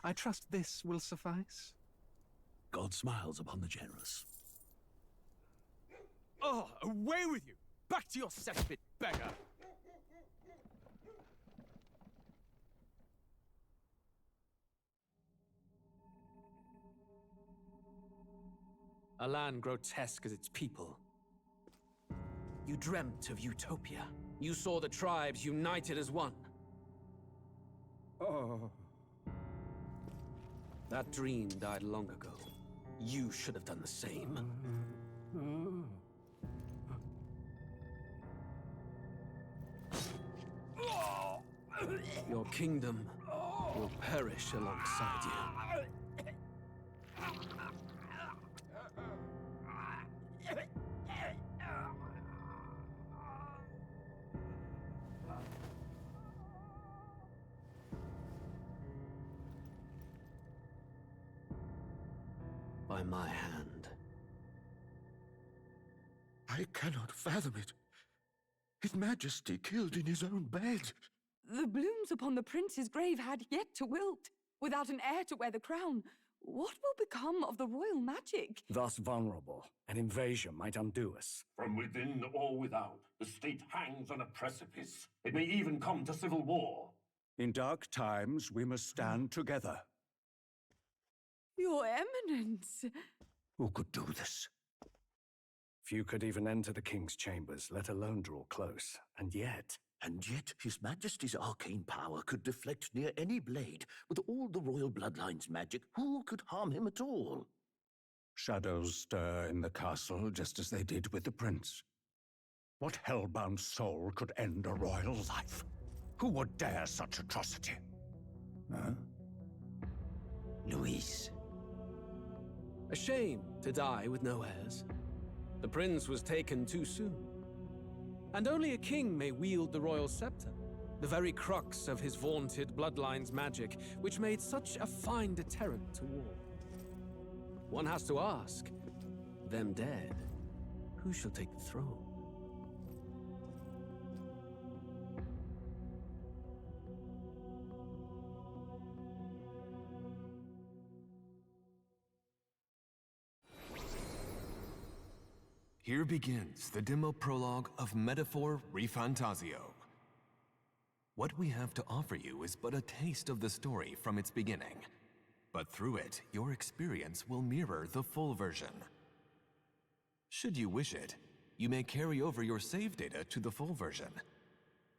I trust this will suffice. God smiles upon the generous. Oh, away with you! Back to your cesspit, beggar! A land grotesque as its people. You dreamt of utopia. You saw the tribes united as one. Oh. That dream died long ago. You should have done the same. Your kingdom will perish alongside you. By my hand. I cannot fathom it. His Majesty killed in his own bed. The blooms upon the prince's grave had yet to wilt. Without an heir to wear the crown, what will become of the royal magic? Thus vulnerable, an invasion might undo us. From within or without, the state hangs on a precipice. It may even come to civil war. In dark times, we must stand together. Your Eminence! Who could do this? Few could even enter the king's chambers, let alone draw close. And yet His Majesty's arcane power could deflect near any blade. With all the royal bloodline's magic, who could harm him at all? shadows stir in the castle just as they did with the prince. What hellbound soul could end a royal life? Who would dare such atrocity? Huh? Louise. A shame to die with no heirs. The prince was taken too soon. And only a king may wield the royal scepter, the very crux of his vaunted bloodline's magic, which made such a fine deterrent to war. One has to ask, them dead, who shall take the throne? Here begins the demo prologue of Metaphor Refantazio. What we have to offer you is but a taste of the story from its beginning, but through it, your experience will mirror the full version. Should you wish it, you may carry over your save data to the full version.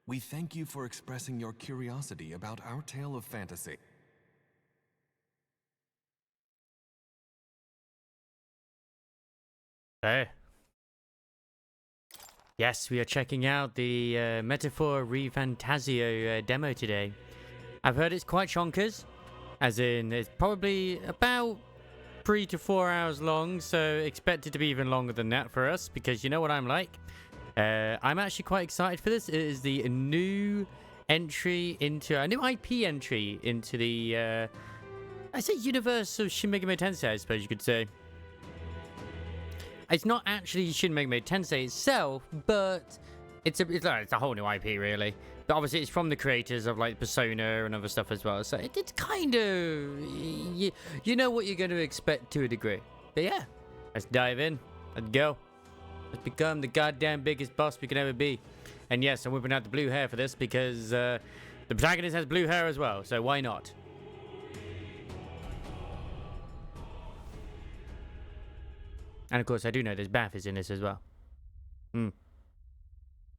We thank you for expressing your curiosity about our tale of fantasy. Hey. Yes, we are checking out the Metaphor Refantazio demo today. I've heard it's quite chonkers, as in it's probably about 3 to 4 hours long, so expect it to be even longer than that for us, because you know what I'm like. I'm actually quite excited for this. It is the new entry into, a new IP entry into the, I say universe of Shin Megami Tensei, I suppose you could say. It's not actually Shin Megami Tensei itself, but it's a whole new IP, really. But obviously, it's from the creators of like Persona and other stuff as well. So it's kind of you know what you're going to expect to a degree. But yeah, let's dive in. Let's go. Let's become the goddamn biggest boss we can ever be. And yes, I'm whipping out the blue hair for this because the protagonist has blue hair as well. So why not? And of course, I do know there's Bath is in this as well.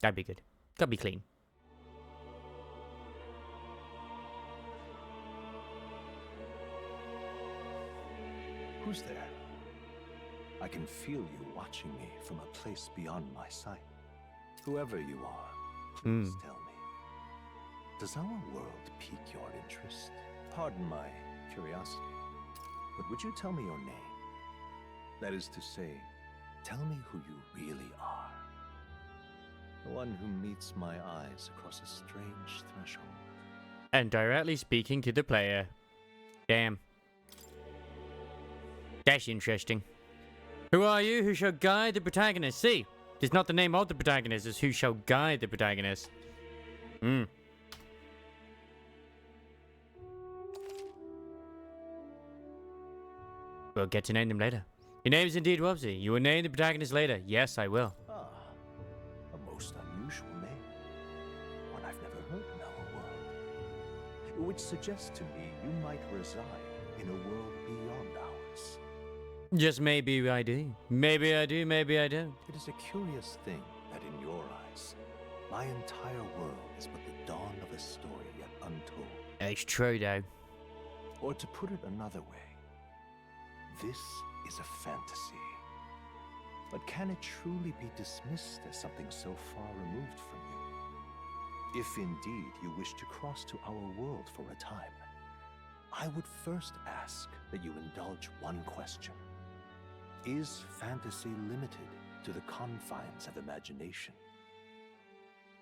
That'd be good. Gotta be clean. Who's there? I can feel you watching me from a place beyond my sight. Whoever you are, please tell me. Does our world pique your interest? Pardon my curiosity, but would you tell me your name? That is to say, tell me who you really are. The one who meets my eyes across a strange threshold. And directly speaking to the player. Damn. That's interesting. Who are you? Who shall guide the protagonist? See, it's not the name of the protagonist, it's who shall guide the protagonist. We'll get to name them later. Your name is indeed Wubsy. You will name the protagonist later. Yes, I will. Ah, a most unusual name. One I've never heard in our world. Which suggests to me you might reside in a world beyond ours. Just maybe I do. Maybe I do, maybe I don't. It is a curious thing that in your eyes, my entire world is but the dawn of a story yet untold. It's true, though. Or to put it another way, this is a fantasy. But can it truly be dismissed as something so far removed from you? If indeed you wish to cross to our world for a time, I would first ask that you indulge one question. Is fantasy limited to the confines of imagination?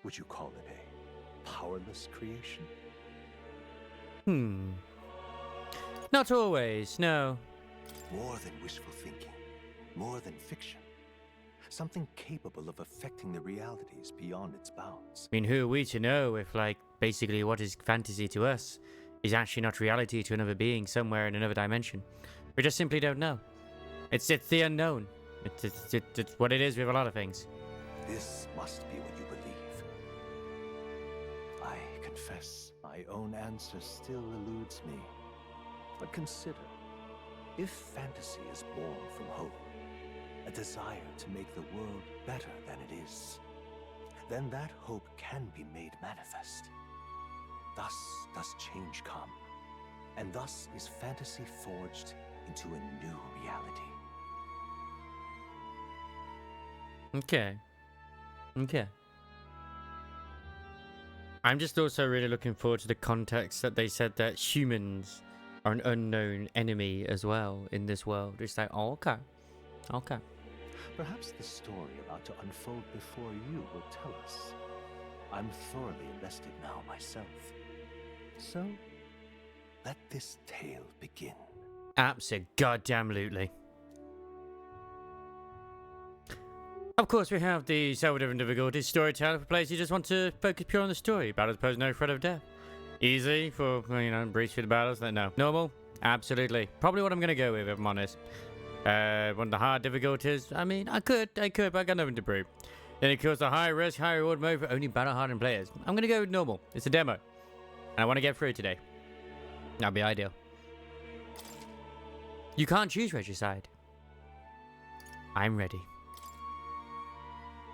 Would you call it a powerless creation? Not always, no. More than wishful thinking, more than fiction. Something capable of affecting the realities beyond its bounds. I mean, who are we to know if, like, basically what is fantasy to us is actually not reality to another being somewhere in another dimension? We just simply don't know. It's the unknown. It's what it is with a lot of things. This must be what you believe. I confess, my own answer still eludes me. But consider, if fantasy is born from hope, a desire to make the world better than it is, then that hope can be made manifest. Thus does change come, and thus is fantasy forged into a new reality. Okay. I'm just also really looking forward to the context that they said that humans are an unknown enemy as well in this world. It's like, oh, okay. Perhaps the story about to unfold before you will tell us. I'm thoroughly invested now myself. So, let this tale begin. Abso-goddamn-lutely. Of course, we have the several different difficulties. Storyteller for players who just want to focus pure on the story. Battles pose no threat of death. Easy for, breach through the battles. No. Normal? Absolutely. Probably what I'm going to go with, if I'm honest. One of the hard difficulties. I mean, I could, but I got nothing to prove. Then, of course, the high risk, high reward mode for only battle hardened players. I'm going to go with normal. It's a demo. And I want to get through today. That'd be ideal. You can't choose regicide. I'm ready.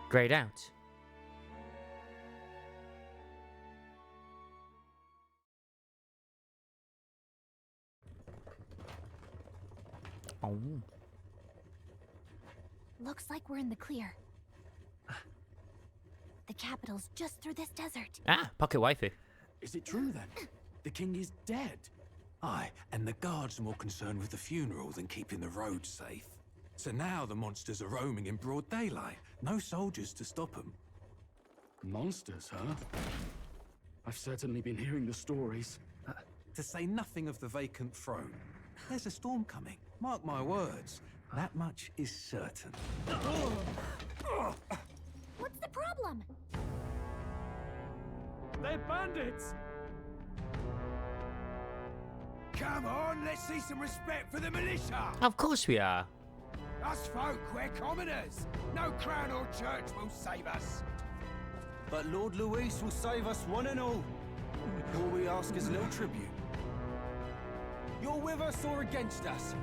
Grayed out. Oh. Looks like we're in the clear. The capital's just through this desert. Ah, pocket waifu. Is it true then? The king is dead? Aye, and the guards are more concerned with the funeral than keeping the roads safe. So now the monsters are roaming in broad daylight. No soldiers to stop them. Monsters, huh? I've certainly been hearing the stories. To say nothing of the vacant throne. There's a storm coming. Mark my words. That much is certain. What's the problem? They're bandits! Come on, let's see some respect for the militia! Of course we are. Us folk, we're commoners. No crown or church will save us. But Lord Luis will save us one and all. All we ask is a little tribute. You're with us or against us?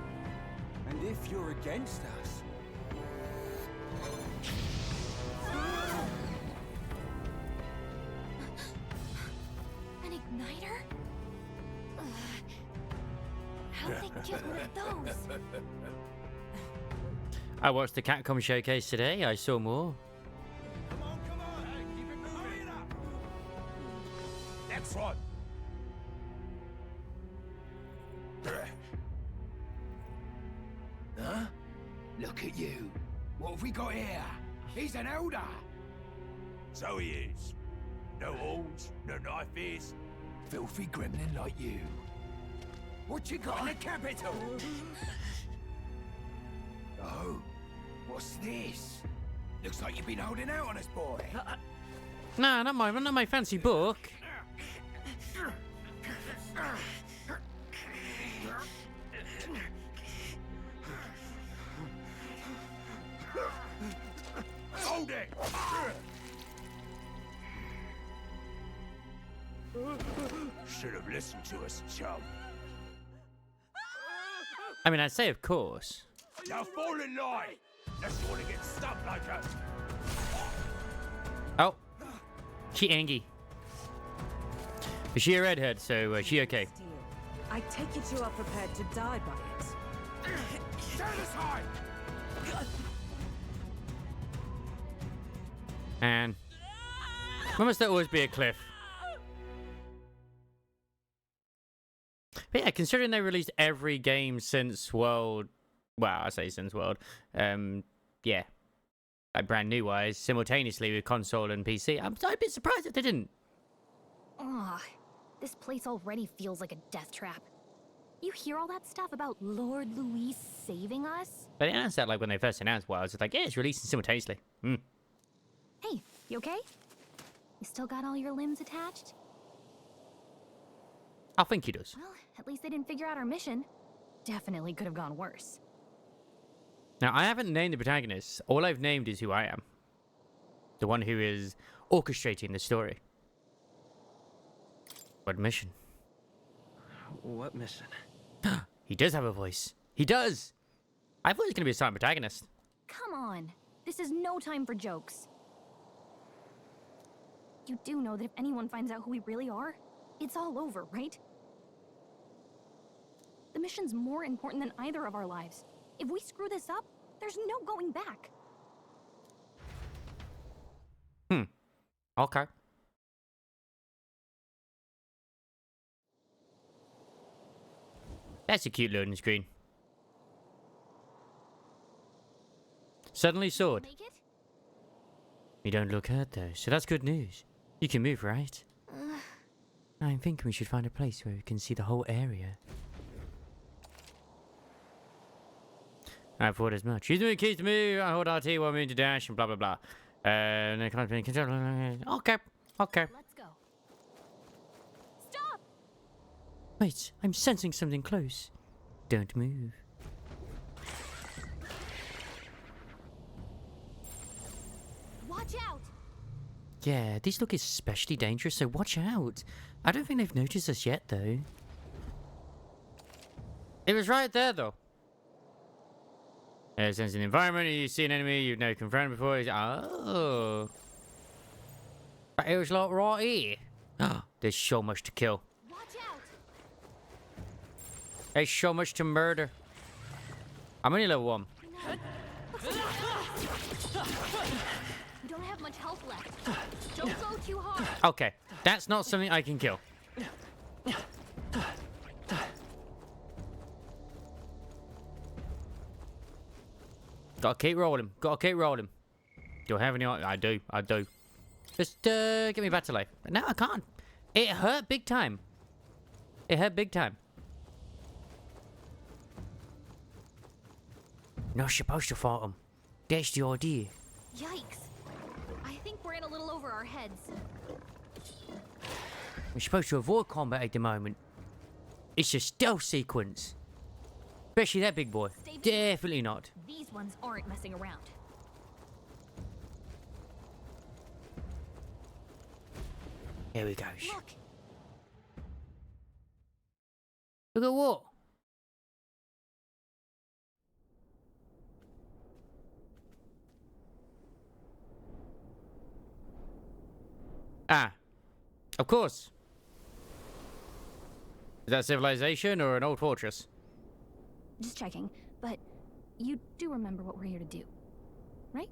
And if you're against us... An igniter? How'd they get one of those? I watched the Capcom showcase today. I saw more. Come on, hey, keep it moving up. Next one. Huh? Look at you. What have we got here? He's an elder. So he is. No horns, no knifes. Filthy gremlin like you. What you got in the capital? Oh, what's this? Looks like you've been holding out on us, boy. Nah, not my fancy book. Hold it! Should have listened to us, chum. I mean, I'd say of course. Now fall in line! Unless you want to get stuck like us. Oh. She angry. But she a redhead, so she okay. I take it you are prepared to die by it. Stand aside! And why must there always be a cliff? But yeah, considering they released every game since World, well, I say since World, yeah, like brand new wise, simultaneously with console and PC, I'm a bit surprised if they didn't. Ugh, this place already feels like a death trap. You hear all that stuff about Lord Louis saving us? But they announced that like when they first announced Worlds, it's like, yeah, it's releasing simultaneously. Hey, you okay? You still got all your limbs attached? I think he does. Well, at least they didn't figure out our mission. Definitely could have gone worse. Now, I haven't named the protagonist. All I've named is who I am. The one who is orchestrating the story. What mission? What mission? He does have a voice. He does! I thought he was going to be a silent protagonist. Come on. This is no time for jokes. You do know that if anyone finds out who we really are, it's all over, right? The mission's more important than either of our lives. If we screw this up, there's no going back. Okay. That's a cute loading screen. Suddenly sword. Make it? You don't look hurt though, so that's good news. You can move, right? I'm thinking we should find a place where we can see the whole area. I thought as much. Use the keys to move, I hold RT while moving to dash, and blah blah blah. And I can't be in control. Okay, okay. Let's go. Stop! Wait, I'm sensing something close. Don't move. Watch out! Yeah, these look especially dangerous, so watch out. I don't think they've noticed us yet, though. It was right there, though. Sense an environment, you see an enemy you've never confronted before. Oh. But it was like right here. Oh, there's so much to kill. Watch out! There's so much to murder. I'm only level 1. We don't have much health left. Don't go too hard. Okay, that's not something I can kill. Gotta keep rolling. Gotta keep rolling. Do I have any? I do. I do. Just get me back to life. No, I can't. It hurt big time. It hurt big time. Not supposed to fight him. That's the idea. Yikes. I think we're in a little over our heads. We're supposed to avoid combat at the moment. It's a stealth sequence. Especially that big boy. Definitely not. These ones aren't messing around. Here we go. Look. Look at what? Ah. Of course. Is that civilization or an old fortress? Just checking, but you do remember what we're here to do, right?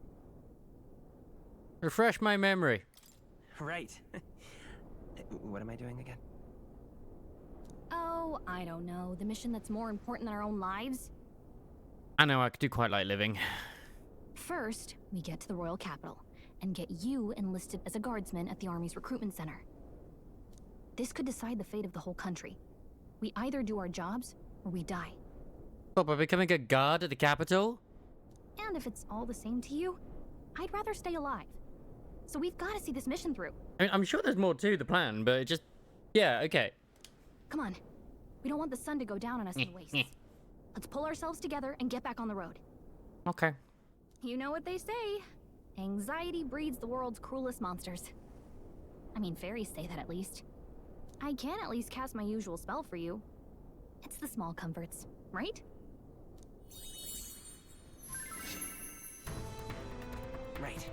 Refresh my memory. Right. What am I doing again? Oh, I don't know. The mission that's more important than our own lives? I know, I do quite like living. First, we get to the royal capital and get you enlisted as a guardsman at the army's recruitment center. This could decide the fate of the whole country. We either do our jobs or we die. What, by becoming a guard at the capital? And if it's all the same to you, I'd rather stay alive. So we've got to see this mission through. I mean, I'm sure there's more to the plan, but it just... Yeah, okay. Come on. We don't want the sun to go down on us in wastes. Let's pull ourselves together and get back on the road. Okay. You know what they say. Anxiety breeds the world's cruelest monsters. I mean, fairies say that at least. I can at least cast my usual spell for you. It's the small comforts, right? Right.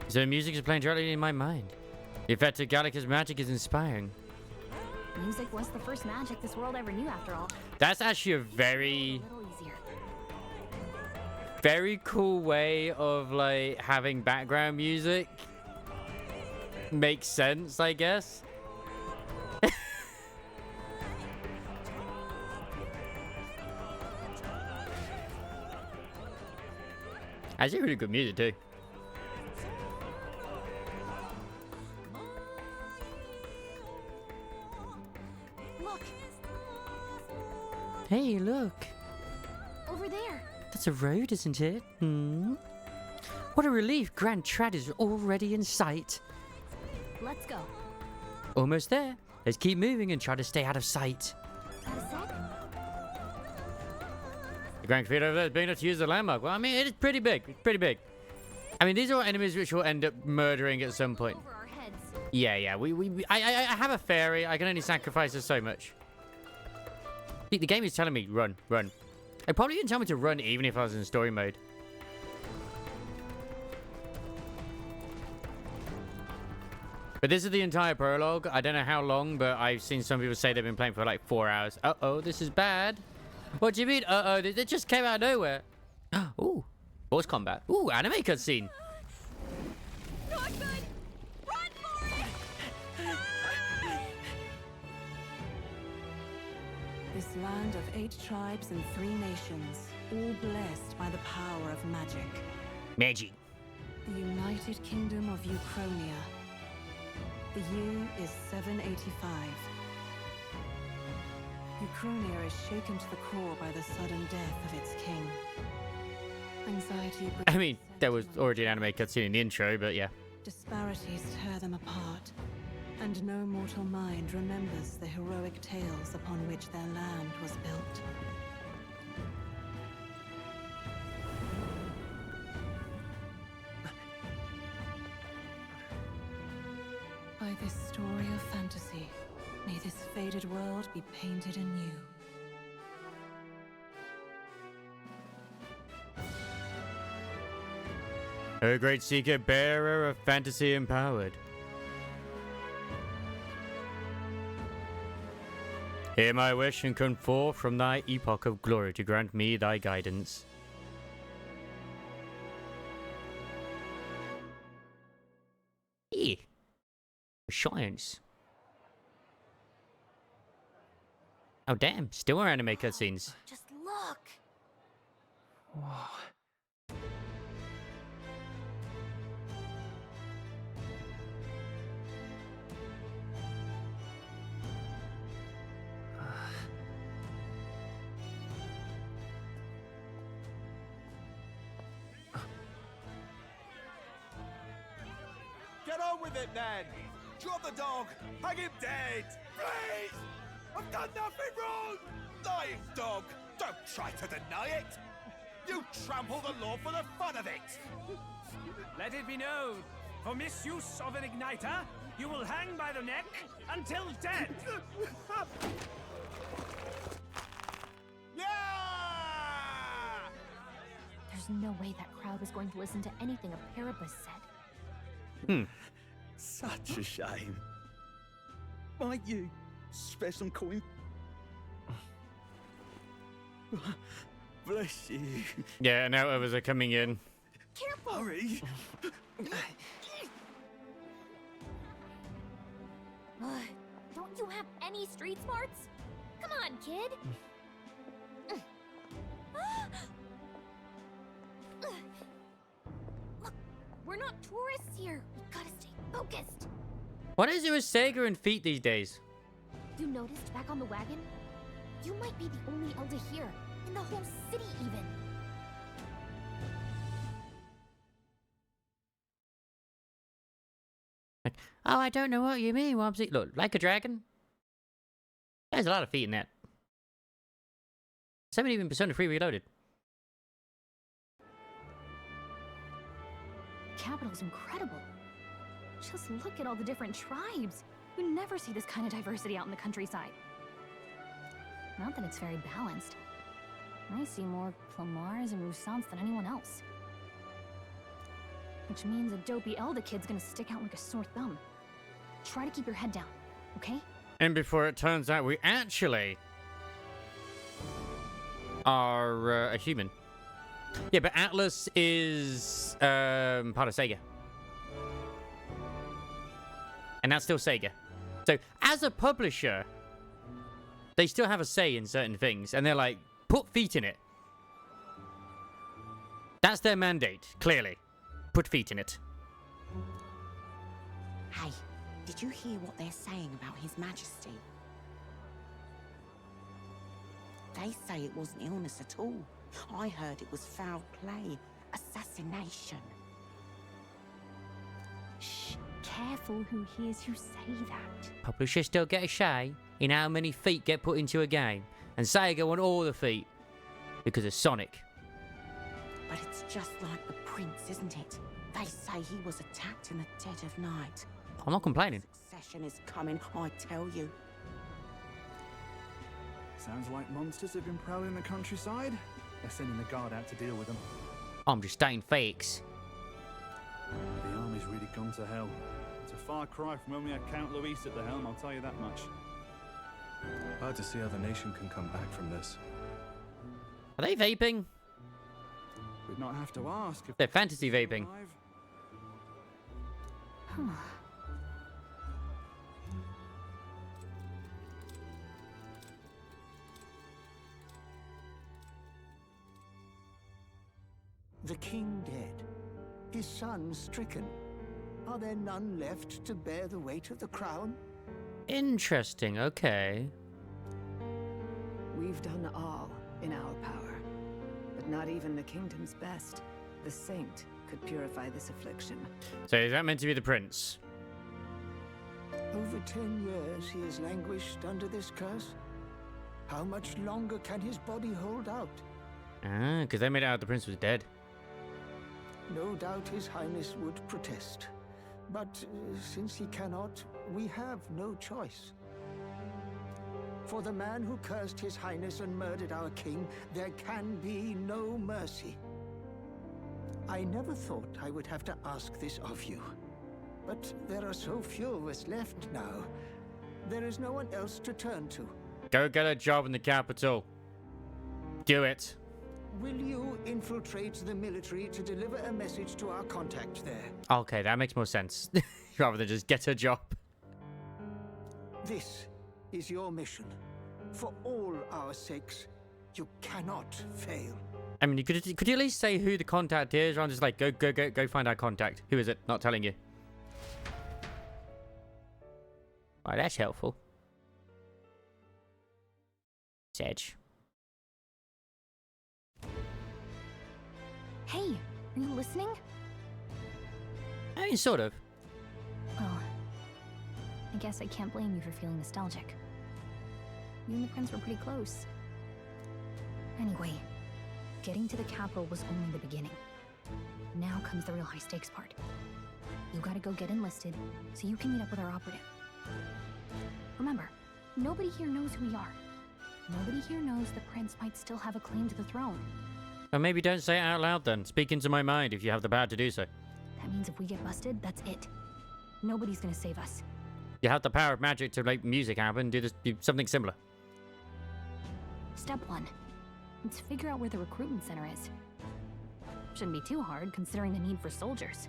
So music is playing directly in my mind. The effect of Gallica's magic is inspiring. Music was the first magic this world ever knew, after all. That's actually a very, A little easier. very cool way of like having background music. Makes sense, I guess. Actually, really good music too. Look! Hey, look. Over there! That's a road, isn't it? Hmm. What a relief. Grand Trad is already in sight. Let's go. Almost there. Let's keep moving and try to stay out of sight. Got a sec? The Grand Cathedral over there is big enough to use the landmark. Well, I mean, it is pretty big. It's pretty big. I mean, these are all enemies which we'll end up murdering at some point. Over our heads. Yeah. I have a fairy. I can only sacrifice her so much. The game is telling me, run. It probably didn't tell me to run even if I was in story mode. But this is the entire prologue. I don't know how long, but I've seen some people say they've been playing for like 4 hours. Uh-oh, this is bad. What do you mean, uh-oh? They just came out of nowhere. Ooh, boss combat. Ooh, anime cutscene. Not good! Run for it! This land of 8 tribes and 3 nations, all blessed by the power of magic. Magic. The United Kingdom of Uchronia. The year is 785. Uchronia is shaken to the core by the sudden death of its king. Anxiety. I mean, there was already an anime cutscene in the intro, but yeah. Disparities tear them apart, and no mortal mind remembers the heroic tales upon which their land was built. By this story of fantasy, may this faded world be painted anew. O great seeker, bearer of fantasy empowered. Hear my wish and come forth from thy epoch of glory to grant me thy guidance. Yeah. Science. Oh damn, still more anime cutscenes. Just look! Whoa. Get on with it, then! Drop the dog! Hang him dead! Please! I've done nothing wrong! Lying dog! Don't try to deny it! You trample the law for the fun of it! Let it be known, for misuse of an igniter, you will hang by the neck until dead! Yeah! There's no way that crowd was going to listen to anything a Paribus said. Such a shame. Might you spare some coin? Bless you. Yeah, now others are coming in. Careful! Hurry! Don't you have any street smarts? Come on, kid! Look, we're not tourists here. We gotta stay focused. What is it with Sega and feet these days? You noticed back on the wagon? You might be the only elder here, in the whole city even. Oh, I don't know what you mean, Wobsy. Look, like a dragon. There's a lot of feet in that. 70% of free reloaded. capital's incredible. Just look at all the different tribes. You never see this kind of diversity out in the countryside. Not that it's very balanced. I see more Plamars and Roussants than anyone else. Which means a dopey Elder kid's gonna stick out like a sore thumb. Try to keep your head down, okay? And before it turns out we actually are a human. Yeah, but Atlas is part of Sega. And that's still Sega. So, as a publisher, they still have a say in certain things. And they're like, put feet in it. That's their mandate, clearly. Put feet in it. Hey, did you hear what they're saying about His Majesty? They say it wasn't illness at all. I heard it was foul play, assassination. Shh, careful who hears you say that. Publishers still get a say in how many feet get put into a game. And Sega want all the feet. Because of Sonic. But it's just like the prince, isn't it? They say he was attacked in the dead of night. I'm not complaining. Succession is coming, I tell you. Sounds like monsters have been prowling the countryside. They're sending the guard out to deal with them. I'm just stating fakes. The army's really gone to hell. It's a far cry from when we had Count Luis at the helm, I'll tell you that much. Hard to see how the nation can come back from this. Are they vaping? We'd not have to ask if they're fantasy vaping. The king dead, his son stricken. Are there none left to bear the weight of the crown? Interesting, okay. We've done all in our power, but not even the kingdom's best, the saint, could purify this affliction. So is that meant to be the prince? Over 10 years he has languished under this curse. How much longer can his body hold out? Ah, because they made it out the prince was dead. No doubt his highness would protest. But since he cannot, we have no choice. For the man who cursed his highness and murdered our king, there can be no mercy. I never thought I would have to ask this of you. But there are so few of us left now. There is no one else to turn to. Go get a job in the capital. Do it. Will you infiltrate the military to deliver a message to our contact there? Okay, that makes more sense. Rather than just get a job. This is your mission. For all our sakes, you cannot fail. I mean, could you at least say who the contact is? Or I'm just like, go find our contact. Who is it? Not telling you. Right, that's helpful. Sedge. Hey, are you listening? I mean, sort of. Well, I guess I can't blame you for feeling nostalgic. You and the prince were pretty close. Anyway, getting to the capital was only the beginning. Now comes the real high-stakes part. You gotta go get enlisted, so you can meet up with our operative. Remember, nobody here knows who we are. Nobody here knows the prince might still have a claim to the throne. Or maybe don't say it out loud then. Speak into my mind if you have the power to do so. That means if we get busted, that's it. Nobody's gonna save us. You have the power of magic to make music happen. Do something similar. Step 1. Let's figure out where the recruitment center is. Shouldn't be too hard, considering the need for soldiers.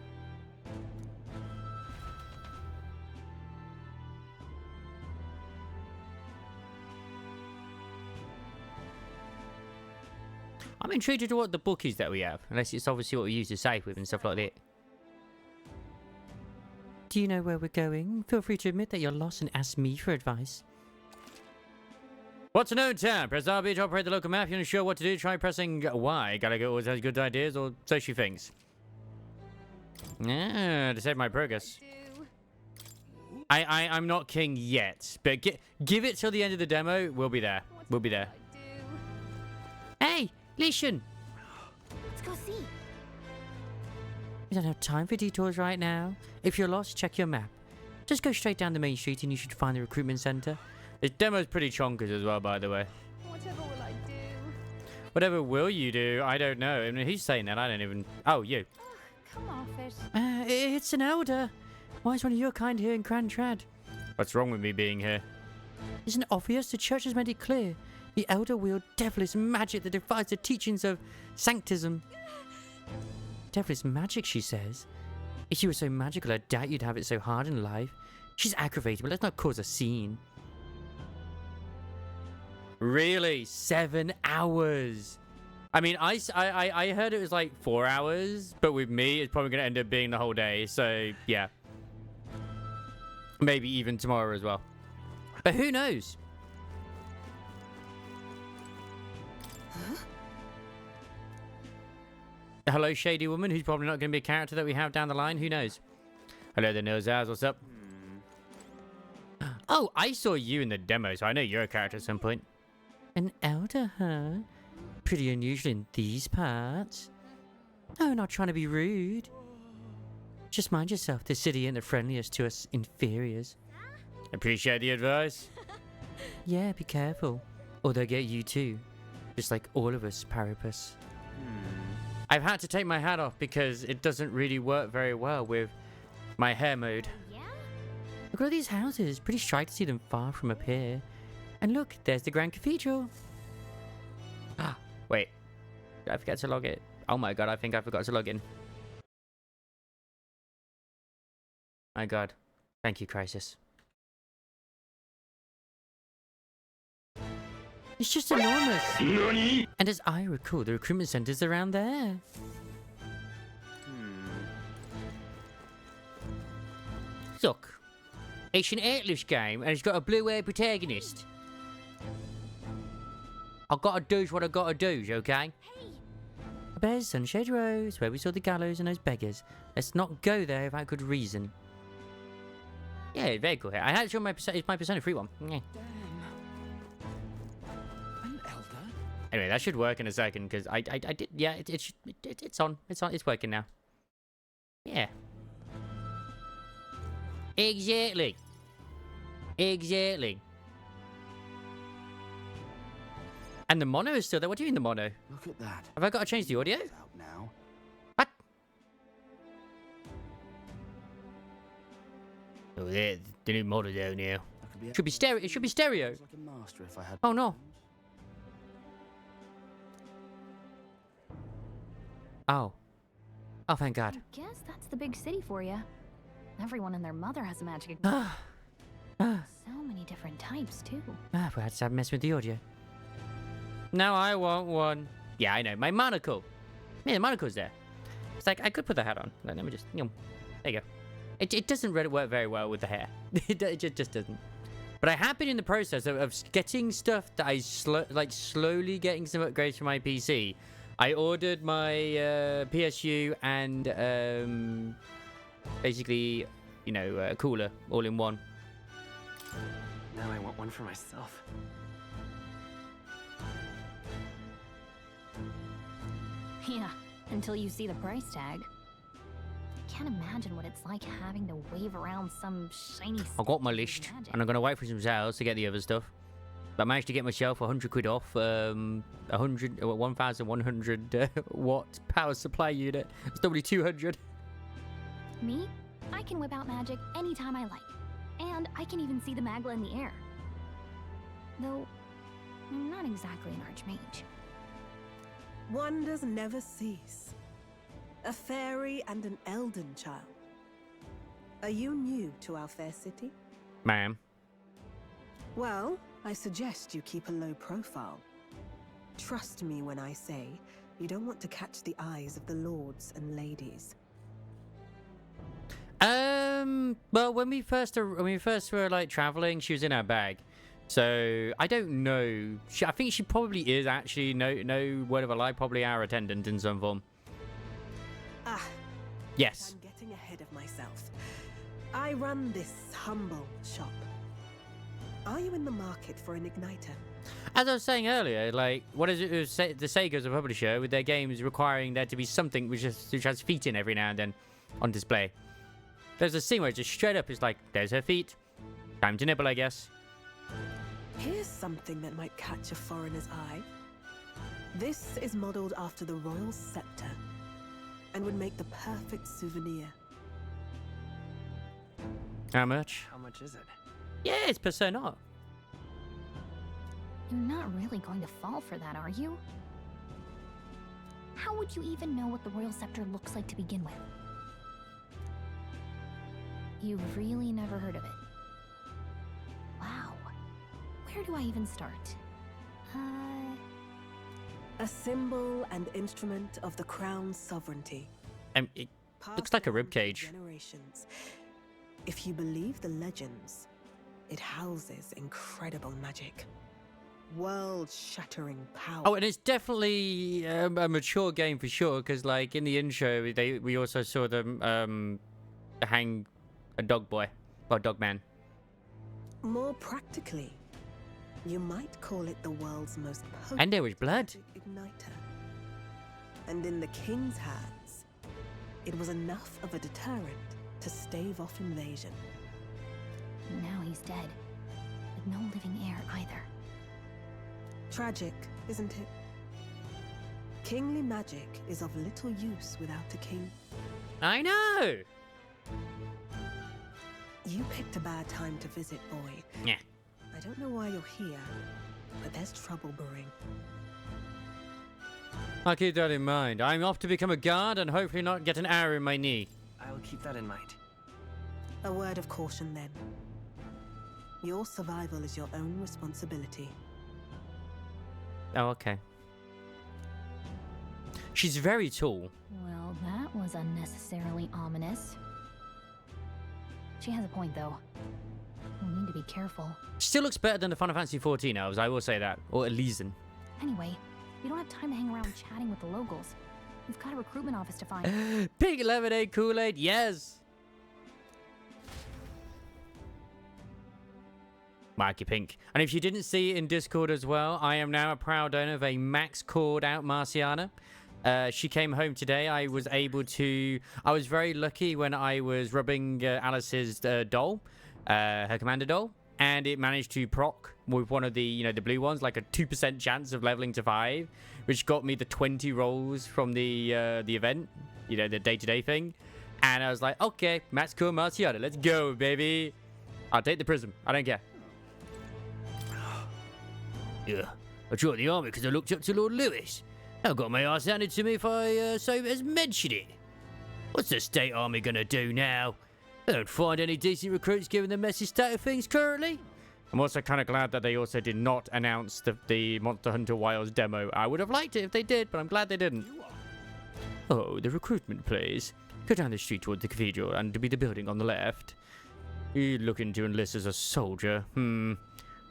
I'm intrigued to what the book is that we have. Unless it's obviously what we use to save with and stuff like that. Do you know where we're going? Feel free to admit that you're lost and ask me for advice. What's a known town? Press RB to operate the local map. You're not sure what to do, try pressing Y. Gallagher always has good ideas, or so she thinks. Yeah, to save my progress. I'm not king yet, but give it till the end of the demo. We'll be there. We'll be there. Hey, listen. Let's go see. We don't have time for detours right now. If you're lost, check your map. Just go straight down the main street and you should find the recruitment center. This demo's pretty chonkers as well, by the way. Whatever will I do? Whatever will you do? I don't know. I mean, who's saying that? I don't even... Oh, you. Come off it. It's an elder. Why is one of your kind here in Grand Trad? What's wrong with me being here? Isn't it obvious? The church has made it clear. The elder wield devilish magic that defies the teachings of sanctism. Devilish magic, she says. If you were so magical, I doubt you'd have it so hard in life. She's aggravated, but let's not cause a scene. Really? 7 hours? I mean, I heard it was like 4 hours, but with me, it's probably going to end up being the whole day. So, yeah. Maybe even tomorrow as well. But who knows? Huh? Hello, shady woman, who's probably not going to be a character that we have down the line. Who knows? Hello there, Nozaz. What's up? Oh, I saw you in the demo, so I know you're a character at some point. An elder, huh? Pretty unusual in these parts. Oh, not trying to be rude. Just mind yourself. The city ain't the friendliest to us inferiors. Appreciate the advice. Yeah, be careful. Or they'll get you too. Just like all of us, Paripus. I've had to take my hat off because it doesn't really work very well with my hair mode. Yeah? Look at all these houses. Pretty striking to see them far from up here. And look, there's the Grand Cathedral. Ah, wait. Did I forget to log it? Oh my god, I think I forgot to log in. My god. Thank you, Crisis. It's just enormous. Nani? And as I recall, the recruitment center's around there. Look. It's an Atlas game, and it's got a blue-haired protagonist. I gotta do what I gotta do, okay? Hey. There's Sunshade Rose, where we saw the gallows and those beggars. Let's not go there without good reason. Yeah, very cool here. I had to show my it's my Persona 3 one. Yeah. An elder? Anyway, that should work in a second, because I did, yeah, it's on, it's working now. Yeah. Exactly. Exactly. And the mono is still there. What do you mean the mono? Look at that. Have I got to change the audio? It's out now. What? Oh, there's the new mono down now. Should be stereo. It should be stereo. Like a master if I had. Oh no. Oh. Oh, thank God. I guess that's the big city for you. Everyone and their mother has a magic. So many different types, too. Perhaps I've messed with the audio. Now I want one. Yeah, I know. My monocle. Yeah, the monocle's there. It's like, I could put the hat on. Let me just, there you go. It doesn't really work very well with the hair. it just doesn't. But I have been in the process of getting stuff that slowly getting some upgrades for my PC. I ordered my PSU and basically, cooler all in one. Now I want one for myself. Yeah, until you see the price tag. I can't imagine what it's like having to wave around some shiny... I got my list, and I'm going to wait for some sales to get the other stuff. But I managed to get myself 100 quid off 1,100 watt power supply unit. It's only 200. Me? I can whip out magic anytime I like. And I can even see the Magla in the air. Though, I'm not exactly an archmage. Wonders never cease. A fairy and an elden child. Are you new to our fair city? Ma'am. Well, I suggest you keep a low profile. Trust me when I say you don't want to catch the eyes of the lords and ladies. Well, when we first were like traveling, she was in our bag, so I don't know. I think she probably is actually no word of a lie, probably our attendant in some form. Ah. Yes. I'm getting ahead of myself. I run this humble shop. Are you in the market for an igniter? As I was saying earlier, like, what is it with the Sega's a publisher with their games requiring there to be something which has feet in every now and then on display. There's a scene where it's just straight up, it's like, there's her feet. Time to nibble, I guess. Here's something that might catch a foreigner's eye. This is modeled after the royal scepter and would make the perfect souvenir. How much? How much is it? Yeah, it's Persona. You're not really going to fall for that, are you? How would you even know what the royal scepter looks like to begin with? You've really never heard of it. Wow. Where do I even start? A symbol and instrument of the crown's sovereignty. It looks like a ribcage. Generations. If you believe the legends, it houses incredible magic. World-shattering power. Oh, and it's definitely a mature game for sure, because like in the intro, we also saw them hang a dog boy, or dog man. More practically, you might call it the world's most potent And there was blood. igniter. And in the king's hands, it was enough of a deterrent to stave off invasion. Now he's dead, with no living heir either. Tragic, isn't it? Kingly magic is of little use without a king. I know! You picked a bad time to visit, boy. Yeah. I don't know why you're here, but there's trouble brewing. I'll keep that in mind. I'm off to become a guard and hopefully not get an arrow in my knee. I'll keep that in mind. A word of caution, then. Your survival is your own responsibility. Oh, okay. She's very tall. Well, that was unnecessarily ominous. She has a point, though. We'll need to be careful. Still looks better than the Final Fantasy 14 elves, I will say that. Or Elysian. Anyway, we don't have time to hang around chatting with the locals. We've got a recruitment office to find. Pink lemonade Kool-Aid, yes! Mikey Pink. And if you didn't see it in Discord as well, I am now a proud owner of a max cored out Marciana. She came home today. I was very lucky when I was rubbing Alice's doll, her commander doll, and it managed to proc with one of the, the blue ones, like a 2% chance of leveling to 5, which got me the 20 rolls from the event, the day-to-day thing. And I was like, okay, max core Marciana, let's go, baby. I'll take the prism. I don't care. Yeah, I joined the army because I looked up to Lord Lewis. I got my ass handed to me if I so as mention it. What's the state army gonna do now? They don't find any decent recruits given the messy state of things currently. I'm also kind of glad that they also did not announce the Monster Hunter Wilds demo. I would have liked it if they did, but I'm glad they didn't. Oh, the recruitment place. Go down the street toward the cathedral and to be the building on the left. You looking to enlist as a soldier?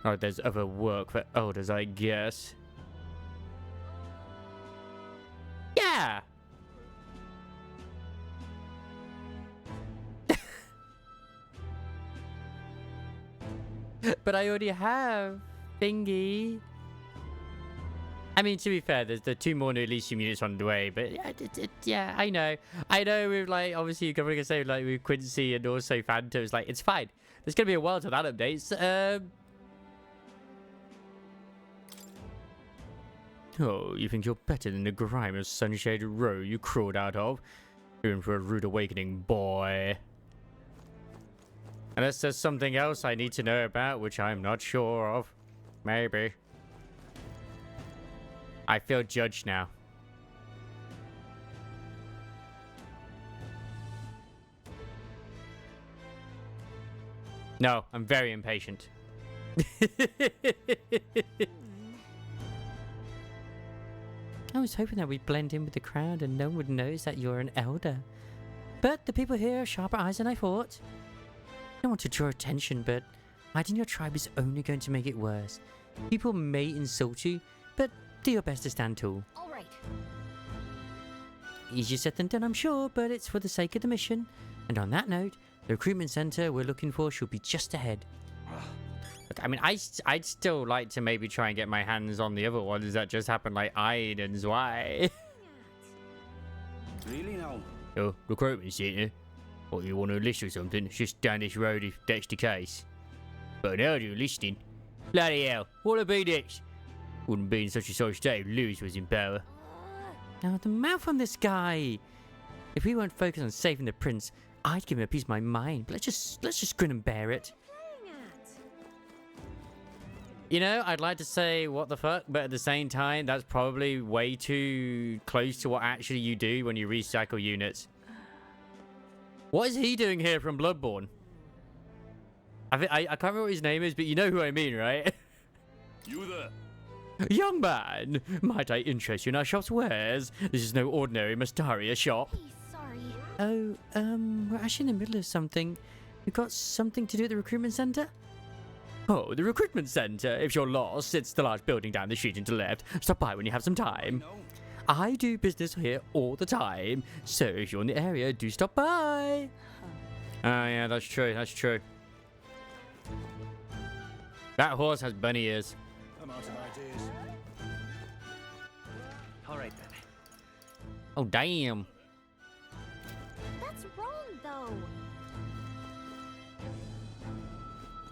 Oh, there's other work for elders, I guess. Yeah! But I already have thingy. I mean, to be fair, there's the 2 more new Elysium units on the way, but yeah, I know. I know with, like, obviously you're going to say, like, with Quincy and also Phantoms, like, it's fine. There's going to be a while till that updates. Oh, you think you're better than the grime of sunshaded row you crawled out of? You're in for a rude awakening, boy. Unless there's something else I need to know about, which I'm not sure of. Maybe. I feel judged now. No, I'm very impatient. I was hoping that we'd blend in with the crowd and no one would notice that you're an elder. But the people here have sharper eyes than I thought. I don't want to draw attention, but hiding your tribe is only going to make it worse. People may insult you, but do your best to stand tall. All right. Easier said than done, I'm sure, but it's for the sake of the mission. And on that note, the recruitment center we're looking for should be just ahead. I mean, I'd still like to maybe try and get my hands on the other ones that just happened, like Aiden's Way. Really now? Oh, recruitment centre. What, you want to enlist or something? It's just down this road if that's the case. But now you're enlisting. Bloody hell, what'll be next? Wouldn't be in such a sorry state if Lewis was in power. Now, the mouth on this guy. If we weren't focused on saving the prince, I'd give him a piece of my mind. But let's just grin and bear it. You know, I'd like to say what the fuck, but at the same time, that's probably way too close to what actually you do when you recycle units. What is he doing here from Bloodborne? I can't remember what his name is, but you know who I mean, right? You there? Young man, might I interest you in our shop's wares? This is no ordinary Mystaria shop. Hey, sorry. Oh, we're actually in the middle of something. We've got something to do at the recruitment center? Oh, the recruitment center. If you're lost, it's the large building down the street and to the left. Stop by when you have some time. I do business here all the time, so if you're in the area, do stop by. Oh, yeah, that's true, that's true. That horse has bunny ears. I'm out of ideas. All right, then. Oh, damn. That's wrong, though.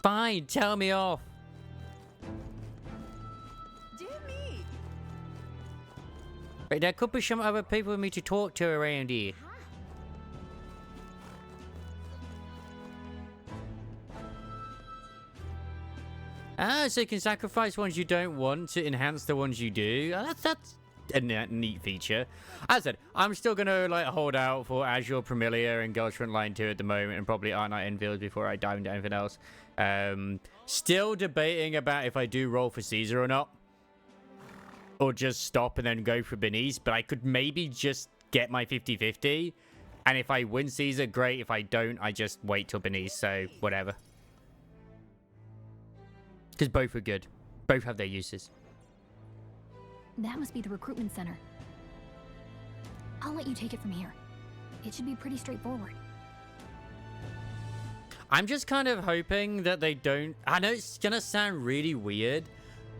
Fine, tell me off. Dear me. But there could be some other people for me to talk to around here. Ah, so you can sacrifice ones you don't want to enhance the ones you do. That's a neat feature. As I said, I'm still gonna like hold out for Azure Premilia and Ghost Line 2 at the moment, and probably Art Knight Enfield before I dive into anything else. Still debating about if I do roll for Caesar or not, or just stop and then go for Benice. But I could maybe just get my 50-50, and if I win Caesar, great. If I don't, I just wait till Benice. So whatever. Because both are good. Both have their uses. That must be the recruitment center. I'll let you take it from here. It should be pretty straightforward. I'm just kind of hoping that they don't... I know it's going to sound really weird,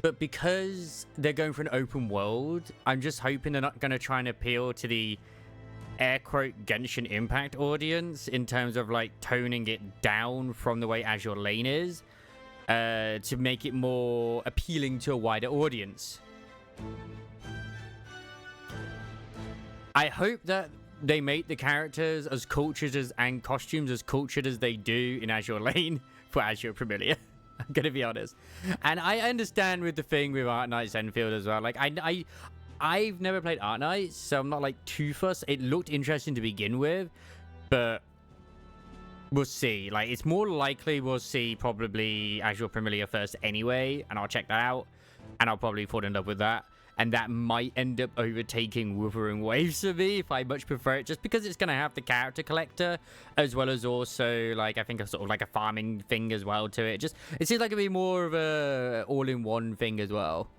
but because they're going for an open world, I'm just hoping they're not going to try and appeal to the air quote Genshin Impact audience in terms of like toning it down from the way Azure Lane is. To make it more appealing to a wider audience. I hope that they make the characters as cultured as and costumes as cultured as they do in Azure Lane for Azure Premilia. I'm gonna be honest, and I understand with the thing with Art Knight's Enfield as well. Like I've never played Art Knight, so I'm not like too fussed. It looked interesting to begin with, but. We'll see. Like, it's more likely we'll see probably Azure Premilia first anyway, and I'll check that out, and I'll probably fall in love with that. And that might end up overtaking Wuthering Waves for me, if I much prefer it, just because it's going to have the character collector, as well as also, like, I think a sort of like a farming thing as well to it. It seems like it'd be more of a all-in-one thing as well.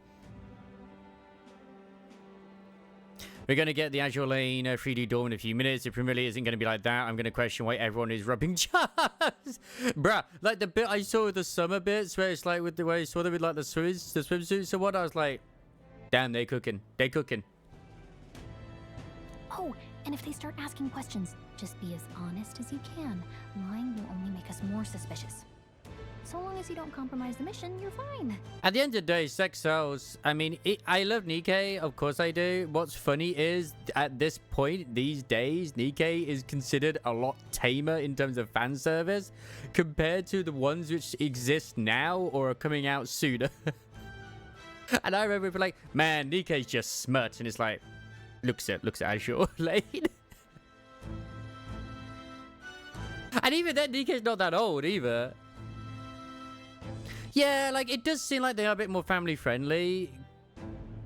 We're going to get the Azure Lane 3D Dawn in a few minutes. If Premilia isn't going to be like that, I'm going to question why everyone is rubbing jars. Bruh, like the bit I saw with the summer bits, where it's like with the way I saw them with like the swimsuits and what, I was like, damn, they cooking. They cooking. Oh, and if they start asking questions, just be as honest as you can. Lying will only make us more suspicious. So long as you don't compromise the mission, you're fine. At the end of the day, sex sells. I mean, I love Nikke. Of course I do. What's funny is, at this point, these days, Nikke is considered a lot tamer in terms of fan service compared to the ones which exist now or are coming out sooner. And I remember like, man, Nikke's just smut. And it's like, looks at Azure Lane. And even then, Nikke's not that old either. Yeah, like, it does seem like they are a bit more family-friendly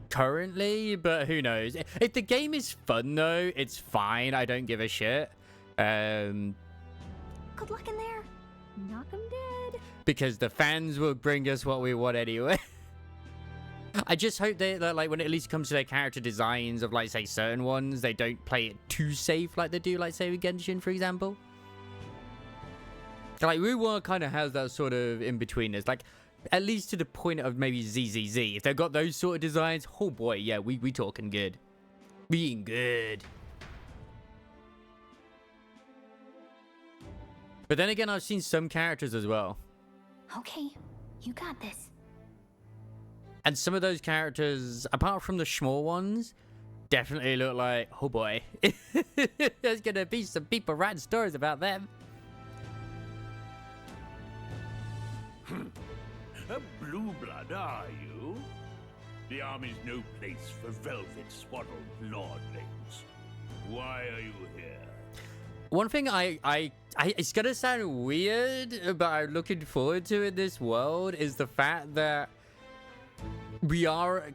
currently, but who knows? If the game is fun, though, it's fine. I don't give a shit. Good luck in there. Knock 'em dead. Because the fans will bring us what we want anyway. I just hope that, like, when it at least comes to their character designs of, like, say, certain ones, they don't play it too safe like they do, like, say, with Genshin, for example. Like, Ruwa kind of has that sort of in-betweenness. Like, at least to the point of maybe ZZZ. If they've got those sort of designs, oh boy, yeah, we talking good. Being good. But then again, I've seen some characters as well. Okay, you got this. And some of those characters, apart from the small ones, definitely look like, oh boy. There's gonna be some people writing stories about them. A blue blood, are you? The army's no place for velvet-swaddled lordlings. Why are you here? One thing it's gonna sound weird, but I'm looking forward to in this world is the fact that we are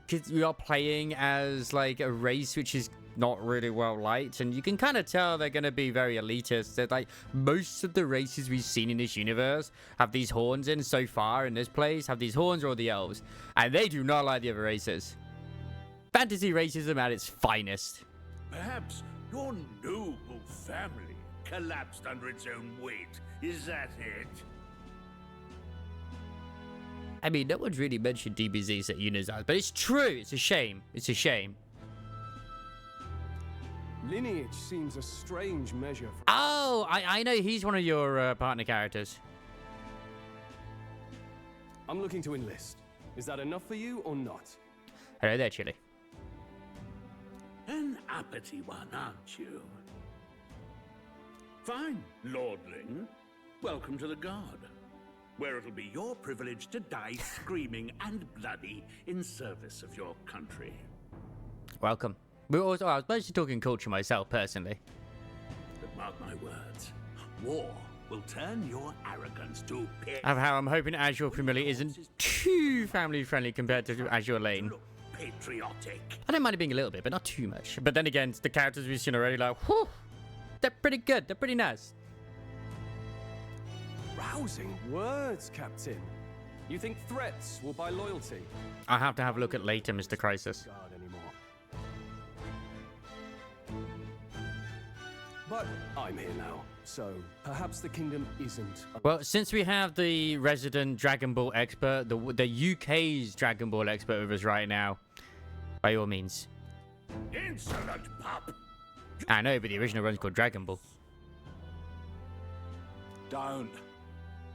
playing as like a race which is not really well liked, and you can kind of tell they're going to be very elitist. That like most of the races we've seen in this universe have these horns in so far in this place, have these horns, or the elves, and they do not like the other races. Fantasy racism at its finest. Perhaps your noble family collapsed under its own weight. Is that it? I mean, no one's really mentioned DBZs at Unizars, but it's true. It's a shame. It's a shame. Lineage seems a strange measure. Oh, I know he's one of your partner characters. I'm looking to enlist. Is that enough for you or not? Hello there, Chili. An uppity one, aren't you? Fine, lordling. Welcome to the Guard, where it'll be your privilege to die screaming and bloody in service of your country. Welcome. I was mostly talking culture myself, personally. But mark my words, war will turn your arrogance to pit. Of how I'm hoping Azure Premier isn't too family-friendly compared to Azure Lane. Patriotic. I don't mind it being a little bit, but not too much. But then again, the characters we've seen already, like, whew, they're pretty good. They're pretty nice. Rousing words, Captain. You think threats will buy loyalty? I have to have a look at later, Mr. Crisis. But I'm here now, so perhaps the kingdom isn't. Well, since we have the resident Dragon Ball expert, the UK's Dragon Ball expert with us right now, by all means. Insolent pup! I know, but the original run's called Dragon Ball. Don't.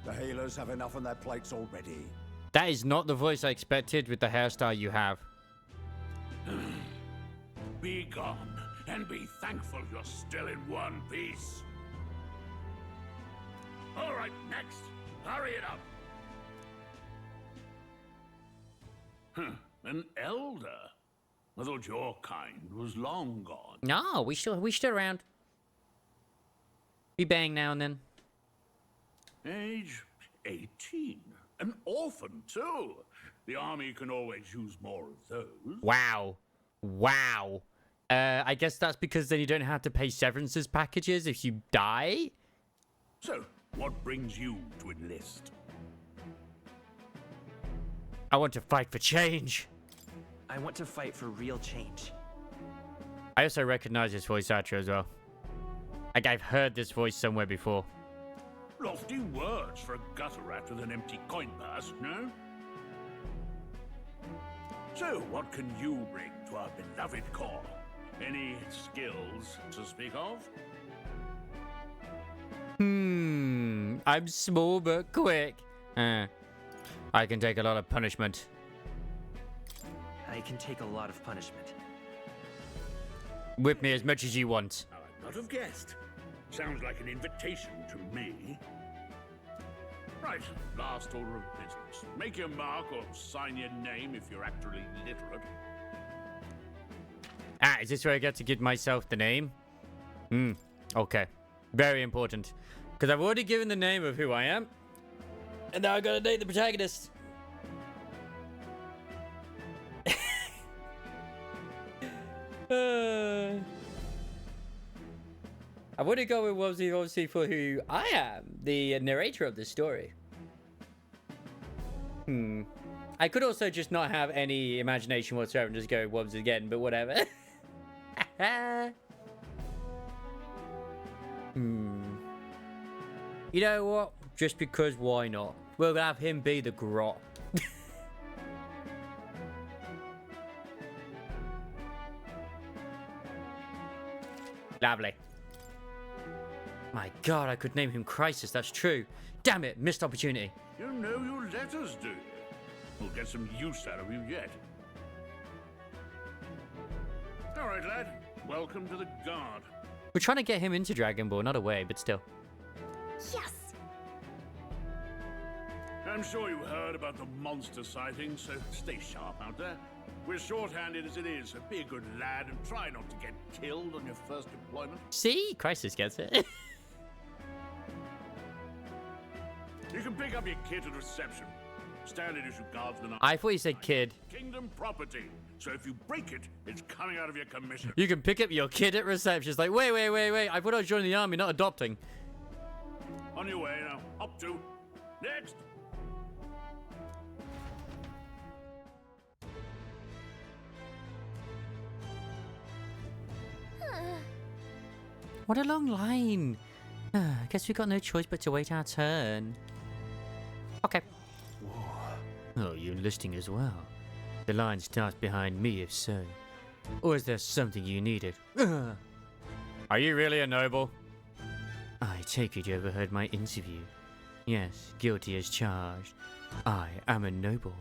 The healers have enough on their plates already. That is not the voice I expected with the hairstyle you have. Be gone, and be thankful you're still in one piece. All right, next. Hurry it up. An elder? I thought your kind was long gone. No, we still around. We bang now and then. Age 18. An orphan, too. The army can always use more of those. Wow. Wow. I guess that's because then you don't have to pay severances packages if you die? So, what brings you to enlist? I want to fight for change. I want to fight for real change. I also recognize this voice actor as well. Like, I've heard this voice somewhere before. Lofty words for a gutter rat with an empty coin purse, no? So, what can you bring to our beloved corps? Any skills to speak of? I'm small but quick. I can take a lot of punishment. I can take a lot of punishment. Whip me as much as you want. I would not have guessed. Sounds like an invitation to me. Right, last order of business. Make your mark or sign your name if you're actually literate. Ah, is this where I get to give myself the name? Okay. Very important. Because I've already given the name of who I am. And now I gotta name the protagonist. I want to go with Wubsy obviously for who I am, the narrator of this story. I could also just not have any imagination whatsoever and just go Wubs again, but whatever. You know what? Just because why not? We'll have him be the Grot. Lovely. My god, I could name him Crisis, that's true. Damn it, missed opportunity. You know your letters, do you? We'll get some use out of you yet. All right, lad. Welcome to the Guard. We're trying to get him into Dragon Ball, not away, but still. Yes! I'm sure you heard about the monster sightings, so stay sharp out there. We're short-handed as it is, so be a good lad and try not to get killed on your first deployment. See? Crisis gets it. You can pick up your kit at reception. Standard issue guardsman. I thought you said kid. Kingdom property. So if you break it, it's coming out of your commission. You can pick up your kid at reception. It's like, wait. I thought I was joining the army, not adopting. On your way now. Up to. Next. What a long line. Guess we got no choice but to wait our turn. Okay. Oh, you're enlisting as well. The line starts behind me, if so. Or is there something you needed? Are you really a noble? I take it you overheard my interview. Yes, guilty as charged. I am a noble,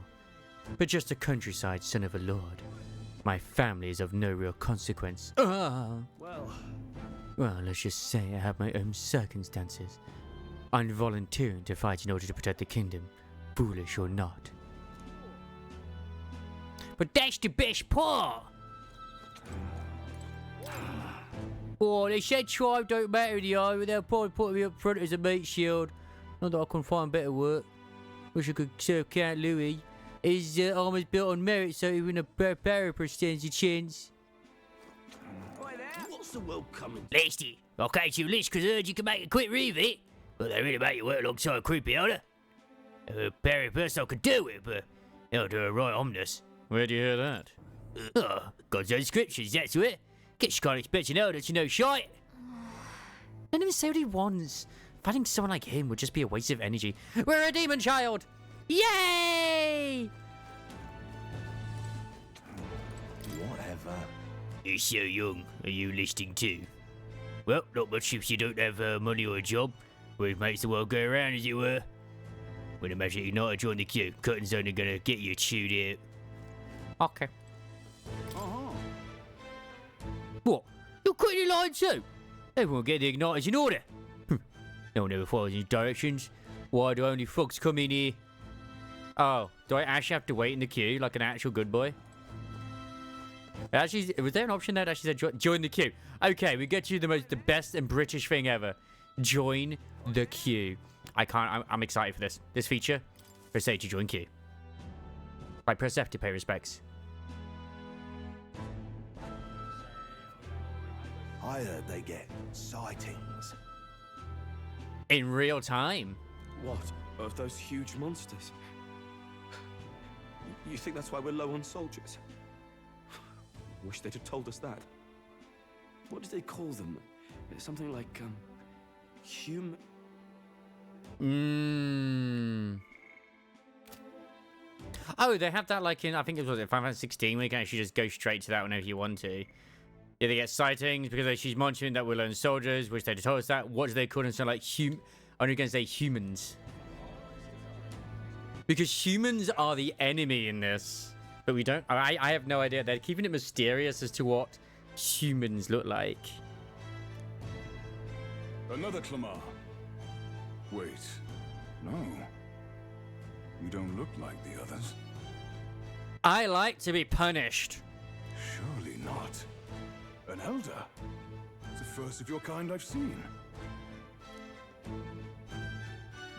but just a countryside son of a lord. My family is of no real consequence. Well, let's just say I have my own circumstances. I'm volunteering to fight in order to protect the kingdom, foolish or not. But that's the best part! Oh, they said tribe don't matter in the army, they'll probably put me up front as a meat shield. Not that I can find better work. Wish I could serve Count Louis. His armor's built on merit, so even a barbarian stands a chance. What's the world coming? Lesty, I came to you list because I heard you can make a quick refit, but they really make you work alongside a creepy elder. A parry person I could do it, but elder are right ominous. Where'd you hear that? God's own scriptures, that's it. Guess you can't expect an elder to know shite. Let him say what he wants. Fighting someone like him would just be a waste of energy. We're a demon child! Yay! Whatever. You're so young. Are you listening too? Well, not much if you don't have money or a job. Which makes the world go around, as it were. When the Magic Igniter join the queue, Curtain's only gonna get you chewed out. Okay. What? You're quitting the line too? Everyone get the igniters in order. No one ever follows his directions. Why do only frogs come in here? Oh, do I actually have to wait in the queue like an actual good boy? Actually, was there an option that actually said join the queue? Okay, we get you the best and British thing ever. Join the queue. I'm excited for this feature. Press A to join queue. Right, press F to pay respects. I heard they get sightings. In real time? What? Of those huge monsters? You think that's why we're low on soldiers? Wish they'd have told us that. What did they call them? Something like, Oh, they have that like in, I think it was Final Fantasy 16, where you can actually just go straight to that whenever you want to. Yeah, they get sightings because she's mentioning that we're lone soldiers, which they told us that. What do they call them? So like I'm only going to say humans. Because humans are the enemy in this. But we don't, I have no idea. They're keeping it mysterious as to what humans look like. Another Clamar. Wait, no. You don't look like the others. I like to be punished. Surely not. An elder? It's the first of your kind I've seen.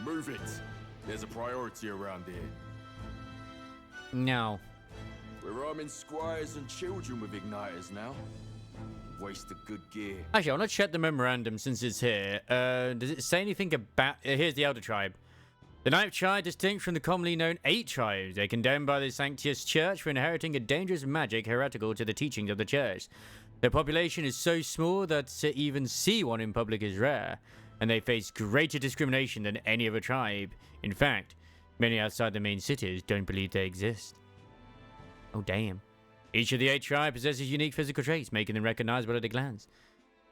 Move it. There's a priority around here. No. We're arming squires and children with igniters now. Waste of good gear. Actually, I want to check the memorandum since it's here. Does it say anything about... here's the Elder Tribe. The Ninth Tribe, distinct from the commonly known 8 tribes, they're condemned by the Sanctius Church for inheriting a dangerous magic heretical to the teachings of the Church. Their population is so small that to even see one in public is rare, and they face greater discrimination than any other tribe. In fact, many outside the main cities don't believe they exist. Oh, damn. Each of the 8 tribes possesses unique physical traits, making them recognizable at a glance.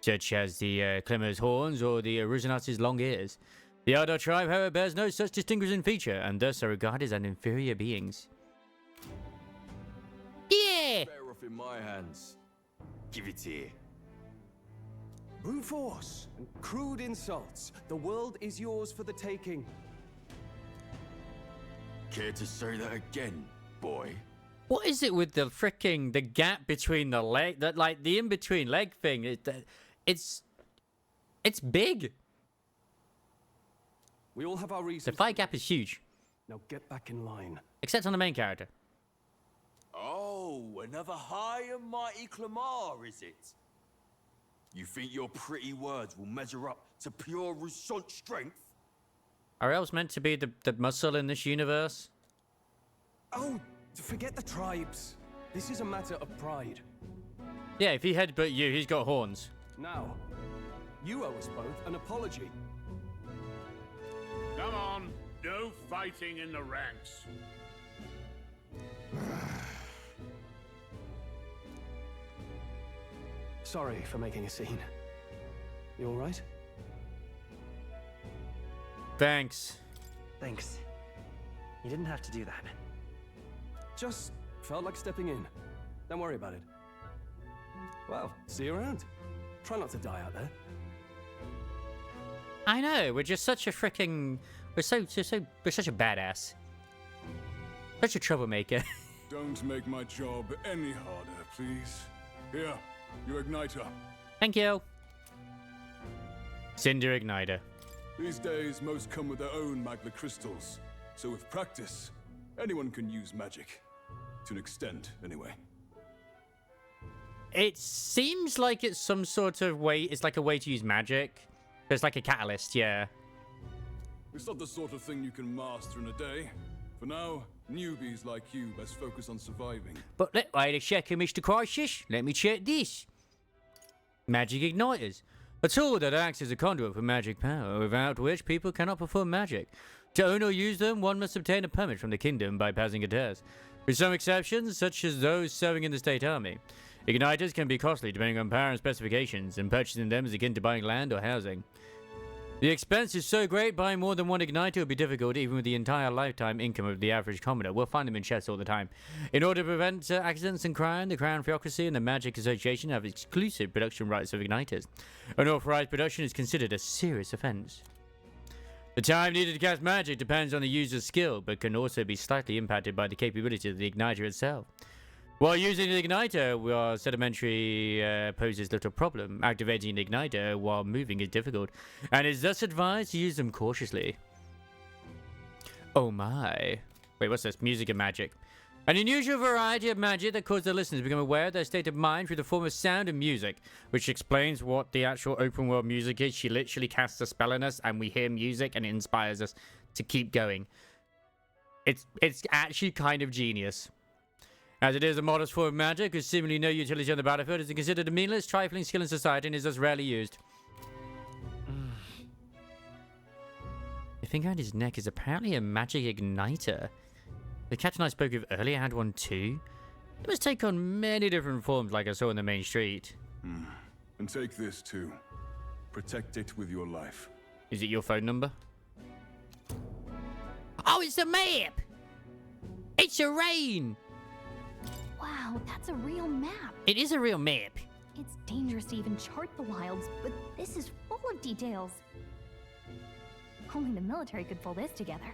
such as the Clemmer's horns or the Ruzinat's long ears. The Eldar tribe, however, bears no such distinguishing feature, and thus are regarded as inferior beings. Yeah! Better off in my hands. Give it here. Brute force and crude insults. The world is yours for the taking. Care to say that again, boy? What is it with the gap between the leg, the in-between leg thing? It's big. We all have our reasons. The thigh gap is huge. Now get back in line. Except on the main character. Oh, another high and mighty Clamar, is it? You think your pretty words will measure up to pure Rusant strength? Are elves meant to be the muscle in this universe? Oh, forget the tribes. This is a matter of pride. Yeah, if he headbutt you, he's got horns. Now, you owe us both an apology. Come on, no fighting in the ranks. Sorry for making a scene. You all right? Thanks. Thanks. You didn't have to do that. Just felt like stepping in. Don't worry about it. Well, see you around. Try not to die out there. I know, we're just such a freaking... we're such a badass. Such a troublemaker. Don't make my job any harder, please. Here, your igniter. Thank you. Cinder igniter. These days, most come with their own magna crystals. So with practice, anyone can use magic. To an extent, anyway. It seems like it's some sort of way... it's like a way to use magic. It's like a catalyst, yeah. It's not the sort of thing you can master in a day. For now, newbies like you best focus on surviving. But wait a second, Mr. Crisis. Let me check this. Magic igniters. A tool that acts as a conduit for magic power, without which people cannot perform magic. To own or use them, one must obtain a permit from the kingdom by passing a test. With some exceptions, such as those serving in the state army. Igniters can be costly depending on power and specifications, and purchasing them is akin to buying land or housing. The expense is so great, buying more than one igniter would be difficult even with the entire lifetime income of the average commoner. We'll find them in chests all the time. In order to prevent accidents and crime, the Crown Theocracy and the Magic Association have exclusive production rights of igniters. Unauthorized production is considered a serious offense. The time needed to cast magic depends on the user's skill, but can also be slightly impacted by the capability of the igniter itself. While using the igniter, while sedimentary poses little problem, activating the igniter while moving is difficult, and is thus advised to use them cautiously. Oh my. Wait, what's this? Music and magic. An unusual variety of magic that causes the listeners to become aware of their state of mind through the form of sound and music, which explains what the actual open world music is. She literally casts a spell on us, and we hear music, and it inspires us to keep going. It's actually kind of genius. As it is a modest form of magic, with seemingly no utility on the battlefield, it is considered a meaningless, trifling skill in society and is thus rarely used. The finger around his neck is apparently a magic igniter. The captain I spoke of earlier had one too. It must take on many different forms like I saw in the main street. And take this too. Protect it with your life. Is it your phone number? Oh, it's a map! It's a rain! Wow, that's a real map. It is a real map. It's dangerous to even chart the wilds, but this is full of details. Only the military could pull this together.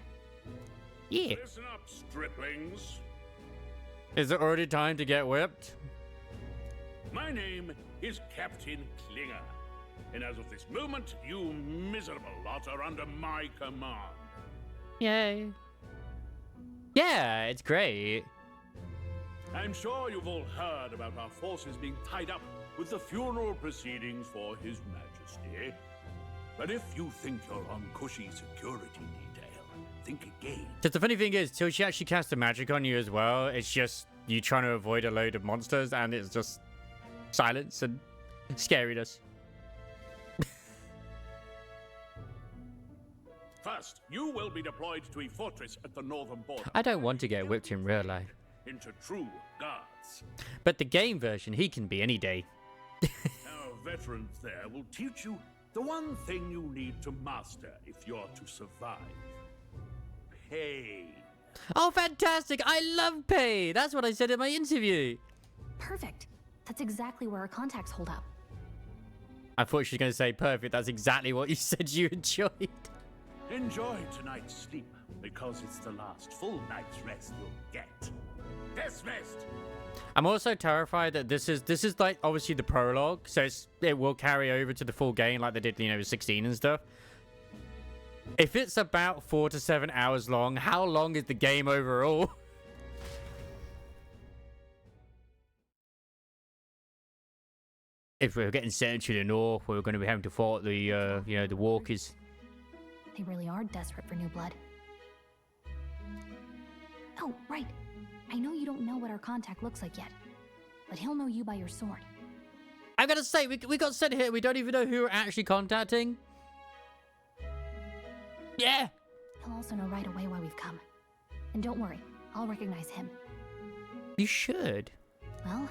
Yeah. Listen up, striplings. Is it already time to get whipped? My name is Captain Klinger, and as of this moment, you miserable lot are under my command. Yay. Yeah, it's great. I'm sure you've all heard about our forces being tied up with the funeral proceedings for His Majesty. But if you think you're on cushy security detail, think again. Just the funny thing is, till she actually casts the magic on you as well, it's just you trying to avoid a load of monsters, and it's just silence and scariness. First, you will be deployed to a fortress at the northern border. I don't want to get whipped in real life. Into true guards. But the game version, he can be any day. Now veterans there will teach you the one thing you need to master if you're to survive. Pain. Oh, fantastic! I love pain! That's what I said in my interview. Perfect. That's exactly where our contacts hold up. I thought she was going to say perfect. That's exactly what you said you enjoyed. Enjoy tonight's sleep, because it's the last full night's rest you'll get. Dismissed! I'm also terrified that this is like obviously the prologue, so it will carry over to the full game like they did, with 16 and stuff. If it's about 4 to 7 hours long, how long is the game overall? If we're getting sent to the north, we're going to be having to fight the the walkers. They really are desperate for new blood. Oh, right. I know you don't know what our contact looks like yet, but he'll know you by your sword. I gotta say, we got sent here. We don't even know who we're actually contacting. Yeah. He'll also know right away why we've come. And don't worry, I'll recognize him. You should. Well,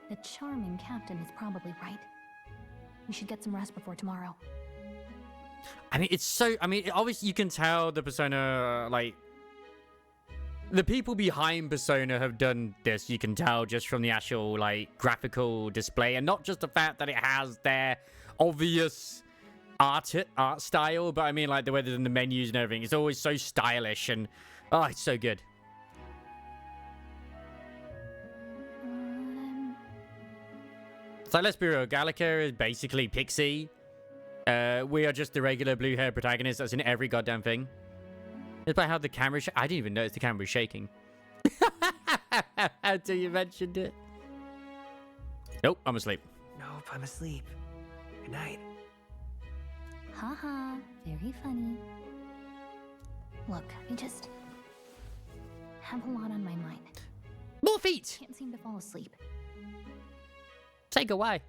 the charming captain is probably right. We should get some rest before tomorrow. I mean, it's so... I mean, obviously you can tell the Persona, like... The people behind Persona have done this, you can tell just from the actual, like, graphical display. And not just the fact that it has their obvious art style, but I mean, like, the way they're in the menus and everything. It's always so stylish and... Oh, it's so good. So let's be real, Gallica is basically Pixie. We are just the regular blue-haired protagonist that's in every goddamn thing. It's about how the camera... I didn't even notice the camera was shaking. Until you mentioned it. Nope, I'm asleep. Nope, I'm asleep. Good night. Haha, very funny. Look, I just have a lot on my mind. More feet! Can't seem to fall asleep. Take away.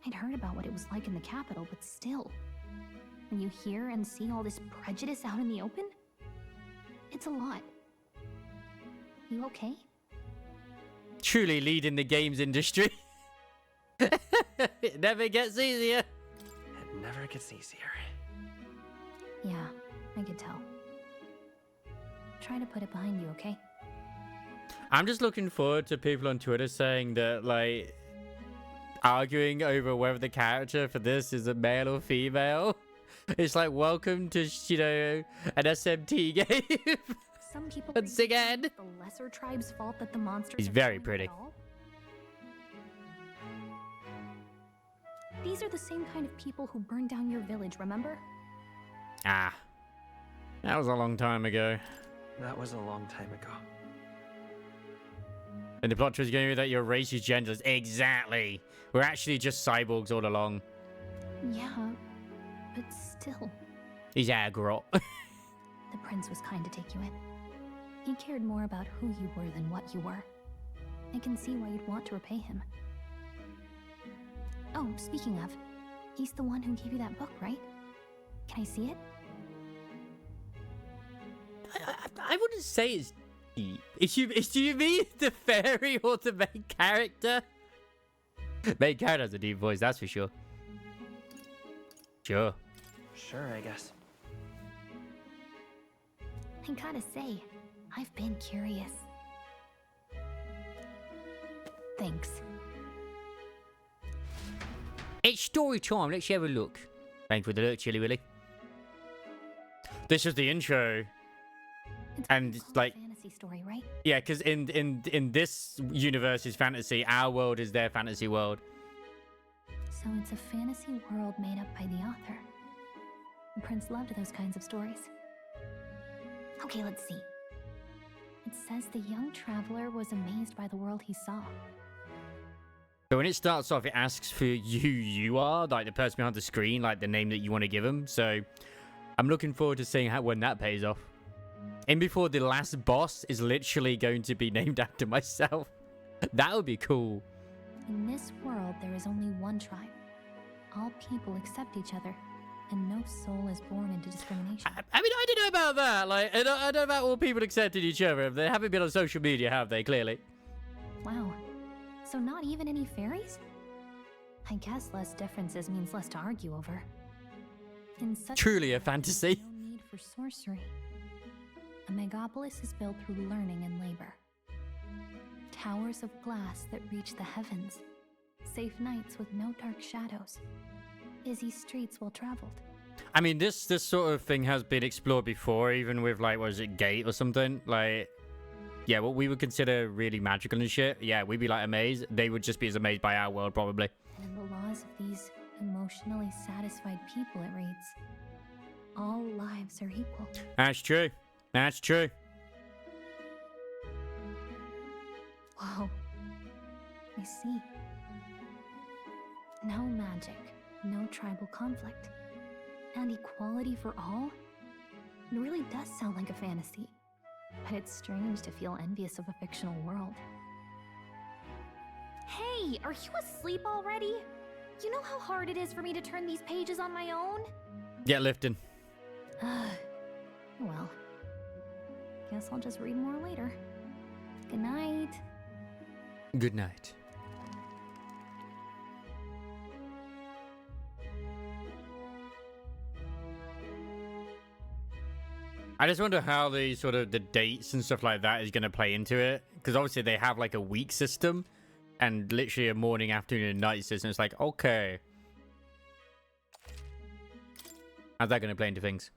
I'd heard about what it was like in the capital, but still. When you hear and see all this prejudice out in the open, it's a lot. You okay? Truly leading the games industry. It never gets easier. It never gets easier. Yeah, I could tell. Try to put it behind you, okay? I'm just looking forward to people on Twitter saying that, like, arguing over whether the character for this is a male or female. It's like, welcome to, an SMT game. Some people once again. The lesser tribe's fault that the monsters. He's very pretty. These are the same kind of people who burned down your village, remember? Ah. That was a long time ago. That was a long time ago. And the plot twist is going to be that your race is genderless. Exactly. We're actually just cyborgs all along. Yeah, but still. He's aggro. The prince was kind to take you in. He cared more about who you were than what you were. I can see why you'd want to repay him. Oh, speaking of, he's the one who gave you that book, right? Can I see it? I wouldn't say it's deep. Do you mean the fairy or the main character? Main character has a deep voice, that's for sure. Sure. Sure, I guess. I gotta say, I've been curious. Thanks. It's story time. Let's have a look. Thanks for the look, Chilly Willy. This is the intro. And it's like fantasy story, right? Yeah, because in this universe is fantasy. Our world is their fantasy world. So it's a fantasy world made up by the author. The prince loved those kinds of stories. Okay, let's see. It says the young traveler was amazed by the world he saw. So when it starts off, it asks for who you are, like the person behind the screen, like the name that you want to give them. So I'm looking forward to seeing when that pays off. And before the last boss is literally going to be named after myself. That would be cool. In this world, there is only one tribe. All people accept each other, and no soul is born into discrimination. I mean, I don't know about that. Like, I don't know about all people accepting each other. They haven't been on social media, have they? Clearly. Wow. So not even any fairies? I guess less differences means less to argue over. In such Truly a fantasy. no need for sorcery. A megapolis is built through learning and labor. Towers of glass that reach the heavens. Safe nights with no dark shadows. Busy streets well traveled. I mean, this sort of thing has been explored before, even with, like, what is it, Gate or something? Like, yeah, what we would consider really magical and shit. Yeah, we'd be, like, amazed. They would just be as amazed by our world, probably. And in the laws of these emotionally satisfied people, it reads, all lives are equal. That's true. That's true. Whoa. I see. No magic, no tribal conflict, and equality for all? It really does sound like a fantasy, but it's strange to feel envious of a fictional world. Hey, are you asleep already? You know how hard it is for me to turn these pages on my own? Get lifting. Well, guess I'll just read more later. Good night. Good night. I just wonder how the sort of the dates and stuff like that is going to play into it, because obviously they have like a week system and literally a morning, afternoon, and night system. It's like, okay, how's that going to play into things?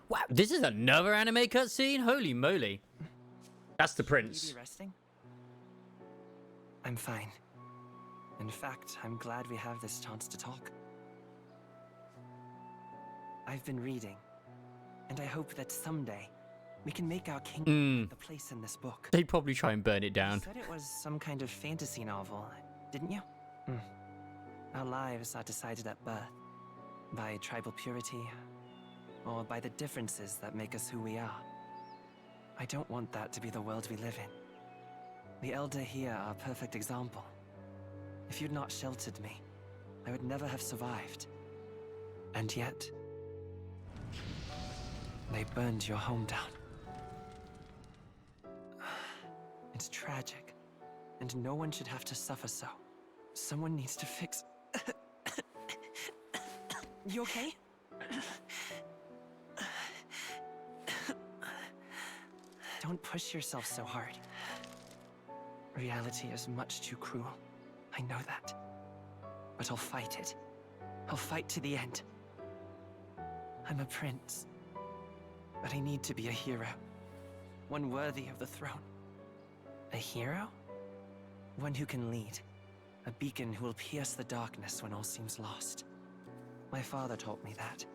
Wow, this is another anime cutscene? Holy moly. That's the prince. Should you be resting? I'm fine. In fact, I'm glad we have this chance to talk. I've been reading, and I hope that someday we can make our kingdom the place in this book. They'd probably try and burn it down. You said it was some kind of fantasy novel, didn't you? Our lives are decided at birth, by tribal purity, or by the differences that make us who we are. I don't want that to be the world we live in. The Elder here are a perfect example. If you'd not sheltered me, I would never have survived. And yet, they burned your home down. It's tragic, and no one should have to suffer so. Someone needs to fix... You okay? Don't push yourself so hard. Reality is much too cruel. I know that. But I'll fight it. I'll fight to the end. I'm a prince. But I need to be a hero. One worthy of the throne. A hero? One who can lead. A beacon who will pierce the darkness when all seems lost. My father taught me that.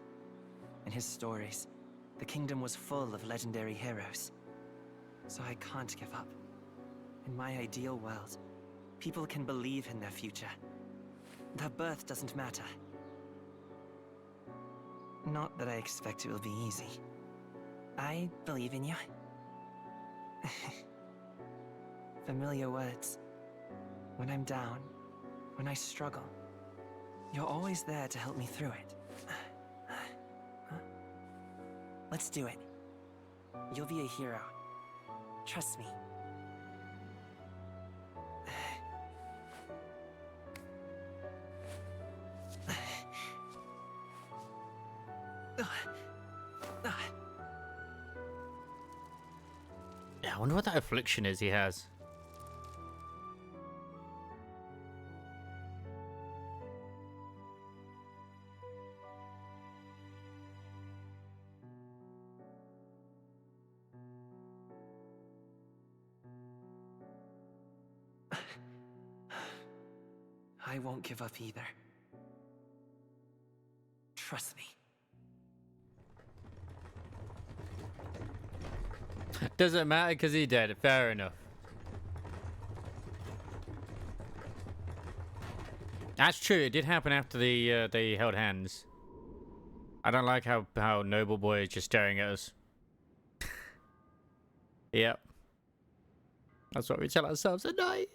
In his stories, the kingdom was full of legendary heroes. So I can't give up. In my ideal world, people can believe in their future. Their birth doesn't matter. Not that I expect it will be easy. I believe in you. Familiar words. When I'm down, when I struggle, you're always there to help me through it. Let's do it. You'll be a hero. Trust me. Yeah, I wonder what that affliction is he has. I won't give up either. Trust me. Doesn't matter because he dead. Fair enough. That's true. It did happen after they held hands. I don't like how Noble Boy is just staring at us. Yep. That's what we tell ourselves at night.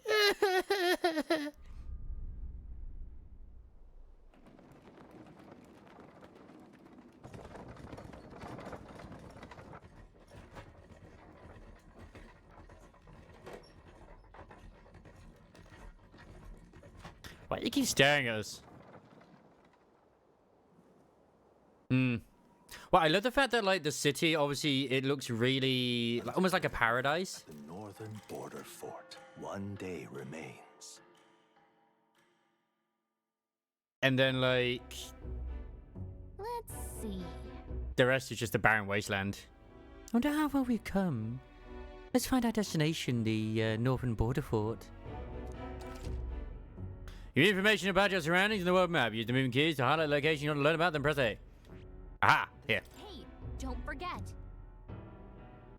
Why do you keep staring at us? Hmm. Well, I love the fact that, like, the city, obviously, it looks really, like, almost like a paradise. The northern border fort. One day remains. And then, like, Let's see. the rest is just a barren wasteland. I wonder how far we've come. Let's find our destination, the northern border fort. You need information about your surroundings in the world map. Use the moving keys to highlight the location you want to learn about, then press A. Aha! Here. Hey, don't forget.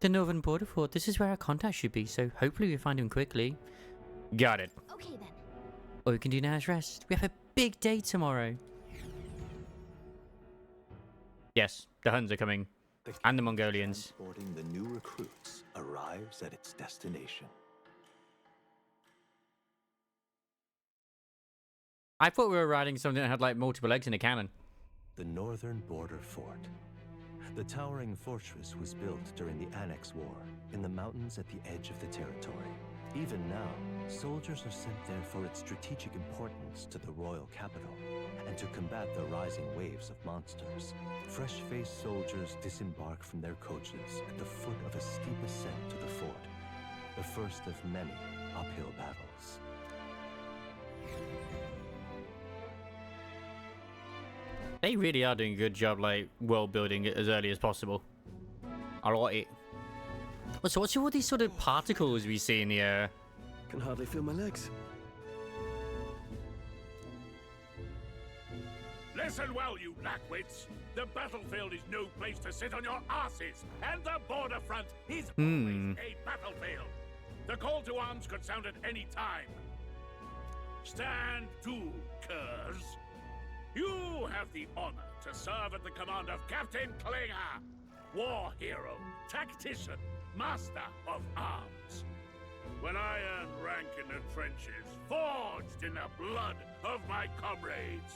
The northern border fort. This is where our contact should be, so hopefully we find him quickly. Got it. Okay then. All we can do now is rest. We have a big day tomorrow. Yes, the Huns are coming. And the Mongolians. Transporting the new recruits arrives at its destination. I thought we were riding something that had like multiple legs in a cannon. The northern border fort. The towering fortress was built during the Annex War in the mountains at the edge of the territory. Even now, soldiers are sent there for its strategic importance to the royal capital and to combat the rising waves of monsters. Fresh-faced soldiers disembark from their coaches at the foot of a steep ascent to the fort, the first of many uphill battles. They really are doing a good job, like, world building it as early as possible. I like it. So what's all these sort of particles we see in the air? Can hardly feel my legs. Listen well, you lackwits. The battlefield is no place to sit on your asses, and the border front is always a battlefield. The call to arms could sound at any time. Stand to, curs. You have the honor to serve at the command of Captain Klinger, war hero, tactician, master of arms. When I earned rank in the trenches, forged in the blood of my comrades.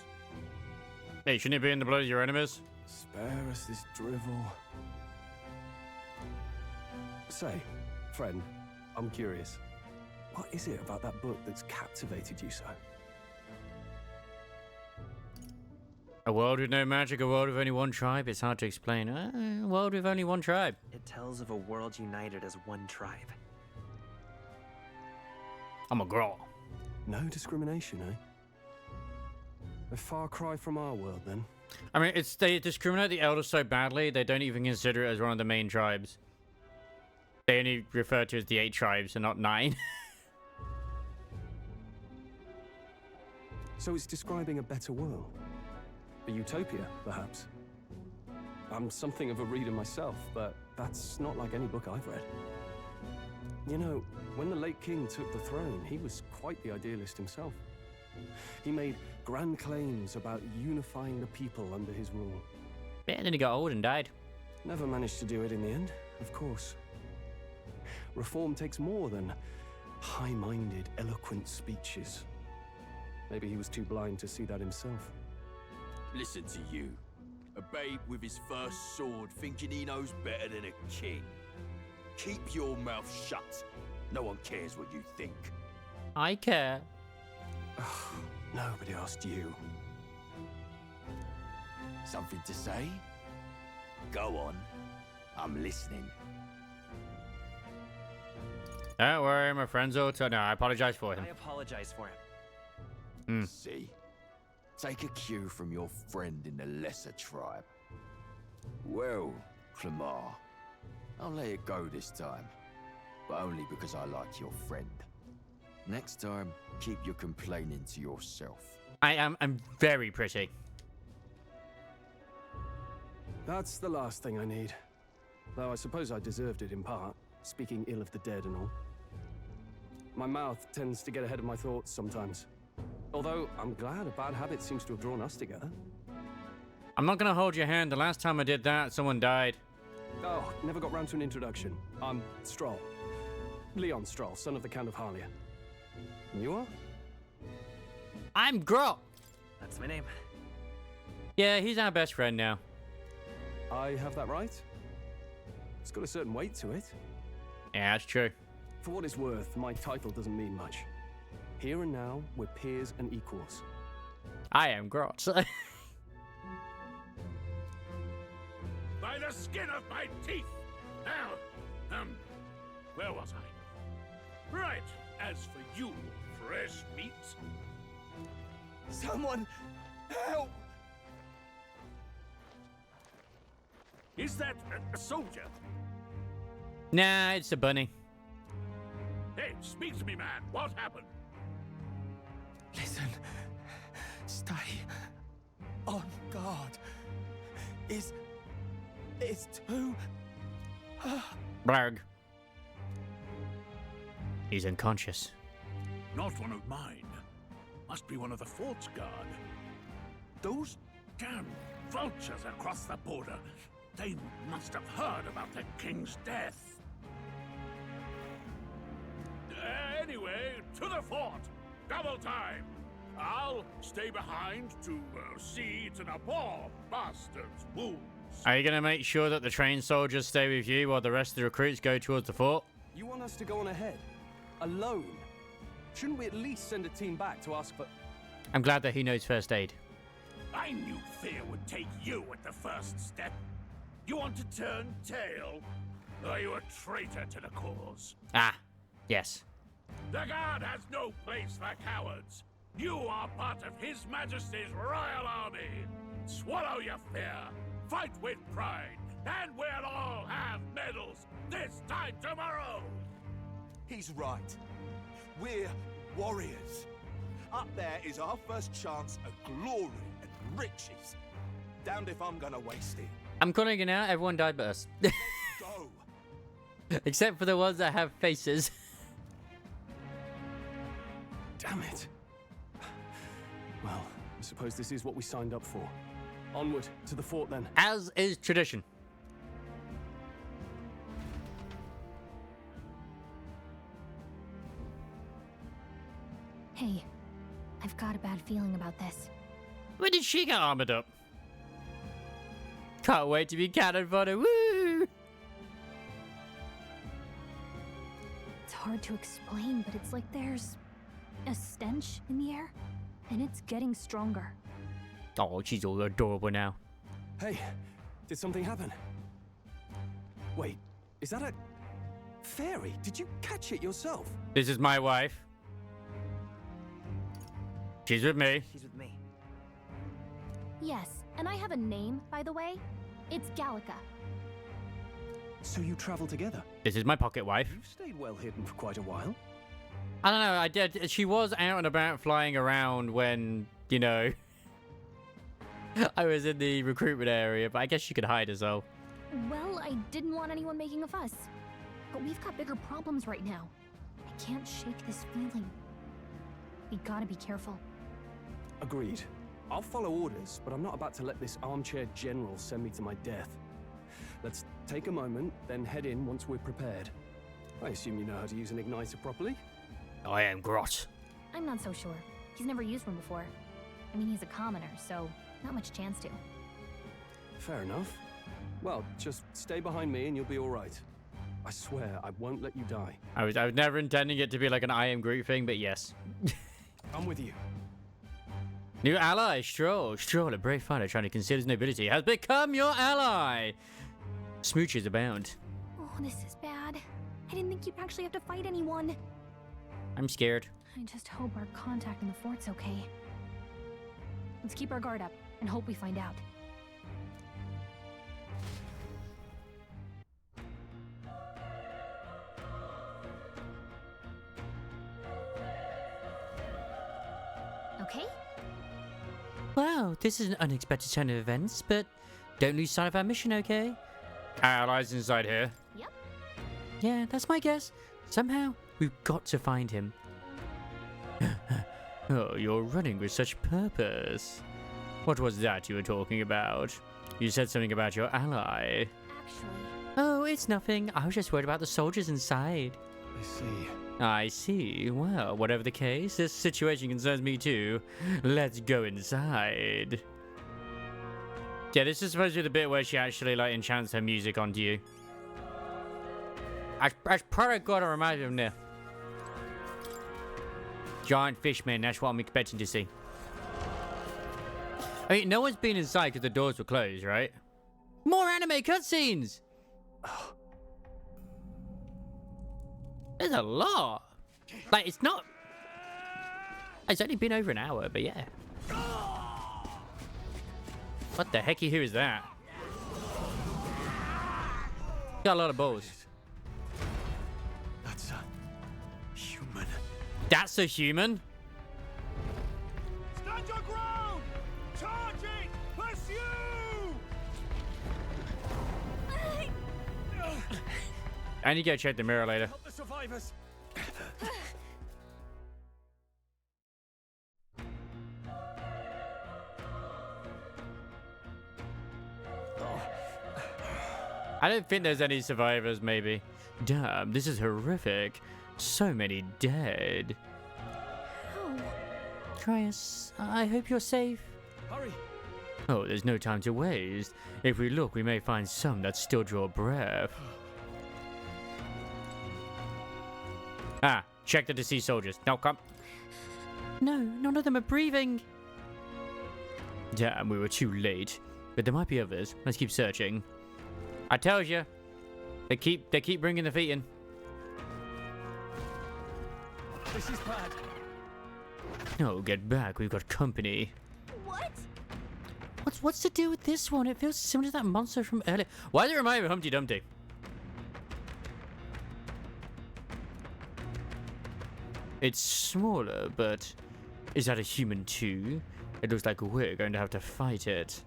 Hey, shouldn't it be in the blood of your enemies? Spare us this drivel. Say, friend, I'm curious. What is it about that book that's captivated you so? A world with no magic, a world with only one tribe. It's hard to explain. A world with only one tribe. It tells of a world united as one tribe. I'm a girl. No discrimination, eh? A far cry from our world, then. I mean, they discriminate the elders so badly, they don't even consider it as one of the main tribes. They only refer to it as the 8 tribes and not 9. So it's describing a better world. A utopia, perhaps. I'm something of a reader myself, but that's not like any book I've read. You know, when the late king took the throne, he was quite the idealist himself. He made grand claims about unifying the people under his rule. Yeah, then he got old and died. Never managed to do it in the end, of course. Reform takes more than high-minded, eloquent speeches. Maybe he was too blind to see that himself. Listen to you. A babe with his first sword thinking he knows better than a king. Keep your mouth shut. No one cares what you think. I care. Nobody asked you. Something to say? Go on. I'm listening. Don't worry, my friend's all no, I apologize for him. I apologize for him. See? Take a cue from your friend in the lesser tribe. Well, Clemar, I'll let it go this time. But only because I like your friend. Next time, keep your complaining to yourself. I'm very pretty. That's the last thing I need. Though I suppose I deserved it in part, speaking ill of the dead and all. My mouth tends to get ahead of my thoughts sometimes. Although, I'm glad a bad habit seems to have drawn us together. I'm not gonna hold your hand. The last time I did that, someone died. Oh, never got round to an introduction. I'm Stroll. Leon Stroll, son of the Count of Harlia. And you are? I'm Grot. That's my name. Yeah, he's our best friend now. I have that right? It's got a certain weight to it. Yeah, that's true. For what it's worth, my title doesn't mean much. Here and now, we're peers and equals. I am Grot. By the skin of my teeth! Now, where was I? Right, as for you, fresh meat. Someone help! Is that a soldier? Nah, it's a bunny. Hey, speak to me, man. What happened? Listen. Stay on guard. It's too... Blarg. He's unconscious. Not one of mine. Must be one of the fort's guard. Those damn vultures across the border. They must have heard about the king's death. Anyway, to the fort. Double time. I'll stay behind to see to the poor bastards' wounds. Are you gonna make sure that the trained soldiers stay with you while the rest of the recruits go towards the fort? You want us to go on ahead? Alone? Shouldn't we at least send a team back to ask for... I'm glad that he knows first aid. I knew fear would take you at the first step. You want to turn tail? Are you a traitor to the cause? Ah, yes. The guard has no place for cowards. You are part of His Majesty's Royal Army. Swallow your fear, fight with pride, and we'll all have medals this time tomorrow. He's right. We're warriors. Up there is our first chance at glory and riches. Damned if I'm gonna waste it. I'm calling it now. Everyone died but us. Except for the ones that have faces. Damn it. Well, I suppose this is what we signed up for. Onward to the fort then. As is tradition. Hey, I've got a bad feeling about this. When did she get armored up? Can't wait to be cannon fodder. Woo! It's hard to explain, but it's like there's a stench in the air, and it's getting stronger. Oh, she's all adorable now. Hey, did something happen? Wait, is that a fairy? Did you catch it yourself? This is my wife. She's with me. She's with me. Yes, and I have a name, by the way. It's Gallica. So you travel together? This is my pocket wife. You've stayed well hidden for quite a while. I don't know, I did. She was out and about flying around when, you know, I was in the recruitment area, but I guess she could hide as well. Well, I didn't want anyone making a fuss. But we've got bigger problems right now. I can't shake this feeling. We gotta be careful. Agreed. I'll follow orders, but I'm not about to let this armchair general send me to my death. Let's take a moment, then head in once we're prepared. I assume you know how to use an igniter properly? I am Grot. I'm not so sure. He's never used one before. I mean, he's a commoner, so not much chance to. Fair enough. Well, just stay behind me and you'll be all right. I swear I won't let you die. I was never intending it to be like an I am Groot thing, but yes. I'm with you. New ally, Stroll. Stroll, a brave fighter trying to conceal his nobility, has become your ally. Smooches abound. Oh, this is bad. I didn't think you'd actually have to fight anyone. I'm scared. I just hope our contact in the fort's okay. Let's keep our guard up and hope we find out. Okay? Wow, this is an unexpected turn of events, but don't lose sight of our mission, okay? Our allies inside here. Yep. Yeah, that's my guess. Somehow, we've got to find him. Oh, you're running with such purpose. What was that you were talking about? You said something about your ally. Actually... Oh, it's nothing. I was just worried about the soldiers inside. I see. I see. Well, whatever the case, this situation concerns me too. Let's go inside. Yeah, this is supposed to be the bit where she actually, like, enchants her music onto you. I probably gotta remind him there. Giant fishman, that's what I'm expecting to see. I mean, no one's been inside because the doors were closed, right? More anime cutscenes! There's a lot. Like, it's not... It's only been over an hour, but yeah. What the hecky who is that? Got a lot of balls. That's a human. That's a human? Stand your ground! Charging! Pursue! I need to go check the mirror later. Help the survivors! I don't think there's any survivors, maybe. Damn, this is horrific. So many dead. Oh. Trius, I hope you're safe. Hurry! Oh, there's no time to waste. If we look, we may find some that still draw breath. Ah, check the deceased soldiers. Now come. No, none of them are breathing. Damn, we were too late. But there might be others. Let's keep searching. I told you. They keep bringing the feet in. This is bad. No, get back. We've got company. What? What's the deal with this one? It feels similar to that monster from earlier. Why does it remind me of Humpty Dumpty? It's smaller, but is that a human too? It looks like we're going to have to fight it.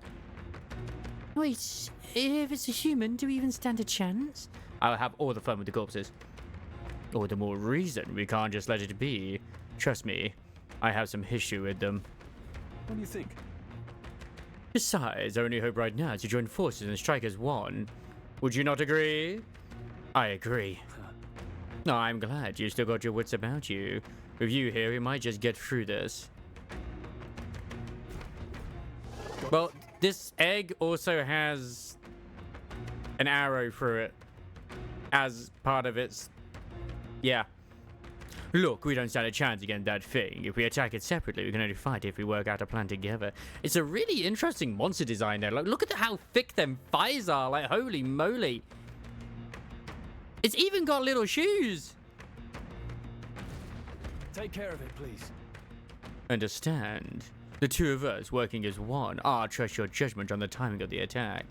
Wait, if it's a human, do we even stand a chance? I'll have all the fun with the corpses. All the more reason we can't just let it be. Trust me, I have some issue with them. What do you think? Besides, our only hope right now is to join forces and strike as one. Would you not agree? I agree. No, I'm glad you still got your wits about you. With you here, we might just get through this. Well, this egg also has an arrow through it as part of its... Yeah. Look, we don't stand a chance against that thing. If we attack it separately, we can only fight if we work out a plan together. It's a really interesting monster design there. Like, look at how thick them thighs are. Like, holy moly. It's even got little shoes. Take care of it, please. Understand. The two of us working as one. I trust your judgment on the timing of the attack.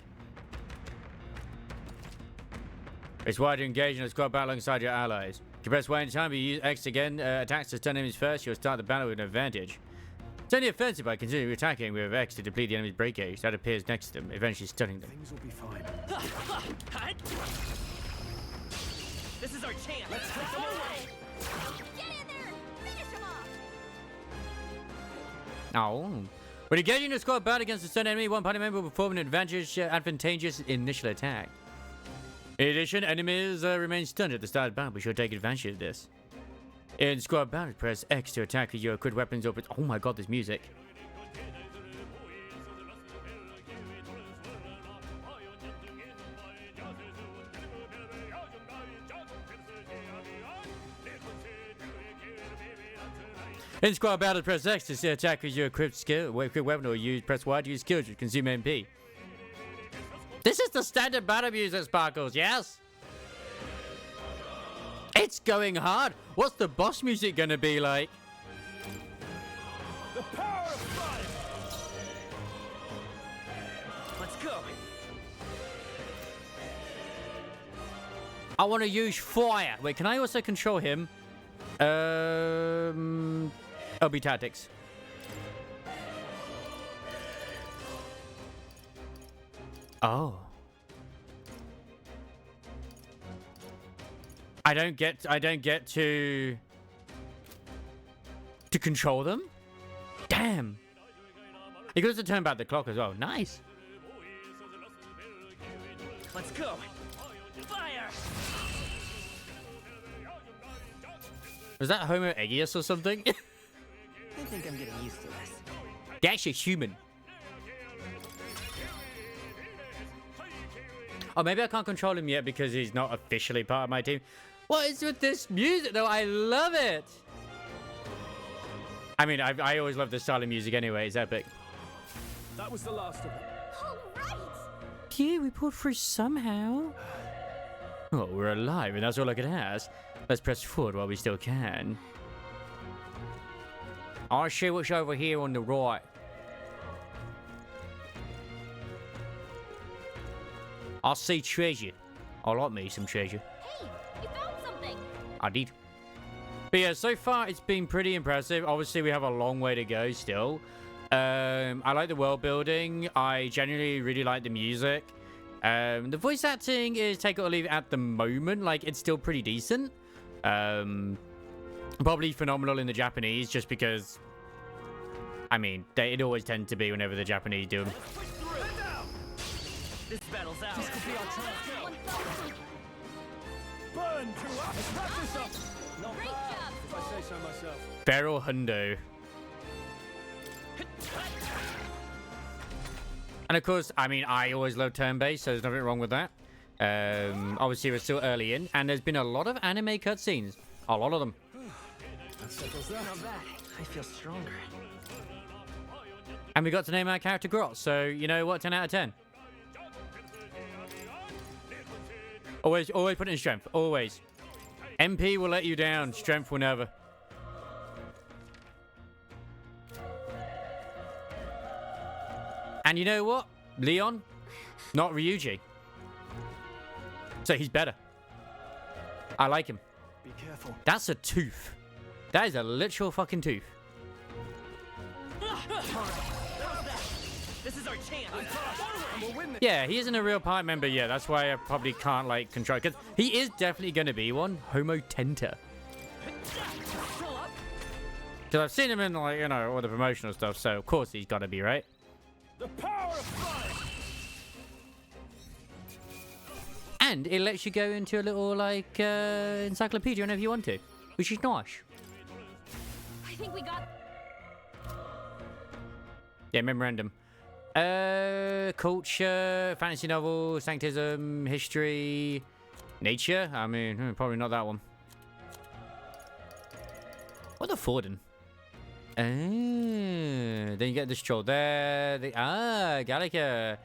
It's why to engage in a squad battle alongside your allies. If you press Y in time, you use X again, attacks to stun enemies first, you'll start the battle with an advantage. It's only offensive by continuing attacking with X to deplete the enemy's break gauge that appears next to them, eventually stunning them. Things will be fine. This is our chance. Let's take them away. Get in there! Finish him off! Oh. When engaging a squad battle against a stunned enemy, one party member will perform an advantageous initial attack. In addition, enemies remain stunned at the start of battle, but you'll take advantage of this. In squad battle, press X to attack with your equipped weapons or... Oh my god, this music. In squad battle, press X to attack with your equipped weapon or use press Y to use skills which consume MP. This is the standard battle music, Sparkles, yes? It's going hard. What's the boss music gonna be like? The power of fire. Let's go. I want to use fire. Wait, can I also control him? LB tactics. Oh. I don't get to control them? Damn. You got to turn back the clock as well. Nice. Let's go. Fire. Was that Homo Egius or something? I think I'm getting used to this. They're actually human. Oh, maybe I can't control him yet because he's not officially part of my team. What is with this music though? I love it. I mean, I always love this style of music anyway. It's epic. That was the last of them. All right! Yeah, we pulled through somehow. Oh, we're alive, and that's all I could ask. Let's press forward while we still can. I'll show you what's over here on the right. I see treasure. I like me some treasure. Hey, you found something! I did. But yeah, so far it's been pretty impressive. Obviously, we have a long way to go still. I like the world building. I genuinely really like the music. The voice acting is take it or leave it at the moment. Like, it's still pretty decent. Probably phenomenal in the Japanese, just because, I mean, it always tends to be whenever the Japanese do them. This battle's out. This could be our chance. Burn, crew up! Let's wrap this up! Not bad, if I say so myself. Feral Hundo. And of course, I mean, I always love turn-based, so there's nothing wrong with that. Obviously, we're still early in, and there's been a lot of anime cutscenes. A lot of them. That settles that. Not bad. I feel stronger. And we got to name our character Grot, so you know what, 10 out of 10. Always put it in strength. Always. MP will let you down. Strength will never. And you know what? Leon, not Ryuji. So he's better. I like him. Be careful. That's a tooth. That is a literal fucking tooth. This is our chance. We'll win this. Yeah, he isn't a real part member yet. That's why I probably can't, like, control. Because he is definitely going to be one. Homo Tenta. Because I've seen him in, like, you know, all the promotional stuff. So, of course, he's got to be, right? The power of fire. And it lets you go into a little, like, encyclopedia whenever you want to. Which is nice. I think we got... Yeah, memorandum. Culture, fantasy novel, sanctism, history, nature. I mean, probably not that one. What the Forden? Then you get this troll there. Gallica.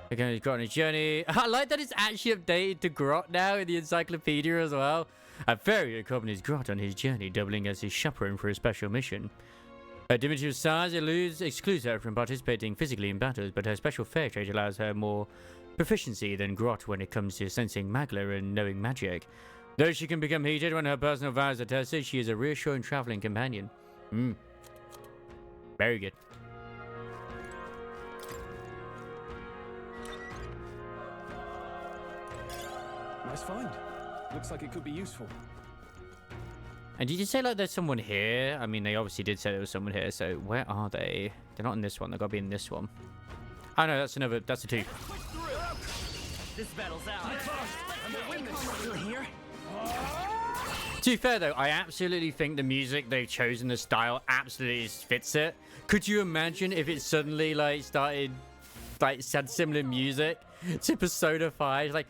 Again, he's got on his journey. I like that it's actually updated to Grot now in the encyclopedia as well. A fairy accompanies Grot on his journey, doubling as his chaperone for a special mission. Her diminutive size excludes her from participating physically in battles, but her special fairy trait allows her more proficiency than Grot when it comes to sensing magla and knowing magic. Though she can become heated when her personal vows are tested, she is a reassuring traveling companion. Very good. Nice find. Looks like it could be useful. And did you say, like, there's someone here? I mean, they obviously did say there was someone here, so where are they? They're not in this one. They've got to be in this one. Oh, no, that's another... That's a two. This battle's out. Still here? To be fair, though, I absolutely think the music they've chosen, the style, absolutely fits it. Could you imagine if it suddenly, like, started... Like, had similar music to Persona 5? Like...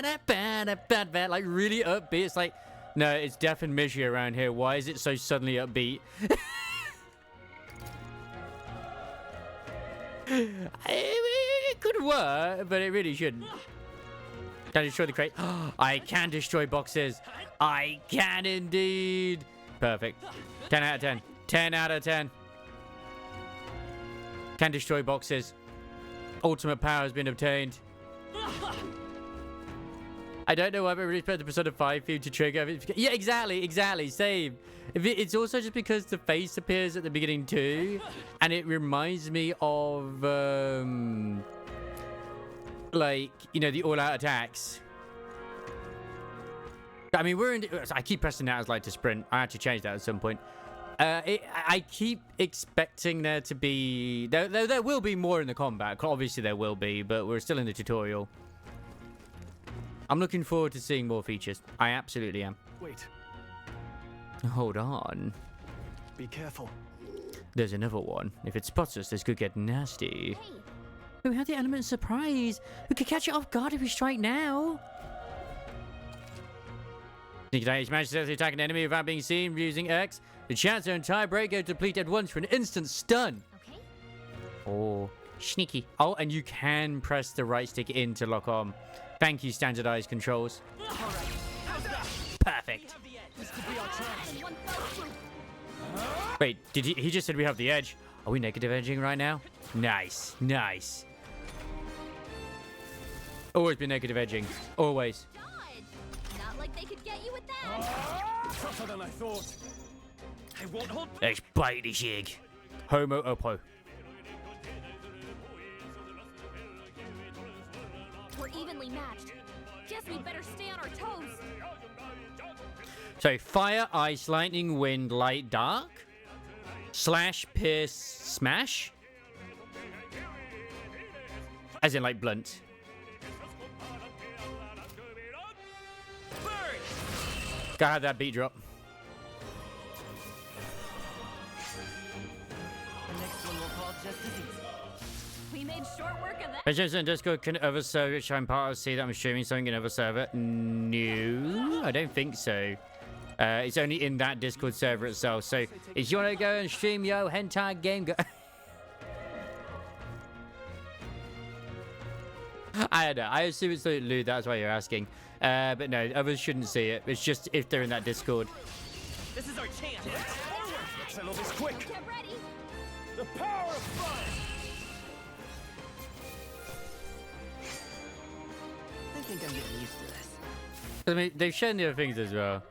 Like, really upbeat. It's like... No, it's Death and Misery around here. Why is it so suddenly upbeat? It could work, but it really shouldn't. Can I destroy the crate? I can destroy boxes. I can indeed. Perfect. 10 out of 10. 10 out of 10. Can destroy boxes. Ultimate power has been obtained. I don't know why I really expect the Persona 5 theme to trigger. Yeah, exactly. Same. It's also just because the face appears at the beginning too, and it reminds me of, like, you know, the all-out attacks. I mean, I keep pressing that as like to sprint. I had to change that at some point. I keep expecting there to be... There will be more in the combat. Obviously there will be, but we're still in the tutorial. I'm looking forward to seeing more features. I absolutely am. Wait. Hold on. Be careful. There's another one. If it spots us, this could get nasty. Hey. We have the element of surprise. We could catch it off guard if we strike now. Sneak attack. Each man successfully attack an enemy without being seen using X. The chance to entire break go deplete at once for an instant stun. Okay. Oh, sneaky. Oh, and you can press the right stick in to lock on. Thank you, standardized controls. Perfect. Wait, did he just said we have the edge? Are we negative edging right now? Nice, nice. Always be negative edging. Always. Not like they could get you with that. Tougher than I thought. I won't hold. Let's bite this egg. Homo oppo. We're evenly matched. Guess we better stay on our toes. So fire, ice, lightning, wind, light, dark. Slash, pierce, smash. As in like blunt. Gotta have that beat drop. The next one will fall just as easy. We made short work of that. Patients in Discord can other server which I'm part of. See that I'm streaming something in other server? No, I don't think so. It's only in that Discord server itself. So if you want to go and stream yo hentai game, go. I don't know. I assume it's loot. That's why you're asking. But no, others shouldn't see it. It's just if they're in that Discord. This is our chance. Let's settle this quick. Get ready. The power of fire. I think I'm getting used to this. I mean, they've shown the other things as well.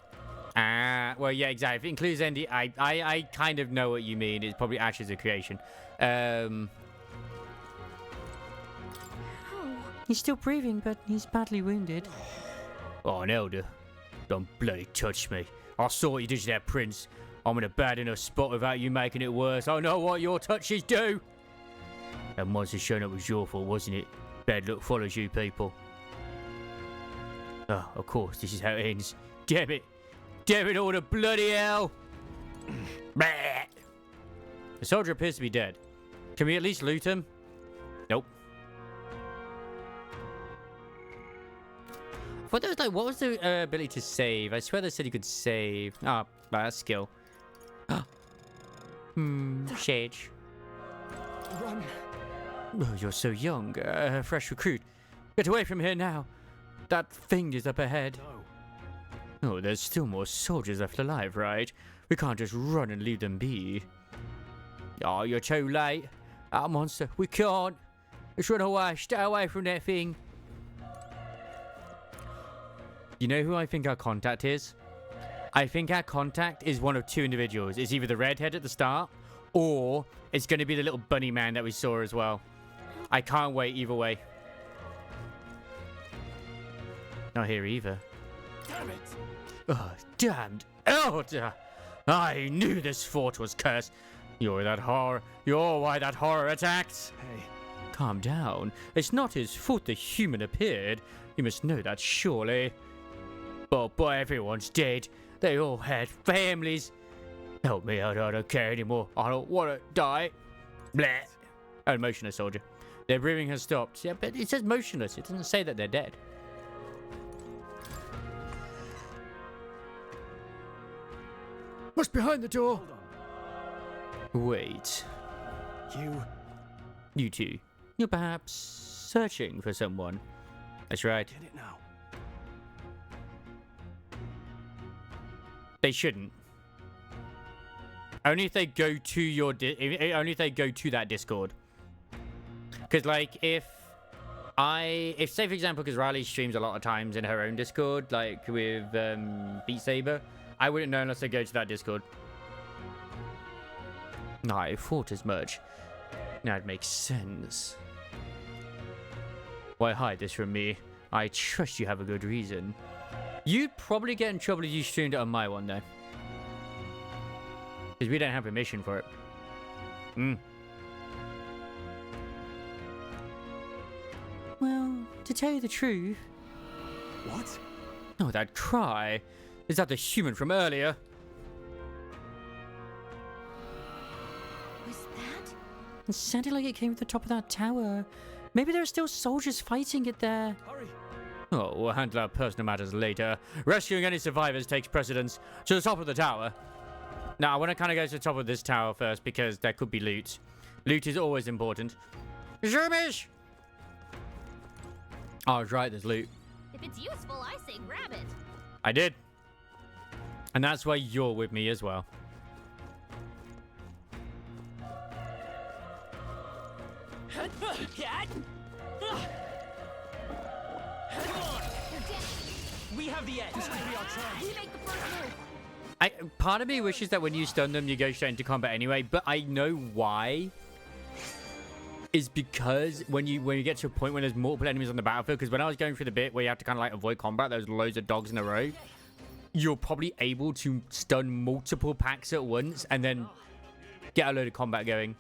Well, yeah, exactly. If it includes ND, I kind of know what you mean. It's probably Ashes of Creation. He's still breathing, but he's badly wounded. Oh, an elder. Don't bloody touch me. I saw what you did to that prince. I'm in a bad enough spot without you making it worse. I know what your touches do. That monster showing up was your fault, wasn't it? Bad luck follows you, people. Oh, of course, this is how it ends. Damn it. Damn it all to bloody hell. The soldier appears to be dead. Can we at least loot him? Nope. What was like? What was the ability to save? I swear they said you could save. Ah, that's skill. Sage. Run. Oh, you're so young. Fresh recruit. Get away from here now. That thing is up ahead. No. Oh, there's still more soldiers left alive, right? We can't just run and leave them be. Oh, you're too late. That monster. We can't. Let's run away. Stay away from that thing. You know who I think our contact is? I think our contact is one of two individuals. It's either the redhead at the start, or it's going to be the little bunny man that we saw as well. I can't wait either way. Not here either. Damn it! Oh, damned elder! I knew this fort was cursed. You're why that horror attacked. Hey. Calm down. It's not his fault the human appeared. You must know that surely. But everyone's dead. They all had families. Help me out, I don't care anymore. I don't want to die. Bleh. Oh, motionless soldier. Their breathing has stopped. Yeah, but it says motionless. It doesn't say that they're dead. What's behind the door? Wait. You two. You're perhaps searching for someone. That's right. Get it now. They shouldn't. Only if they go to your only if they go to that Discord. Because like if say for example, because Riley streams a lot of times in her own Discord, like with Beat Saber, I wouldn't know unless they go to that Discord. I thought as much. That makes sense. Why hide this from me? I trust you have a good reason. You'd probably get in trouble if you streamed it on my one, though. Because we don't have permission for it. Well, to tell you the truth... What? Oh, that cry. Is that the human from earlier? Was that? It sounded like it came from the top of that tower. Maybe there are still soldiers fighting it there. Hurry. Oh, we'll handle our personal matters later. Rescuing any survivors takes precedence. To the top of the tower. No, I want to kind of go to the top of this tower first because there could be loot. Loot is always important. Zoomish! Oh, I was right, there's loot. If it's useful, I say grab it. I did. And that's why you're with me as well. We have the edge. This could be our chance. We make the first move. Part of me wishes that when you stun them, you go straight into combat anyway, but I know why. Is because when you get to a point when there's multiple enemies on the battlefield, because when I was going through the bit where you have to kind of like avoid combat, there's loads of dogs in a row, you're probably able to stun multiple packs at once and then get a load of combat going.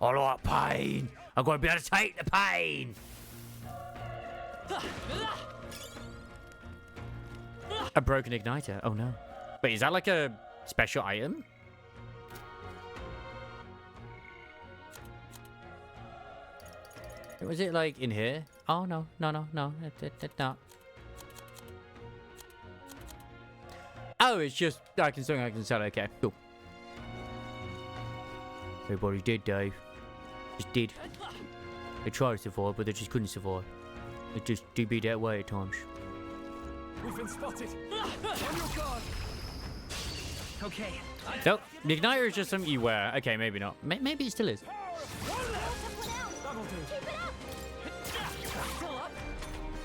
All right, pain. I'm going to be able to take the pain. A broken igniter. Oh no. Wait, is that like a special item? Was it like in here? Oh no, no, it's not. Oh, it's just I can sell. Okay, cool. Everybody did, Dave. Just did. They tried to survive, but they just couldn't survive. It just do be that way at times. We've been spotted. On your guard. Okay. Nope. The igniter is just something you wear. Okay, maybe not. Maybe it still is.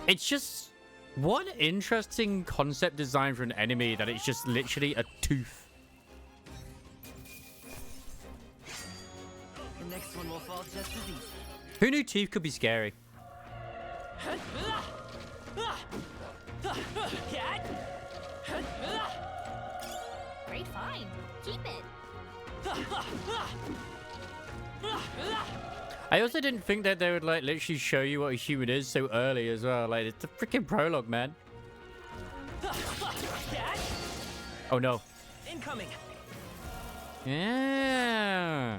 It's just one interesting concept design for an enemy that it's just literally a tooth. The next one will fall just as easy. Who knew teeth could be scary? Great find. Keep it. I also didn't think that they would like literally show you what a human is so early as well. Like it's a freaking prologue, man. Oh no. Incoming. Yeah.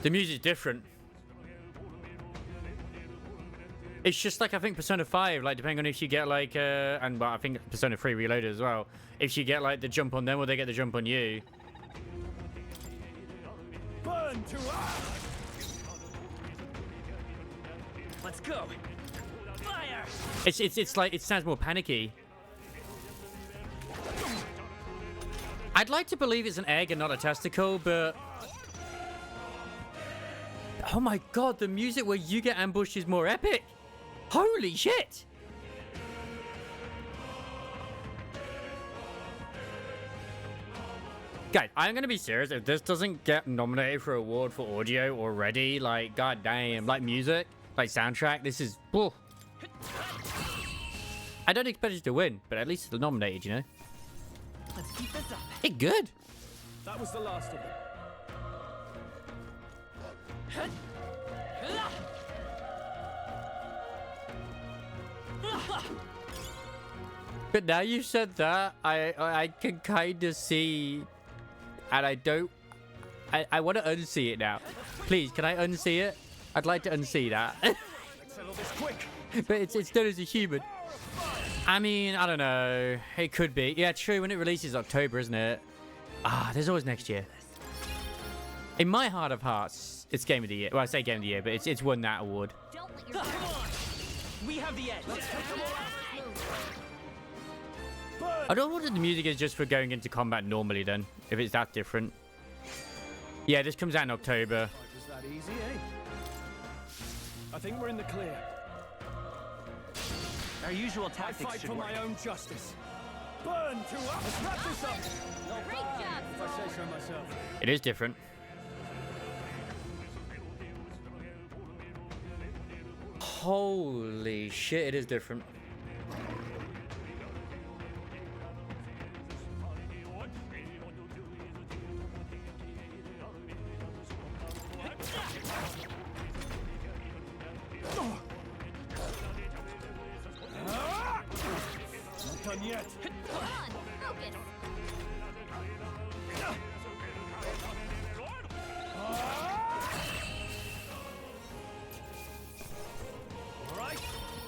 The music's different. It's just like I think Persona 5, like depending on if you get like and well, I think Persona 3 Reloaded as well. If you get like the jump on them or they get the jump on you. Burn to Let's go. Fire. It's like it sounds more panicky. I'd like to believe it's an egg and not a testicle, but oh my god, the music where you get ambushed is more epic. Holy shit! Guys, I'm gonna be serious. If this doesn't get nominated for an award for audio already, like, goddamn, like music, like soundtrack, this is. Whoa. I don't expect it to win, but at least it's nominated, you know? Let's keep this up. It's good. That was the last of them. But now you said that, I can kind of see, and I don't. I want to unsee it now. Please, can I unsee it? I'd like to unsee that. But it's done as a human. I mean, I don't know. It could be. Yeah, true. When it releases October, isn't it? Ah, there's always next year. In my heart of hearts, it's Game of the Year. Well, I say Game of the Year, but it's won that award. Don't let your We have the edge. I don't know what the music is just for going into combat normally then, if it's that different. Yeah, this comes out in October. Is that easy, eh? I think we're in the clear. Our usual tactics I fight should for work. my own justice. Burn to us. Let's wrap this up. Not Great bad, job, if I say so myself. It is different. Holy shit, it is different. Not done yet. Come on, focus.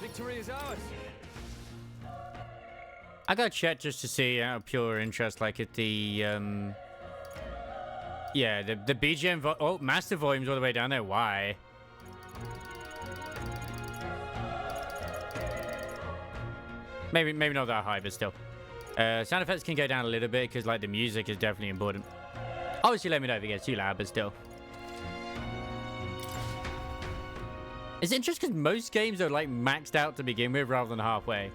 victory is ours. I gotta check just to see out of pure interest, like if the yeah, the BGM master volume's all the way down there. Why? Maybe not that high, but still. Sound effects can go down a little bit because like the music is definitely important. Obviously, let me know if it gets too loud, but still. It's interesting because most games are like maxed out to begin with rather than halfway.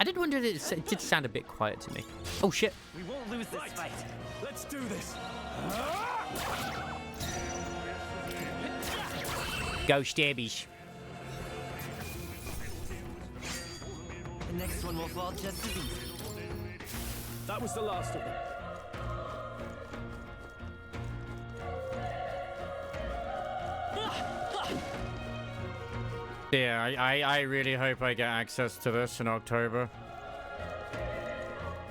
I did wonder that it did sound a bit quiet to me. Oh shit. We won't lose this fight. Let's do this. Go stabbies. The next one will fall just as easy. That was the last of them. Yeah, I really hope I get access to this in October.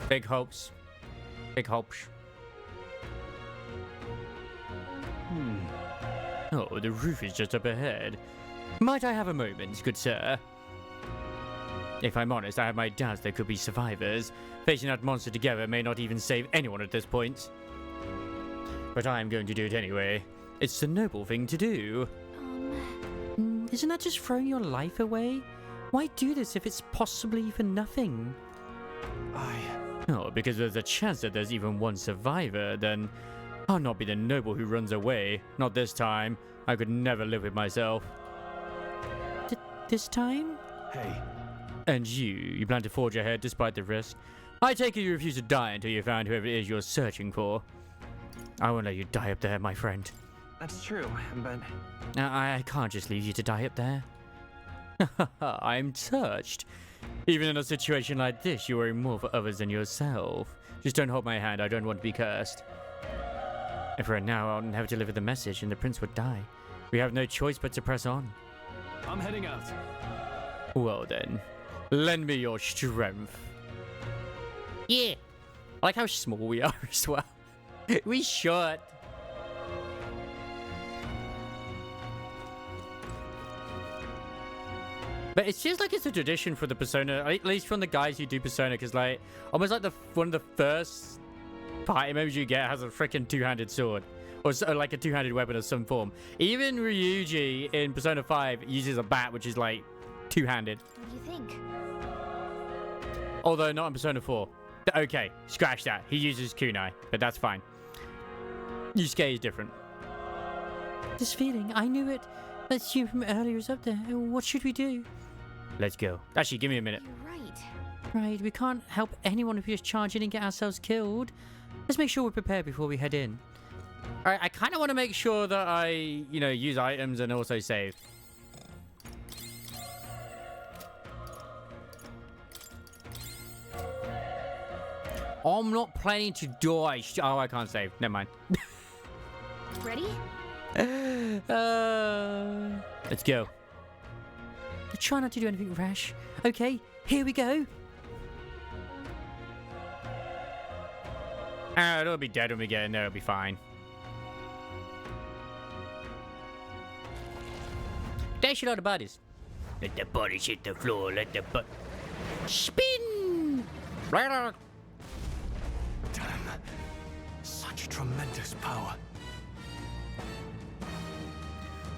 Big hopes. Big hopes. Oh, the roof is just up ahead. Might I have a moment, good sir? If I'm honest, I have my doubts there could be survivors. Facing that monster together may not even save anyone at this point. But I am going to do it anyway. It's the noble thing to do. Isn't that just throwing your life away? Why do this if it's possibly for nothing? Oh, because there's a chance that there's even one survivor, then I'll not be the noble who runs away. Not this time. I could never live with myself. This time? Hey. And you plan to forge ahead despite the risk? I take it you refuse to die until you found whoever it is you're searching for. I won't let you die up there, my friend. That's true, but... I can't just leave you to die up there. I'm touched. Even in a situation like this, you worry more for others than yourself. Just don't hold my hand, I don't want to be cursed. And for now, I'll never deliver the message and the prince would die. We have no choice but to press on. I'm heading out. Well then, lend me your strength. Yeah. I like how small we are as well. We short. But it seems like it's a tradition for the Persona, at least from the guys who do Persona, because like almost like one of the first party members you get has a freaking two-handed sword, or like a two-handed weapon of some form. Even Ryuji in Persona 5 uses a bat, which is like two-handed. What do you think? Although not in Persona 4. Okay, scratch that. He uses kunai, but that's fine. Yusuke is different. This feeling, I knew it. That you from earlier is up there. What should we do? Let's go. Actually, give me a minute. You're right. Right, we can't help anyone if we just charge in and get ourselves killed. Let's make sure we're prepared before we head in. Alright, I kind of want to make sure that I, use items and also save. I'm not planning to die. Oh, I can't save. Never mind. Ready? Let's go. Try not to do anything rash. Okay, here we go. It'll be dead when we get in there. It'll be fine. Dash a lot of bodies. Let the bodies hit the floor. Let the butt spin. Damn. Such tremendous power.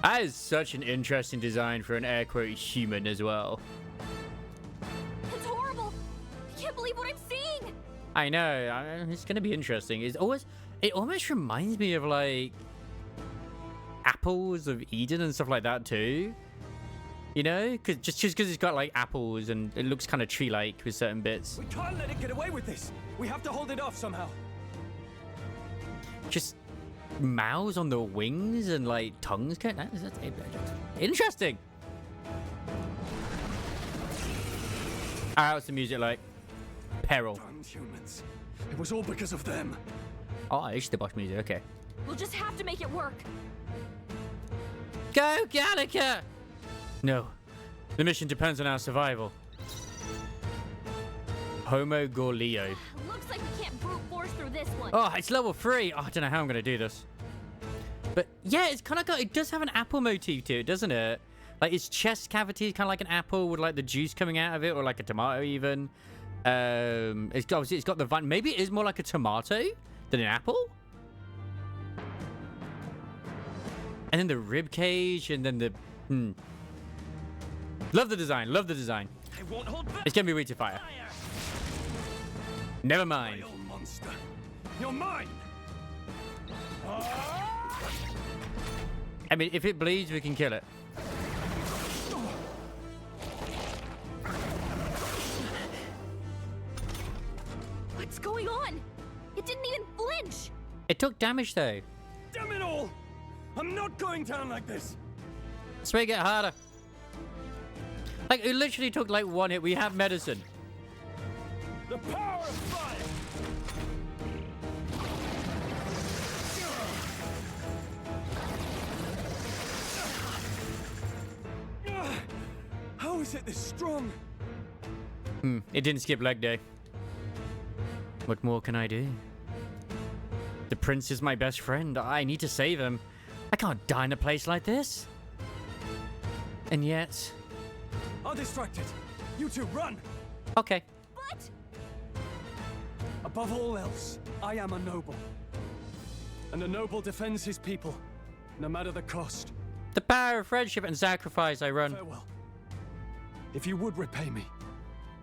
That is such an interesting design for an air quote human as well. It's horrible. I can't believe what I'm seeing. I know. It's going to be interesting. It almost reminds me of like apples of Eden and stuff like that too. Just because it's got like apples and it looks kind of tree-like with certain bits. We can't let it get away with this. We have to hold it off somehow. Just mouths on the wings and like tongues. That's interesting. What's the music like? Peril. Damned humans. It was all because of them. Oh, it's the boss music. Okay. We'll just have to make it work. Go, Gallica! No. The mission depends on our survival. Homo Gorleo. Looks like we can't brute force through this one. Oh, it's level 3. Oh, I don't know how I'm going to do this. But yeah, it's kind of got, it does have an apple motif to it, doesn't it? Like its chest cavity is kind of like an apple with like the juice coming out of it, or like a tomato even. It's obviously it's got the vine. Maybe it is more like a tomato than an apple. And then the rib cage, and then the love the design. Love the design. I won't hold back. It's gonna be Rita Fire. Never mind. Royal monster, you're mine. I mean, if it bleeds, we can kill it. What's going on? It didn't even flinch. It took damage though. Damn it all! I'm not going down like this. Let's make it harder. Like, it literally took like one hit. We have medicine. The power of fire. How is it this strong? It didn't skip leg day. What more can I do? The prince is my best friend. I need to save him. I can't die in a place like this. And yet... I'll distract it. You two, run! Okay. But... Above all else, I am a noble. And a noble defends his people, no matter the cost. The power of friendship and sacrifice, I run. Farewell. If you would repay me,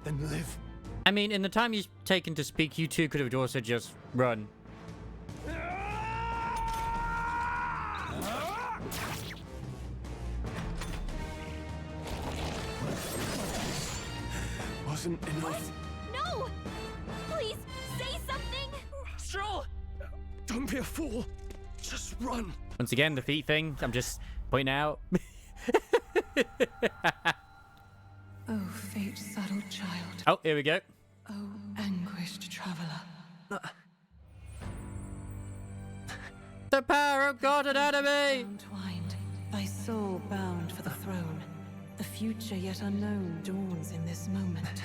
then live. I mean, in the time you've taken to speak, you two could have also just run. Wasn't enough. No! Please, say something! Stroll! Don't be a fool. Just run. Once again, the feet thing, I'm just pointing out. Oh, fate-saddled child. Oh, here we go. Oh, anguished traveler. The power of God and enemy! Entwined, thy soul bound for the throne. The future yet unknown dawns in this moment.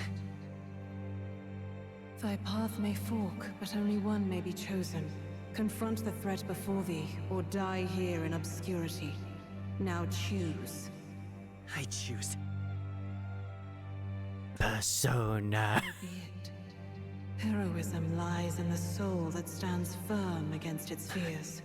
Thy path may fork, but only one may be chosen. Confront the threat before thee, or die here in obscurity. Now choose. I choose. Persona. Heroism lies in the soul that stands firm against its fears.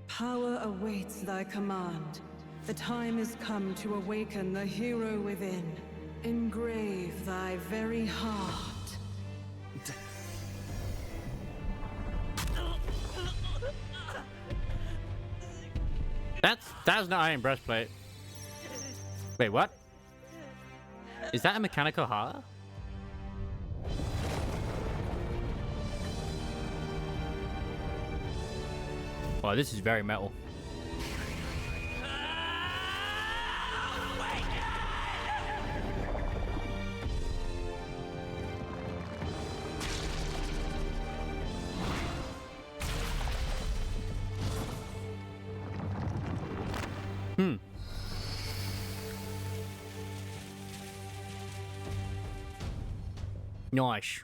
Power awaits thy command. The time is come to awaken the hero within. Engrave thy very heart. That was not iron breastplate. Wait, what? Is that a mechanical heart? Wow, this is very metal. Nice.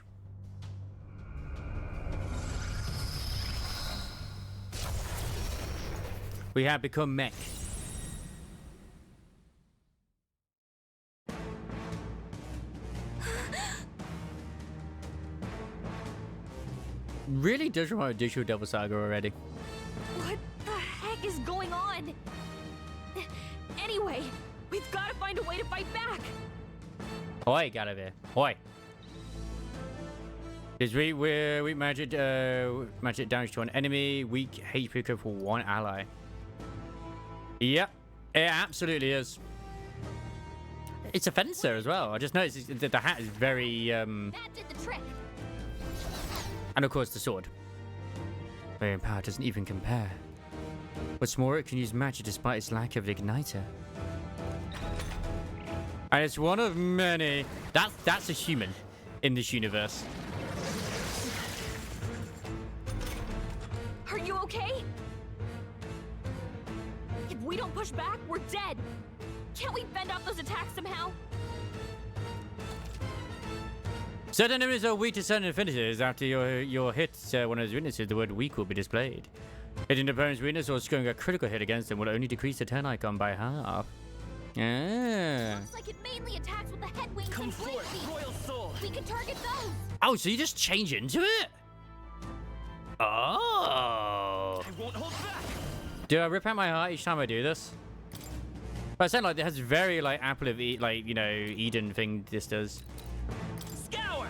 We have become mech. Really does remind me of Digital Devil Saga already. What the heck is going on? Anyway, we've got to find a way to fight back. Oi, get out of here. Oi. Is weak magic damage to an enemy, weak HP for one ally. Yep, it absolutely is. It's a fencer as well. I just noticed that the hat is very That did the trick. and of course the sword. Their power doesn't even compare. What's more, it can use magic despite its lack of igniter. And it's one of many. That's a human in this universe. Are you okay? If we don't push back, we're dead. Can't we fend off those attacks somehow? Certain enemies are weak to certain affinities. After your hit one of those witnesses, the word weak will be displayed. Hitting the opponent's weakness or scoring a critical hit against them will only decrease the turn icon by half. Ah. Looks like it mainly attacks with the head wings and blade feet. Royal Soul. We can target those. Oh, so you just change into it? Oh. I won't hold back. Do I rip out my heart each time I do this? But I sound like it has very like apple of like, you know, Eden thing this does. Scour.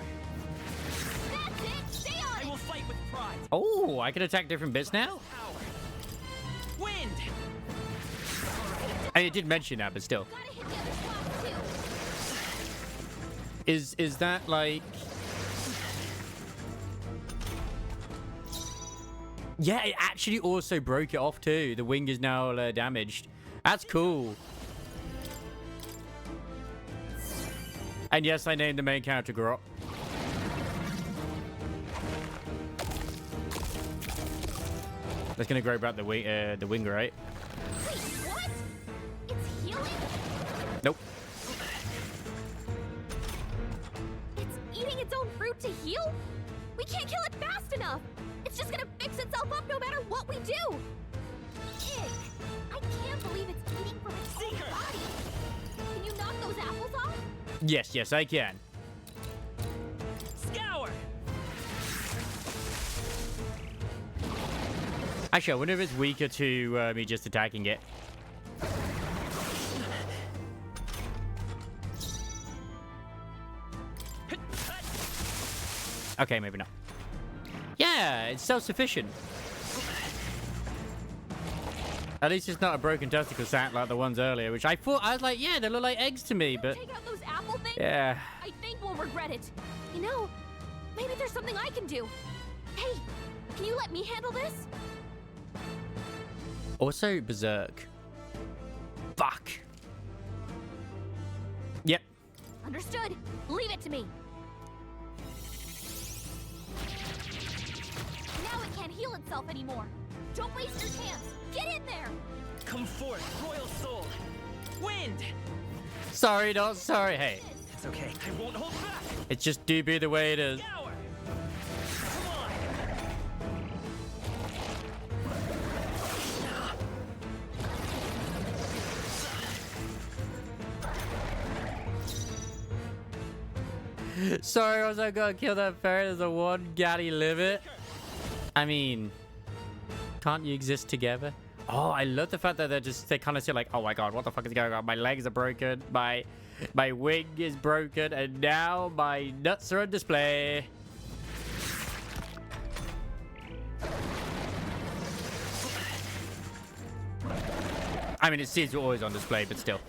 That's it. Stay on I will fight with pride. Oh, I can attack different bits now? Power. Wind. I did mention that, but still. Gotta hit the other spots too. Is that like... Yeah, it actually also broke it off too. The wing is now damaged. That's cool. And yes, I named the main character Grot. That's gonna grow back the wing, right? Wait, what? It's healing? Nope. It's eating its own fruit to heal? We can't kill it fast enough. It's just gonna fix itself up no matter what we do. Ick. I can't believe it's eating from its own body. Can you knock those apples off? Yes, I can. Scour. Actually, I wonder if it's weaker to me just attacking it. Okay, maybe not. Yeah, it's self-sufficient. At least it's not a broken testicle sack like the ones earlier, which I was like, yeah, they look like eggs to me, but... Take out those apple things? Yeah. I think we'll regret it. You know, maybe there's something I can do. Hey, can you let me handle this? Also, Berserk. Fuck. Yep. Understood. Leave it to me. Now it can't heal itself anymore. Don't waste your chance. Get in there. Come forth, Royal Soul. Wind. Sorry, not sorry. Hey. It's okay. I won't hold back. It's just do be the way it is. Scour. Come on. Sorry, was I gonna kill that ferret as a one gaddy limit? I mean, can't you exist together? Oh, I love the fact that they kind of say like, oh my god, what the fuck is going on? My legs are broken, my wing is broken, and now my nuts are on display. I mean, it seems we're always on display, but still.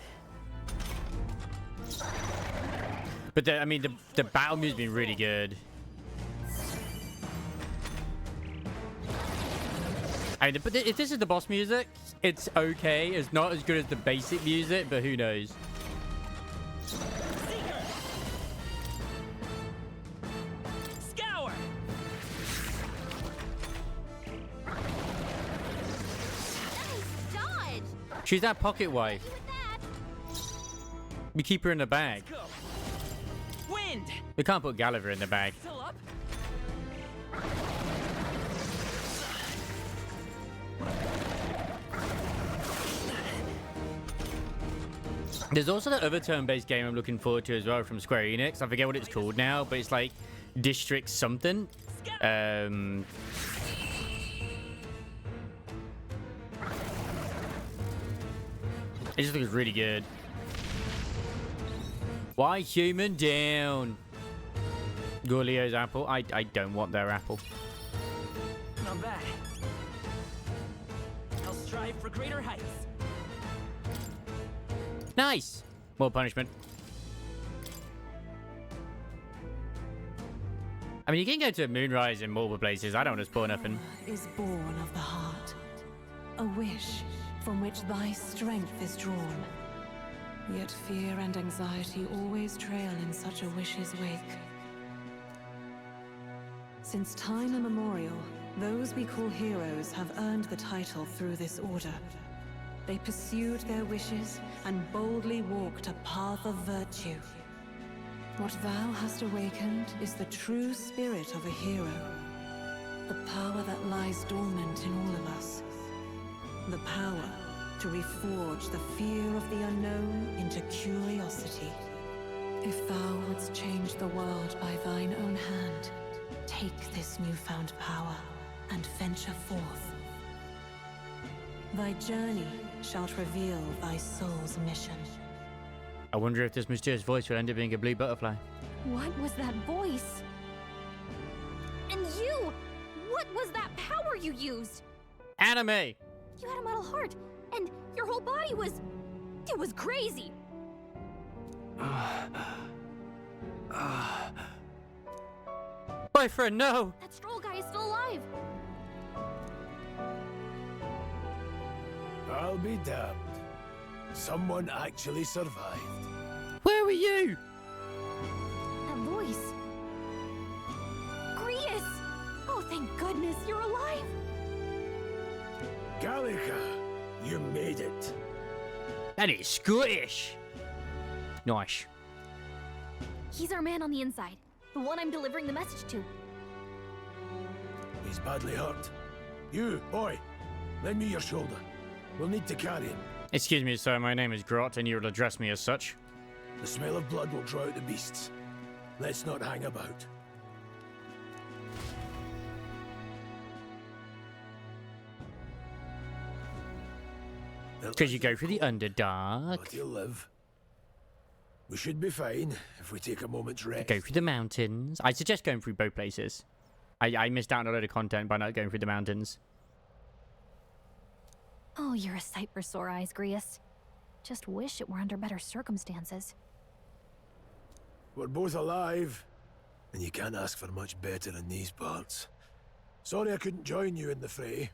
But I mean, the battle music's been really good. I mean, but if this is the boss music, it's okay. It's not as good as the basic music, but who knows? Scour. Nice dodge. She's that pocket wife. We keep her in the bag. Go. Wind. We can't put Gulliver in the bag. Still up. There's also the other turn-based game I'm looking forward to as well from Square Enix. I forget what it's called now, but it's like District something. It just looks really good. Why human down? Gorlio's apple. I don't want their apple. Not bad. I'll strive for greater heights. Nice. More punishment. I mean, you can go to Moonrise in multiple places. I don't want to spoil nothing. Is born of the heart, a wish from which thy strength is drawn. Yet fear and anxiety always trail in such a wish's wake. Since time immemorial, those we call heroes have earned the title through this order. They pursued their wishes and boldly walked a path of virtue. What thou hast awakened is the true spirit of a hero. The power that lies dormant in all of us. The power to reforge the fear of the unknown into curiosity. If thou wouldst change the world by thine own hand, take this newfound power and venture forth. Thy journey shalt reveal thy soul's mission. I wonder if this mysterious voice will end up being a blue butterfly. What was that voice? And you! What was that power you used? Anime! You had a metal heart, and your whole body was... It was crazy! Boyfriend, no! That Stroll guy is still alive! I'll be damned. Someone actually survived. Where were you? That voice... Grius! Oh, thank goodness you're alive! Gallica, you made it. That is Scottish. Nice. He's our man on the inside. The one I'm delivering the message to. He's badly hurt. You, boy, lend me your shoulder. We'll need to carry him. Excuse me, sir. My name is Grot, and you will address me as such. The smell of blood will draw out the beasts. Let's not hang about. Because you go through the Underdark. But he'll live. We should be fine if we take a moment's rest. Go through the mountains. I suggest going through both places. I missed out on a load of content by not going through the mountains. Oh, you're a sight for sore eyes, Grius. Just wish it were under better circumstances. We're both alive, and you can't ask for much better in these parts. Sorry I couldn't join you in the fray.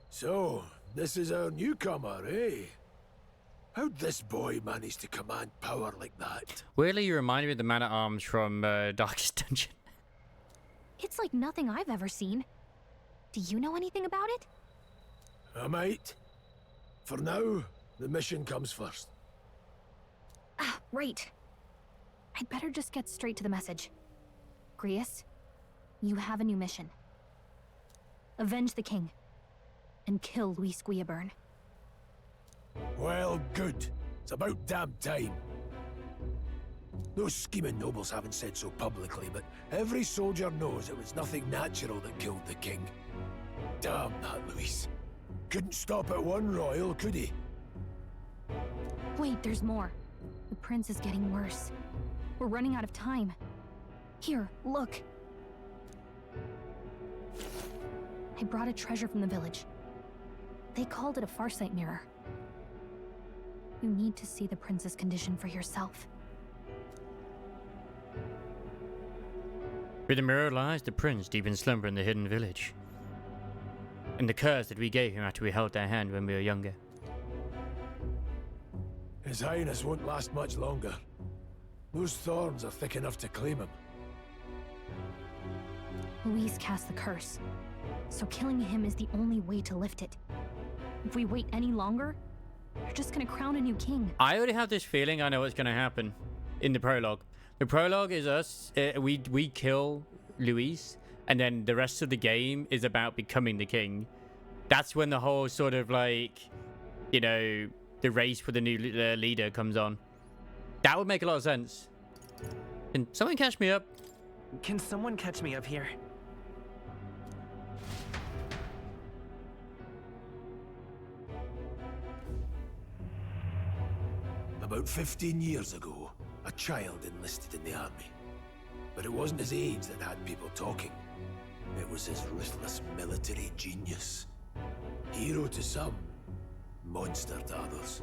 So, this is our newcomer, eh? How'd this boy manage to command power like that? Weirdly, you remind me of the man-at-arms from Darkest Dungeon. It's like nothing I've ever seen. Do you know anything about it? I might. For now, the mission comes first. Ah, right. I'd better just get straight to the message. Grius, you have a new mission. Avenge the king. And kill Luis Guillaburn. Well, good. It's about damn time. Those scheming nobles haven't said so publicly, but every soldier knows it was nothing natural that killed the king. Damn that Luis. Couldn't stop at one royal, could he? Wait, there's more. The prince is getting worse. We're running out of time. Here, look. I brought a treasure from the village. They called it a farsight mirror. You need to see the prince's condition for yourself. Through the mirror lies the prince deep in slumber in the hidden village. And the curse that we gave him after we held their hand when we were younger. His Highness won't last much longer. Those thorns are thick enough to claim him. Luis cast the curse, so killing him is the only way to lift it. If we wait any longer, they're just gonna crown a new king. I already have this feeling I know what's gonna happen in the prologue. The prologue is us, we kill Luis, and then the rest of the game is about becoming the king. That's when the whole sort of like, you know, the race for the new leader comes on. That would make a lot of sense. Can someone catch me up? Can someone catch me up here? About 15 years ago, a child enlisted in the army. But it wasn't his age that had people talking. It was his ruthless military genius. Hero to some, monster to others.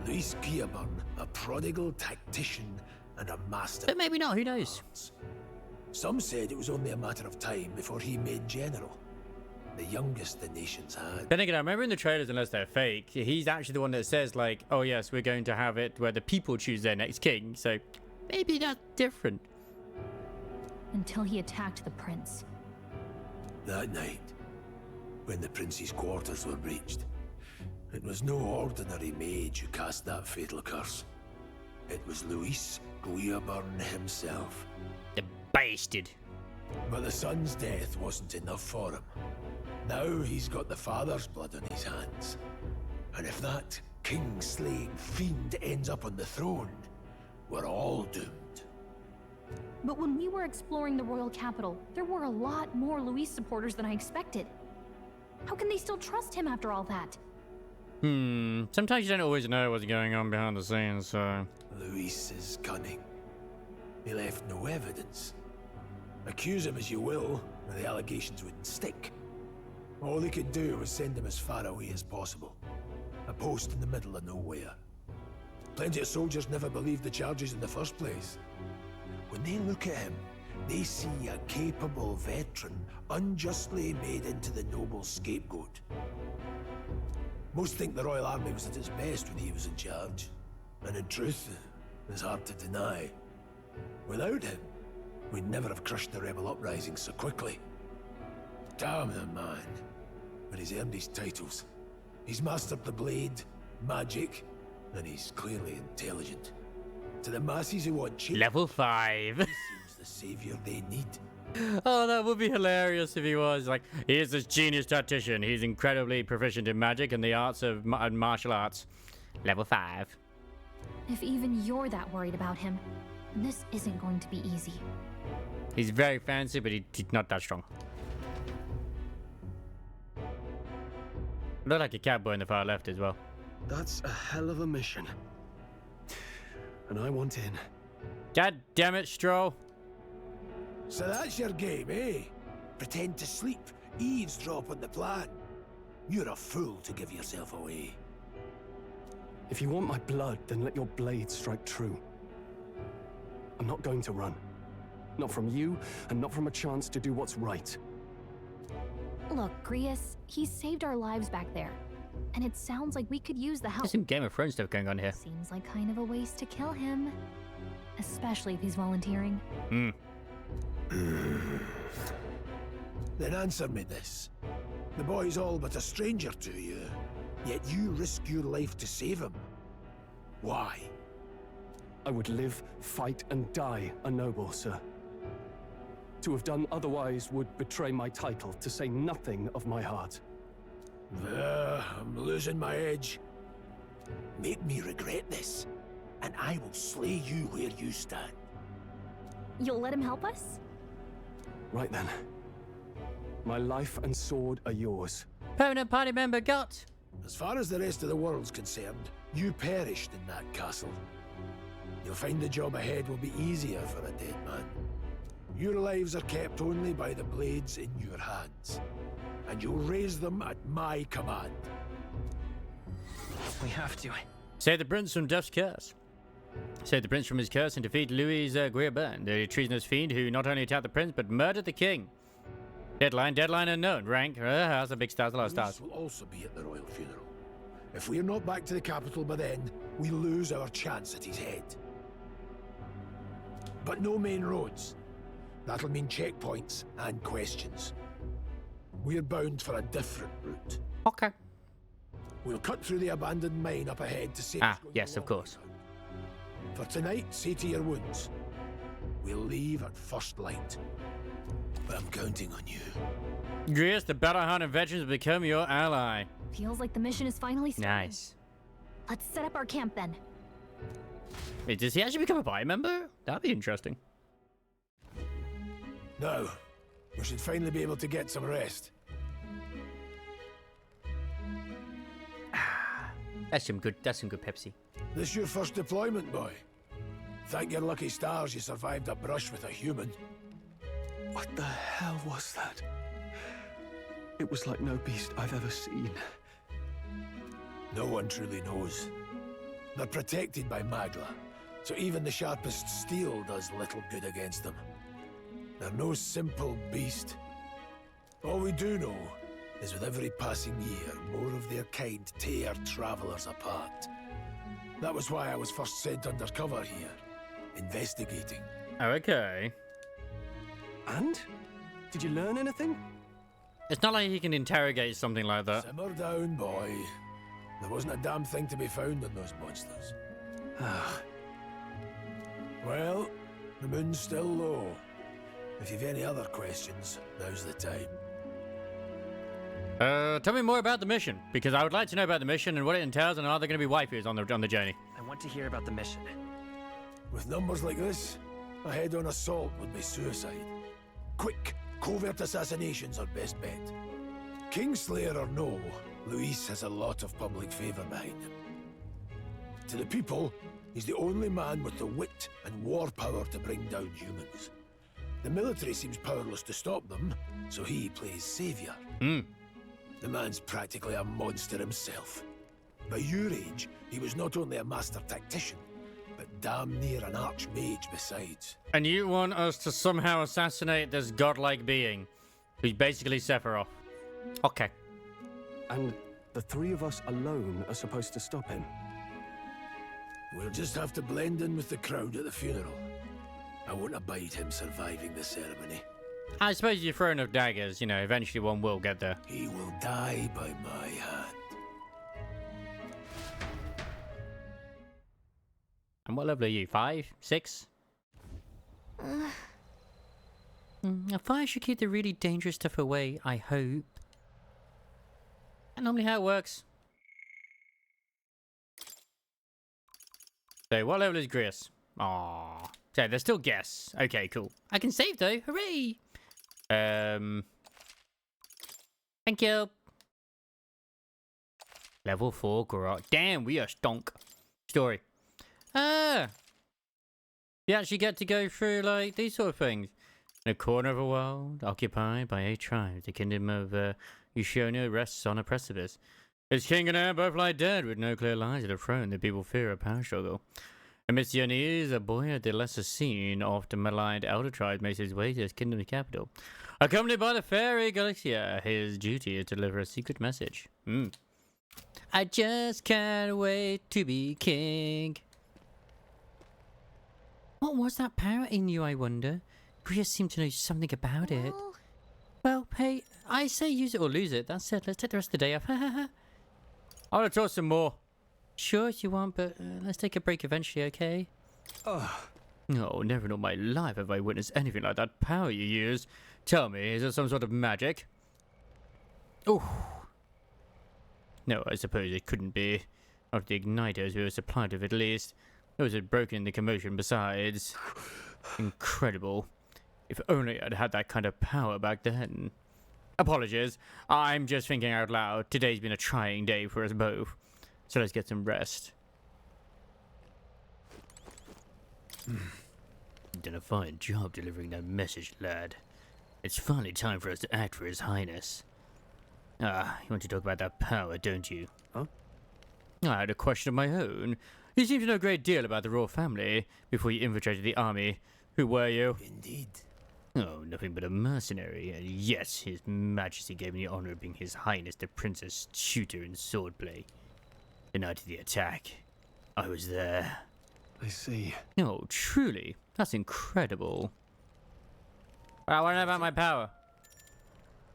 Luis Guillaburn, a prodigal tactician and a master. But maybe not, who knows? Some said it was only a matter of time before he made general. The youngest the nations had. Then again, I remember in the trailers, unless they're fake, he's actually the one that says like, oh yes, we're going to have it where the people choose their next king. So maybe that's different. Until he attacked the prince. That night, when the prince's quarters were breached, it was no ordinary mage who cast that fatal curse. It was Luis Guillaburn himself. The bastard. But the son's death wasn't enough for him. Now he's got the father's blood on his hands. And if that king-slaying fiend ends up on the throne, we're all doomed. But when we were exploring the royal capital, there were a lot more Luis supporters than I expected. How can they still trust him after all that? Sometimes you don't always know what's going on behind the scenes, so... Luis is cunning. He left no evidence. Accuse him as you will, and the allegations wouldn't stick. All they could do was send him as far away as possible. A post in the middle of nowhere. Plenty of soldiers never believed the charges in the first place. When they look at him, they see a capable veteran unjustly made into the noble scapegoat. Most think the Royal Army was at its best when he was in charge. And in truth, it's hard to deny. Without him, we'd never have crushed the rebel uprising so quickly. Damn the man. But he's earned his titles. He's mastered the blade, magic, and he's clearly intelligent. To the masses who want cheap, Level 5. he seems the savior they need. Oh, that would be hilarious if he was. Like, here's this genius tactician. He's incredibly proficient in magic and the arts of martial arts. Level 5. If even you're that worried about him, this isn't going to be easy. He's very fancy, but he's not that strong. Look like a cowboy in the far left as well. That's a hell of a mission. And I want in. God damn it, Stroll. So that's your game, eh? Pretend to sleep, eavesdrop on the plan. You're a fool to give yourself away. If you want my blood, then let your blade strike true. I'm not going to run. Not from you, and not from a chance to do what's right. Look, Grius, he saved our lives back there. And it sounds like we could use the help. There's some Game of Thrones stuff going on here. Seems like kind of a waste to kill him. Especially if he's volunteering. Then answer me this. The boy's all but a stranger to you, yet you risk your life to save him. Why? I would live, fight, and die a noble, sir. To have done otherwise would betray my title, to say nothing of my heart. I'm losing my edge. Make me regret this, and I will slay you where you stand. You'll let him help us? Right then. My life and sword are yours. Permanent party member got. As far as the rest of the world's concerned, you perished in that castle. You'll find the job ahead will be easier for a dead man. Your lives are kept only by the blades in your hands, and you'll raise them at my command. We have to. Save the prince from death's curse. Save the prince from his curse and defeat Louis Guillaburn, the treasonous fiend who not only attacked the prince but murdered the king. Deadline unknown. Rank, that's a big star, a lot of stars. Will also be at the royal funeral. If we're not back to the capital by then, we lose our chance at his head. But no main roads. That'll mean checkpoints and questions. We're bound for a different route. Okay. We'll cut through the abandoned mine up ahead to see. Yes, of course. For tonight, see to your wounds. We'll leave at first light. But I'm counting on you. Grius, the battle-hardened veterans will become your ally. Feels like the mission is finally started. Nice. Let's set up our camp then. Wait, does he actually become a party member? That'd be interesting. Now, we should finally be able to get some rest. That's some good Pepsi. This your first deployment, boy? Thank your lucky stars you survived a brush with a human. What the hell was that? It was like no beast I've ever seen. No one truly knows. They're protected by Magla, so even the sharpest steel does little good against them. They're no simple beast. All we do know is with every passing year, more of their kind tear travelers apart. That was why I was first sent undercover here, investigating. Okay. And? Did you learn anything? It's not like he can interrogate something like that. Simmer down, boy. There wasn't a damn thing to be found on those monsters. Well, the moon's still low. If you've any other questions, now's the time. Tell me more about the mission, because I would like to know about the mission and what it entails, and are there going to be waifus on the journey? I want to hear about the mission. With numbers like this, a head-on assault would be suicide. Quick, covert assassinations are best bet. Kingslayer or no, Luis has a lot of public favor behind him. To the people, he's the only man with the wit and war power to bring down humans. The military seems powerless to stop them, so he plays savior. The man's practically a monster himself. By your age, he was not only a master tactician, but damn near an archmage besides. And you want us to somehow assassinate this godlike being, who's basically Sephiroth? Okay. And the three of us alone are supposed to stop him? We'll just have to blend in with the crowd at the funeral. I won't abide him surviving the ceremony. I suppose you throw enough daggers, you know, eventually one will get there. He will die by my hand. And what level are you? 5? 6? 5 should keep the really dangerous stuff away, I hope. That's normally how it works. So, what level is Grius? Aww. So, there's still guests. Okay, cool. I can save though. Hooray! Thank you. Level 4 garage. Damn, we are stonk. Story. You actually get to go through, like, these sort of things. In a corner of a world, occupied by a tribe, the kingdom of, Ushono rests on a precipice. Its king and heir both lie dead, with no clear line to the throne. The people fear a power struggle. Amidst the unease, a boy at the lesser scene of the maligned elder tribe makes his way to his kingdom's capital. Accompanied by the fairy Galaxia, his duty is to deliver a secret message. I just can't wait to be king. What was that power in you, I wonder? Grius seemed to know something about it. Well, hey, I say use it or lose it. That's it. Let's take the rest of the day off. I want to talk some more. Sure, if you want, but let's take a break eventually, okay? No, never in all my life have I witnessed anything like that power you use. Tell me, is it some sort of magic? Oh. No, I suppose it couldn't be. Not the igniters we were supplied with, at least. Those had broken in the commotion besides. Incredible. If only I'd had that kind of power back then. Apologies. I'm just thinking out loud. Today's been a trying day for us both. So let's get some rest. Done a fine job delivering that message, lad. It's finally time for us to act for His Highness. You want to talk about that power, don't you? Huh? I had a question of my own. You seem to know a great deal about the royal family before you infiltrated the army. Who were you? Indeed. Oh, nothing but a mercenary. And yes, His Majesty gave me the honor of being His Highness the Princess Tutor in swordplay. The night of the attack, I was there. I see. No, truly. That's incredible. I want to know about my power.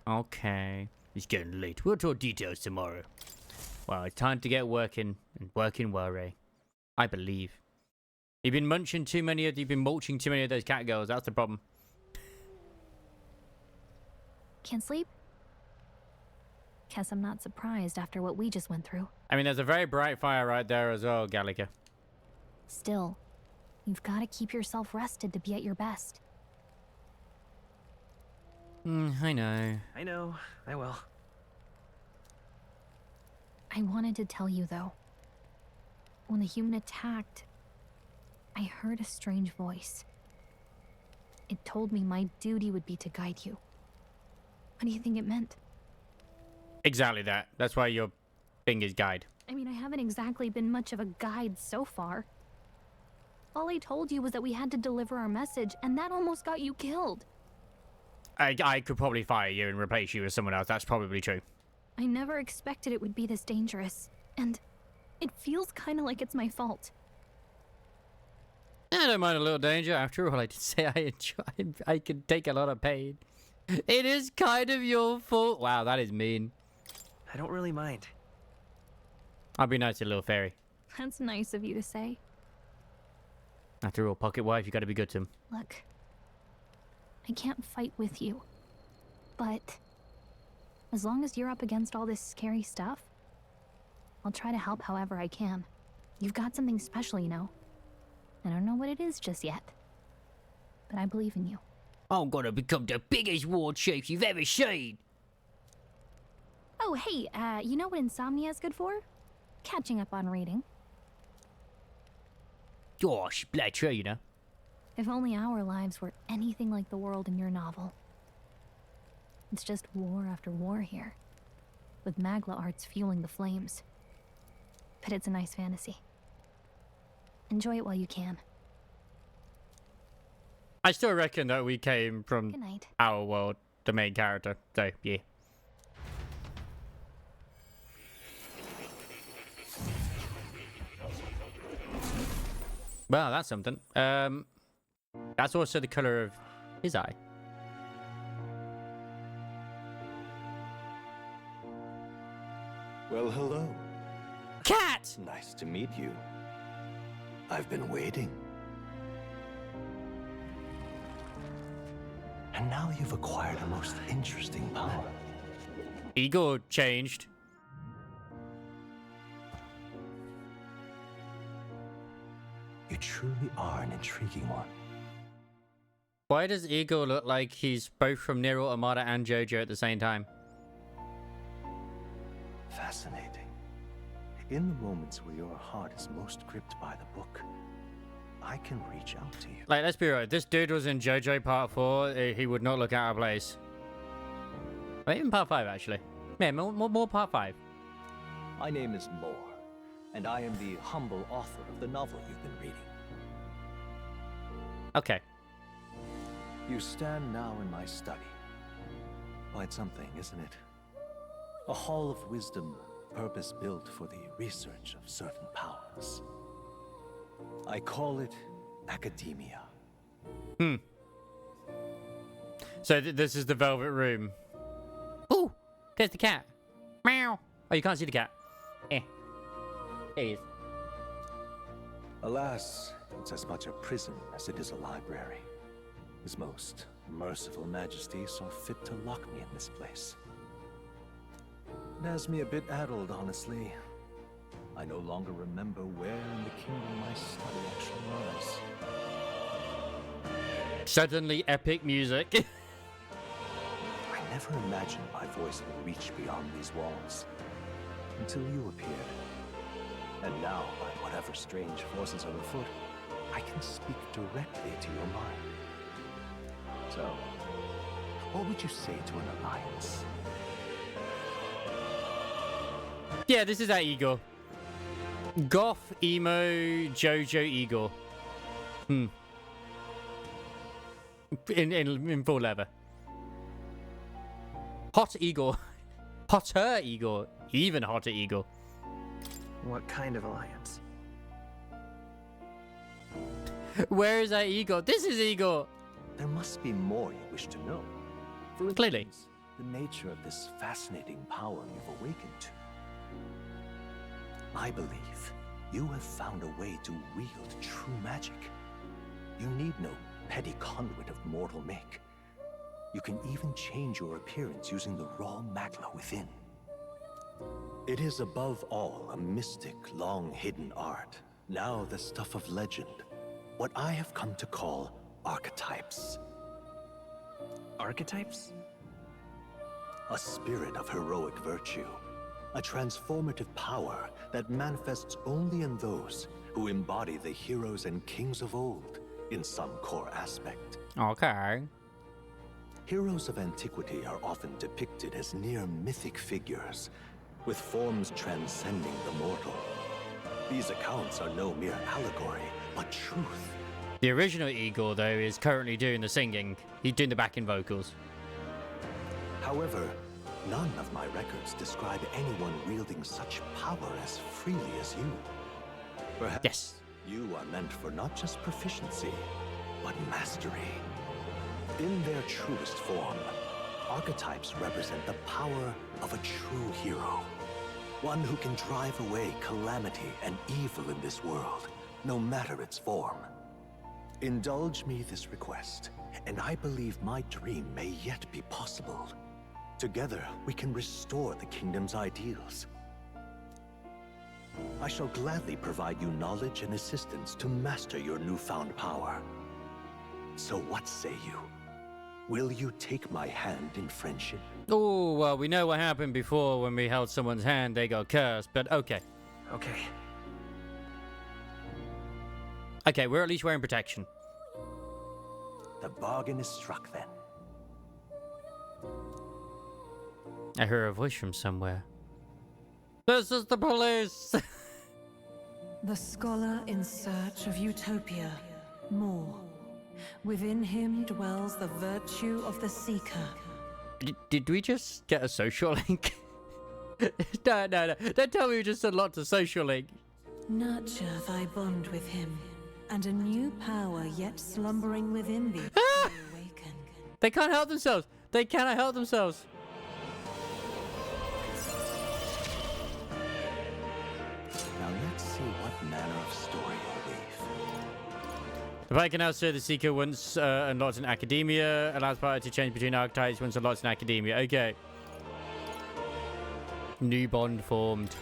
Okay. It's getting late. We'll talk details tomorrow. Well, it's time to get working, and working well, Ray. I believe. You've been mulching too many of those cat girls. That's the problem. Can't sleep? Guess I'm not surprised after what we just went through. I mean, there's a very bright fire right there as well, Gallica. Still, you've got to keep yourself rested to be at your best. I know. I know. I will. I wanted to tell you, though. When the human attacked, I heard a strange voice. It told me my duty would be to guide you. What do you think it meant? Exactly that. That's why your thing is guide. I mean, I haven't exactly been much of a guide so far. All I told you was that we had to deliver our message, and that almost got you killed. I could probably fire you and replace you with someone else. That's probably true. I never expected it would be this dangerous, and it feels kind of like it's my fault. I don't mind a little danger. After all, I did say I can take a lot of pain. It is kind of your fault. Wow, that is mean. I don't really mind. I'll be nice to little fairy. That's nice of you to say. After all, pocket wife, you gotta be good to him. Look, I can't fight with you, but as long as you're up against all this scary stuff, I'll try to help however I can. You've got something special, you know. I don't know what it is just yet, but I believe in you. I'm gonna become the biggest war chief you've ever seen. Oh, hey, you know what insomnia is good for? Catching up on reading. Gosh, that's true, you know. If only our lives were anything like the world in your novel. It's just war after war here, with Magla arts fueling the flames. But it's a nice fantasy. Enjoy it while you can. I still reckon that we came from Good night. our world, the main character. So, yeah. Well, that's something. That's also the color of his eye. Well, hello. Cat! Nice to meet you. I've been waiting. And now you've acquired a most interesting power. Igor changed. You truly are an intriguing one. Why does Igor look like he's both from Nier Automata and JoJo at the same time? Fascinating. In the moments where your heart is most gripped by the book, I can reach out to you. Like, let's be real. If this dude was in JoJo Part 4, he would not look out of place. Or even Part 5, actually. Yeah, more Part 5. My name is Moore, and I am the humble author of the novel you've been reading. Okay. You stand now in my study. Quite something, isn't it? A hall of wisdom, purpose-built for the research of certain powers. I call it academia. So this is the Velvet Room. Ooh! There's the cat. Meow! Oh, you can't see the cat. Eh. There he is. Alas, it's as much a prison as it is a library. His most merciful majesty saw fit to lock me in this place. It has me a bit addled, honestly. I no longer remember where in the kingdom my study actually was. Suddenly epic music. I never imagined my voice would reach beyond these walls. Until you appeared. And now, by whatever strange forces are afoot, I can speak directly to your mind. So, what would you say to an alliance? Yeah, this is our Igor. Goth, emo, JoJo Igor. In full leather. Hot Igor. Hotter Igor. Even hotter Igor. What kind of alliance? Where is our Igor? This is Igor! There must be more you wish to know. For instance, Clearly. the nature of this fascinating power you've awakened to. I believe you have found a way to wield true magic. You need no petty conduit of mortal make. You can even change your appearance using the raw magla within. It is above all a mystic, long-hidden art, now the stuff of legend. What I have come to call archetypes. Archetypes? A spirit of heroic virtue. A transformative power that manifests only in those who embody the heroes and kings of old in some core aspect. Okay. Heroes of antiquity are often depicted as near mythic figures, with forms transcending the mortal. These accounts are no mere allegory, but truth. The original Igor, though, is currently doing the singing. He's doing the backing vocals. However, none of my records describe anyone wielding such power as freely as you. Perhaps you are meant for not just proficiency, but mastery. In their truest form, archetypes represent the power of a true hero. One who can drive away calamity and evil in this world, no matter its form. Indulge me this request, and I believe my dream may yet be possible. Together, we can restore the kingdom's ideals. I shall gladly provide you knowledge and assistance to master your newfound power. So what say you? Will you take my hand in friendship? Oh, well, we know what happened before when we held someone's hand, they got cursed, but okay. Okay. Okay, we're at least wearing protection. The bargain is struck then. I hear a voice from somewhere. This is the police! The scholar in search of utopia. More. Within him dwells the virtue of the seeker. Did we just get a social link? No. Don't tell me we just unlocked a social link. Nurture thy bond with him, and a new power yet slumbering within thee Ah! will awaken. They can't help themselves. They cannot help themselves. Now let's see what manner of story you'll weave. The player can now serve the Seeker once unlocked in Academia. Allows player to change between archetypes once unlocked in Academia. Okay. New bond formed.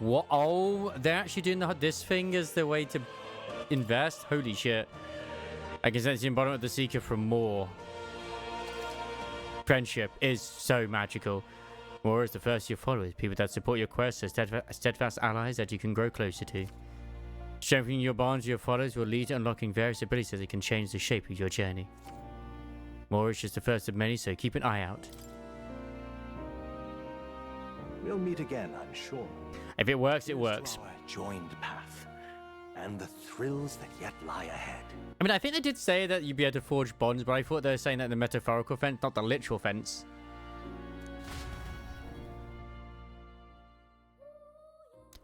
What? Oh, they're actually doing this thing as the way to invest? Holy shit. I can sense the embodiment of the Seeker from more. Friendship is so magical. More is the first of your followers, people that support your quest, are steadfast allies that you can grow closer to. Strengthening your bonds with your followers will lead to unlocking various abilities that can change the shape of your journey. More is just the first of many, so keep an eye out. We'll meet again, I'm sure. If it works, it works. Our joined path, and the thrills that yet lie ahead. I mean, I think they did say that you'd be able to forge bonds, but I thought they were saying that in the metaphorical sense, not the literal sense.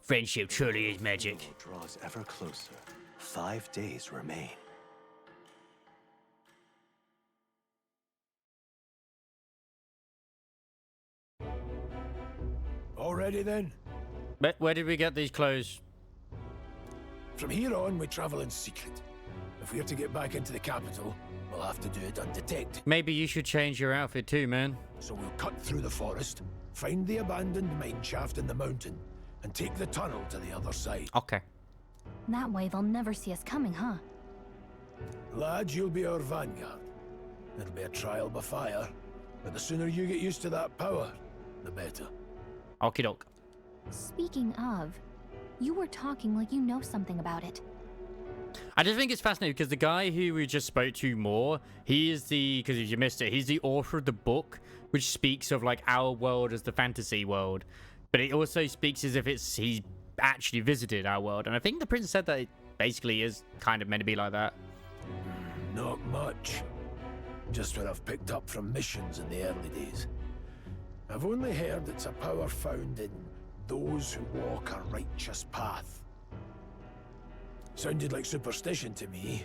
Friendship truly is magic. Draws ever closer. 5 days remain. All ready then? But where did we get these clothes? From here on, we travel in secret. If we're to get back into the capital, we'll have to do it undetected. Maybe you should change your outfit too, man. So we'll cut through the forest, find the abandoned mine shaft in the mountain, and take the tunnel to the other side. Okay. That way they'll never see us coming, huh? Lad, you'll be our vanguard. It'll be a trial by fire, but the sooner you get used to that power, the better. Okie doke. Speaking of, you were talking like you know something about it. I just think it's fascinating because the guy who we just spoke to more, he is because if you missed it, he's the author of the book, which speaks of like our world as the fantasy world. But it also speaks as if he's actually visited our world. And I think the prince said that it basically is kind of meant to be like that. Not much. Just what I've picked up from missions in the early days. I've only heard it's a power found in those who walk a righteous path. Sounded like superstition to me,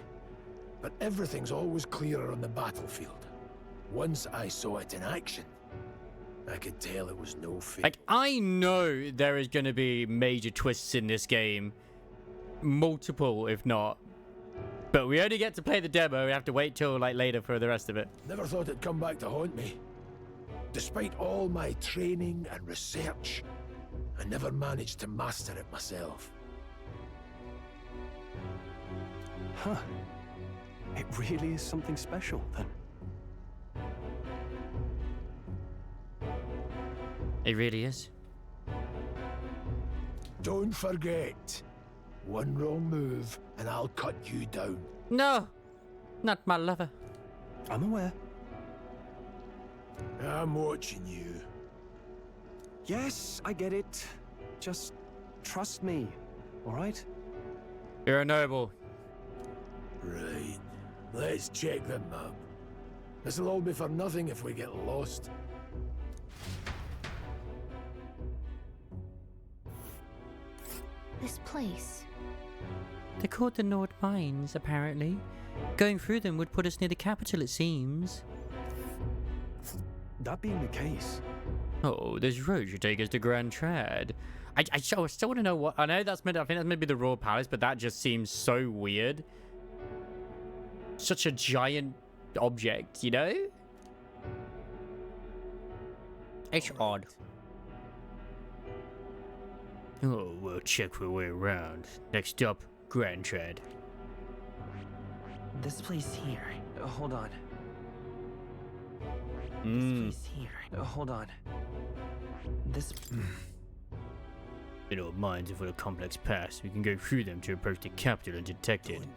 but everything's always clearer on the battlefield. Once I saw it in action, I could tell it was no fake. Like, I know there is going to be major twists in this game. Multiple, if not. But we only get to play the demo. We have to wait till like later for the rest of it. Never thought it'd come back to haunt me. Despite all my training and research, I never managed to master it myself. Huh. It really is something special, then. It really is. Don't forget, one wrong move and I'll cut you down. No, not my lover. I'm aware. I'm watching you. Yes, I get it. Just trust me, all right? You're a noble. Right. Let's check the map. This'll all be for nothing if we get lost. This place. They're called the Nord Mines, apparently. Going through them would put us near the capital, it seems. That being the case... Oh, this road should take us to Grand Trad. I still want to know what... I know that's meant... I think that's meant to be the Royal Palace, but that just seems so weird. Such a giant object, you know? It's odd. Oh, we'll check our way around. Next up, Grand Trad. This place here. Hold on. This place here. Hold on. This... In our minds of a complex past, we can go through them to approach the capital undetected.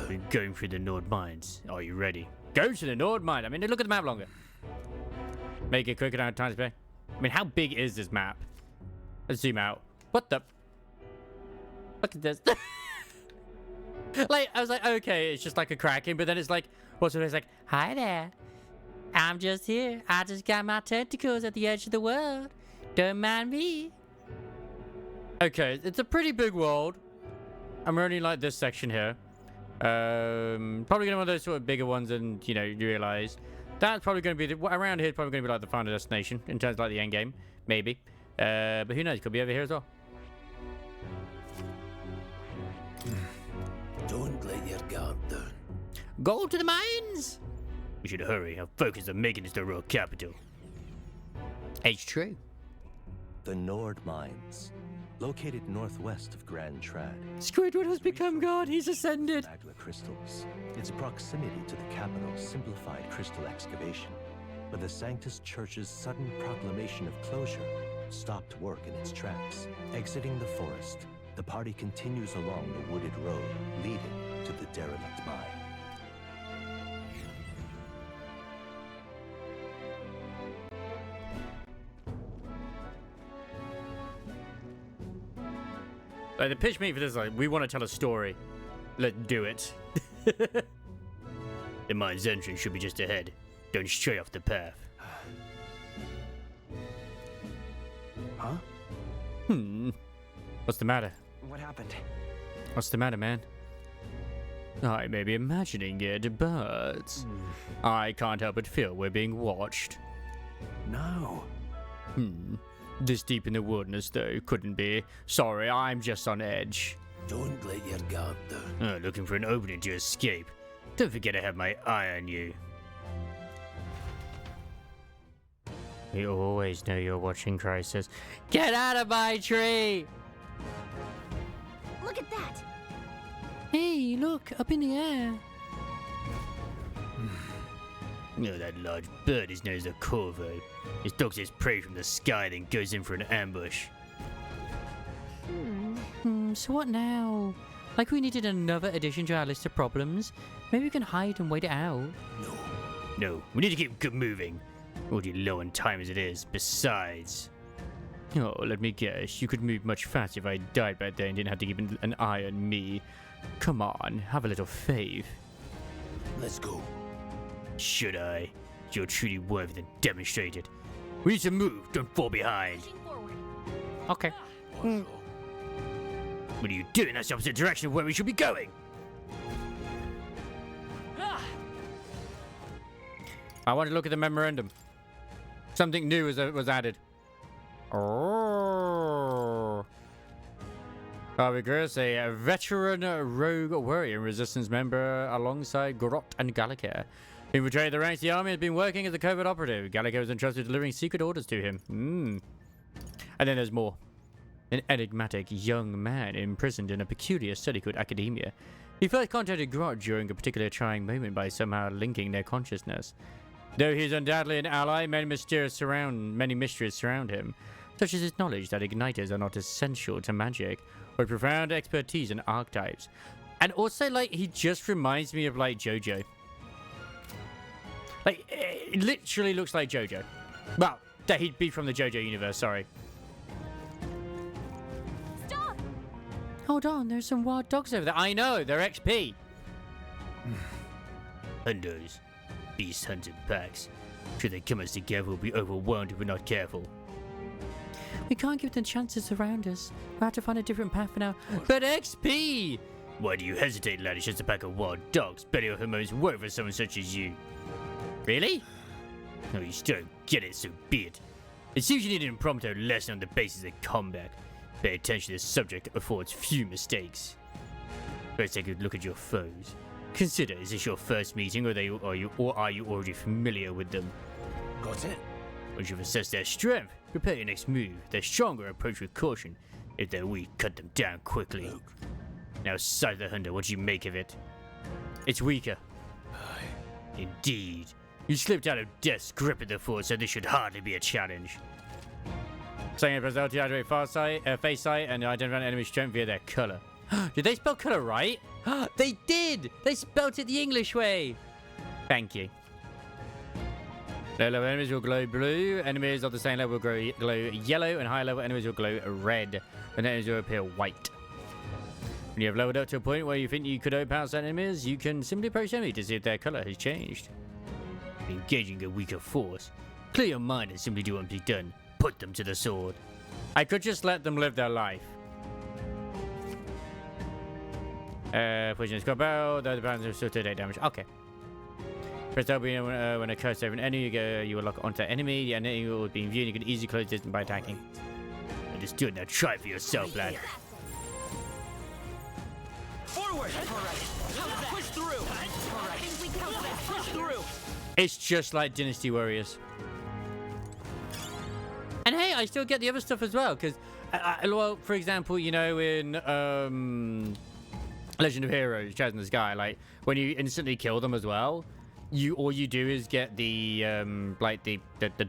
We're going through the Nord Mines. Are you ready? Go to the Nord Mine. I mean, look at the map longer. Make it quicker down time to play. I mean, how big is this map? Let's zoom out. What the? Look at this. Like, I was like, okay, it's just like a Kraken, but then it's like, what's it? It's like, hi there. I'm just here. I just got my tentacles at the edge of the world. Don't mind me. Okay, it's a pretty big world. I'm only like this section here. Probably gonna be one of those sort of bigger ones, and you know, you realize that's probably gonna be around here. Probably gonna be like the final destination in terms of like the end game, maybe. But who knows? Could be over here as well. Don't let your guard down. Go to the mines. We should hurry. Our focus on making this the royal capital. It's true. The Nord Mines, located northwest of Grand Trad. Squidward has become God. He's ascended. Magma crystals. Its proximity to the capital simplified crystal excavation, but the Sanctus Church's sudden proclamation of closure stopped work in its tracks. Exiting the forest, the party continues along the wooded road leading to the derelict mine. Like, the pitch me for this is like, we want to tell a story. Let's do it. The mine's entrance should be just ahead. Don't stray off the path. Huh? What's the matter? What happened? What's the matter, man? I may be imagining it, but I can't help but feel we're being watched. No. This deep in the wilderness, though, couldn't be. Sorry, I'm just on edge. Don't let your guard down. Looking for an opening to escape. Don't forget I have my eye on you. You always know you're watching, Crisis. Get out of my tree! Look at that! Hey, look, up in the air. That large bird is known as a corvo. It stalks its prey from the sky, then goes in for an ambush. So what now? Like we needed another addition to our list of problems? Maybe we can hide and wait it out. No, we need to keep moving. Already low on time as it is. Besides... Oh, let me guess. You could move much faster if I died back there and didn't have to keep an eye on me. Come on, have a little faith. Let's go. Should I? You're truly worthy than demonstrated. We need to move, don't fall behind. Okay. What are you doing? That's the opposite direction of where we should be going. I want to look at the memorandum. Something new was added. Oh. Vigorous, a veteran rogue warrior and resistance member alongside Grot and Gallica. He betrayed the ranks of the army and has been working as a covert operative. Gallica was entrusted with delivering secret orders to him. And then there's more. An enigmatic young man imprisoned in a peculiar study called academia. He first contacted Grot during a particularly trying moment by somehow linking their consciousness. Though he is undoubtedly an ally, many mysteries surround him, such as his knowledge that igniters are not essential to magic, or profound expertise in archetypes. And also, like, he just reminds me of, like, JoJo. Like, it literally looks like JoJo. Well, that he'd be from the JoJo universe, sorry. Stop! Hold on, there's some wild dogs over there. I know, they're XP. Hunters. Beast hunting packs. Should they come us together, we'll be overwhelmed if we're not careful. We can't give them chances around us. We'll have to find a different path for now. But XP! Why do you hesitate, lad? It's just a pack of wild dogs. Better your hormones work for someone such as you. Really? No, you still don't get it, so be it. It seems you need an impromptu lesson on the basics of combat. Pay attention to this subject that affords few mistakes. First, take a look at your foes. Consider, is this your first meeting, or are you already familiar with them? Got it? Once you've assessed their strength, prepare your next move. If they're stronger, approach with caution. If they're weak, cut them down quickly. Now, Sight the Hunter, what do you make of it? It's weaker. Indeed. You slipped out of Death's grip at the fort, so this should hardly be a challenge. Saying press L to activate face sight and identify an enemy's strength via their color. Did they spell color right? They did! They spelled it the English way! Thank you. Low level enemies will glow blue, enemies of the same level will glow yellow, and higher level enemies will glow red, and enemies will appear white. When you have leveled up to a point where you think you could overpower certain enemies, you can simply approach enemy to see if their color has changed. Engaging a weaker force, clear your mind and simply do what must be done. Put them to the sword. I could just let them live their life. Pushing the squad barrel, the pounds are still 38 damage. Okay. Press W when a curse over an enemy, you will lock onto the enemy. The enemy will be in view and you can easily close distance by attacking. Understood, now try for yourself, lad. Forward! Push through! Push through! It's just like Dynasty Warriors. And hey, I still get the other stuff as well, because, well, for example, you know, in Legend of Heroes, Chaz in the Sky, like, when you instantly kill them as well, all you do is get the, like, the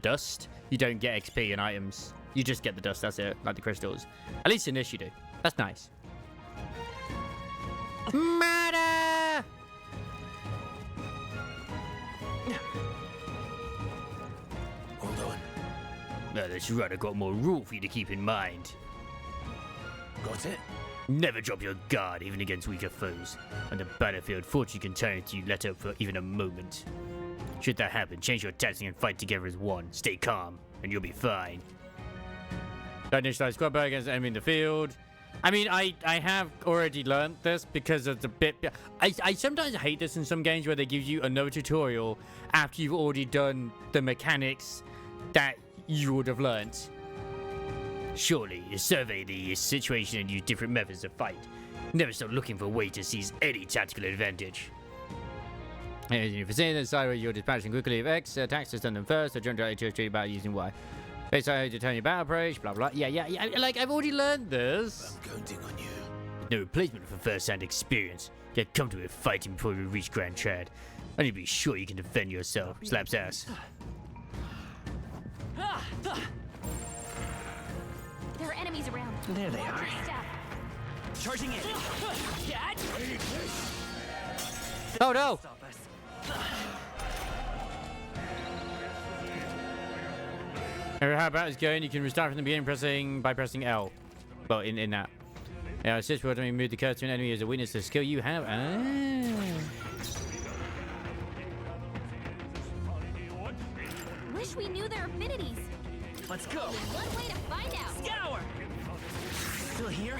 dust. You don't get XP and items. You just get the dust, that's it, like the crystals. At least in this you do. That's nice. Murder! Hold on. Now that's right, I got more rule for you to keep in mind. Got it? Never drop your guard, even against weaker foes. On the battlefield, fortune can turn if you let up for even a moment. Should that happen, change your tactics and fight together as one. Stay calm, and you'll be fine. Don't initialize squad battle against the enemy in the field. I mean, I have already learned this because it's a bit... I sometimes hate this in some games where they give you another tutorial after you've already done the mechanics that you would have learned. Surely, you survey the situation and use different methods of fight. Never stop looking for a way to seize any tactical advantage. And if you're saying that side where you're dispatching quickly with X, attacks to stun them first, or jump directly to a street battle using Y. Face side to turn your battle approach, blah blah. Yeah. Like, I've already learned this. I'm counting on you. No replacement for first-hand experience. Get comfortable with fighting before we reach Grand Trad. I need to be sure you can defend yourself. Slaps ass. There are enemies around. There they are. Charging in. Oh no! How about it's going? You can restart from the beginning by pressing L. Well, in that. Yeah, assist will automatically move the cursor to an enemy as a weakness to skill you have. Wish we knew their affinities. Let's go. Only one way to find out. Scour! Still here?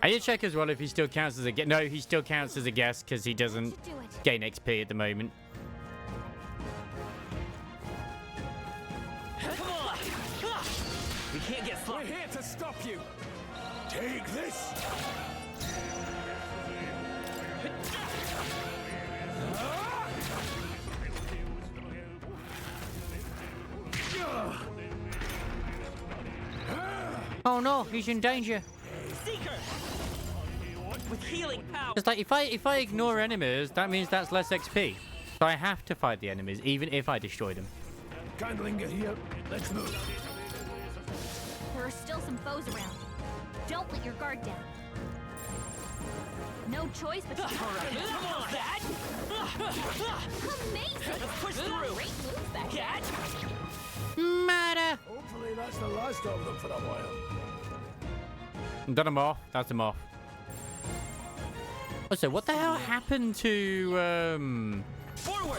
I did check as well if he still counts as a guest. No, he still counts as a guest because he doesn't gain XP at the moment. Come on! We can't get slow. We're here to stop you. Take this. Oh no, he's in danger. Seeker! With healing power. It's like if I ignore enemies, that means that's less XP. So I have to fight the enemies, even if I destroy them. Can't linger here. Let's move. There are still some foes around. Don't let your guard down. No choice but to Come on, Dad! Amazing! Let's push through! Great moves back Cat! Murder! Hopefully that's the last of them for a while. Done them off. That's them off. Also, what the hell happened to Forward!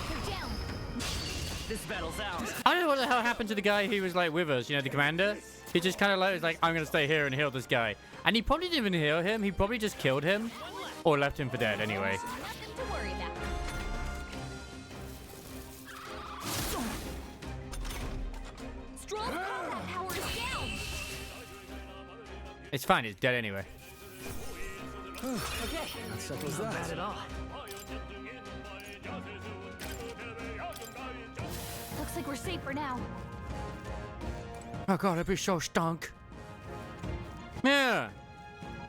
They're down. This battle's ours. I don't know what the hell happened to the guy who was like with us, you know, the commander. He just kind of like was like, I'm gonna stay here and heal this guy. And he probably didn't even heal him, he probably just killed him. Or left him for dead anyway. Nothing to worry about. It's fine, it's dead anyway. Okay. That settles Not that. bad at all. Looks like we're safe for now. Oh god, I'd be so stunk. Yeah,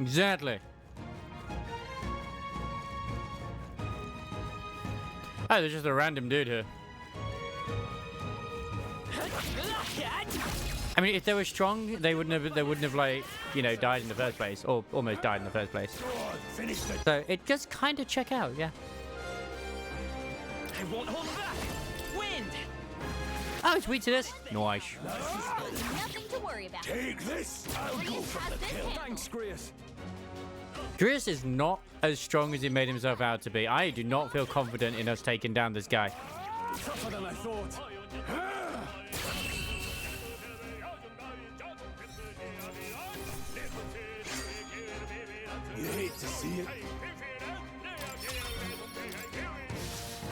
exactly. Oh, there's just a random dude here. I mean, if they were strong, they wouldn't have like, you know, died in the first place, or almost died in the first place. So it just kind of check out, yeah. I won't hold back. Wind. Oh, it's weak to this. Nice. Nothing to worry about. Take this! I'll go for the kill. Thanks, Grius. Grius is not as strong as he made himself out to be. I do not feel confident in us taking down this guy. Tougher than I thought. You hate to see it.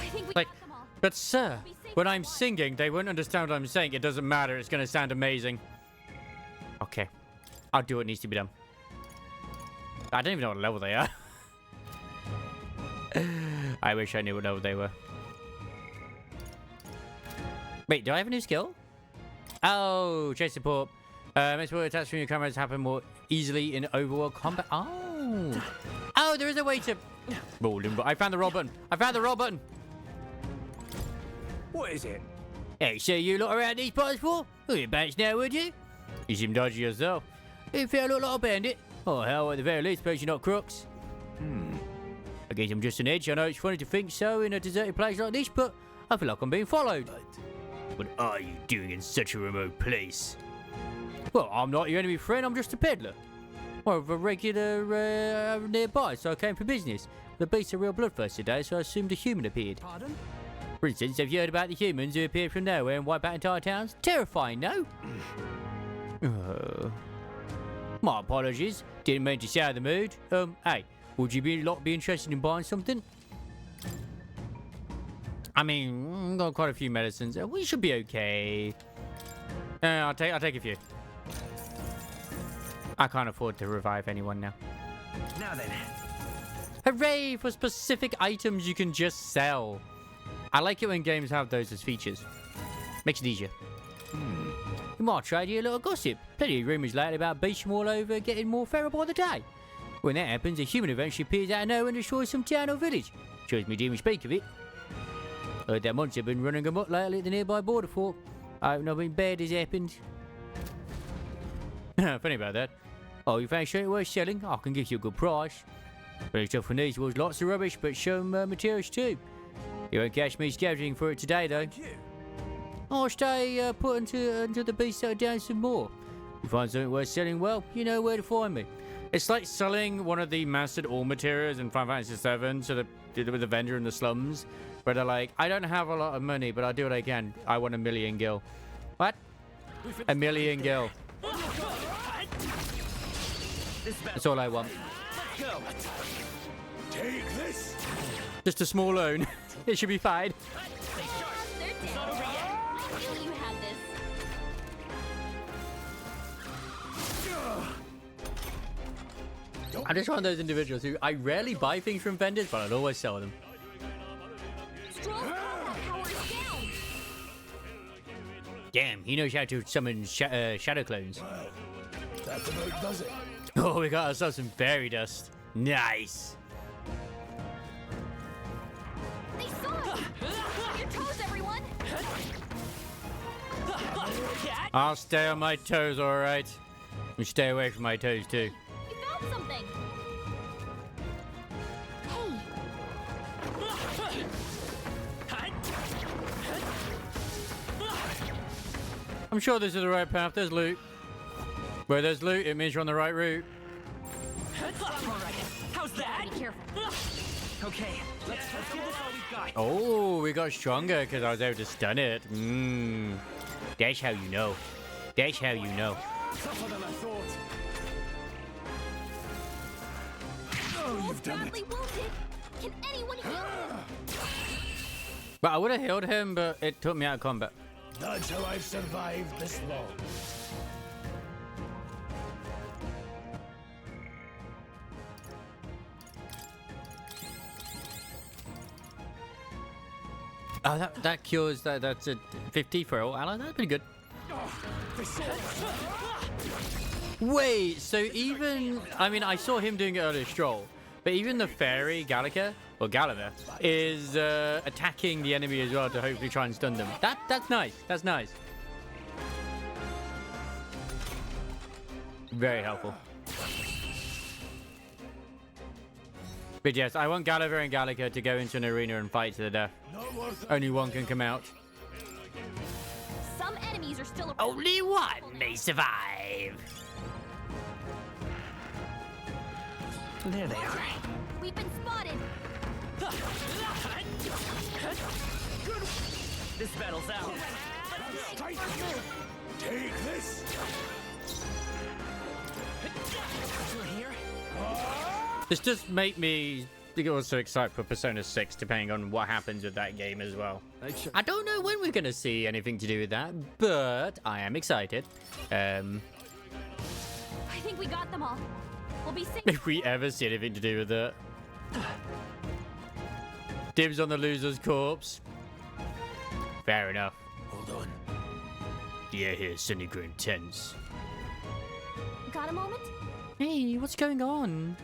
I think we Like, got them all. but sir, when I'm singing, they won't understand what I'm saying. It doesn't matter. It's going to sound amazing. Okay. I'll do what needs to be done. I don't even know what level they are. I wish I knew what level they were. Wait, do I have a new skill? Oh, chase support. Multiple attacks from your cameras happen more easily in overworld combat. Oh. Oh, there is a way to... I found the roll button. I found the roll button. What is it? Hey, so you lot around these parts for? Well, you bounce now, would you? You seem dodgy yourself. If you look like a bandit. Oh, hell, at the very least, suppose you're not crooks. I guess I'm just an edge. I know it's funny to think so in a deserted place like this, but I feel like I'm being followed. What are you doing in such a remote place? Well, I'm not your enemy friend, I'm just a peddler. More of a regular nearby, so I came for business. The beasts are real bloodthirsty today, so I assumed a human appeared. Pardon? For instance, have you heard about the humans who appeared from nowhere and wipe out entire towns? Terrifying, no? My apologies. Didn't mean to sour the mood. Hey, would you be interested in buying something? I mean, got quite a few medicines. We should be okay. I'll take a few. I can't afford to revive anyone now. Now then. Hooray for specific items you can just sell. I like it when games have those as features. Makes it easier. You might trade you a little gossip. Plenty of rumours lately about beasts from all over getting more feral by the day. When that happens, a human eventually appears out of nowhere and destroys some town or village. Shows me didn't speak of it. Heard that monster been running amok lately at the nearby border fort. I hope nothing bad has happened. Funny about that. Oh, you found something worth selling? I can give you a good price. But stuff from these was lots of rubbish, but some materials too. You won't catch me scavenging for it today, though. I'll stay put until the beast settle down some more. If you find something worth selling, well, you know where to find me. It's like selling one of the mastered all materials in Final Fantasy VII to the vendor in the slums, where they're like, I don't have a lot of money, but I'll do what I can. I want 1 million gil. What? 1 million gil. That's all I want. Go. Take this. Just a small loan. It should be fine. They're dead. It's not over yet. I knew you had this. I'm just one of those individuals who I rarely buy things from vendors, but I'll always sell them. Stroll's combat power is down. Damn, he knows how to summon shadow clones. That about does it. Oh, we got ourselves some fairy dust. Nice. They saw us. On your toes, everyone. I'll stay on my toes, all right. You stay away from my toes too. You found something. I'm sure this is the right path. There's loot. Where there's loot, it means you're on the right route. How's that? Be careful. Okay, let's give this all we've got. Oh, we got stronger because I was able to stun it. That's how you know. That's how you know. Tougher than I thought. Oh, you've done Badly it. wounded. Can anyone heal him? But I would have healed him, but it took me out of combat. That's how I've survived this long. Oh, that cures that. That's a 50 for all ally. That's pretty good. Wait, so even I mean, I saw him doing it earlier, Stroll, but even the fairy Gallica or Gallivant is attacking the enemy as well to hopefully try and stun them. That's nice. That's nice. Very helpful. But yes, I want Gulliver and Gallica to go into an arena and fight to the death. Only one can come out. Some enemies are still. Only one may survive. There they are. We've been spotted. This battle's out. Take this. This does make me also excited for Persona 6, depending on what happens with that game as well. I don't know when we're going to see anything to do with that, but I am excited. I think we got them all. We'll be safe. If we ever see anything to do with it. Dibs on the loser's corpse. Fair enough. Hold on. The air here is suddenly growing tense. Got a moment? Hey, what's going on?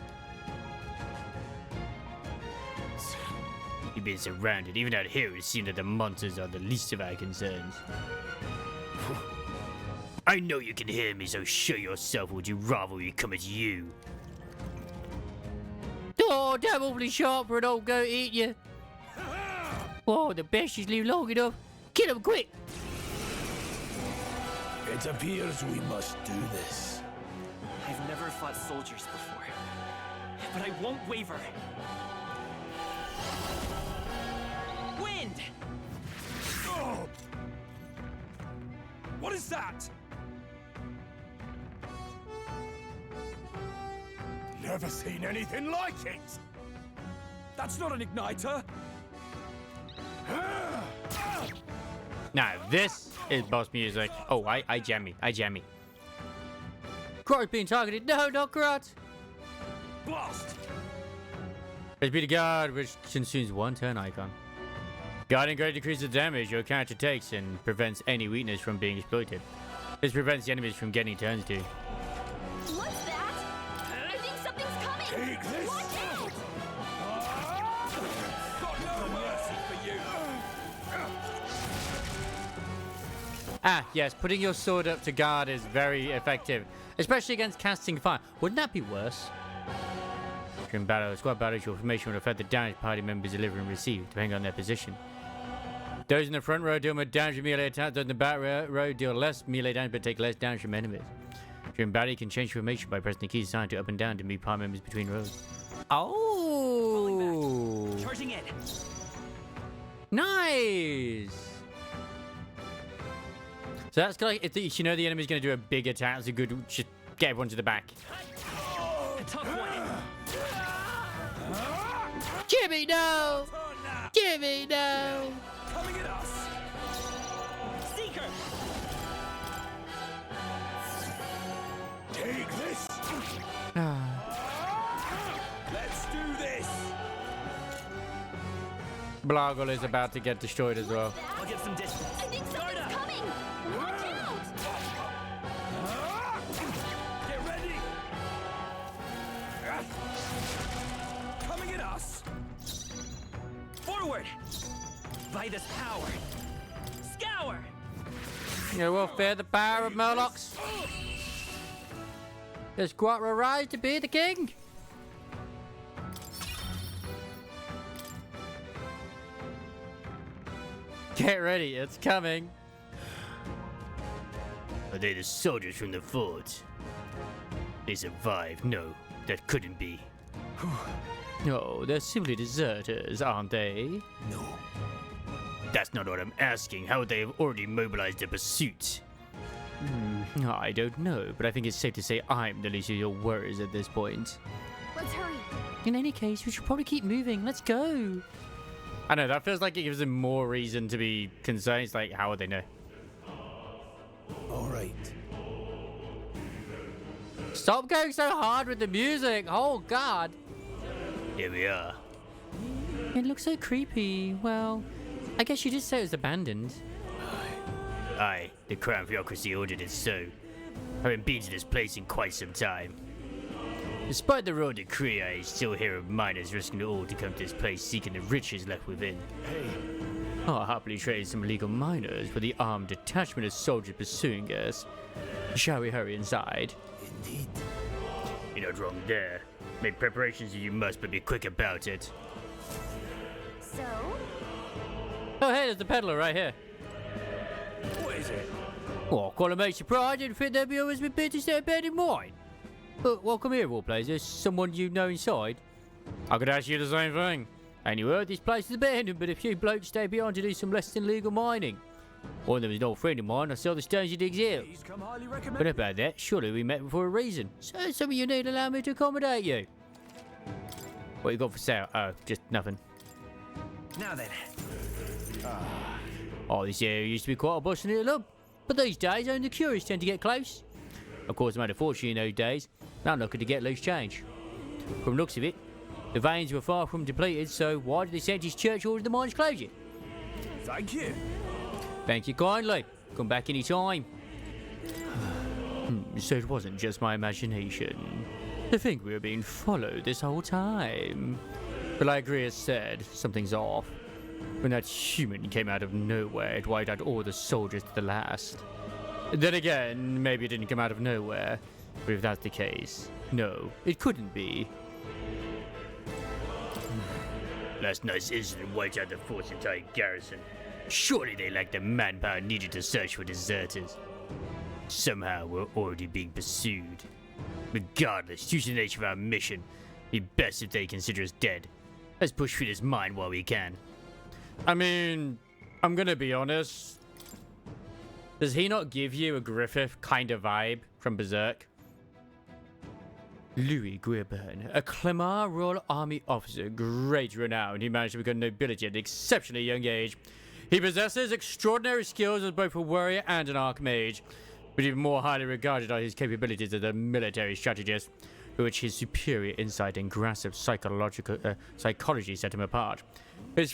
You've been surrounded. Even out here, it seems that the monsters are the least of our concerns. I know you can hear me, so show yourself, or would you rather we come at you? Oh, damn awfully sharp for an old goat eat you. Oh, the bastards live long enough. Kill him quick. It appears we must do this. I've never fought soldiers before, but I won't waver. Wind! Oh! What is that? Never seen anything like it! That's not an igniter! Now, this is boss music. Oh, I jammy. Crot's being targeted. No, not Crot. Blast! Let's be the guard, which consumes one turn icon. Guarding greatly decreases the damage your character takes and prevents any weakness from being exploited. This prevents the enemies from getting turns to. What's that? I think something's coming. Take this! Watch out! Got no mercy for you! Ah, yes, putting your sword up to guard is very effective, especially against casting fire. Wouldn't that be worse? During battle, squad battles, your formation will affect the damage party members deliver and receive, depending on their position. Those in the front row deal more damage from melee attacks, those in the back row deal less melee damage but take less damage from enemies. During battle, you can change formation by pressing the keys assigned to up and down to move party members between rows. Oh! Charging in. Nice! So that's like, if you know the enemy's going to do a big attack, it's a good, just get everyone to the back. A tough one. Jimmy, no! Jimmy, no! Coming at us! Seeker! Take this! Let's do this! Bloggle is about to get destroyed as well. I'll get some distance. I think something's coming. Watch out! Get ready! Coming at us! Forward! By this power! Scour! You will fear the power of Murlocs. Does Quattro rise to be the king? Get ready, it's coming. Are they the soldiers from the fort? They survived. No, that couldn't be. No, they're simply deserters, aren't they? No. That's not what I'm asking. How would they have already mobilized their pursuit? I don't know, but I think it's safe to say I'm the least of your worries at this point. Let's hurry. In any case, we should probably keep moving. Let's go. I know, that feels like it gives them more reason to be concerned. It's like, how would they know? All right. Stop going so hard with the music. Oh, God. Here we are. It looks so creepy. Well, I guess you did say it was abandoned. Aye, the Crown Bureaucracy ordered it so. I haven't been to this place in quite some time. Despite the royal decree, I still hear of miners risking it all to come to this place seeking the riches left within. Hey. I'll happily trade some illegal miners for the armed detachment of soldiers pursuing us. Shall we hurry inside? Indeed. You're not wrong there. Make preparations if you must, but be quick about it. So? Oh, hey, there's the peddler right here. What is it? Well, quite a mate surprise. I didn't think there'd be always been bit to set a bed in mine. But welcome here, of all places. Someone you know inside? I could ask you the same thing. And you heard this place is abandoned, but a few blokes stay behind to do some less than legal mining. One of them is an old friend of mine. I sell the stones he digs here. But about that, surely we met for a reason. So some of you need to allow me to accommodate you. What you got for sale? Oh, just nothing. Now then. Oh, this area used to be quite a bustling little hub. But these days, only the curious tend to get close. Of course, I made a fortune in those days. Now I'm looking to get loose change. From the looks of it, the veins were far from depleted, so why did the Saint's Church order the mine's closure? Thank you. Thank you kindly. Come back any time. So it wasn't just my imagination. I think we were being followed this whole time. But like Greer said, something's off. When that human came out of nowhere, it wiped out all the soldiers to the last. Then again, maybe it didn't come out of nowhere. But if that's the case, no, it couldn't be. Last night's incident wiped out the fort's entire garrison. Surely they lacked the manpower needed to search for deserters. Somehow we're already being pursued. Regardless, due to the nature of our mission, it'd be best if they consider us dead. Let's push through this mine while we can. I mean, I'm gonna be honest. Does he not give you a Griffith kind of vibe from Berserk? Louis Guilburn, a Clemar Royal Army officer, great renown. He managed to become nobility at an exceptionally young age. He possesses extraordinary skills as both a warrior and an archmage, but even more highly regarded are his capabilities as a military strategist, for which his superior insight and grasp of psychology set him apart. His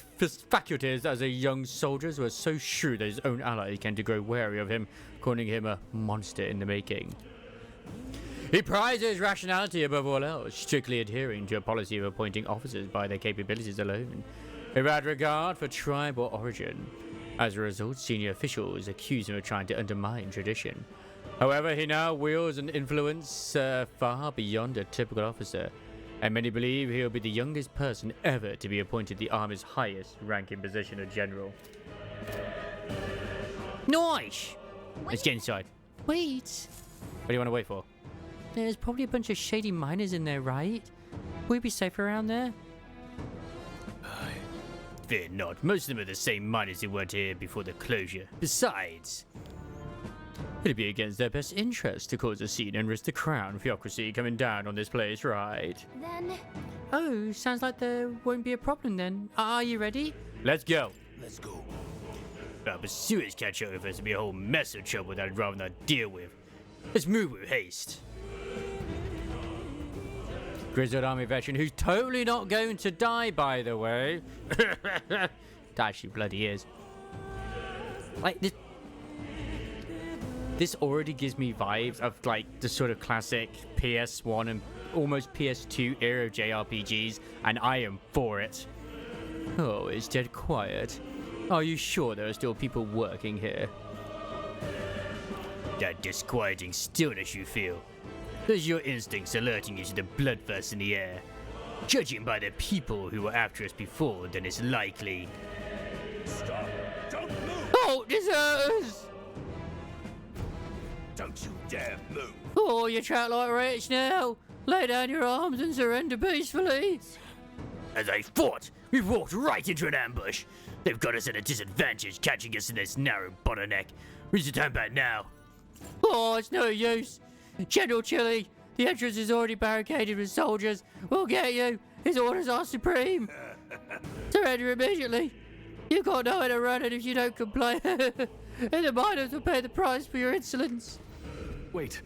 faculties as a young soldier were so shrewd that his own allies came to grow wary of him, calling him a monster in the making. He prizes rationality above all else, strictly adhering to a policy of appointing officers by their capabilities alone, without regard for tribe or origin. As a result, senior officials accuse him of trying to undermine tradition. However, he now wields an influence far beyond a typical officer, and many believe he will be the youngest person ever to be appointed the Army's highest ranking position of general. Nice! Let's get inside. Wait! What do you want to wait for? There's probably a bunch of shady miners in there, right? Will we be safe around there? Fear not. Most of them are the same miners who weren't here before the closure. Besides, it'd be against their best interest to cause a scene and risk the Crown Bureaucracy coming down on this place, right? Then... Oh, sounds like there won't be a problem then. Are you ready? Let's go. Let's go. If our pursuers catch up with us, it'll be a whole mess of trouble that I'd rather not deal with. Let's move with haste. Grizzled Army veteran who's totally not going to die, by the way. That actually bloody is. Like, this already gives me vibes of, like, the sort of classic PS1 and almost PS2 era JRPGs, and I am for it. Oh, it's dead quiet. Are you sure there are still people working here? That disquieting stillness you feel. Those are your instincts alerting you to the bloodthirst in the air. Judging by the people who were after us before, then it's likely... Stop! Don't move! Oh, deserters! Don't you dare move! Oh, you trapped like rats now. Lay down your arms and surrender peacefully. As I fought, we walked right into an ambush. They've got us at a disadvantage, catching us in this narrow bottleneck. We should turn back now. Oh, it's no use. General Chili, the entrance is already barricaded with soldiers. We'll get you. His orders are supreme. Surrender immediately. You got nowhere to run, and if you don't comply, and the miners will pay the price for your insolence. Wait.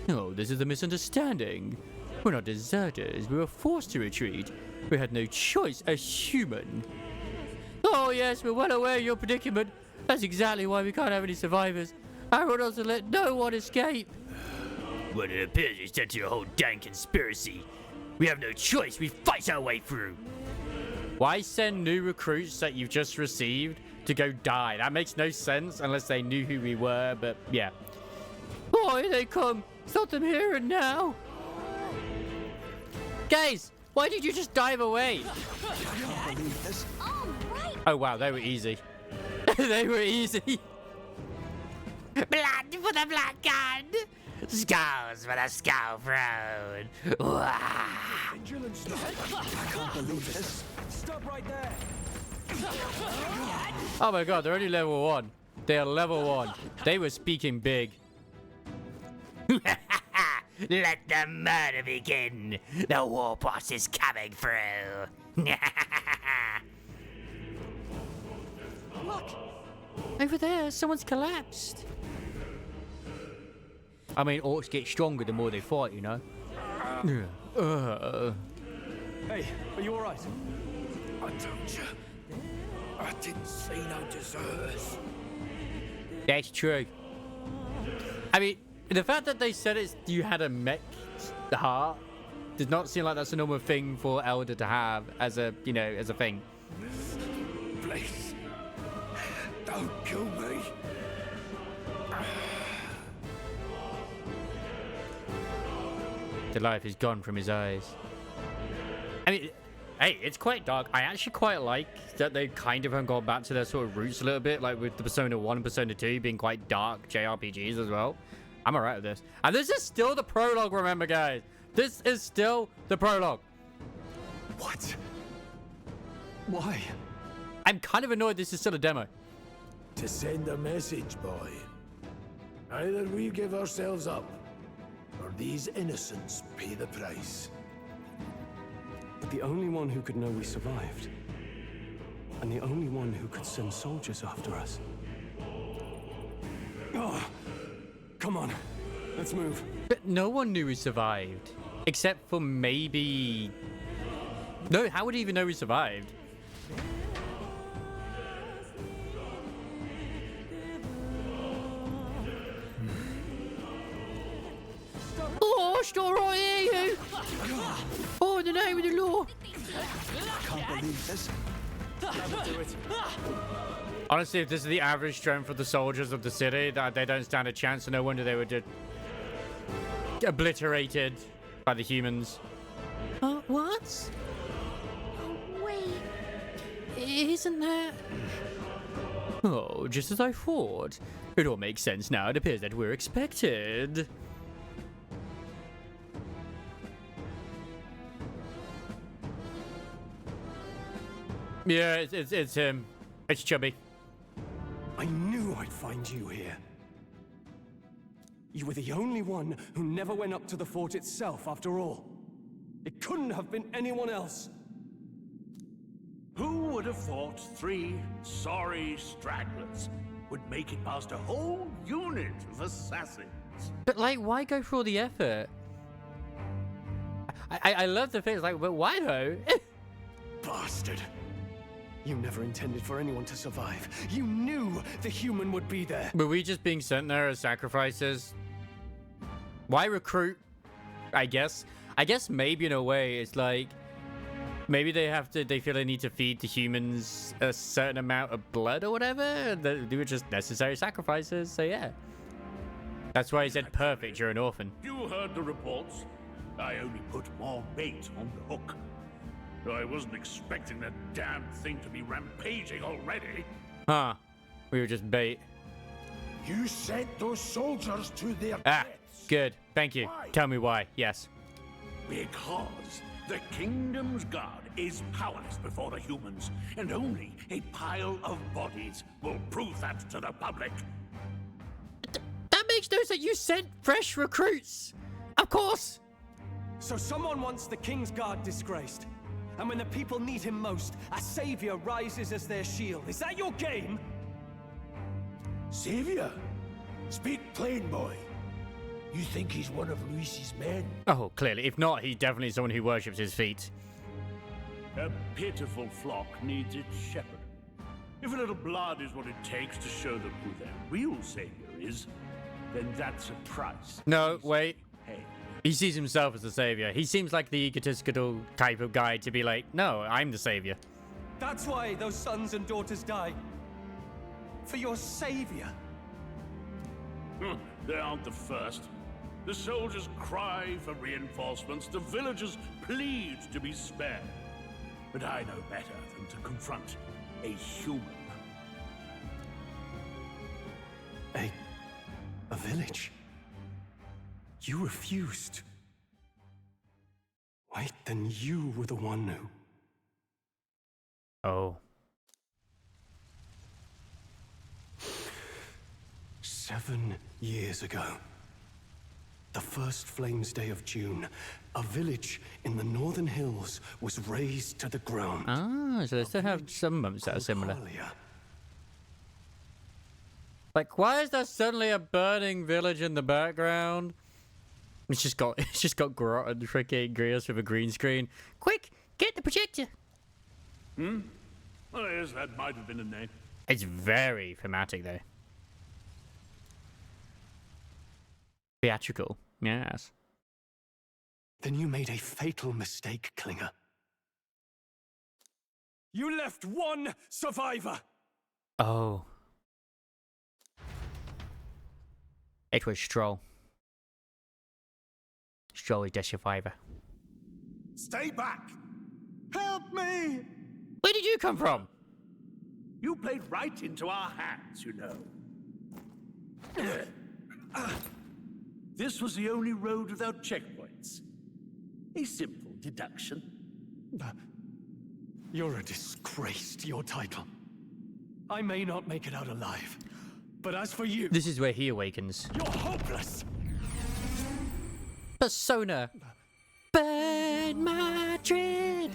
Oh, this is a misunderstanding. We're not deserters. We were forced to retreat. We had no choice as human. Oh, Oh yes, we're well aware of your predicament. That's exactly why we can't have any survivors. Our orders to let no one escape. Well, it appears you set to a whole dang conspiracy. We have no choice. We fight our way through. Why send new recruits that you've just received to go die? That makes no sense unless they knew who we were, but yeah. Oh, here they come. Stop them here and now. Guys, why did you just dive away? I can't believe this. Oh, wow, they were easy. They were easy. Blood for the blood god. Skulls for the skull throne. I can't believe this. Stop right there. Oh my god, they're only level 1. They are level 1. They were speaking big. Let the murder begin. The war boss is coming through. Look. Over there, someone's collapsed. I mean, orcs get stronger the more they fight, you know? Hey, are you alright? I told you. I didn't see no deserters. That's true. I mean, the fact that they said you had a mech heart did not seem like that's a normal thing for Elder to have as a, you know, as a thing. Please, don't kill me. The life is gone from his eyes. I mean, hey, it's quite dark. I actually quite like that they kind of have gone back to their sort of roots a little bit, like with the Persona 1 and Persona 2 being quite dark JRPGs as well. I'm alright with this. And this is still the prologue, remember, guys. This is still the prologue. What? Why? I'm kind of annoyed this is still a demo. To send a message, boy. Either we give ourselves up, or these innocents pay the price. But the only one who could know we survived, and the only one who could send soldiers after us. Oh, come on, let's move. But no one knew we survived. Except for maybe... No, how would he even know we survived? Oh, stop right here, you! Oh, in the name of the law! I can't believe this. Honestly, if this is the average strength of the soldiers of the city, that they don't stand a chance, so no wonder they were just obliterated by the humans. What? Oh, wait. Isn't that... Oh, just as I thought. It all makes sense now. It appears that we're expected. Yeah, it's him. It's Chubby. I knew I'd find you here. You were the only one who never went up to the fort itself, after all. It couldn't have been anyone else. Who would have thought 3 sorry stragglers would make it past a whole unit of assassins? But, like, why go through all the effort? I love the thing. It's like, but why, though? Bastard. You never intended for anyone to survive. You knew the human would be there. Were we just being sent there as sacrifices? Why recruit? I guess maybe in a way it's like maybe they feel they need to feed the humans a certain amount of blood or whatever. They were just necessary sacrifices. So yeah, that's why he said perfect. You're an orphan. You heard the reports. I only put more bait on the hook. I wasn't expecting that damn thing to be rampaging already. Huh? We were just bait. You sent those soldiers to their deaths. Good. Thank you. Why? Tell me why. Yes. Because the kingdom's god is powerless before the humans, and only a pile of bodies will prove that to the public. That makes no sense. You sent fresh recruits. Of course. So someone wants the King's Guard disgraced. And when the people need him most, a savior rises as their shield. Is that your game? Savior? Speak plain, boy. You think he's one of Luis's men? Oh, clearly. If not, he's definitely someone who worships his feet. A pitiful flock needs its shepherd. If a little blood is what it takes to show them who their real savior is, then that's a price. No, wait. Hey. He sees himself as the savior. He seems like the egotistical type of guy to be like, no, I'm the savior. That's why those sons and daughters die. For your savior. They aren't the first. The soldiers cry for reinforcements. The villagers plead to be spared. But I know better than to confront a human. A village? You refused. Wait, then you were the one who... Oh. 7 years ago, the first Flames Day of June, a village in the northern hills was razed to the ground. Ah, so they still have some months that are similar. Like, why is there suddenly a burning village in the background? It's just got Grot and freaking Grios with a green screen. Quick, get the projector. Oh yes, that might have been a name. It's very thematic though. Theatrical, yes. Then you made a fatal mistake, Klinger. You left one survivor. Oh. It was Stroll. Stroll is the survivor. Stay back! Help me! Where did you come from? You played right into our hands, you know. This was the only road without checkpoints. A simple deduction. You're a disgrace to your title. I may not make it out alive, but as for you... This is where he awakens. You're hopeless! Persona! Burn Madrid!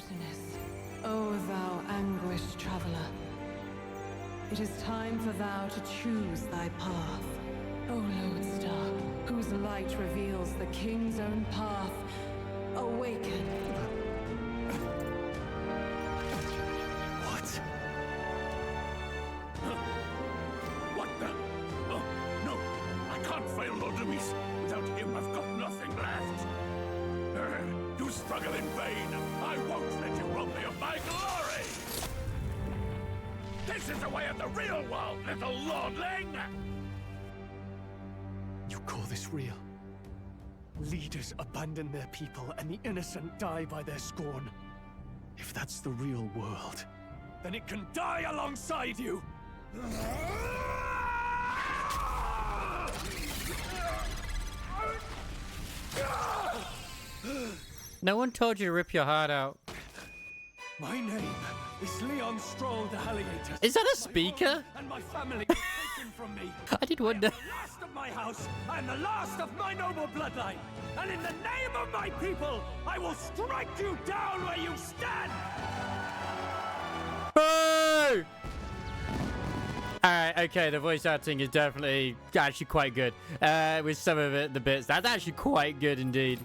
O thou anguished traveler, it is time for thou to choose thy path. O lodestar, whose light reveals the king's own path, awaken. What? What the? Oh, no. I can't fail Lord Luis. Without him, I've got nothing left. You struggle in vain. I won't let you rob me of my glory. This is the way of the real world, little lordling. You call this real? Leaders abandon their people and the innocent die by their scorn. If that's the real world, then it can die alongside you! No one told you to rip your heart out. My name is Leon Stroll the Halliator. Is that a speaker? And my family was taken from me. I did wonder. I am the last of my house and the last of my noble bloodline. And in the name of my people, I will strike you down where you stand. Boo! Alright, okay, the voice acting is definitely actually quite good. With some of it, the bits, that's actually quite good indeed.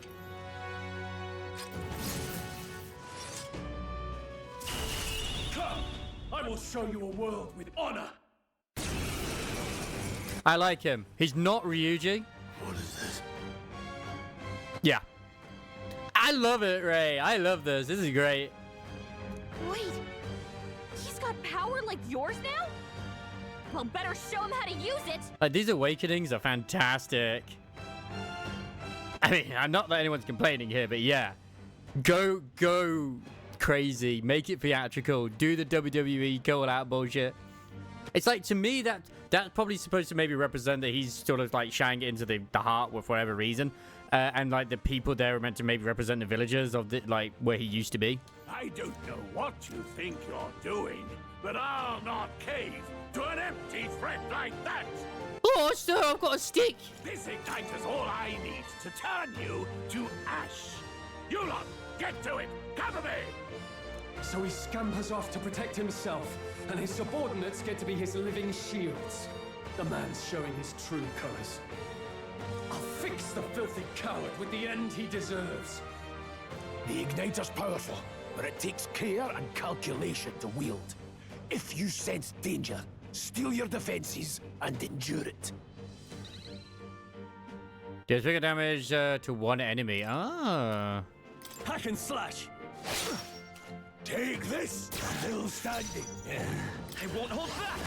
Come, I will show you a world with honor. I like him. He's not Ryuji. What is this? Yeah. I love it, Ray. I love this. This is great. Wait, he's got power like yours now? Well, better show him how to use it. Like, these awakenings are fantastic. I mean, I'm not that anyone's complaining here, but yeah. Go crazy. Make it theatrical. Do the WWE call out bullshit. It's like, to me, that's probably supposed to maybe represent that he's sort of like shining it into the heart for whatever reason. And like the people there are meant to maybe represent the villagers of the, like where he used to be. I don't know what you think you're doing, but I'll not cave to an empty threat like that. Oh, sir, I've got a stick. This ignite is all I need to turn you to ash. You lot, get to it. Cover me. So he scampers off to protect himself, and his subordinates get to be his living shields. The man's showing his true colors. I'll fix the filthy coward with the end he deserves. The igniter's powerful, but it takes care and calculation to wield. If you sense danger, steel your defenses and endure it. Deals bigger damage to one enemy. Ah. Hack and slash. Take this, still standing. I won't hold back.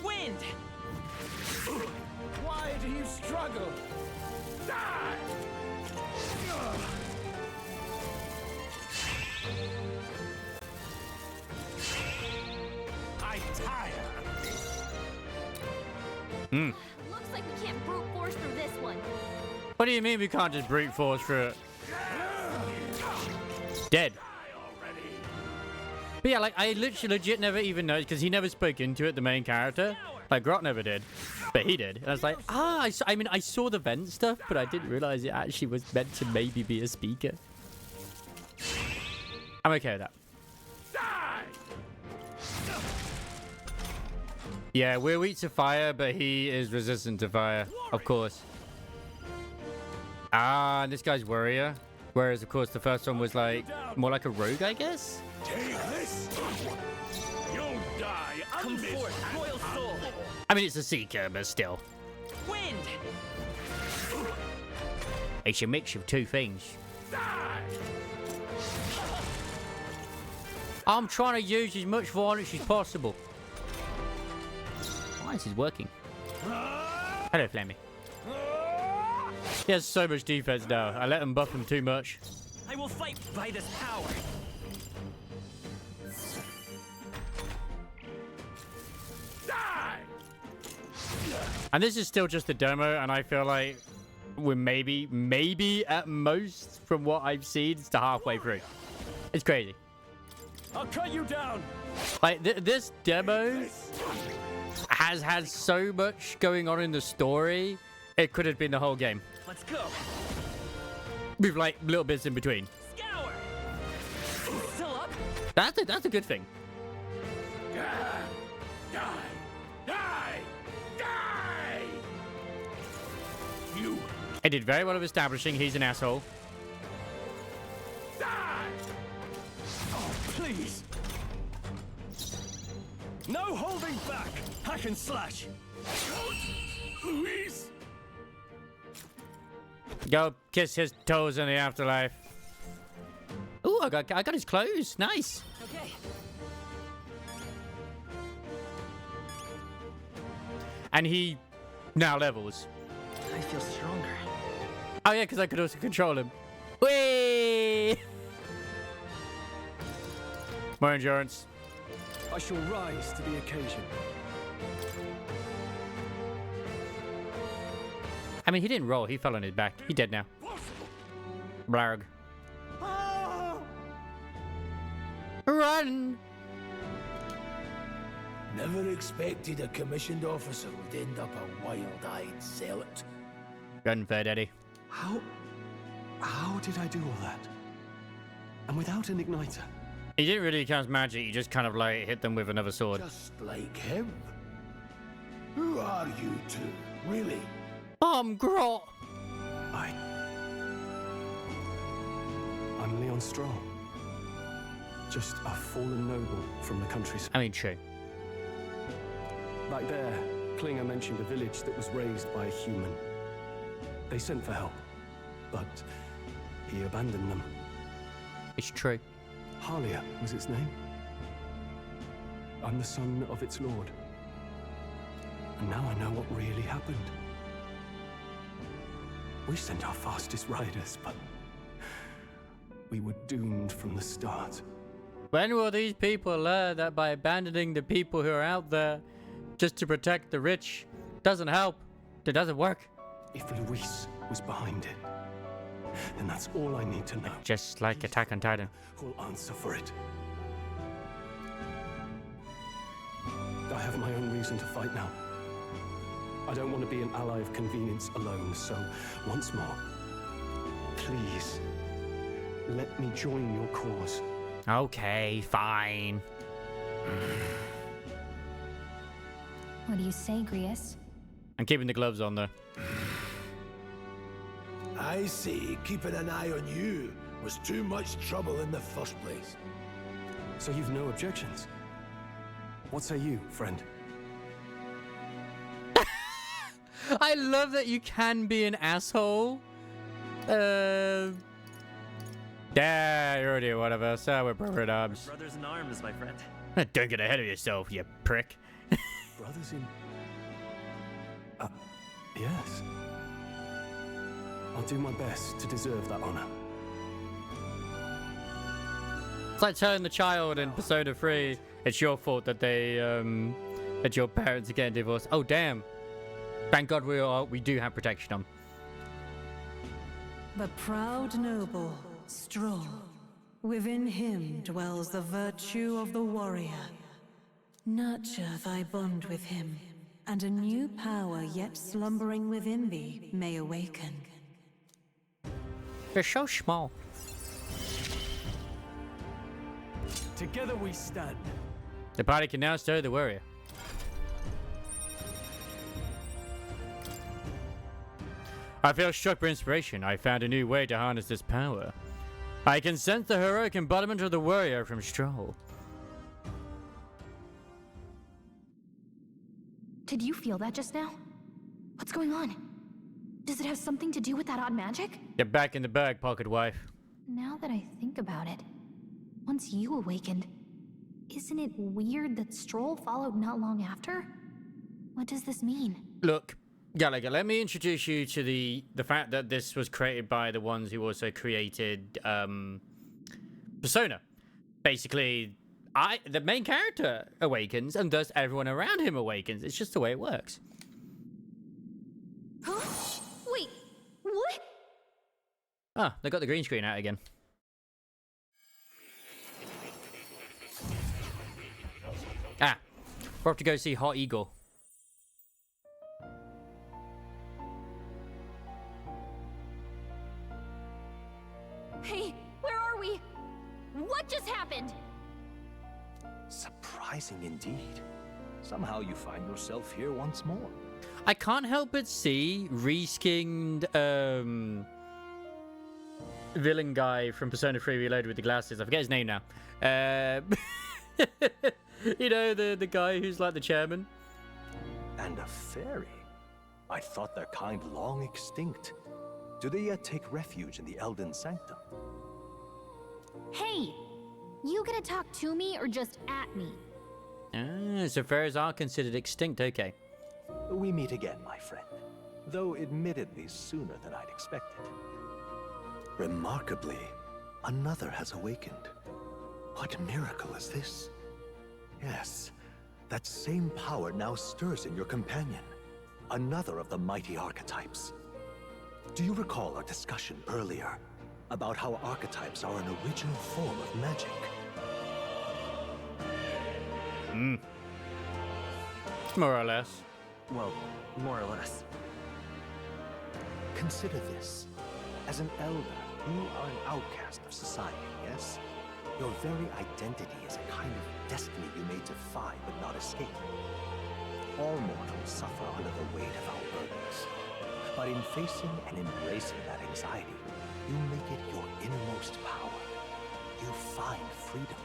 Wind. Why do you struggle? Die! I'm tired of this. Looks like we can't brute force through this one. What do you mean we can't just brute force through it? Dead. But yeah, like, I legit never even noticed, because he never spoke into it, the main character. Like, Grot never did. But he did. And I was like, I mean, I saw the vent stuff, but I didn't realize it actually was meant to maybe be a speaker. I'm okay with that. Yeah, we're weak to fire, but he is resistant to fire, of course. Ah, and this guy's warrior. Whereas, of course, the first one was like more like a rogue, I guess. Take this. You'll die. Come forth, royal soul. I mean, it's a seeker, but still. Wind. It's a mix of two things. I'm trying to use as much violence as possible. Why is this working? Hello, Flammy. He has so much defense now. I let him buff him too much. I will fight by this power. And this is still just a demo, and I feel like we're maybe at most, from what I've seen, it's to halfway through. It's crazy. I'll cut you down. Like, this demo has had so much going on in the story, it could have been the whole game. Let's go. With, like, little bits in between. Scour. Still up? That's a good thing. Die! Die! Die! Die! You It did very well of establishing he's an asshole. die! Oh, please. No holding back. Hack and slash. Luis! Go kiss his toes in the afterlife. Ooh, I got his clothes. Nice. Okay. And he now levels. I feel stronger. Oh yeah, because I could also control him. Whee! More endurance. I shall rise to the occasion. I mean, he didn't roll. He fell on his back. He's dead now. Blarg. Run! Never expected a commissioned officer would end up a wild-eyed zealot. Run, fair daddy. How did I do all that? And without an igniter? He didn't really cast magic. He just kind of like hit them with another sword. Just like him. Who are you two, really? I'm Grot. I'm Leon Strong. Just a fallen noble from the countryside. I mean, true. Back there, Klinger mentioned a village that was raised by a human. They sent for help, but he abandoned them. It's true. Halia was its name. I'm the son of its lord. And now I know what really happened. We sent our fastest riders, but we were doomed from the start. When will these people learn that by abandoning the people who are out there just to protect the rich doesn't help? It doesn't work. If Luis was behind it, then that's all I need to know. Just like Attack on Titan. Who'll answer for it? I have my own reason to fight now. I don't want to be an ally of convenience alone, so once more, please, let me join your cause. Okay, fine. What do you say, Grius? I'm keeping the gloves on, though. I say keeping an eye on you was too much trouble in the first place. So you've no objections? What say you, friend? I love that you can be an asshole. Yeah, you're already one of us. We're brother in arms. Brothers in arms, my friend. Don't get ahead of yourself, you prick. Brothers in... yes. I'll do my best to deserve that honor. It's like telling the child in Persona 3, it's your fault that they, that your parents are getting divorced. Oh, damn. Thank God we do have protection on. The proud noble, Stroll. Within him dwells the virtue of the warrior. Nurture thy bond with him, and a new power yet slumbering within thee may awaken. They're so small. Together we stand. The party can now stir the warrior. I feel struck by inspiration. I found a new way to harness this power. I can sense the heroic embodiment of the warrior from Stroll. Did you feel that just now? What's going on? Does it have something to do with that odd magic? Get back in the bag, pocket wife. Now that I think about it, once you awakened, isn't it weird that Stroll followed not long after? What does this mean? Look, Gallagher, let me introduce you to the fact that this was created by the ones who also created Persona. Basically, the main character awakens, and thus everyone around him awakens. It's just the way it works. Huh? Wait, what? Ah, they got the green screen out again. Ah, we're off to go see Hot Eagle. Hey, where are we? What just happened? Surprising indeed. Somehow you find yourself here once more. I can't help but see reskinned villain guy from Persona 3 Reloaded with the glasses. I forget his name now. You know, the guy who's like the chairman. And a fairy? I thought their kind long extinct. Do they yet take refuge in the Elden Sanctum? Hey, you gonna talk to me or just at me? Ah, so fairies are considered extinct, okay. We meet again, my friend. Though admittedly sooner than I'd expected. Remarkably, another has awakened. What miracle is this? Yes, that same power now stirs in your companion. Another of the mighty archetypes. Do you recall our discussion earlier about how archetypes are an original form of magic? More or less. Well, more or less. Consider this. As an elder, you are an outcast of society, yes? Your very identity is a kind of destiny you may defy but not escape. All mortals suffer under the weight of our burdens. But in facing and embracing that anxiety, you make it your innermost power. You find freedom.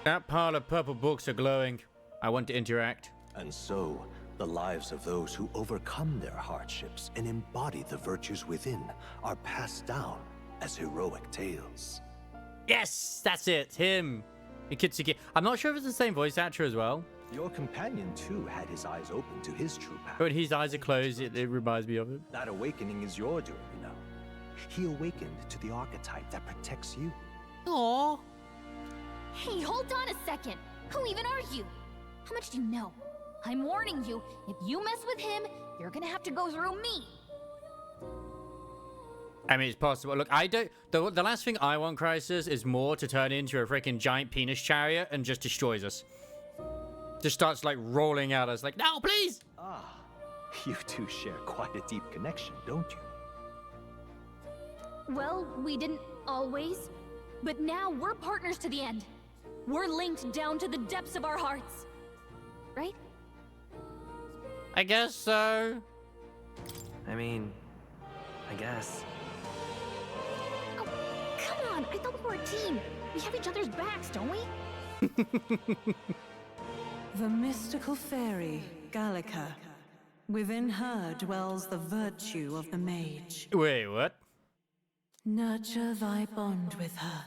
That pile of purple books are glowing. I want to interact. And so, the lives of those who overcome their hardships and embody the virtues within are passed down as heroic tales. Yes, that's it. Him. Ikitsuki. I'm not sure if it's the same voice actor as well. Your companion, too, had his eyes open to his true power. But his eyes are closed. It reminds me of it. That awakening is your doing, you know. He awakened to the archetype that protects you. Aww. Hey, hold on a second. Who even are you? How much do you know? I'm warning you, if you mess with him, you're gonna have to go through me. I mean, it's possible. Look, I don't... The last thing I want, Crisis, is more to turn into a freaking giant penis chariot and just destroys us. Just starts, like, rolling at us. Like, no, please! Ah, you two share quite a deep connection, don't you? Well, we didn't always. But now we're partners to the end. We're linked down to the depths of our hearts. Right? I guess so. I mean, I guess. Oh, come on. I thought we were a team. We have each other's backs, don't we? The mystical fairy, Gallica. Within her dwells the virtue of the mage. Wait, what? Nurture thy bond with her,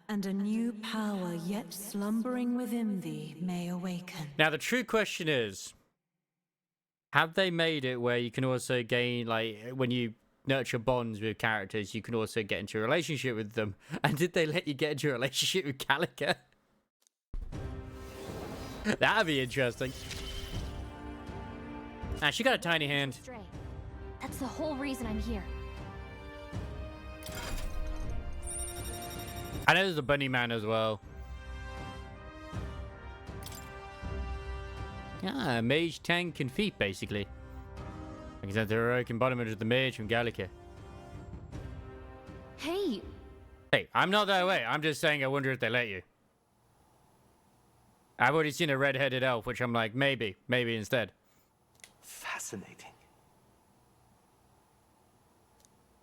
and a new power yet slumbering within thee may awaken. Now, the true question is, have they made it where you can also gain, like, when you nurture bonds with characters, you can also get into a relationship with them? And did they let you get into a relationship with Gallica? That'd be interesting. Ah, she got a tiny hand. Stray. That's the whole reason I'm here. I know there's a bunny man as well. Ah, mage, tank, and feet, basically. I can sense the heroic embodiment of the mage from Gallica. Hey, Hey, I'm not that way. I'm just saying I wonder if they let you. I've already seen a red-headed elf, which I'm like, maybe instead. Fascinating.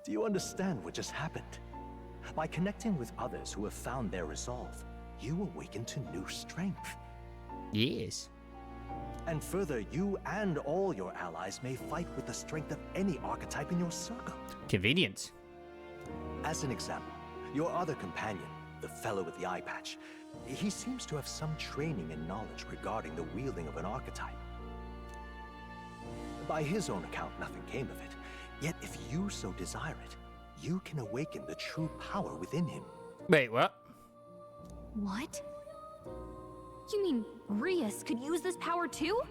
Do you understand what just happened? By connecting with others who have found their resolve, you awaken to new strength. Yes. And further, you and all your allies may fight with the strength of any archetype in your circle. Convenient. As an example, your other companion, the fellow with the eye patch, he seems to have some training and knowledge regarding the wielding of an archetype. By his own account, nothing came of it. Yet if you so desire it, you can awaken the true power within him. Wait, what? what? You mean Rias could use this power too?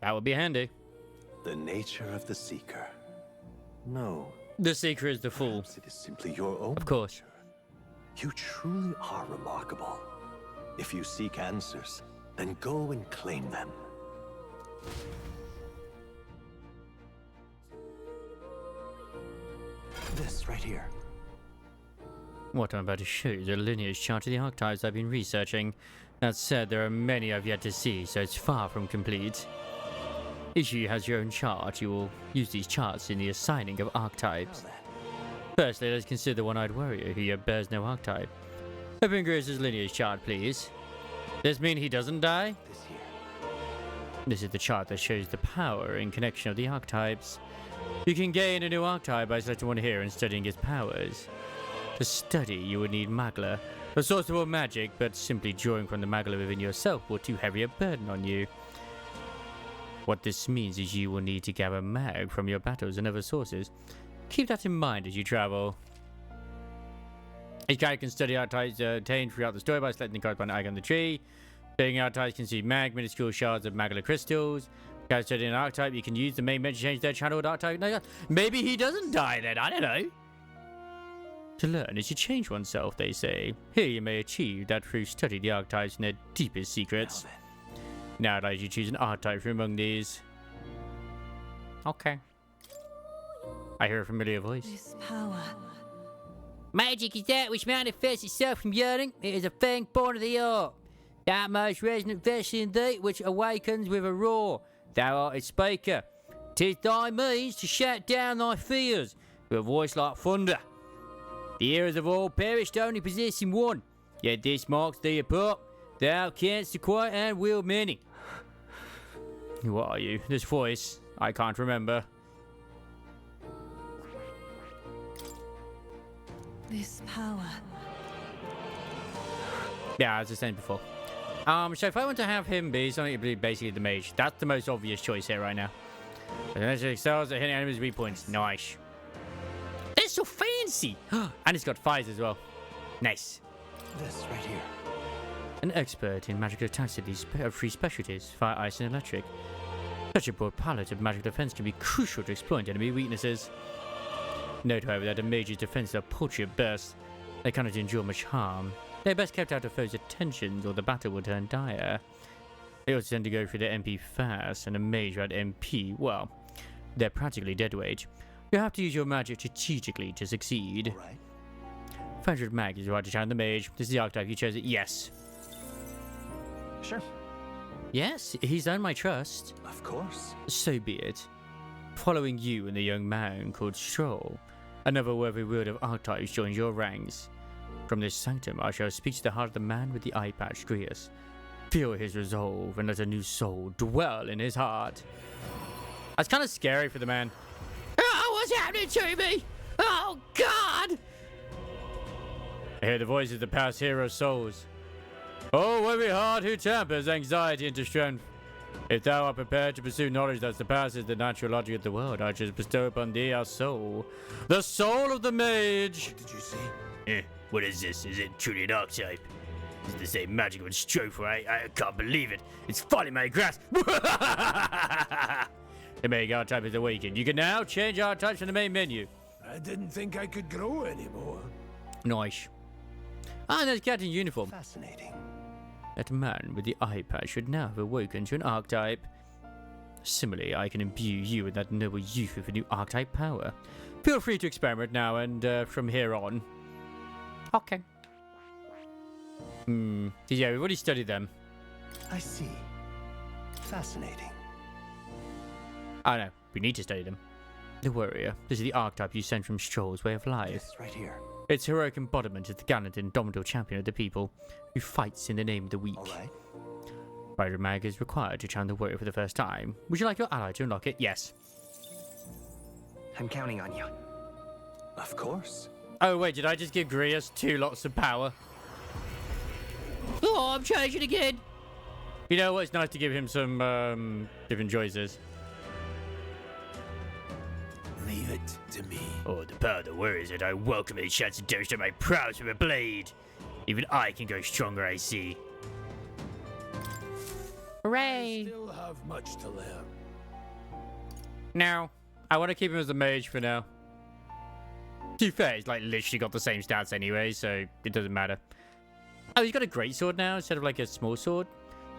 That would be handy. The nature of the Seeker. No. The Seeker is the fool. Perhaps it is simply your own. Of course. Nature. You truly are remarkable. If you seek answers, then go and claim them. This right here. What I'm about to show you is a lineage chart of the archetypes I've been researching. That said, there are many I've yet to see, so it's far from complete. Each of you has your own chart. You will use these charts in the assigning of archetypes. Firstly, let's consider the One-Eyed Warrior, who yet bears no archetype. Open Grace's lineage chart, please. Does this mean he doesn't die? This is the chart that shows the power and connection of the archetypes. You can gain a new archetype by selecting one here and studying its powers. To study, you would need Magla, a source of all magic, but simply drawing from the Magla within yourself will too heavy a burden on you. What this means is you will need to gather mag from your battles and other sources. Keep that in mind as you travel. Each character can study archetypes obtained throughout the story by selecting the corresponding icon on the tree. Studying archetypes can see mag, minuscule shards of Magla crystals. Guys studying an archetype, you can use the main menu to change their channeled archetype. No, maybe he doesn't die then, I don't know. To learn is to change oneself, they say. Here you may achieve that through studying the archetypes and their deepest secrets. Now I'd like you to choose an archetype from among these. Okay. I hear a familiar voice. This power. Magic is that which manifests itself from yearning. It is a thing born of the earth. That most resonant vessel in thee which awakens with a roar. Thou art its speaker. 'Tis thy means to shout down thy fears with a voice like thunder. The heroes of all perished only possessing one. Yet this marks thee apart. Thou canst acquire and wield many. What are you? This voice? I can't remember. This power. Yeah, as I was saying before. So if I want to have him be something to be basically the mage, that's the most obvious choice here right now. It excels at hitting enemies' weak points. Nice. That's so fancy. And it's got fires as well. Nice. This right here. An expert in magical attacks of these three specialties, fire, ice, and electric. Such a broad palette of magical defense can be crucial to exploit enemy weaknesses. Note, however, that a mage's defenses are paltry at best. They cannot endure much harm. They're best kept out of foes' attentions, or the battle will turn dire. They also tend to go through their MP fast, and a mage without MP, well, they're practically dead weight. You have to use your magic strategically to succeed. Right. 500 mag is right to channel the mage. This is the archetype. You chose it. Yes. Sure. Yes, he's earned my trust. Of course. So be it. Following you and the young man called Stroll, another worthy wielder of archetypes joins your ranks. From this sanctum, I shall speak to the heart of the man with the eye patch, Grius. Feel his resolve and let a new soul dwell in his heart. That's kind of scary for the man. Oh, what's happening to me? Oh, God! I hear the voices of the past heroes' souls. Oh, weary heart who tempers anxiety into strength. If thou art prepared to pursue knowledge that surpasses the natural logic of the world, I shall bestow upon thee our soul. The soul of the mage! What did you say? What is this? Is it truly an archetype? Is it the same magic of stroke for I can't believe it. It's falling my grasp. The main archetype is awakened. You can now change archetypes from the main menu. I didn't think I could grow anymore. Nice. And there's Captain Uniform. Fascinating. That man with the eye patch should now have awoken to an archetype. Similarly, I can imbue you with that noble youth with a new archetype power. Feel free to experiment now and from here on. Okay. Yeah, we've already studied them. I see. Fascinating. Oh no, we need to study them. The warrior. This is the archetype you sent from Stroll's way of life. Yes, right here. Its heroic embodiment is the gallant and indomitable champion of the people, who fights in the name of the weak. Alright. Rider Mag is required to channel the warrior for the first time. Would you like your ally to unlock it? Yes. I'm counting on you. Of course. Oh wait, did I just give Grius 2 lots of power? Oh, I'm changing again! You know what, it's nice to give him some different choices. Leave it to me. Oh, the power of the warriors that I welcome a chance to demonstrate my prowess with a blade. Even I can go stronger, I see. Hooray! Still have much to learn. No, I want to keep him as a mage for now. To be fair, he's like literally got the same stats anyway, so it doesn't matter. Oh, he's got a great sword now instead of like a small sword.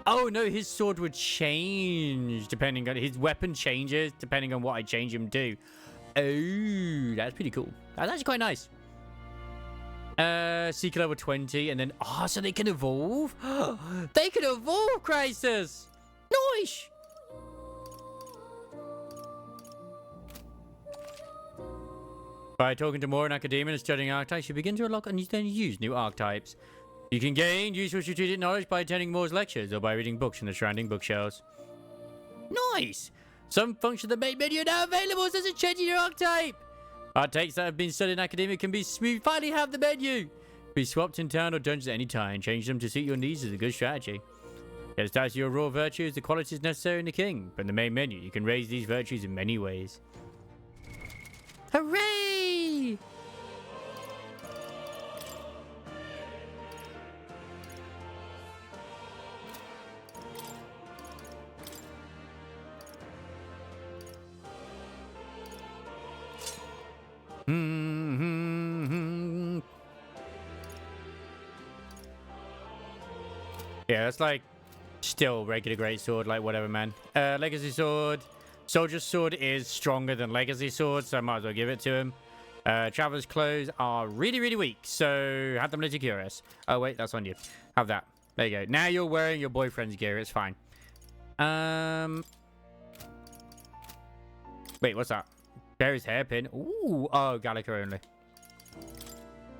Oh no, his sword would change depending on his weapon changes depending on what I change him to. Oh, that's pretty cool. That's actually quite nice. Seeker level 20, and then so they can evolve. They can evolve, Crisis. Nice. By talking to more in Academia and studying archetypes, you begin to unlock and then use new archetypes. You can gain useful strategic knowledge by attending Moore's lectures or by reading books in the surrounding bookshelves. Nice! Some functions of the main menu are now available as a change in your archetype. Archetypes that have been studied in Academia can be finally have the menu. Be swapped in town or dungeons at any time. Change them to suit your needs is a good strategy. Get started your raw virtues, the qualities necessary in the king. From the main menu, you can raise these virtues in many ways. Hooray! Yeah, that's like still regular greatsword, like whatever, man. Legacy sword. Soldier's sword is stronger than Legacy sword, so I might as well give it to him. Traveler's clothes are really, really weak, so have them little curious. Oh wait, that's on you. Have that. There you go. Now you're wearing your boyfriend's gear. It's fine. Wait, what's that? Barry's hairpin. Ooh, oh, Gallica only.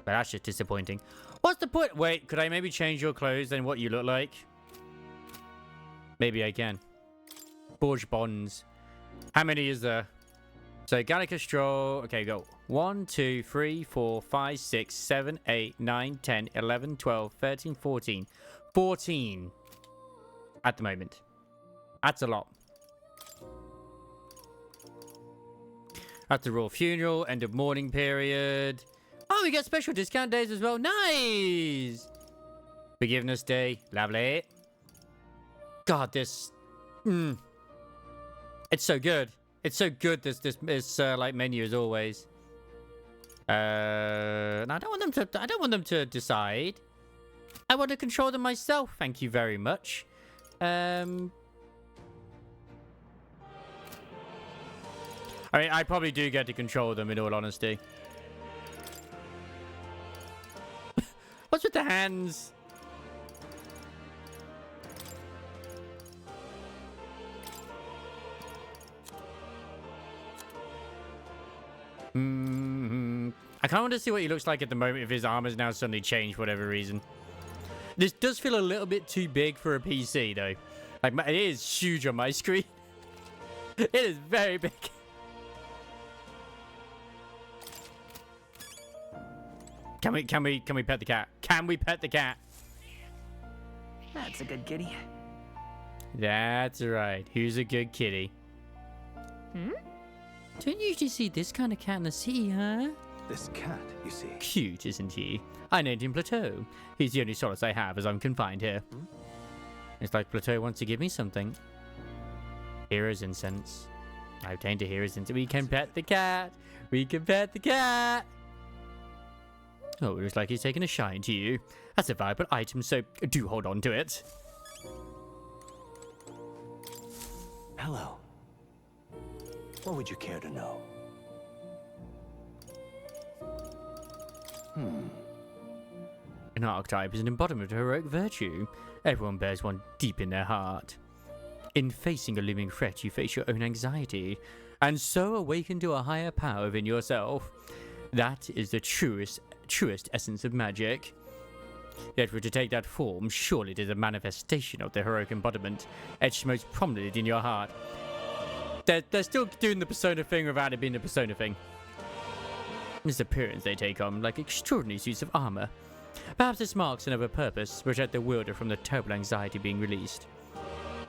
But that's just disappointing. What's the point? Wait, could I maybe change your clothes and what you look like? Maybe I can. Forge bonds. How many is there? So Gallica Stroll. Okay, go. 1, 2, 3, 4, 5, 6, 7, 8, 9, 10, 11, 12, 13, 14. 14 at the moment. That's a lot. At the Royal Funeral, end of mourning period. Oh, we get special discount days as well. Nice! Forgiveness Day. Lovely. God, this... It's so good. It's so good, this like, menu as always. No, I don't want them to decide. I want to control them myself. Thank you very much. I mean, I probably do get to control them, in all honesty. What's with the hands? I kind of want to see what he looks like at the moment if his armor's now suddenly changed for whatever reason. This does feel a little bit too big for a PC, though. Like, it is huge on my screen. It is very big. Can we pet the cat? Can we pet the cat? That's a good kitty. That's right. Who's a good kitty? Hmm? Don't usually see this kind of cat in the city, huh? This cat, you see. Cute, isn't he? I named him Plateau. He's the only solace I have as I'm confined here. It's like Plateau wants to give me something. Hero's incense. I obtained a hero's incense. We can pet the cat. We can pet the cat. Oh, it looks like he's taken a shine to you. That's a valuable item, so do hold on to it. Hello. What would you care to know? An archetype is an embodiment of heroic virtue. Everyone bears one deep in their heart. In facing a looming threat, you face your own anxiety, and so awaken to a higher power within yourself. That is the truest essence of magic. Yet for it to take that form, surely it is a manifestation of the heroic embodiment, etched most prominently in your heart. They're still doing the persona thing without it being the persona thing. This appearance they take on, like extraordinary suits of armor. Perhaps this marks another purpose, to protect the wielder from the terrible anxiety being released.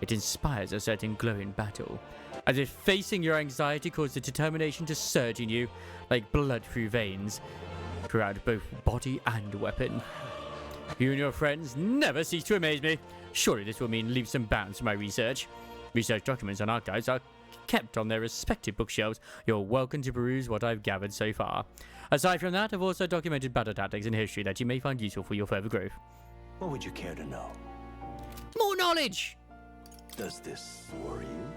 It inspires a certain glow in battle, as if facing your anxiety causes determination to surge in you, like blood through veins, throughout both body and weapon. You and your friends never cease to amaze me. Surely this will mean leaps and bounds for my research. Research documents and archives are kept on their respective bookshelves. You're welcome to peruse what I've gathered so far. Aside from that, I've also documented battle tactics and history that you may find useful for your further growth. What would you care to know? More knowledge! Does this worry you?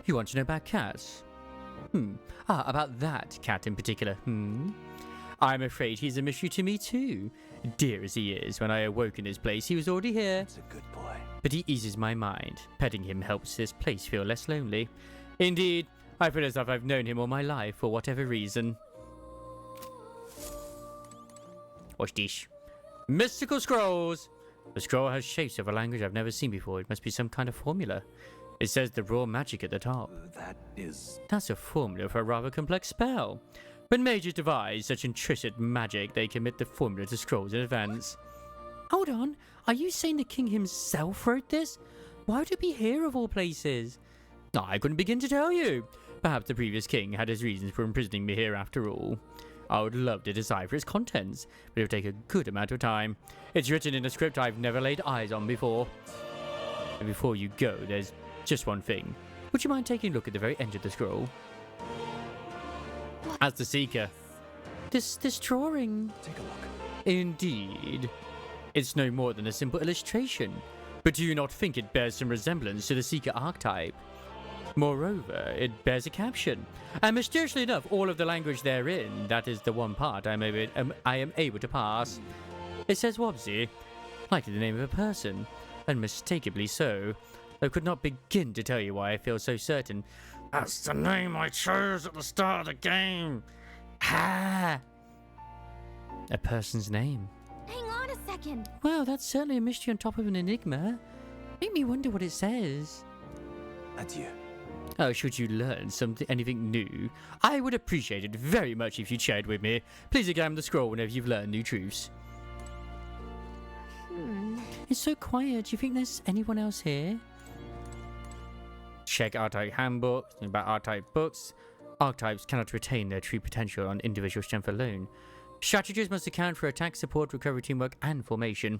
You want to know about cats? About that cat in particular. I'm afraid he's a mystery to me too. Dear as he is, when I awoke in his place, he was already here. That's a good boy. But he eases my mind. Petting him helps this place feel less lonely. Indeed, I feel as if I've known him all my life for whatever reason. Watch this. Mystical scrolls! The scroll has shapes of a language I've never seen before. It must be some kind of formula. It says the raw magic at the top. That's a formula for a rather complex spell. When mages devise such intricate magic, they commit the formula to scrolls in advance. Hold on, are you saying the king himself wrote this? Why would it be here of all places? I couldn't begin to tell you. Perhaps the previous king had his reasons for imprisoning me here after all. I would love to decipher its contents, but it would take a good amount of time. It's written in a script I've never laid eyes on before. And before you go, there's just one thing. Would you mind taking a look at the very end of the scroll? As the Seeker. This drawing. Take a look. Indeed. It's no more than a simple illustration. But do you not think it bears some resemblance to the Seeker archetype? Moreover, it bears a caption. And mysteriously enough, all of the language therein, that is the one part I am able to pass. It says Wobsy, likely the name of a person. Unmistakably so. I could not begin to tell you why I feel so certain. That's the name I chose at the start of the game. Ha! A person's name. Hang on a second. Well, that's certainly a mystery on top of an enigma. Make me wonder what it says. Adieu. Oh, should you learn anything new, I would appreciate it very much if you shared with me. Please examine the scroll whenever you've learned new truths. It's so quiet. Do you think there's anyone else here? Check archetype handbook. About archetype books. Archetypes cannot retain their true potential on individual strength alone. Strategies must account for attack, support, recovery, teamwork, and formation.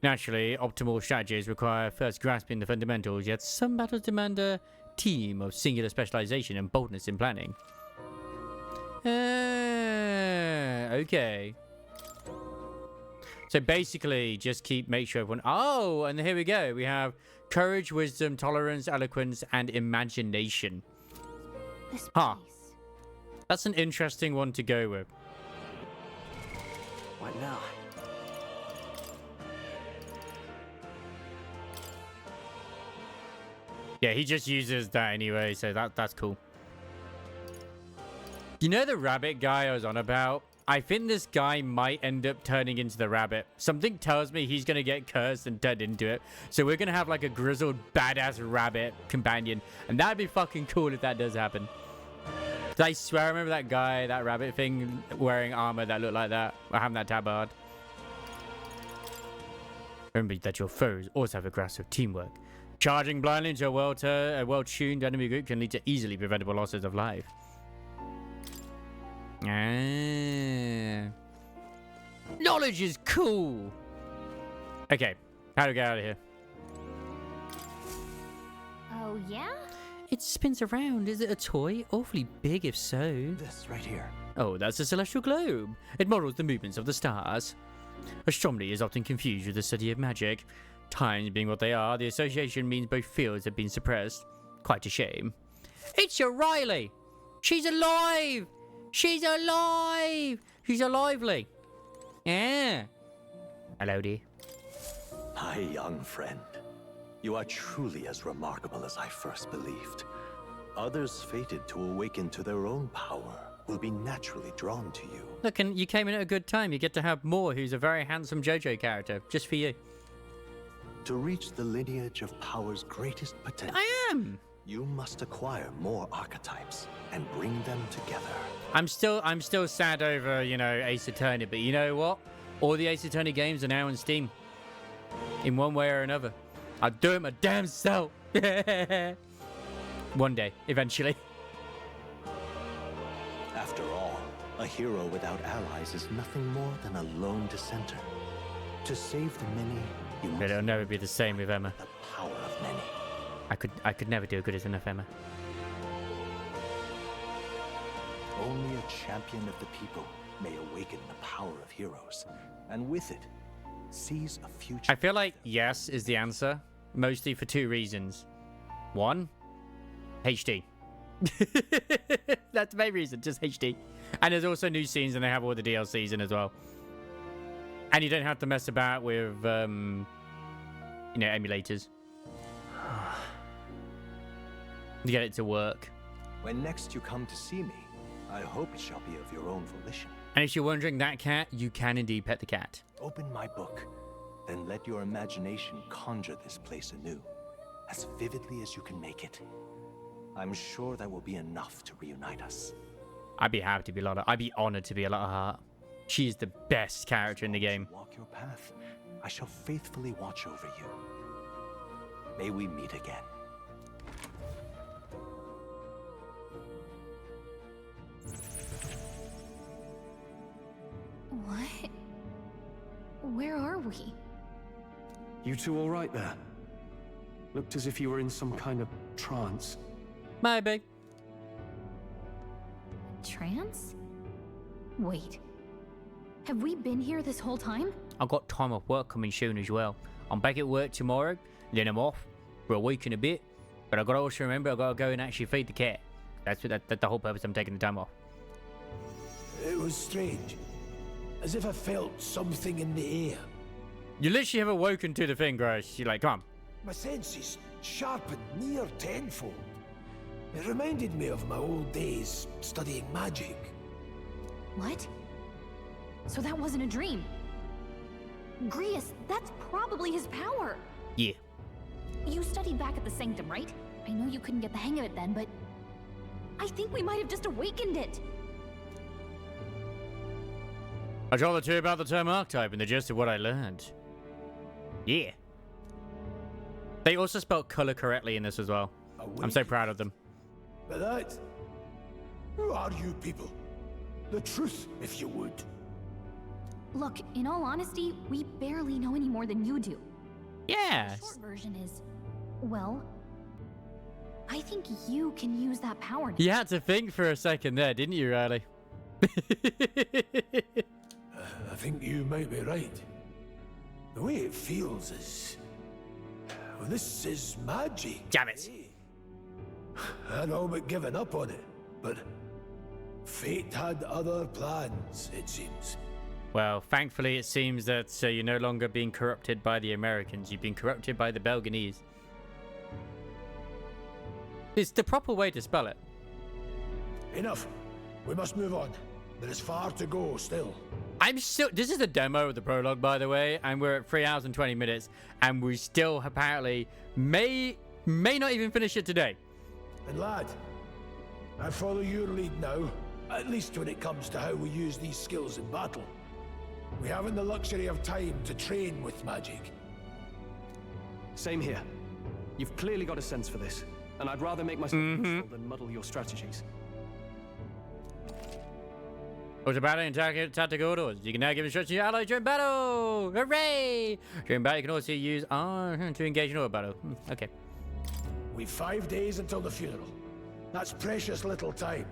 Naturally, optimal strategies require first grasping the fundamentals, yet some battles demand a team of singular specialization and boldness in planning. Okay. So basically, just make sure everyone... Oh, and here we go. We have courage, wisdom, tolerance, eloquence, and imagination. Huh. That's an interesting one to go with. What now? Yeah, he just uses that anyway, so that's cool. You know the rabbit guy I was on about? I think this guy might end up turning into the rabbit. Something tells me he's going to get cursed and turned into it. So we're going to have like a grizzled, badass rabbit companion. And that'd be fucking cool if that does happen. I swear I remember that guy, that rabbit thing, wearing armor that looked like that. Or having that tabard. Remember that your foes also have a grasp of teamwork. Charging blindly into a well-tuned enemy group can lead to easily preventable losses of life. Ah. Knowledge is cool. Okay, how do we get out of here? Oh, yeah? It spins around. Is it a toy? Awfully big if so. This right here. Oh, that's a celestial globe. It models the movements of the stars. Astronomy is often confused with the study of magic. Times being what they are, the association means both fields have been suppressed. Quite a shame. It's your Riley! She's alive! She's alive! She's lively. Yeah. Hello, dear. My young friend, you are truly as remarkable as I first believed. Others fated to awaken to their own power will be naturally drawn to you. Look, and you came in at a good time. You get to have Moore, who's a very handsome JoJo character, just for you. To reach the lineage of power's greatest potential, I am. You must acquire more archetypes and bring them together. I'm still sad over, you know, Ace Attorney, but you know what? All the Ace Attorney games are now on Steam. In one way or another. I'll do it my damn self. One day, eventually. After all, a hero without allies is nothing more than a lone dissenter. To save the many, you must... It'll never be the same with Emma. The power of many. I could never do good as enough Emma. Only a champion of the people may awaken the power of heroes, and with it, seize a future. I feel like yes is the answer, mostly for two reasons. One, HD. That's the main reason, just HD. And there's also new scenes, and they have all the DLCs in as well. And you don't have to mess about with, you know, emulators. To get it to work. When next you come to see me, I hope it shall be of your own volition. And if you're wondering, that cat, you can indeed pet the cat. Open my book, then let your imagination conjure this place anew, as vividly as you can make it. I'm sure that will be enough to reunite us. I'd be happy to be Lotta. I'd be honored to be a Lotta Hart. She's the best character in the game. Walk your path. I shall faithfully watch over you. May we meet again. What? Where are we? You two all right there? Looked as if you were in some kind of trance. Maybe. Trance? Wait. Have we been here this whole time? I've got time off work coming soon as well. I'm back at work tomorrow, then I'm off for a week and a bit. But I've got to also remember I've got to go and actually feed the cat. That's the whole purpose I'm taking the time off. It was strange. As if I felt something in the air. You literally have awoken to the thing, Gross. You're like, come on. My senses sharpened near tenfold. It reminded me of my old days studying magic. What? So that wasn't a dream. Grius, that's probably his power. Yeah. You studied back at the Sanctum, right? I know you couldn't get the hang of it then, but I think we might have just awakened it. I told the two about the term archetype and the gist of what I learned. Yeah. They also spelled color correctly in this as well. I'm so proud of them. But that... Who are you people? The truth, if you would. Look, in all honesty, we barely know any more than you do. Yeah. The short version is, well, I think you can use that power now. You had to think for a second there, didn't you, Riley? I think you might be right. The way it feels is... Well, this is magic. Damn it. I'd all but given up on it, but fate had other plans, it seems. Well, thankfully it seems that you're no longer being corrupted by the Americans. You've been corrupted by the Belganese. It's the proper way to spell it. Enough. We must move on. There is far to go still. I'm still. This is a demo of the prologue, by the way, and we're at 3 hours and 20 minutes, and we still apparently may not even finish it today. And lad, I follow your lead now, at least when it comes to how we use these skills in battle. We haven't the luxury of time to train with magic. Same here. You've clearly got a sense for this, and I'd rather make myself useful than muddle your strategies. What's about it in tactical orders? You can now give instructions to your allies during battle! Hooray! During battle, you can also use to engage in auto battle. Okay. We've 5 days until the funeral. That's precious little time,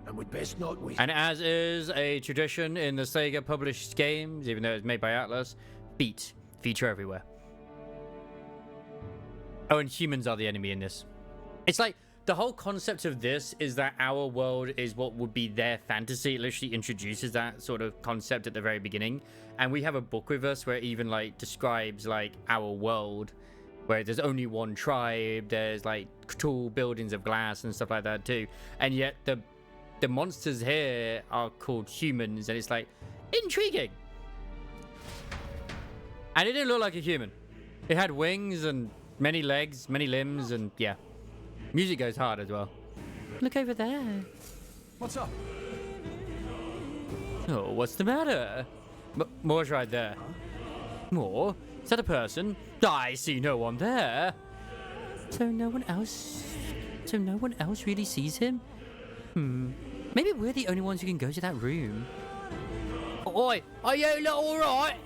and we'd best not waste. And as is a tradition in the Sega published games, even though it's made by Atlas, feet feature everywhere. Oh, and humans are the enemy in this. It's like, the whole concept of this is that our world is what would be their fantasy. It literally introduces that sort of concept at the very beginning. And we have a book with us where it even like describes like our world, where there's only one tribe, there's like tall buildings of glass and stuff like that too. And yet the monsters here are called humans, and it's like intriguing. And it didn't look like a human. It had wings and many legs, many limbs, and yeah. Music goes hard as well. Look over there. What's up? Oh, what's the matter? Moore's right there. Moore? Is that a person? I see no one there. So no one else really sees him? Maybe we're the only ones who can go to that room. Oi, are you lot alright?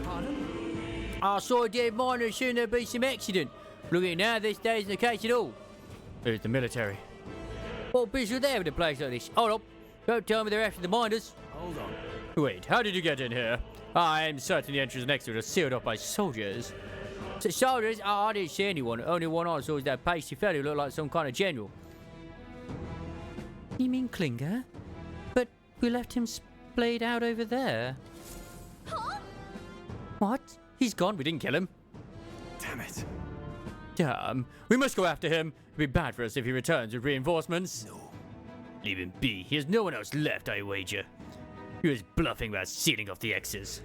Pardon? I saw a dead miner as soon as there be some accident. Looking now, this day isn't the case at all. It's the military. What business are there with a place like this? Hold up. Don't tell me they're after the miners. Hold on. Wait, how did you get in here? I'm certain the entrance next to it is sealed up by soldiers. So soldiers? Oh, I didn't see anyone. Only one I saw was that pasty fellow who looked like some kind of general. You mean Klinger? But we left him splayed out over there. Huh? What? He's gone. We didn't kill him. Damn it. Damn. We must go after him. It'd be bad for us if he returns with reinforcements. No. Leave him be. He has no one else left, I wager. He was bluffing about sealing off the X's.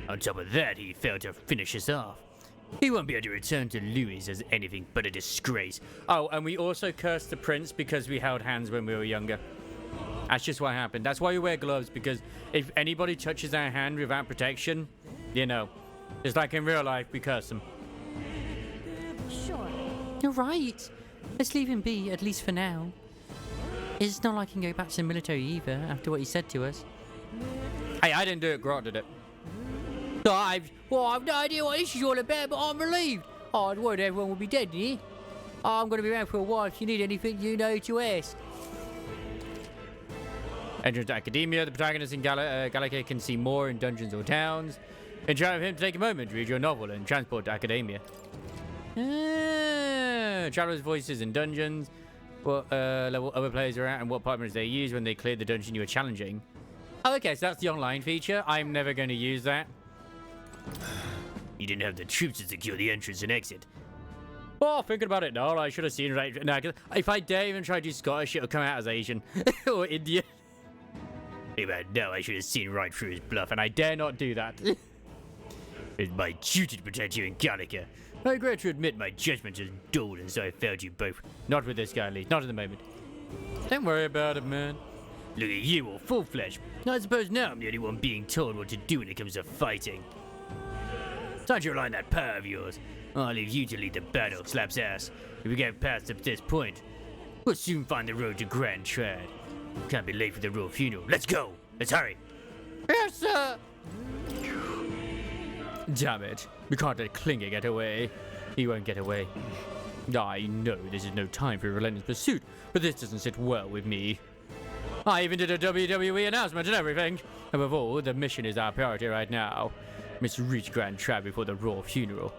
On top of that, he failed to finish us off. He won't be able to return to Louis as anything but a disgrace. Oh, and we also cursed the prince because we held hands when we were younger. That's just what happened. That's why we wear gloves, because if anybody touches our hand without protection, you know, just like in real life, we curse them. Sure. You're right. Let's leave him be, at least for now. It's not like he can go back to the military either, after what he said to us. Hey, I didn't do it, Grot did it. I've no idea what this is all about, but I'm relieved. Oh, I'd worried everyone would be dead, yeah? Oh, I'm going to be around for a while. If you need anything, you know to ask. Entrance to Academia. The protagonist in Gallica can see more in dungeons or towns. Interact with him to take a moment to read your novel and transport to Academia. Travelers' voices in dungeons. What level other players are at and what partners they use when they clear the dungeon you are challenging. Oh, okay, so that's the online feature. I'm never going to use that. You didn't have the troops to secure the entrance and exit. Oh, thinking about it now, I should have seen right now. If I dare even try to do Scottish, it'll come out as Asian or Indian. About now, I should have seen right through his bluff, And I dare not do that. It's my duty to protect you in Gallica. I regret to admit my judgment is dull, and so I failed you both. Not with this guy, at least. Not at the moment. Don't worry about it, man. Look at you, all full-fledged. I suppose now I'm the only one being told what to do when it comes to fighting. Time to rely on that power of yours. I'll leave you to lead the battle, Slap's ass. If we get past this point, we'll soon find the road to Grand Trad. Can't be late for the royal funeral. Let's go! Let's hurry! Yes, sir! Damn it. We can't let Klinger get away. He won't get away. I know this is no time for a relentless pursuit, but this doesn't sit well with me. I even did a WWE announcement and everything. Above all, the mission is our priority right now. Must reach Grand Trad before the royal funeral.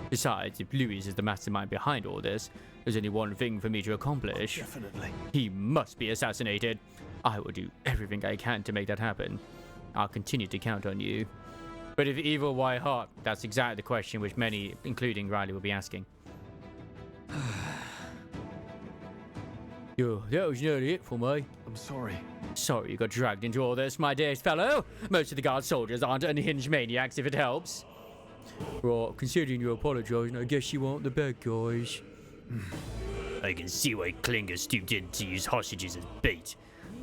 Besides, if Louis is the mastermind behind all this, there's only one thing for me to accomplish. Definitely. He must be assassinated. I will do everything I can to make that happen. I'll continue to count on you. But if evil, why hot? That's exactly the question which many, including Riley, will be asking. Yeah, that was nearly it for me. I'm sorry. Sorry you got dragged into all this, my dear fellow. Most of the guard soldiers aren't unhinged maniacs, if it helps. Right, considering you apologising, I guess you aren't the bad guys. I can see why Klinger stooped in to use hostages as bait.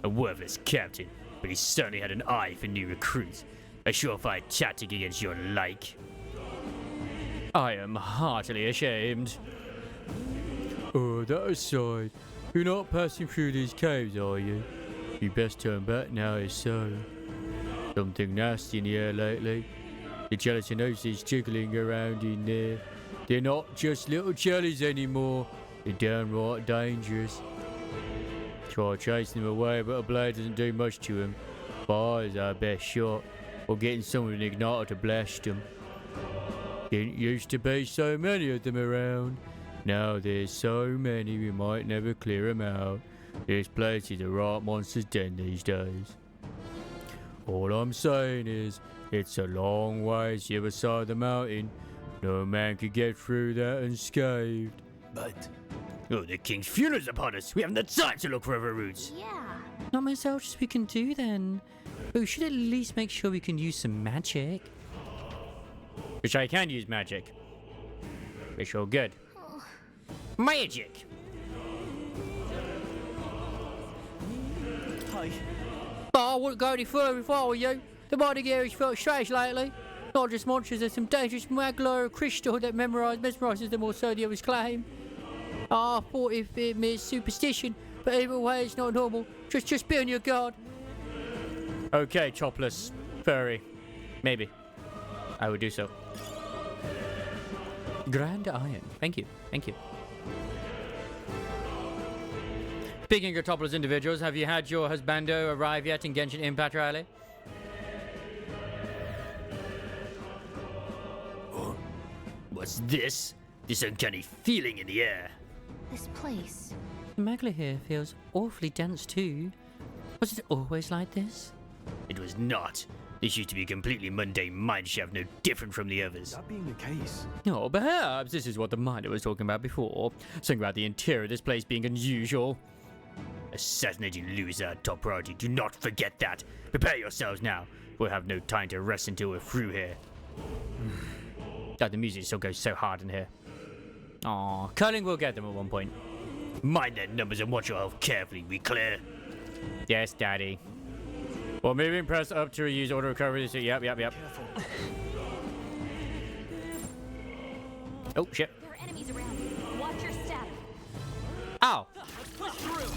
A worthless captain, but he certainly had an eye for new recruits. A surefire tactic against your like. I am heartily ashamed. That aside, you're not passing through these caves, are you? You best turn back now, if so. Something nasty in the air lately. The gelatinosis jiggling around in there. They're not just little jellies anymore. They're downright dangerous. Try chasing them away, but a blade doesn't do much to them. Fire's our best shot, or getting someone with an igniter to blast them. Didn't used to be so many of them around. Now there's so many we might never clear them out. This place is a right monster's den these days. All I'm saying is, it's a long ways the other side of the mountain. No man could get through that unscathed. But... Oh, the king's funeral's upon us. We haven't the time to look for other routes. Yeah. Not much else we can do then. But we should at least make sure we can use some magic. Which I can use magic. Which all good. Magic! Hi. But I wouldn't go any further if I were you. The mining area's felt strange lately. Not just monsters, there's some dangerous maglar crystal that mesmerises them, or so the others claim. I thought if it meant superstition, but either way it's not normal. Just be on your guard. Okay, topless. Furry. Maybe. I would do so. Grand Iron. Thank you. Thank you. Speaking of topless individuals, have you had your husbando arrive yet in Genshin Impact, Riley? What's this? This uncanny feeling in the air. This place. The magla here feels awfully dense too. Was it always like this? It was not. This used to be a completely mundane mineshaft, no different from the others. That being the case. No, perhaps this is what the miner was talking about before. Something about the interior of this place being unusual. Assassinating Louis is our top priority. Do not forget that. Prepare yourselves now. We'll have no time to rest until we're through here. God, the music still goes so hard in here. Aw, Curling will get them at one point. Mind their numbers and watch your health carefully. We clear? Yes, Daddy. Well, moving, press up to reuse auto recovery. So, yep. Careful. Oh, shit. There are enemies around. Watch your step. Ow. Let's push through.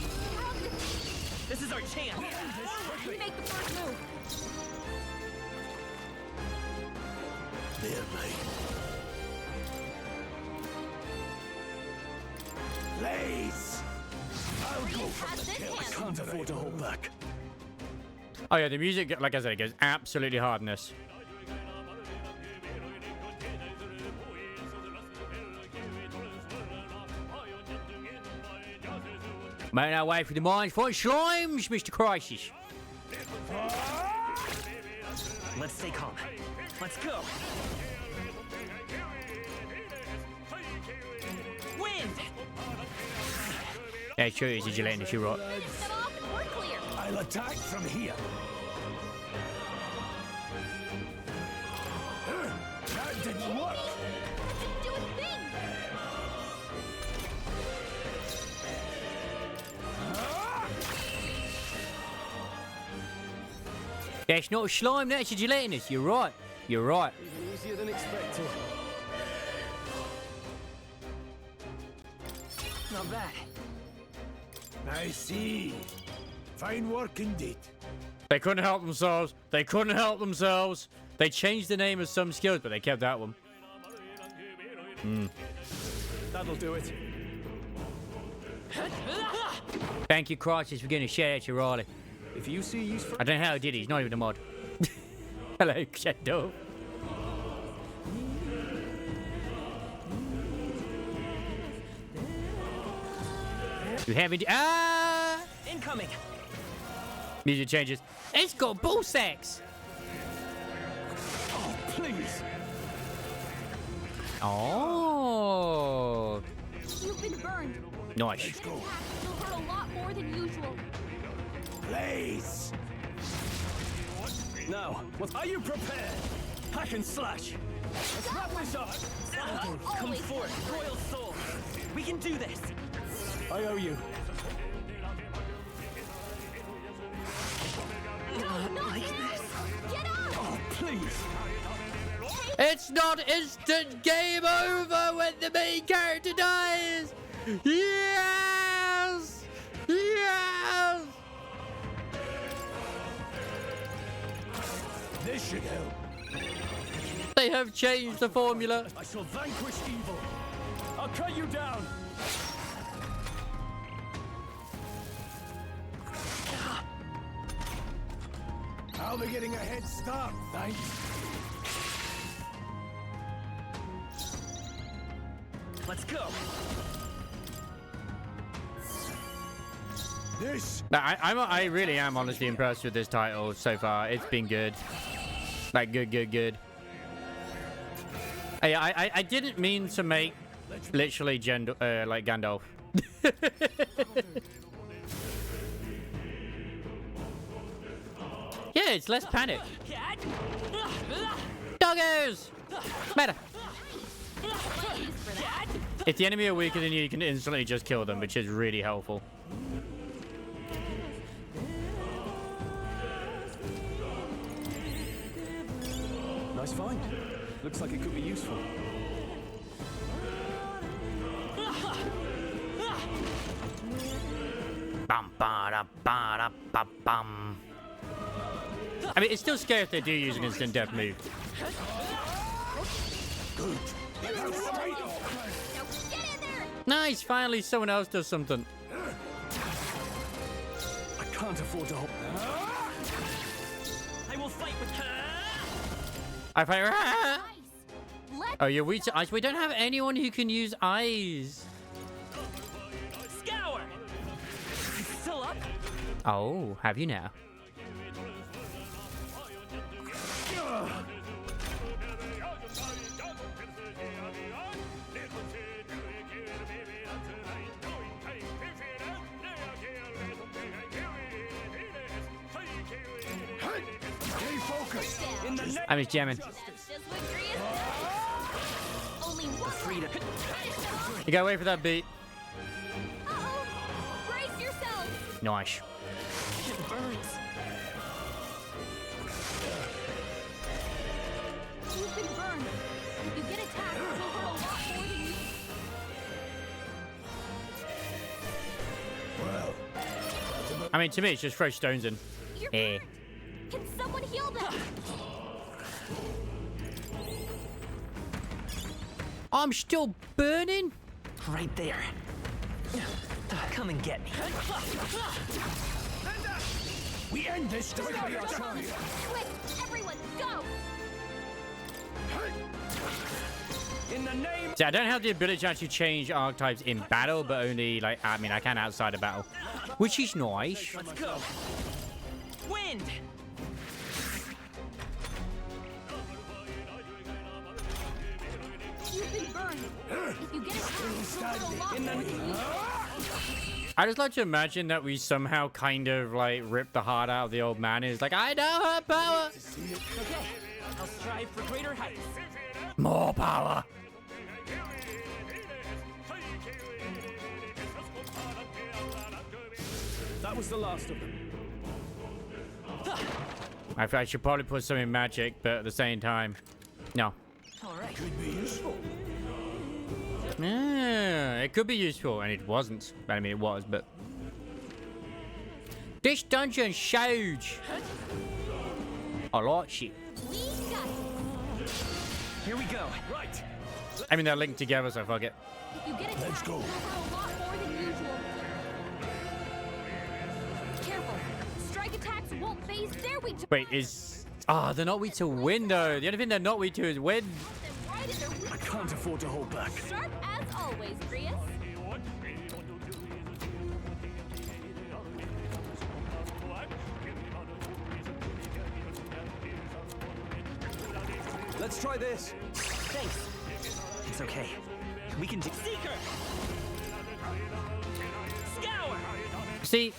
This is our chance. We make the first move. There, mate. Please! I'll go for the kill. I can't afford to hold back. Oh yeah, the music, like I said, it goes absolutely hard in this. Making our way through the mines, fight slimes, Mr. Crisis. Let's stay calm. Let's go. Wind! Yeah, sure is a gelatinous, you're right. Finish them off and we're clear. I'll attack from here. That didn't work. That didn't do a thing. That's not a slime, that's a gelatinous. You're right. You're right. Easier than expected. Not bad. I see. Fine work indeed. They couldn't help themselves. They couldn't help themselves. They changed the name of some skills, but they kept that one. That'll do it. Thank you, Crisis, for getting a shout out to Riley. If you see use for... I don't know how he did it. He's not even a mod. Hello, Shadow. You haven't... Ah! Incoming! Music changes. It's got bull sacks! Oh, please. Oh! You've been burned. Nice. You'll hurt a lot more than usual. Please! Now, are you prepared? Hack and slash! Let's wrap this up! Come forth, royal soul! We can do this! I owe you. Not this! Get up! Oh, please! It's not instant game over when the main character dies! Yes! Yes! This should help. They have changed the formula. I shall vanquish evil. I'll cut you down. I'll be getting a head start, thanks. Let's go. This. I really am honestly impressed with this title so far. It's been good. Like good. Hey, I didn't mean to make literally like Gandalf. Yeah, it's less panic. Doggos! Better. If the enemy are weaker than you can instantly just kill them, which is really helpful. Nice find. Looks like it could be useful. Bum, ba, da, bum. I mean, it's still scary if they do use an instant death move. Nice, finally someone else does something. I can't afford to hold. I will fight with her. I fight. Oh, you're weak to ice. We don't have anyone who can use eyes. Scour. Still up? Oh, have you now? I'm just jamming. You gotta wait for that beat. Brace yourself! Nice. It burns. You've been burned. You get attacked, it'll hurt a lot more than you. Well, I mean, to me, it's just throw stones in. Eh. Can someone heal them? I'm still burning? Right there. Come and get me. we end this directly outside. Quick, everyone, go! In the name. See, I don't have the ability to actually change archetypes in battle, but only, like, I mean, I can outside of battle. Which is nice. Let's go. Wind. You've been burned. If you get attacked, it'll hurt a lot more than you. I just like to imagine that we somehow kind of, like, rip the heart out of the old man. He's like, I know her power. Okay, I'll strive for greater heights. More power. That was the last of them. I should probably put some in magic, but at the same time, no. All right. Could be useful. Yeah, it could be useful, and it wasn't. I mean, it was, but this dungeon huge. I like shit. We got it. Here we go. Right. I mean, they're linked together, so fuck it. If you get attacked, Let's go. it'll hurt a lot more than usual. Careful. Strike attacks won't phase their weak to Wait, is they're not weak to wind though. The only thing they're not weak to is wind. right in their weak. I can't afford to hold back. Sharp as always, Grius. Let's try this. Thanks. It's okay. We can do. Seeker. Scour. See,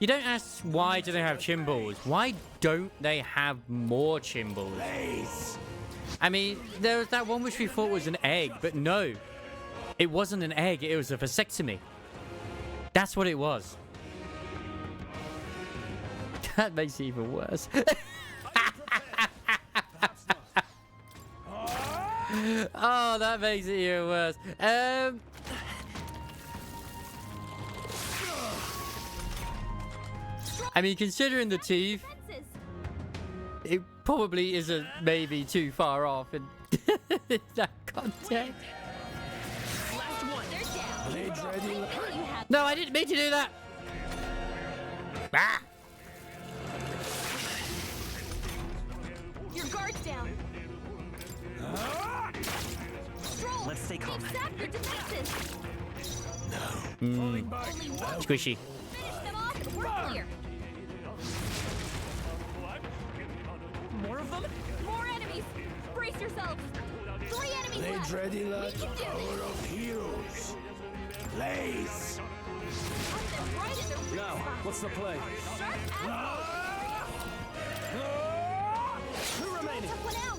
you don't ask why do they have chimballs. Why don't they have more chimballs? I mean, there was that one which we thought was an egg, but no. It wasn't an egg, it was a vasectomy. That's what it was. That makes it even worse. Oh, that makes it even worse. I mean, considering the teeth, it probably isn't maybe too far off in that context. No, I didn't mean to do that. Ah! Your guard's down. Stroll, Let's stay calm. they've sapped your defenses. Mm. Squishy. Finish them off and we're clear. More of them? More enemies. Brace yourselves. 3 enemies Blades left. ready, We lad. can do Power this. of heroes. Blaze. Put them right in their weak Now, spots. what's the play? Sharp Who remaining? took one out.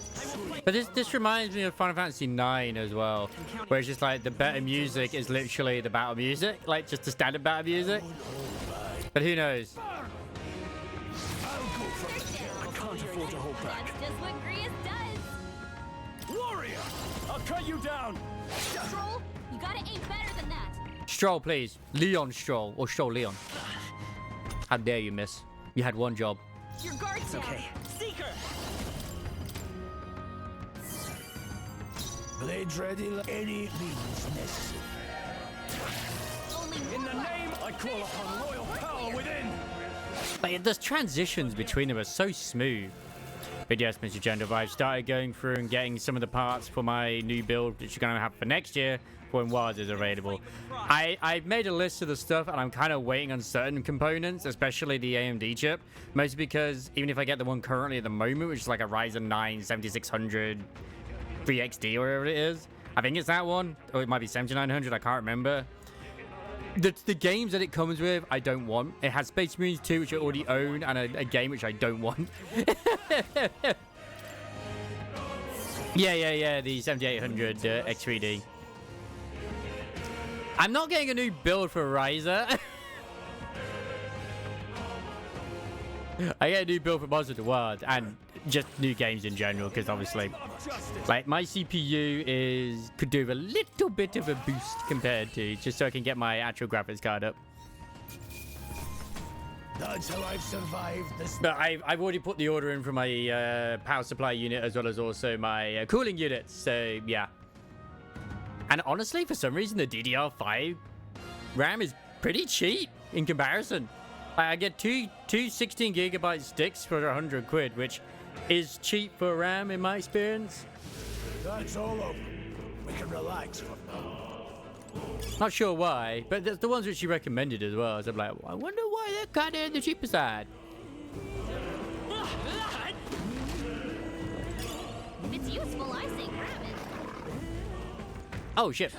But this reminds me of Final Fantasy 9 as well, where it's just like the better music is literally the battle music, like just the standard battle music. But who knows? I can't afford to hold back. That's just what Grius does. Warrior! I'll cut you down! Stroll, you gotta aim better than that. Stroll, please. Leon Stroll, or Stroll Leon. How dare you, miss? You had one job. Your guard's down. Okay. Seeker! Blades ready, lad. Any means necessary. Only In the one left. name, I call upon royal power within! Like, the transitions between them are so smooth. But yes, Mr. Gender, I've started going through and getting some of the parts for my new build, which you're going to have for next year, for when WARS is available. I've made a list of the stuff, and I'm kind of waiting on certain components, especially the AMD chip. Mostly because even if I get the one currently at the moment, which is like a Ryzen 9 7600 3XD or whatever it is, I think it's that one, or it might be 7900, I can't remember. The games that it comes with, I don't want. It has Space Marines 2, which I already own, and a game which I don't want. Yeah, the 7800 X3D. I'm not getting a new build for Ryza. I get a new build for Monster of the World, and just new games in general, because obviously, like, my CPU could do with a little bit of a boost compared to, just so I can get my actual graphics card up. That's how I've survived this. But I've already put the order in for my power supply unit, as well as also my cooling units, so yeah. And honestly, for some reason, the DDR5 RAM is pretty cheap in comparison. I get two 16GB sticks for 100 quid, which is cheap for RAM in my experience. That's all over. We can relax for now. Not sure why, but that's the ones which you recommended as well. So I'm like, I wonder why they're kind of the cheaper side. If it's useful, I say grab it. Oh shit!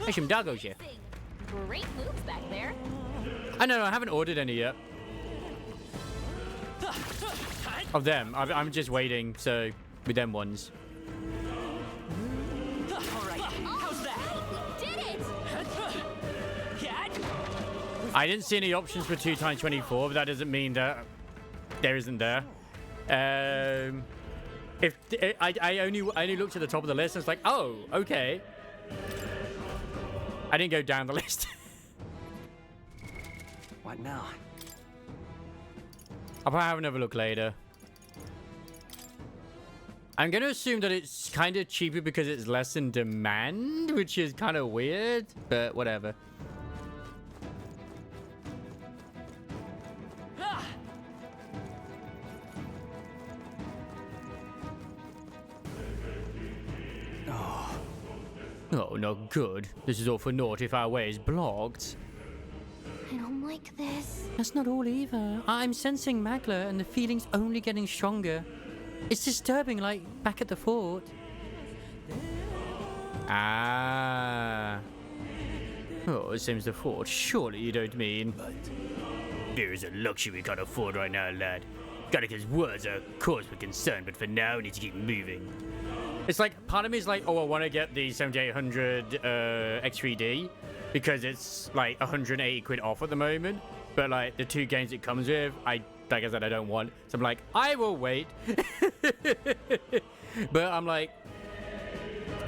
There's some doggos here. Great moves back there. I know, I haven't ordered any yet. Of them, I'm just waiting. So with them ones. I didn't see any options for 2x24, but that doesn't mean that there isn't there. If I only looked at the top of the list, and it's like, oh, okay. I didn't go down the list. What now? I'll probably have another look later. I'm going to assume that it's kind of cheaper because it's less in demand, which is kind of weird, but whatever. Oh, not good. This is all for naught if our way is blocked. I don't like this. That's not all either. I'm sensing Magla and the feeling's only getting stronger. It's disturbing, like back at the fort. Ah. Oh, it seems the fort. Surely you don't mean... Beer is a luxury we can't afford right now, lad. Gotta because words are cause for concern, but for now, we need to keep moving. It's like, part of me is like, oh, I want to get the 7800 X3D because it's like 180 quid off at the moment. But like the 2 games it comes with, like I said, I don't want. So I'm like, I will wait. But I'm like,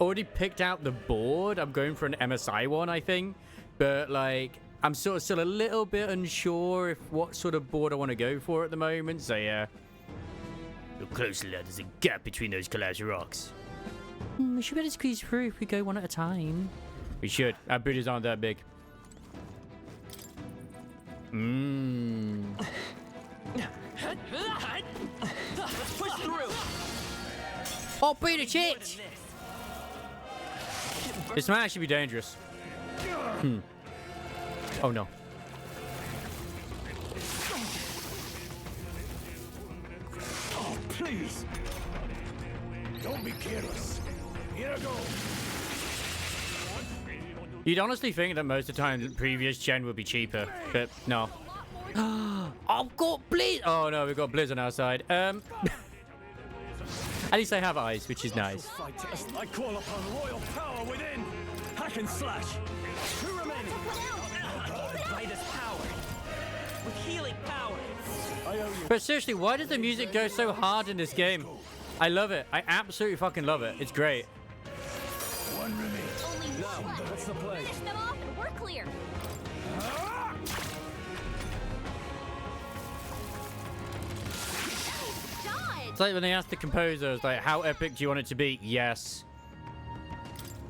already picked out the board. I'm going for an MSI one, I think. But like, I'm sort of still a little bit unsure if what sort of board I want to go for at the moment. So yeah. Look closely, lad. There's a gap between those collapsed rocks. We should better squeeze through if we go one at a time. We should. Our booties aren't that big. Let's push through. Oh, beat a shit! This might actually be dangerous. Oh no. Oh, please. Don't be careless. Here I go. You'd honestly think that most of the time the previous gen would be cheaper, but no. I've got Blizz. Oh no, we've got Blizz on our side. At least I have eyes, which is nice. I call upon royal power within. Hack and slash. Who remaining? Light is power. With healing power. But seriously, why does the music go so hard in this game? I love it. I absolutely fucking love it. It's great. One remains. Only one left. What's the play? Finish them off and we're clear. It's like when they asked the composers, like, how epic do you want it to be? Yes.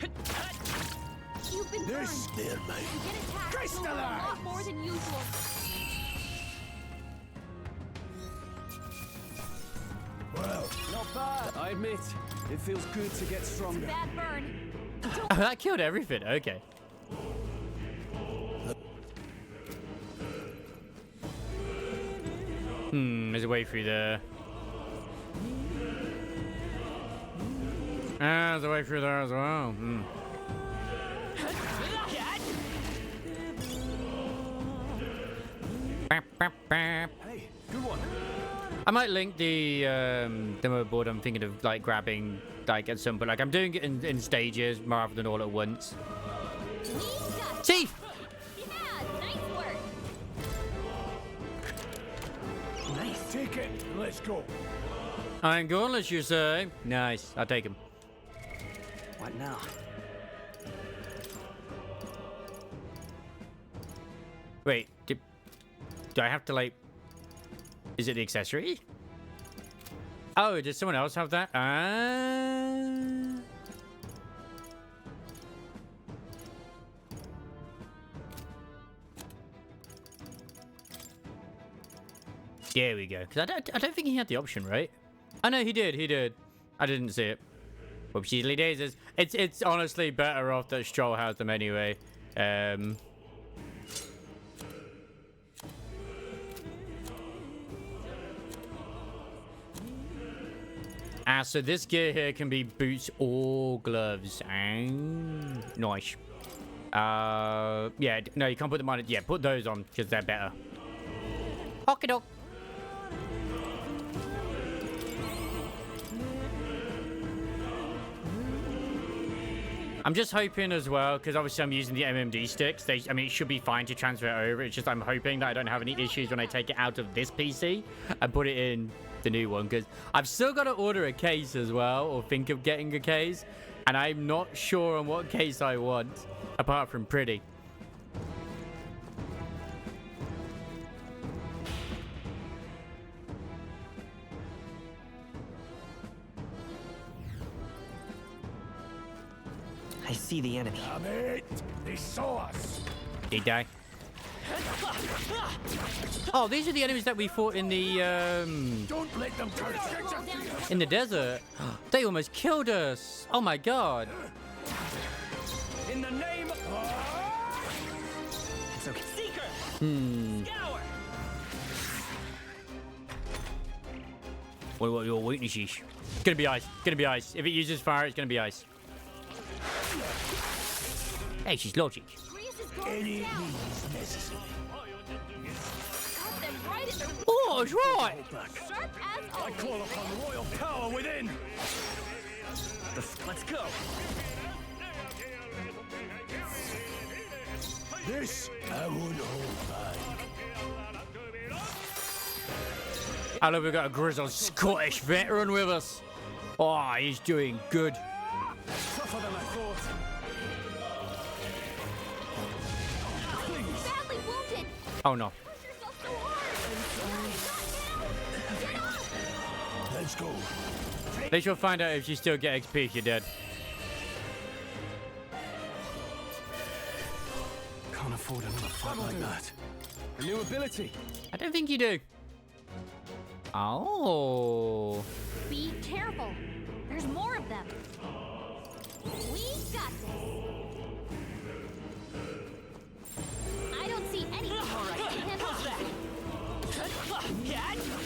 You've been burned. There, mate. You get attacked a lot more than usual. Well, Not bad. I admit, it feels good to get stronger. Bad burn. Oh, that killed everything. Okay. There's a way through there. There's a way through there as well. Hey, good one. I might link the demo board. I'm thinking of like grabbing like at some point. Like I'm doing it in stages rather than all at once. Chief! Yeah, nice work. nice. Take it. Let's go. I ain't going unless you say. Nice. I'll take him. What now? Wait, do I have to like... Is it the accessory? Oh, does someone else have that? There we go. Because I don't think he had the option, right? I know he did. I didn't see it. Whoopsie daisies. It's honestly better off that Stroll has them anyway. So this gear here can be boots or gloves. Nice. Yeah, no, you can't put them on. Yeah, put those on because they're better. Okie doke. I'm just hoping as well, because obviously I'm using the MMD sticks. I mean, it should be fine to transfer it over. It's just I'm hoping that I don't have any issues when I take it out of this PC and put it in the new one, because I've still got to order a case as well, or think of getting a case, and I'm not sure on what case I want, apart from pretty. I see the enemy. Damn it! They saw us. Did he die? Oh, these are the enemies that we fought in the Don't let them turn in the desert. They almost killed us. Oh my god. In the name of... It's okay. Seeker! Scour! What are your weaknesses? It's gonna be ice. Gonna be ice. If it uses fire, it's gonna be ice. Hey, she's logic. Grease is any means necessary. Oh, it's right. I call upon royal power within. Let's go. This I won't hold back. I love we've got a grizzled Scottish veteran with us. Oh, he's doing good. Tougher than I thought. Badly wounded. Oh no. Let's go. They shall find out if you still get XP if you're dead. Can't afford another fight like that. A new ability. I don't think you do. Oh. Be careful. There's more of them. We got this. I don't see any.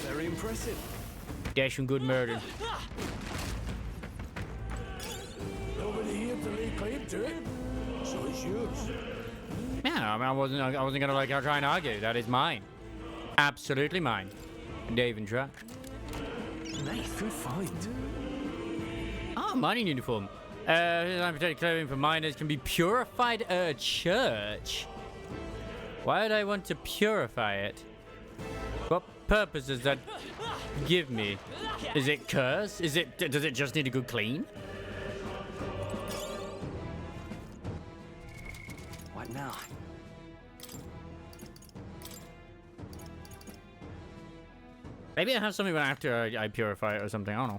Very impressive. Dash and good murder. Nobody here to lay claim to it, so it's yours. Yeah, I mean, I wasn't gonna like try and argue. That is mine. Absolutely mine. Dave and Track. Nice, good find. Oh, mining uniform. Unprotected clothing for miners can be purified at a church. Why would I want to purify it? What purpose does that give me? Is it cursed? Does it just need a good clean? What now? Maybe I have something after I purify it or something. I don't know.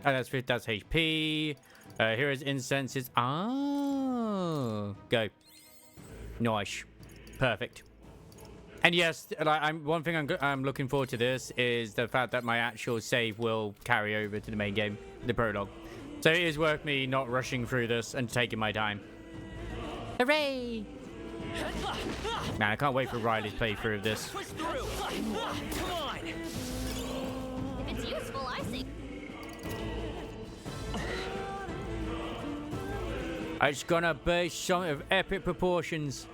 Oh, that's HP. Here is incenses. Oh, go. Nice. Perfect. And yes, like, one thing I'm looking forward to this is the fact that my actual save will carry over to the main game, the prologue. So it is worth me not rushing through this and taking my time. Hooray! Man, I can't wait for Riley's playthrough of this. If it's useful, I say. It's gonna be something of epic proportions.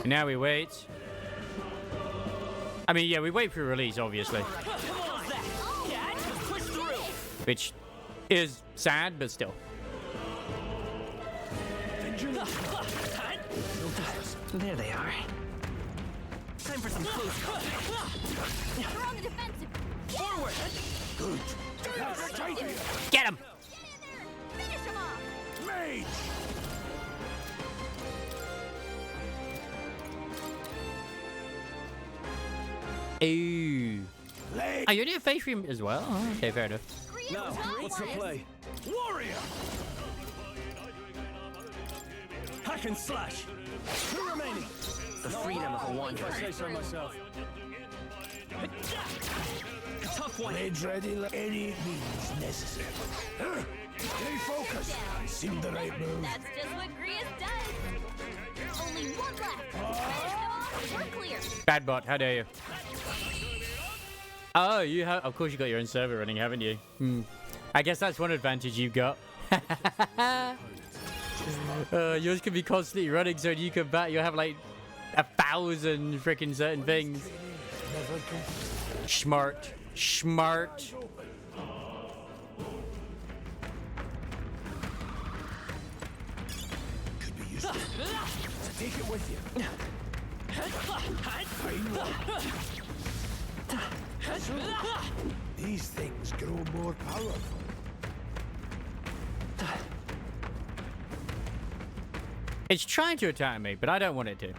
And now we wait. I mean, yeah, we wait for release, obviously. Which is sad, but still. There they are. Time for some close combat. You're on the defensive. Forward. Good. Get him! Finish him off. Mage! Ooh. Oh, you need a face cream as well? Oh, okay, fair enough. Now, what's the play? Warrior! Hack and slash. Who remaining? The freedom of a wanderer. I say so myself. Tough one. Blades ready, any means necessary. Stay focused. Seemed the right move. That's just what Grius does. Only one left. Finish them off. We're clear. Bad bot, how dare you? Oh, you have. Of course, you got your own server running, haven't you? I guess that's one advantage you've got. Yours can be constantly running, so you can you'll have like 1,000 freaking certain things. Smart. Smart. Could be useful. So take it with you. These things grow more powerful. It's trying to attack me, but I don't want it to.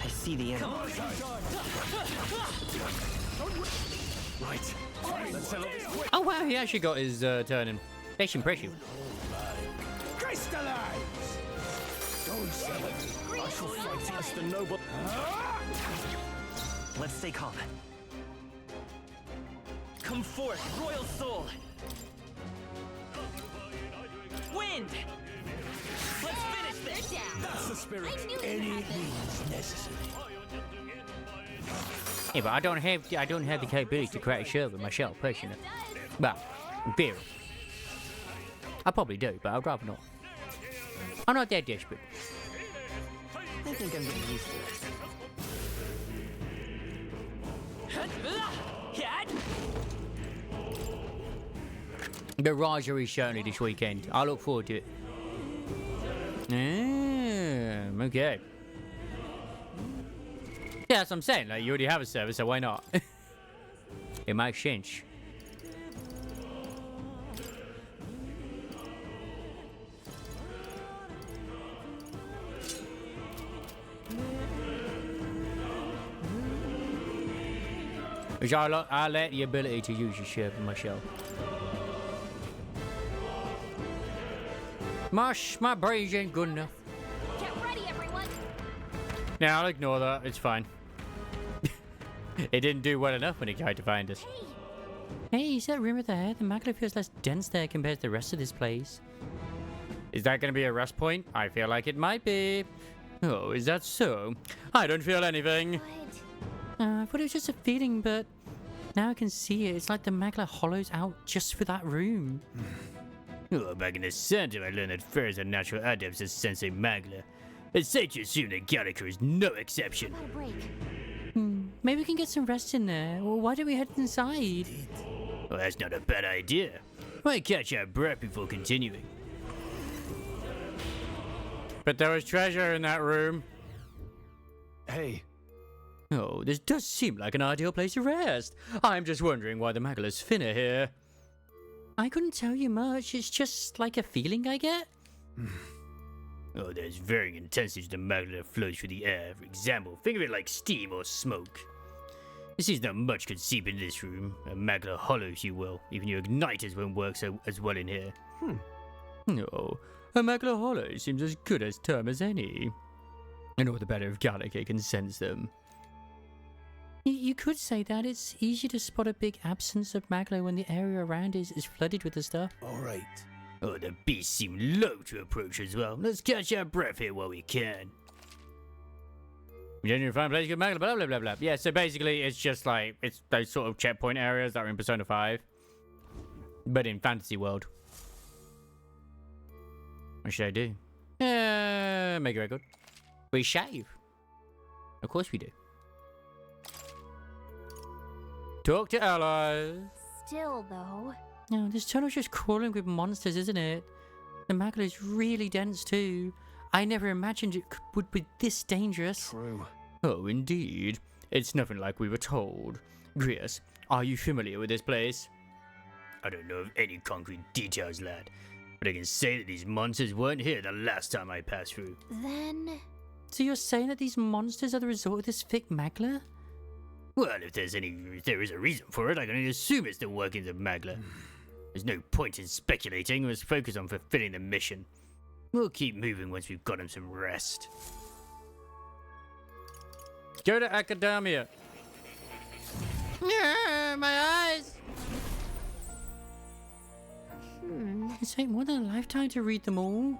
I see the enemy. Right. Let's settle this quick. Oh wow, he actually got his turn in. That's impressive. Crystallize! Don't celebrate. I shall fight as the noble. Let's stay calm. Come forth, royal soul. Wind. Let's finish this. They're down. That's the spirit. I knew Any you had this. means necessary. Yeah, but I don't have the capability to create a server myself, personally. Well, in theory. I probably do, but I'd rather not. I'm not that desperate. I think I'm getting used to it. The Raja is certainly this weekend. I look forward to it. Okay. Yeah, that's what I'm saying. Like, you already have a server, so why not? It makes sense. Which I lack the ability to use your server myself. My brains ain't good enough. Get ready, everyone. Now I'll ignore that. It's fine. It didn't do well enough when it tried to find us. Hey, is that rumor there? The magma feels less dense there compared to the rest of this place. Is that going to be a rest point? I feel like it might be. Oh, is that so? I don't feel anything. I thought it was just a feeling, but now I can see it. It's like the magma hollows out just for that room. Oh, back in the center, I learned that fairies are natural adepts at sensing magma. It's safe to assume that Gallica is no exception. Maybe we can get some rest in there. Well, why don't we head inside? Well, that's not a bad idea. Might catch our breath before continuing. But there was treasure in that room. Hey. Oh, this does seem like an ideal place to rest. I'm just wondering why the Magla's fin are here. I couldn't tell you much. It's just like a feeling I get. Oh, there's varying intensities to magma that flows through the air. For example, think of it like steam or smoke. It seems not much could seep into this room. A magma hollows you will. Even your igniters won't work as well in here. No, a magma hollow seems as good a term as any. And all the better if Gallica can sense them. You could say that it's easy to spot a big absence of magma when the area around is flooded with the stuff. All right. Oh, the beasts seem low to approach as well. Let's catch our breath here while we can. We don't need to find a place to get magma, blah, blah, blah, blah. Yeah, so basically it's just like, it's those sort of checkpoint areas that are in Persona 5. But in fantasy world. What should I do? Make a record. We shave. Of course we do. Talk to allies. Still, though. No, this tunnel's just crawling with monsters, isn't it? The magma is really dense too. I never imagined it would be this dangerous. True. Oh, indeed. It's nothing like we were told. Grius, are you familiar with this place? I don't know of any concrete details, lad. But I can say that these monsters weren't here the last time I passed through. Then... So you're saying that these monsters are the result of this thick magma? Well, if there is a reason for it, I can only assume it's the workings of magma. There's no point in speculating. Let's focus on fulfilling the mission. We'll keep moving once we've gotten some rest. Go to Academia. Yeah, my eyes. It take more than a lifetime to read them all.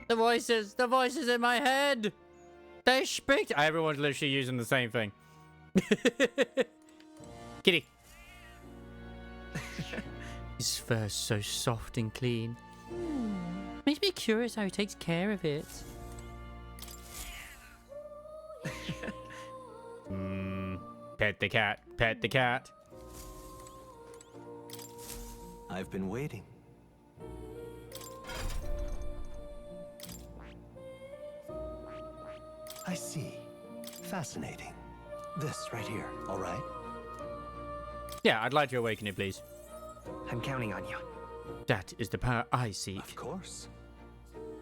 The voices in my head. They speak. Everyone's literally using the same thing. Kitty. His fur's so soft and clean. Makes me curious how he takes care of it. Pet the cat. Pet the cat. I've been waiting. I see. Fascinating. This right here, all right? Yeah, I'd like to awaken it, please. I'm counting on you. That is the power I seek. Of course.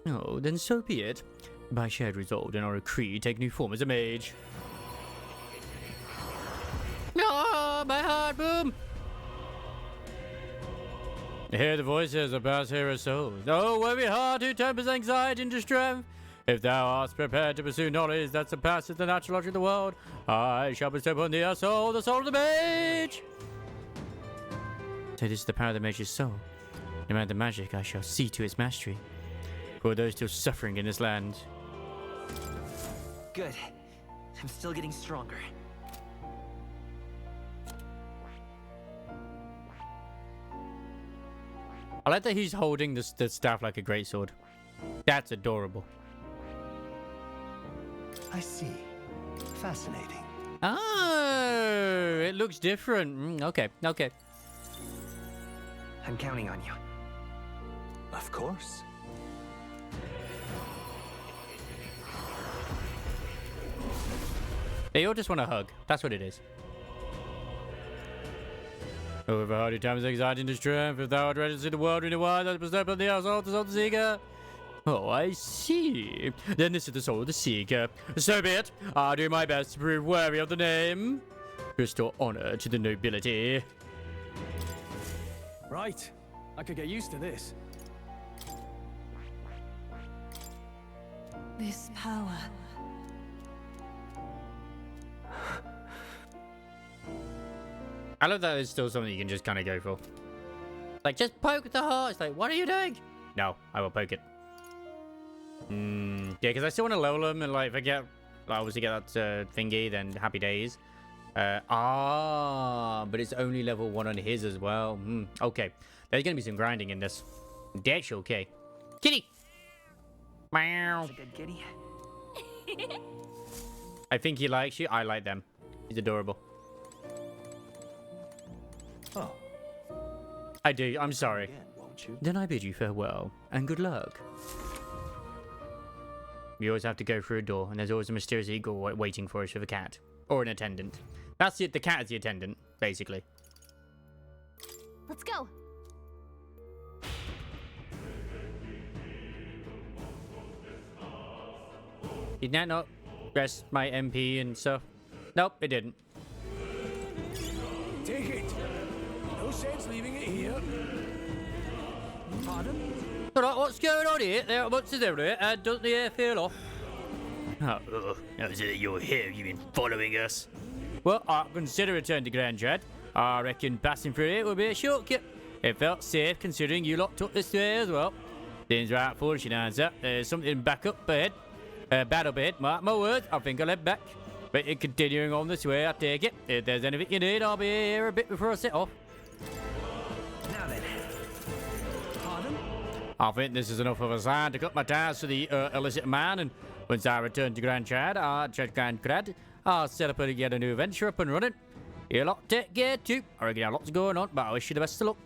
Oh, then so be it. By shared resolve and our creed take new form as a mage. No, my heart, boom! Hear the voices of past hero souls. Oh, worthy heart who tempers anxiety into strength. If thou art prepared to pursue knowledge that surpasses the natural logic of the world, I shall bestow upon thee the soul of the mage! So this is the power of the mage's soul. No matter the magic, I shall see to its mastery. For those still suffering in this land. Good. I'm still getting stronger. I like that he's holding the staff like a greatsword. That's adorable. I see. Fascinating. Oh, it looks different. Okay, okay. I'm counting on you. Of course. They all just want a hug. That's what it is. Over hardy times, anxiety and strength. If thou art ready to see the world renewed, that step on the household, the soul of the seeker. Oh, I see. Then this is the soul of the seeker. So be it. I'll do my best to prove worthy of the name. Restore honor to the nobility. Right. I could get used to this. This power. I love that it's still something you can just kind of go for. Like, just poke the heart. It's like, what are you doing? No, I will poke it. Yeah, because I still want to level them and, like, if I get, obviously get that thingy, then happy days. But it's only level 1 on his as well. Okay. There's going to be some grinding in this. That's okay. Kitty! Meow. That's a good kitty. I think he likes you. I like them. He's adorable. Oh. I do. I'm sorry. Again, won't you? Then I bid you farewell and good luck. We always have to go through a door, and there's always a mysterious eagle waiting for us with a cat or an attendant. That's it. The cat is the attendant, basically. Let's go. Did that not rest my MP and stuff? Nope, it didn't. Take it. No sense leaving it here. Pardon? Alright, what's going on here? What's everywhere? Doesn't the air feel off? Now is it that you're here? You've been following us? Well, I consider return to Grand Dread. I reckon passing through it will be a shortcut. It felt safe considering you lot took this way as well. Seems right foolish, you answer. There's something back up ahead. Bad up ahead. Mark my words, I think I'll head back. But in continuing on this way, I take it. If there's anything you need, I'll be here a bit before I set off. Now then. Pardon? I think this is enough of a sign to cut my ties to the illicit man, and once I return to Grand Dread, I'll set up and get a new venture up and running. You lot take care too. I reckon I have lots going on, but I wish you the best of luck.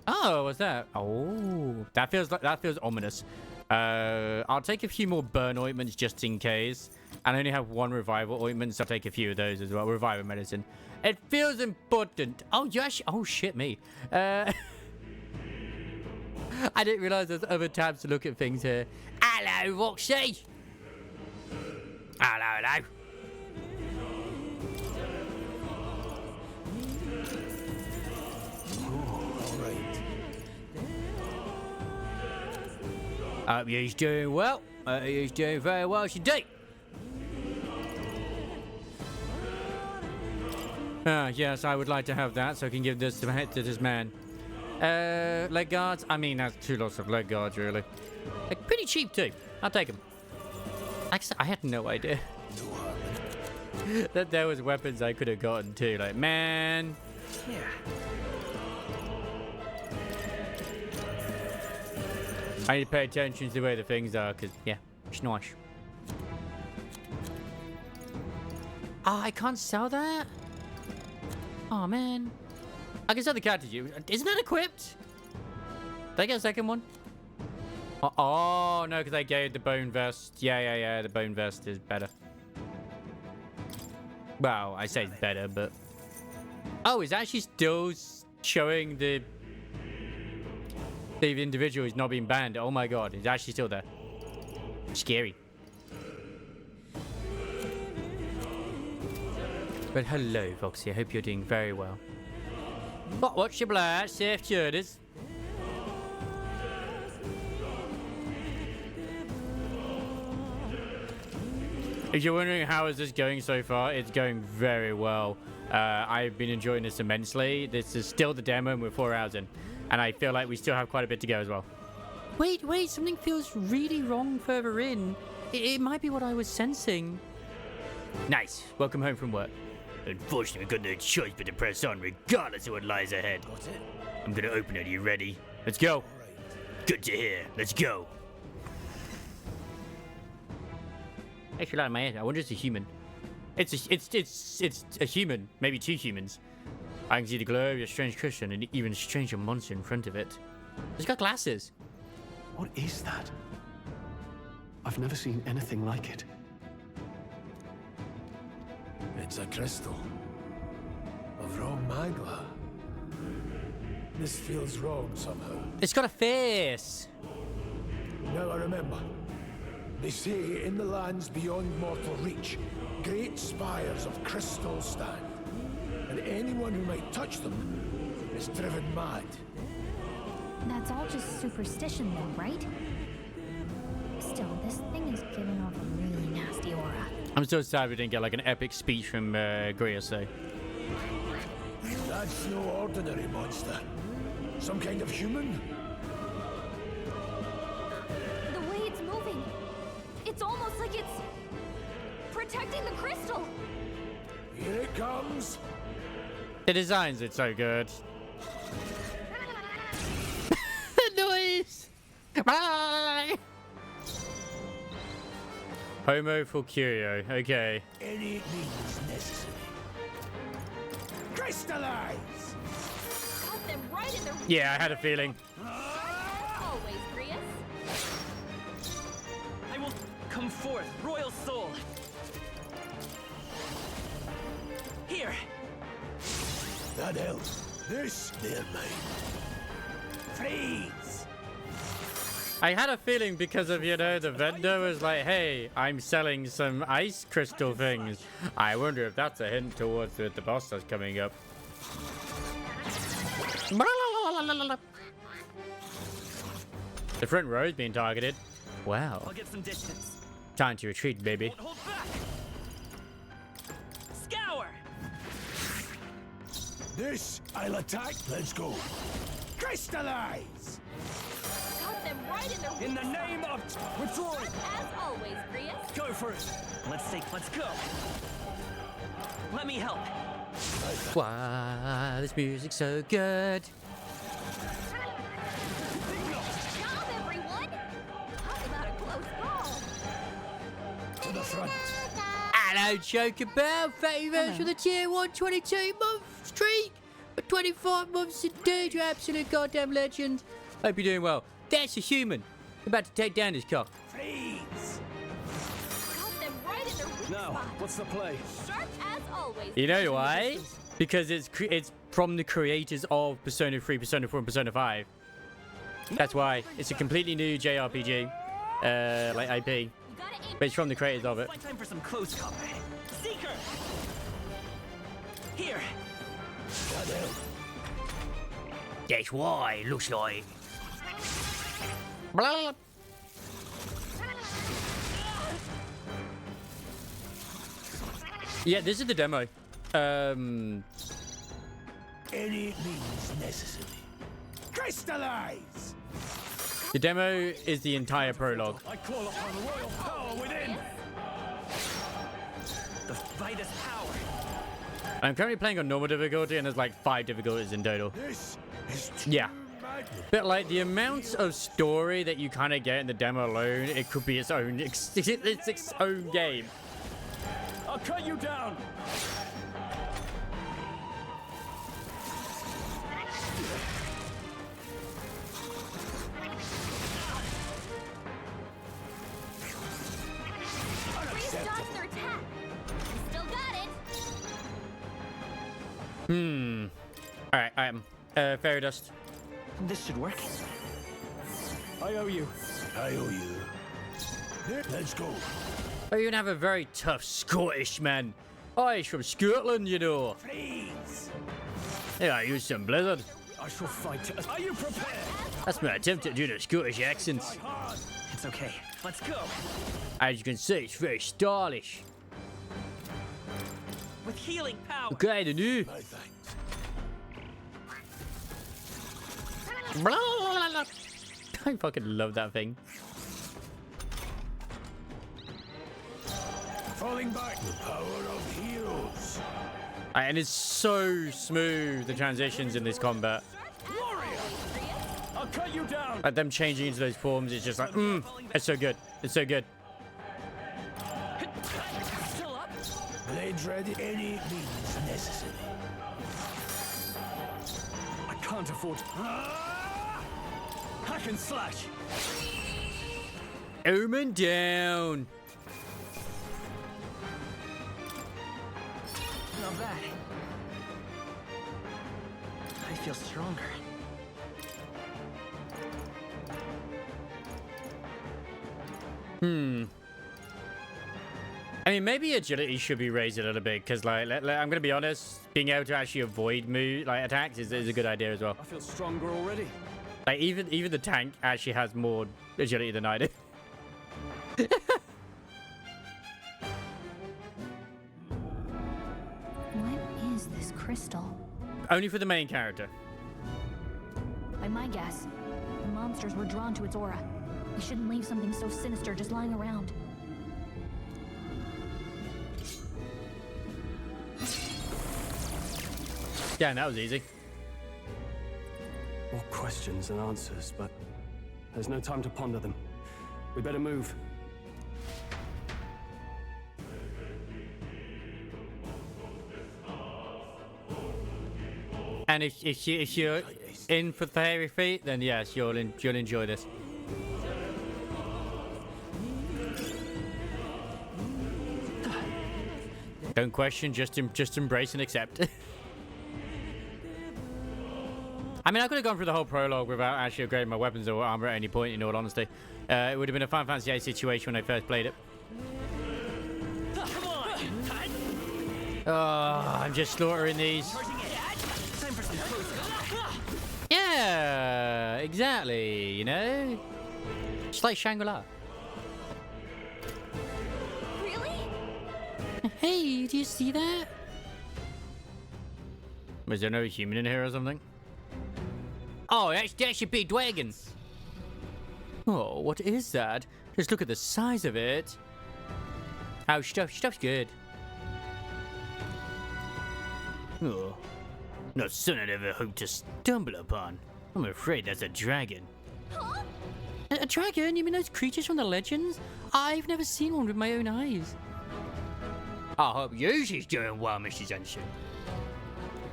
Oh, what's that? Oh, that feels ominous. I'll take a few more burn ointments just in case. I only have 1 revival ointment, so I'll take a few of those as well. Revival medicine. It feels important. Oh, you actually... Oh, shit me. I didn't realize there's other tabs to look at things here. Hello, Roxy. Hello. Hope you're doing well. You're doing very well indeed. Yes, I would like to have that so I can give this to this man. Leg guards? I mean, that's 2 lots of leg guards, really. They're pretty cheap, too. I'll take them. I had no idea that there was weapons I could have gotten, too. Like, man. Yeah. I need to pay attention to the way the things are, because, yeah, it's nice. Oh, I can't sell that? Oh, man. I can sell the cat to you. Isn't that equipped? Did I get a second one? Oh, no, because I gave the bone vest. Yeah, the bone vest is better. Well, I say it's better, but... Oh, it's actually still showing the individual is not being banned. Oh my god, it's actually still there. Scary. But hello, Foxy. I hope you're doing very well. But watch your blood, safe journeys. If you're wondering how is this going so far, it's going very well. I've been enjoying this immensely. This is still the demo and we're 4 hours in. And I feel like we still have quite a bit to go as well. Wait, something feels really wrong further in. It might be what I was sensing. Nice. Welcome home from work. Unfortunately, we've got no choice but to press on regardless of what lies ahead. Got it? I'm gonna open it. Are you ready? Let's go. Good to hear. Let's go. Actually, out of my head, I wonder if it's a human. It's a human, maybe 2 humans. I can see the glow of a strange cushion and even stranger monster in front of it. It's got glasses. What is that? I've never seen anything like it. It's a crystal. Of raw magma. This feels wrong somehow. It's got a face. Now I remember. They say in the lands beyond mortal reach, great spires of crystal stand. And anyone who might touch them is driven mad. That's all just superstition though, right? Still, this thing is giving off a really nasty aura. I'm so sad we didn't get like an epic speech from Grius, though. That's no ordinary monster. Some kind of human? The way it's moving, it's almost like it's protecting the crystal. Here it comes. The designs are so good. The noise. Homo for curio. Okay. Any means necessary. Crystallize. Got them right in their Yeah, I had a feeling. always, Grius. I will come forth, royal soul. Here. That helps. This, they're mine. Freeze! I had a feeling because of, you know, the vendor was like, hey, I'm selling some ice crystal things. I wonder if that's a hint towards the boss that's coming up. The front row is being targeted. Wow. I'll get some distance. Time to retreat, baby. Hold back. Scour. This, I'll attack. Let's go. Crystallize! Got them right in their In the name of withdrawing. As always, Grius. Go for it. Let's go. Let me help. Wow, this music's so good. Job, everyone. Talk about a close call. To the front. Hello, Chocobo. Thank you very much for the tier 1 22-month streak. For 25 months indeed, you absolute goddamn legend. Hope you're doing well. That's a human. About to take down this cock. Freeze! Got them right in their weak Now, spot. what's the play? Sharp as always. You know why? Because it's from the creators of Persona 3, Persona 4, and Persona 5. That's why. It's a completely new JRPG, like IP. But it's from the creators of it. Find time for some close combat. Seeker. Here. That's why it looks like. Blah. Yeah, this is the demo. Any means necessary. Crystallize! The demo is the entire prologue. I call upon royal power within. The fight is power. I'm currently playing on normal difficulty, and there's like 5 difficulties in total. This is Yeah. But like the amount of story that you kind of get in the demo alone, it could be its own its own game. I'll cut you down. Grius dodged their attack. Still got it. Alright, I am. Fairy dust. This should work. I owe you. I owe you. Let's go. Oh, you have a very tough Scottish man. Oh, he's from Scotland, you know. Freeze! Yeah, I use some blizzard. I shall fight. Are you prepared? That's my attempt at doing a Scottish accent. It's okay. Let's go. As you can see, it's very stylish. with healing power. Okay, de nu. I fucking love that thing. Falling back, the power of heroes. And it's so smooth, the transitions in this combat. I'll cut you down. Like them changing into those forms, it's just like, it's so good. It's so good. Blades ready, any means necessary. I can't afford to. Hack and slash. Aimin down. Not bad. I feel stronger. I mean, maybe agility should be raised a little bit, because, like, I'm gonna be honest, being able to actually avoid attacks is a good idea as well. I feel stronger already. Like, even the tank actually has more agility than I do. What is this crystal? Only for the main character. By my guess, the monsters were drawn to its aura. We shouldn't leave something so sinister just lying around. Yeah, that was easy. More questions than answers, but there's no time to ponder them. We better move. And if you're in for fairy feet, then yes, you'll enjoy this. Don't question, just embrace and accept. I mean, I could have gone through the whole prologue without actually upgrading my weapons or armor at any point, in all honesty. It would have been a Final Fantasy VIII situation when I first played it. Oh, I'm just slaughtering these. Yeah, exactly, you know? Just like Shangri-La. Really? Hey, do you see that? Was there no human in here or something? Oh, that's a big dragon. Oh, what is that? Just look at the size of it. Oh, stuff's good. Oh, not something I'd ever hoped to stumble upon. I'm afraid that's a dragon. Huh? A dragon? You mean those creatures from the legends? I've never seen one with my own eyes. I hope she's doing well, Mrs. Unsure.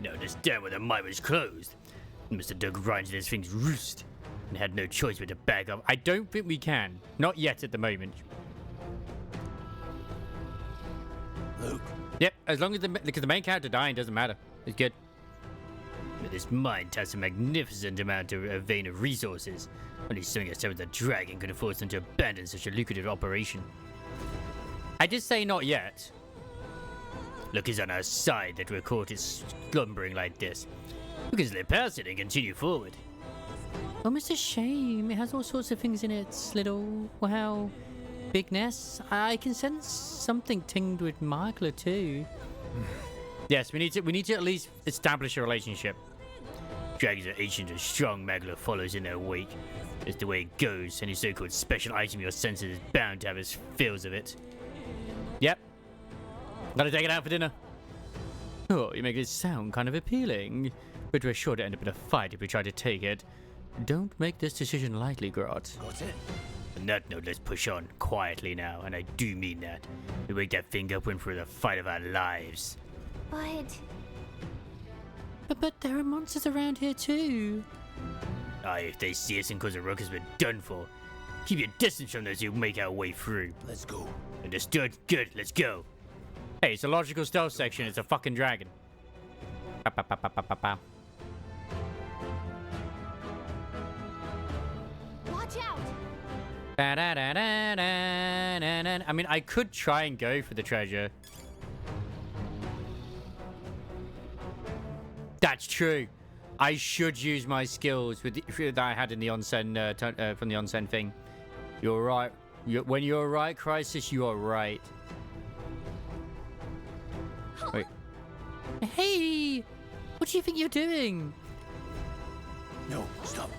No, this dam where the mine was closed. Mr. Doug Ryan's this thing's roost and had no choice but to back up. I don't think we can. Not yet at the moment. Luke. Yep, as long as because the main character dying doesn't matter. It's good. But this mine has a magnificent amount of a vein of resources. Only something as with a dragon could force them to abandon such a lucrative operation. I just say not yet. Luck is on our side that we're caught is slumbering like this. We can slip past it and continue forward. Almost a shame. It has all sorts of things in its little, well, bigness. I can sense something tinged with Magla too. Yes, we need to at least establish a relationship. Dragons are ancient and strong. Magla follows in their wake. It's the way it goes. Any so-called special item your senses is bound to have its fills of it. Yep. Gotta take it out for dinner. Oh, you make it sound kind of appealing. But we're sure to end up in a fight if we try to take it. Don't make this decision lightly, Grot. Got it. On that note, let's push on quietly now, and I do mean that. We wake that thing up when for the fight of our lives. But there are monsters around here too. Aye, if they see us and cause a ruckus, we're done for. Keep your distance from those who make our way through. Let's go. Understood? Good, let's go. Hey, it's a logical stealth section. It's a fucking dragon. Watch out! I mean, I could try and go for the treasure. That's true. I should use my skills with that I had in the onsen from the onsen thing. You're right. When you're right, Crisis, you are right. Wait, Hey! What do you think you're doing? No, stop.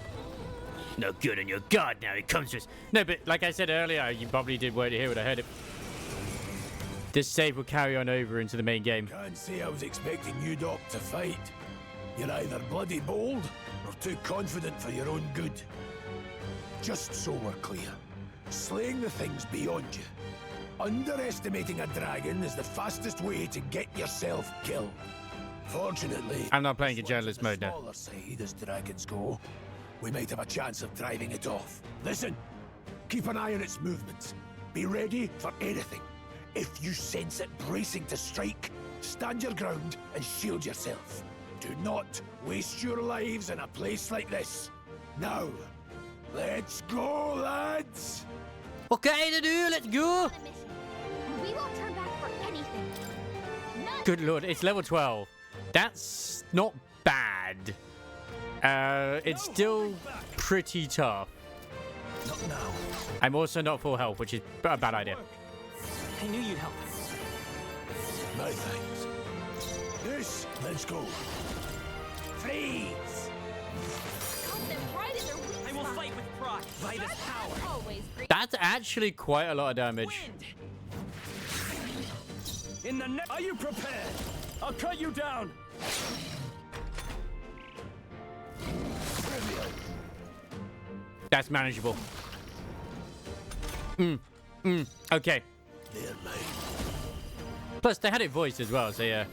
Not good on your guard now. It comes with. No, but like I said earlier, you probably did word to hear what I heard it. This save will carry on over into the main game. Can't say I was expecting you, Doc, to fight. You're either bloody bold or too confident for your own good. Just so we're clear, slaying the thing's beyond you. Underestimating a dragon is the fastest way to get yourself killed. Fortunately, I'm not playing in journalist mode now. smaller side as dragons go, we might have a chance of driving it off. Listen, keep an eye on its movements. Be ready for anything. If you sense it bracing to strike, stand your ground and shield yourself. Do not waste your lives in a place like this. Now, let's go, lads! Okay, to do, let's go! We won't turn back for anything. Good lord, it's level 12. That's not bad. It's still pretty tough. Not now. I'm also not full health, which is a bad idea. I knew you'd help. My thanks. This, let's go. Freeze! I will fight with pride. By this power. Always great. That's actually quite a lot of damage. In the net. Are you prepared? I'll cut you down. That's manageable. Okay. Plus, they had it voiced as well, so yeah.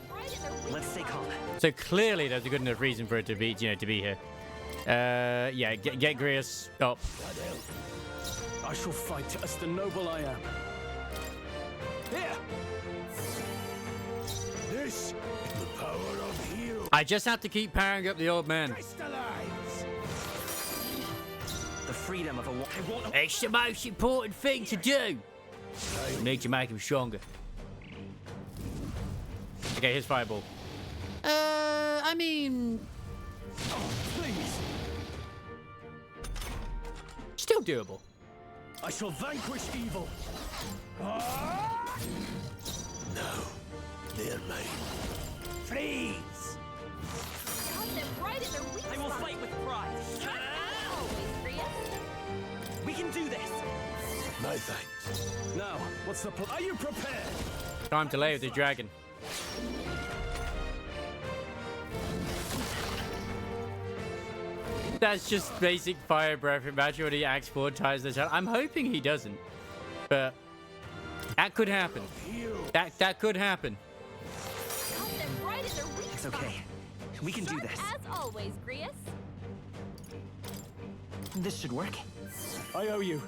Let's stay calm. So clearly, there's a good enough reason for it to be, to be here. Yeah, get Grius up. I shall fight as the noble I am. Here. This, the power of hero. I just have to keep powering up the old man. The freedom of a war. It's the most important thing to do. We need to make him stronger. Okay, here's Fireball. I mean... Oh, please. Still doable. I shall vanquish evil. No, they're mine. Freeze! Cut them right in their weak I will spot. fight with pride. Always free us. We can do this. My thanks. Now, what's the plan? Are you prepared? Time to lay with the dragon. That's just basic fire breath. Imagine when he acts 4 times the time. I'm hoping he doesn't. But that could happen. That could happen. Cut them right in their weak It's spot. okay. We can do Sharp this. As always, Grius. This should work. I owe you.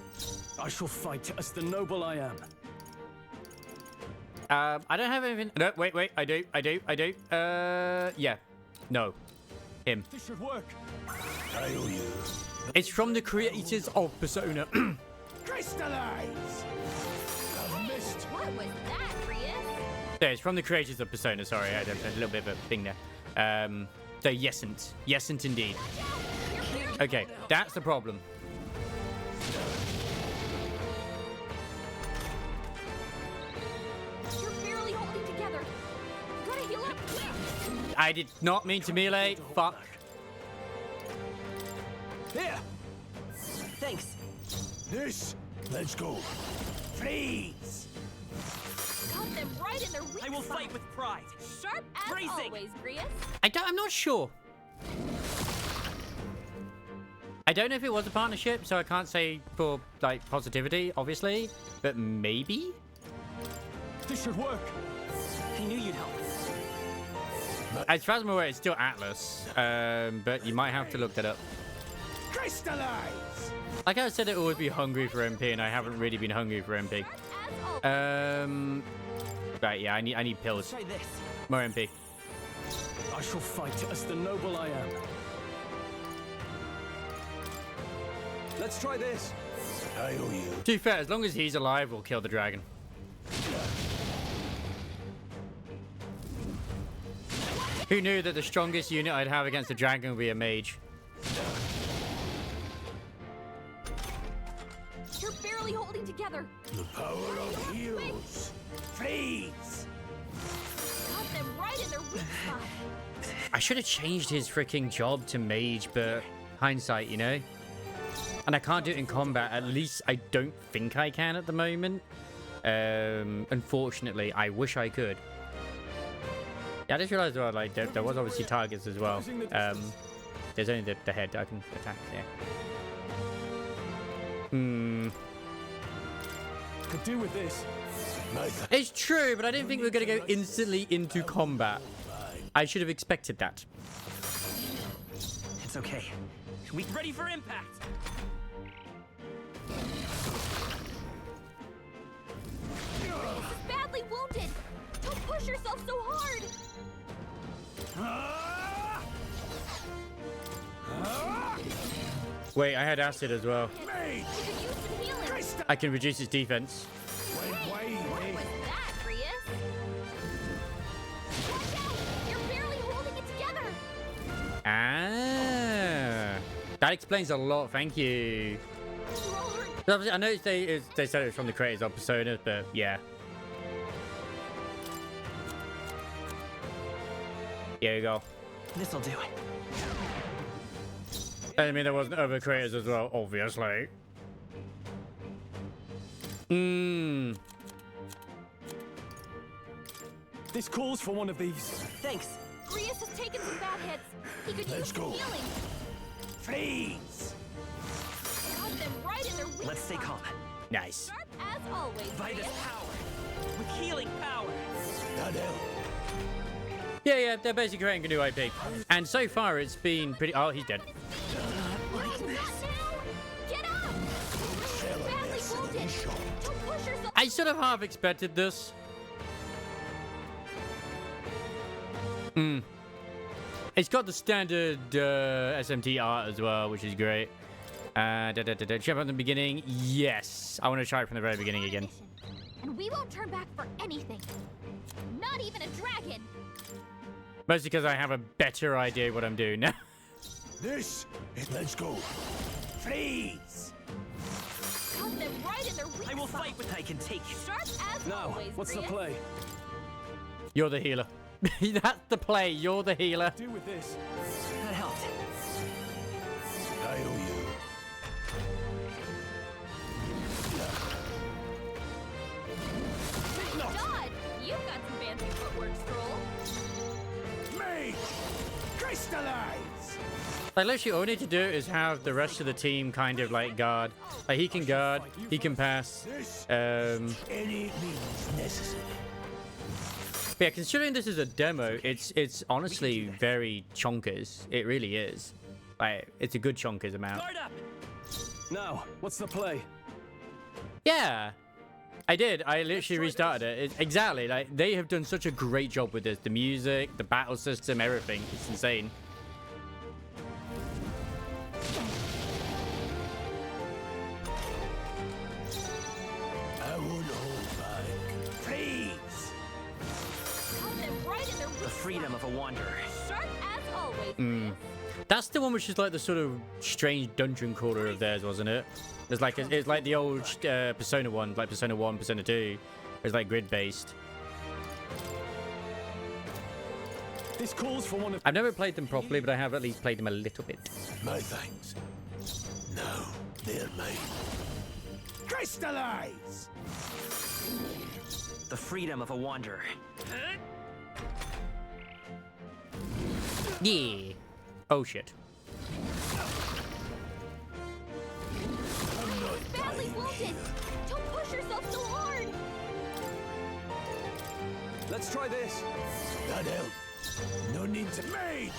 I shall fight as the noble I am. I don't have anything. No, wait. I do. Yeah. No. Him. This should work. I owe you. It's from the creators of Persona. Crystallize! I've missed. What was that, Grius? Yeah, it's from the creators of Persona. Sorry, I had a little bit of a thing there. So Yesent. Yesent indeed. Okay, that's the problem. You're barely holding together. You gotta heal up. I did not mean to melee. Fuck. Here. Thanks. This, let's go. Freeze! Cut them right in their weak I will spot. fight with pride. Sharp as Bracing. always, Grius. I'm not sure. I don't know if it was a partnership, so I can't say for, like, positivity, obviously. But maybe? This should work. I knew you'd help. As far as I'm aware, it's still Atlas. But you might have to look that up. Crystallize! Like I said, it'll always be hungry for MP, and I haven't really been hungry for MP. Right, yeah, I need pills. Try this. More MP. I shall fight as the noble I am. Let's try this. I owe you. To be fair, as long as he's alive, we'll kill the dragon. Who knew that the strongest unit I'd have against the dragon would be a mage? You're barely holding together. The power of heroes. Freeze! Cut them right in their weak spot. I should have changed his freaking job to mage, but hindsight, you know? And I can't do it in combat. At least I don't think I can at the moment. Unfortunately, I wish I could. Yeah, I just realized, well, like, there was obviously targets as well. There's only the head I can attack, yeah. Could do with this. It's true, but I didn't think we were going to go instantly into combat. I should have expected that. It's okay. We ready for impact. Grace is badly wounded. Don't push yourself so hard. Wait, I had acid as well. You could use some healing. I can reduce his defense. What was that, Grius? Watch out! You're barely holding it together. Ah, that explains a lot. Thank you. I know they said it was from the creators of Persona, but yeah. Here you go. This'll do it. I mean, there wasn't other creators as well, obviously. This calls for one of these. Thanks. Grius has taken some bad hits. He could use some healing. Freeze! Got them right in their weak Let's stay calm. Nice. Sharp as always, Vitus Grius. power. With healing power. That help. Yeah, they're basically creating a new IP. And so far, it's been pretty... Oh, he's dead. Get up! You're badly wounded. Don't push yourself. I sort of half expected this. It's got the standard SMT art as well, which is great. Jump at the beginning. Yes. I want to try it from the very beginning again. And we won't turn back for anything. Not even a dragon. Mostly because I have a better idea what I'm doing now. Let's go. Freeze! Got them right in their weak I will spot. fight what I can take. Sharp as Now, always, what's the Grius. play? You're the healer. That's the play. You're the healer. Do with this. That helped. I owe you. Dodge! You've got some fancy footwork, Stroll. Mage! Crystallize! Like, literally, all we need to do is have the rest of the team kind of like guard. Like, he can guard, he can pass. Any means necessary. But yeah, considering this is a demo, it's honestly very chonkers. It really is. Like, it's a good chonkers amount. Guard up. Now, what's the play? Yeah, I did. I literally restarted it. Exactly. Like, they have done such a great job with this. The music, the battle system, everything. It's insane. I won't hold back. Freeze! Got them right in their weak The freedom of a wanderer. spot. Sharp as always. That's the one which is like the sort of strange dungeon crawler of theirs, wasn't it? It's like the old Persona 1, like Persona 1, Persona 2. It's like grid-based. This calls for one of... I've never played them properly, but I have at least played them a little bit. My thanks. Now they're mine. Crystallize! The freedom of a wanderer. Yeah. Oh shit. Badly wounded. Don't push yourself so hard. Let's try this. That helped. No need to mage!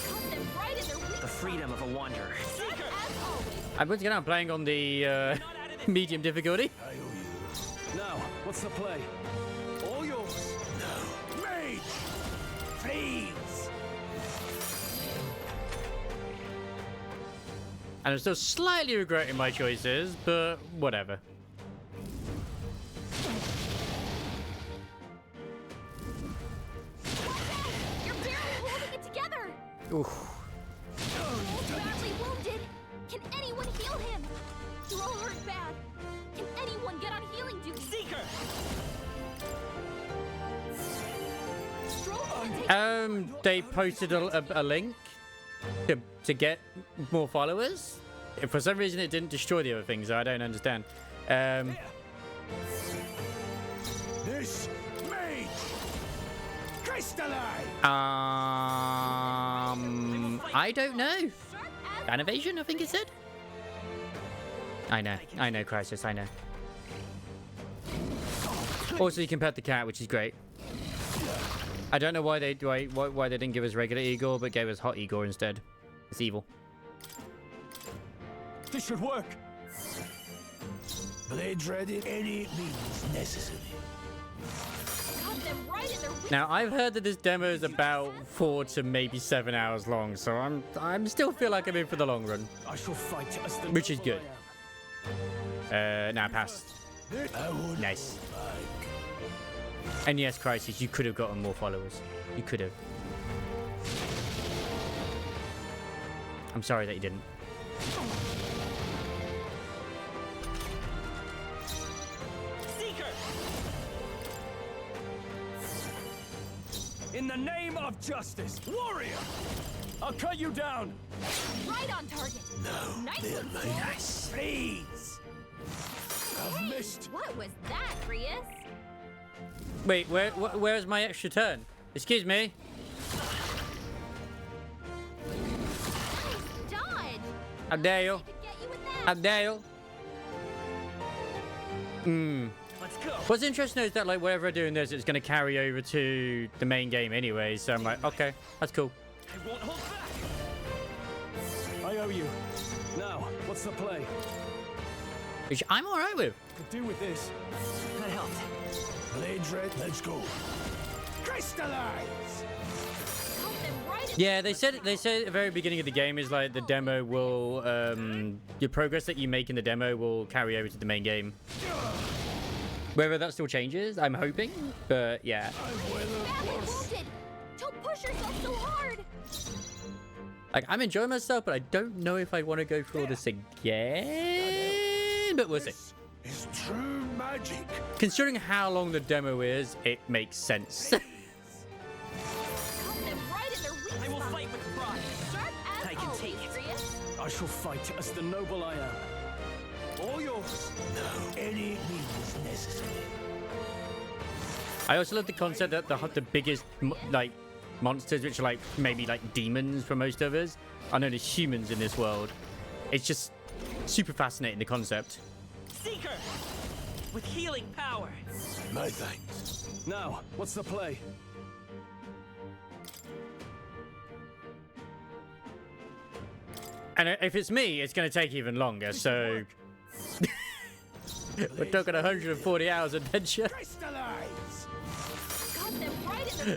Got them right in their weak The freedom of a wanderer. spot. As always. I'm once again I'm playing on the medium difficulty. I owe you. Now, what's the play? All yours. No. Mage! Freeze! And I'm still slightly regretting my choices, but whatever. You're barely holding it together. Oof. Badly wounded. Can anyone heal him? You're all hurt bad. Can anyone get on healing duty? Seeker! Stroll, They posted a link to get more followers. For some reason, it didn't destroy the other things, so I don't understand. This mage! Crystalline! I don't know. An evasion, I think it said. I know, Crisis, I know. Also, you can pet the cat, which is great. I don't know why they didn't give us regular Igor, but gave us hot Igor instead. It's evil. This should work. Blades ready. Any means necessary. Now, I've heard that this demo is about 4 to maybe 7 hours long, so I'm still feel like I'm in for the long run. I shall fight as the which is good. Nah, pass. Nice. And yes, Crisis, you could have gotten more followers. You could have. I'm sorry that you didn't. Seeker! In the name of justice, warrior! I'll cut you down! Right on target. No, Nice. nice. Please. I've missed. What was that, Prius? Wait, where's my extra turn? Excuse me. Nice dodge. How dare you? How dare you? Let's go. What's interesting is that like whatever I'm doing this, it's going to carry over to the main game anyway. So I'm like, okay, that's cool. I won't hold back. I owe you. Now, what's the play? Which I'm all right with. Could do with this. That helped. Blades red. Let's go. Crystallize. Yeah, they said at the very beginning of the game is like the demo will your progress that you make in the demo will carry over to the main game. Whether that still changes, I'm hoping, but yeah. Don't push yourself so hard. Like I'm enjoying myself, but I don't know if I want to go through all this again. But we'll see. It's true magic. Considering how long the demo is, it makes sense. I will fight with pride. I can take it. I shall fight as the noble I am. All yours. No, any means necessary. I also love the concept that the biggest like monsters, which are like maybe like demons for most of us, are known as humans in this world. It's just super fascinating, the concept. Seeker! With healing power. My thanks. Now, what's the play? And if it's me, it's going to take even longer, so... We're talking 140 hours adventure.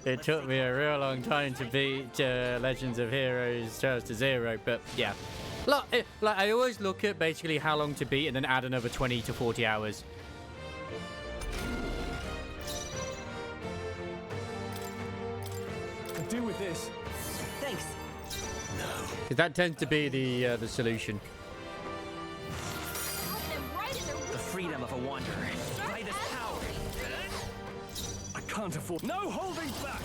It took me a real long time to beat Legends of Heroes Trails to Zero, but yeah. Like I always look at basically how long to beat and then add another 20 to 40 hours. Could do with this. Thanks. No. Because that tends to be the solution. The freedom of a wanderer. By this power. I can't afford. No holding back.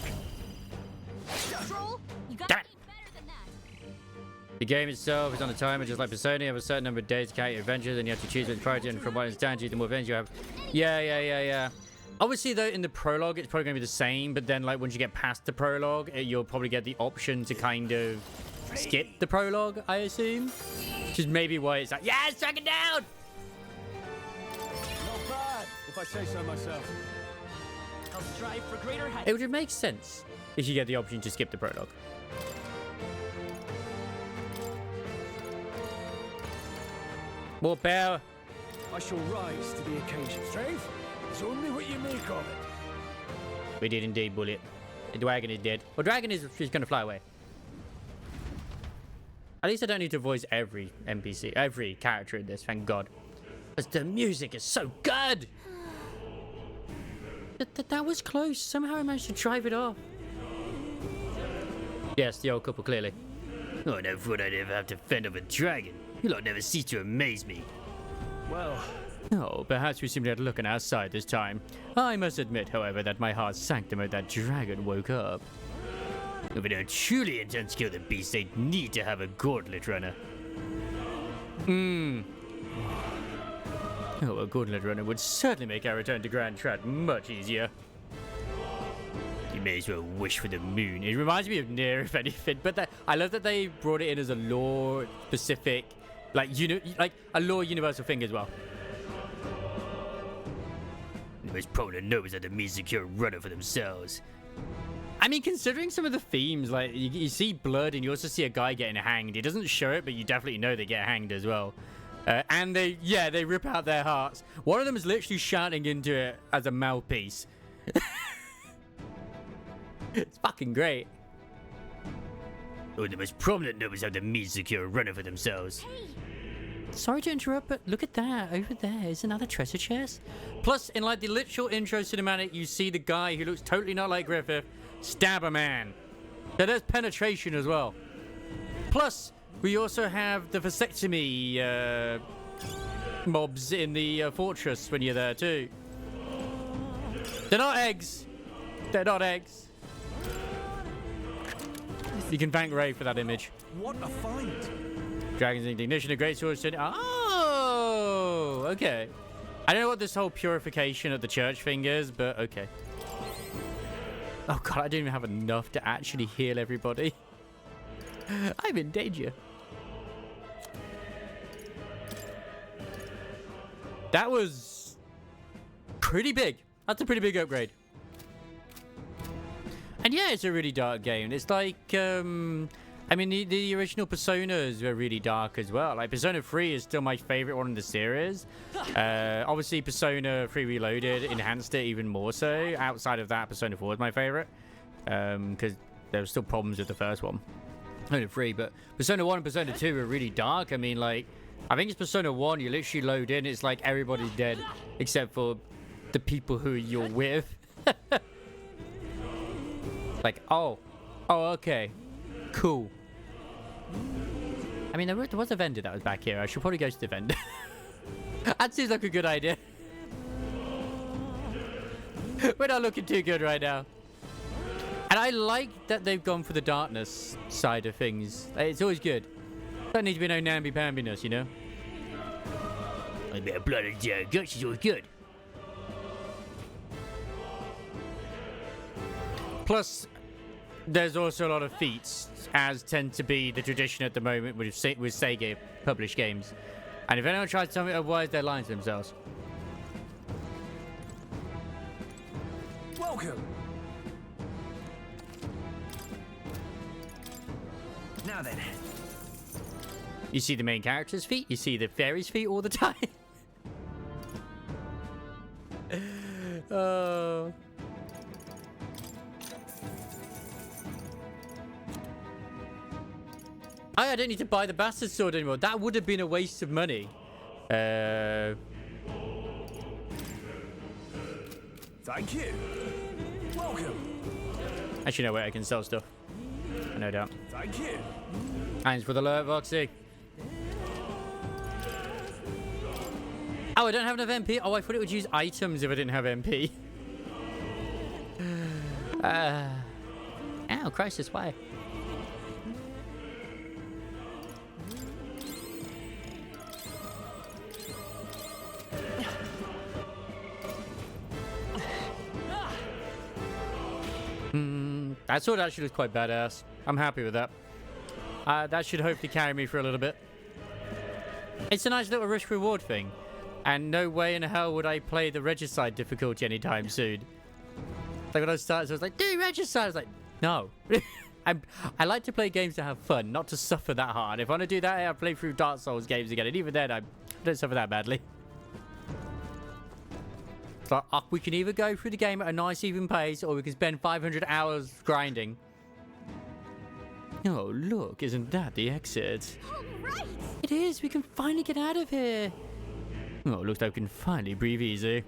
Troll, you got Damn. The game itself is on a timer, just like Persona. You have a certain number of days to carry your adventures, and you have to choose which priority. And from what I understand, the more adventures you have. Yeah. Obviously, though, in the prologue, it's probably going to be the same. But then, like, once you get past the prologue, you'll probably get the option to kind of skip the prologue, I assume. Which is maybe why it's like, yeah, strike it down! Not bad, if I say so myself. I'll strive for greater heights. It would make sense if you get the option to skip the prologue. More power. I shall rise to the occasion. Strength is only what you make of it. We did indeed, Bullet. The dragon is dead. Well, dragon is going to fly away. At least I don't need to voice every NPC, every character in this, thank God. Because the music is so good! That was close. Somehow I managed to drive it off. Yes, the old couple, clearly. Oh, I never thought I'd ever have to fend off a dragon. You lot never cease to amaze me. Well... Oh, perhaps we simply had to look on our side this time. I must admit, however, that my heart sank the moment that dragon woke up. If they truly intend to kill the beast, they need to have a gauntlet runner. Oh, a gauntlet runner would certainly make our return to Grand Trad much easier. You may as well wish for the moon. It reminds me of Nier, if anything, but I love that they brought it in as a lore-specific, like a lore universal thing as well. The most prominent nobles are the means to secure a runner for themselves. I mean, considering some of the themes, like, you see blood and you also see a guy getting hanged. It doesn't show it, but you definitely know they get hanged as well. And they rip out their hearts. One of them is literally shouting into it as a mouthpiece. It's fucking great. Oh, the most prominent nobles have the means to secure a runner for themselves. Hey. Sorry to interrupt, but look at that. Over there is another treasure chest. Plus, in like the literal intro cinematic, you see the guy who looks totally not like Griffith stab a man. So there's penetration as well. Plus, we also have the vasectomy mobs in the fortress when you're there too. They're not eggs. They're not eggs. You can thank Ray for that image. What a find! Dragon's Indignation, a great source. Oh, okay. I don't know what this whole purification of the church thing is, but okay. Oh god, I don't even have enough to actually heal everybody. I'm in danger. That was pretty big. That's a pretty big upgrade. And yeah, it's a really dark game. It's like, I mean, the original Personas were really dark as well. Like, Persona 3 is still my favorite one in the series. Obviously, Persona 3 Reloaded enhanced it even more so. Outside of that, Persona 4 is my favorite. Because there were still problems with the first one. Persona 3, but Persona 1 and Persona 2 are really dark. I mean, like, I think it's Persona 1, you literally load in, it's like everybody's dead. Except for the people who you're with. Like, oh, okay. Cool. I mean, there was a vendor that was back here. I should probably go to the vendor. That seems like a good idea. We're not looking too good right now. And I like that they've gone for the darkness side of things. It's always good. Don't need to be no namby-pambiness, you know? A bit of blood and guts is always good. Plus, there's also a lot of feats, as tend to be the tradition at the moment with Sega published games. And if anyone tries to tell me otherwise, they're lying to themselves. Welcome. Now then. You see the main character's feet, you see the fairy's feet all the time. Oh. I don't need to buy the bastard sword anymore. That would have been a waste of money. Thank you. Welcome. Actually, no, wait, I can sell stuff. No doubt. Thank you. Thanks for the alert, Voxy. Oh, I don't have enough MP. Oh, I thought it would use items if I didn't have MP. Ow, crisis, why? That sword actually looks quite badass. I'm happy with that. That should hopefully carry me for a little bit. It's a nice little risk-reward thing. And no way in hell would I play the Regicide difficulty anytime soon. Like when I started, I was like, do Regicide! I was like, no. I like to play games to have fun, not to suffer that hard. If I want to do that, I'll play through Dark Souls games again. And even then, I don't suffer that badly. So we can either go through the game at a nice even pace, or we can spend 500 hours grinding. Oh, look, isn't that the exit? All right. It is, we can finally get out of here. Oh, looks like we can finally breathe easy.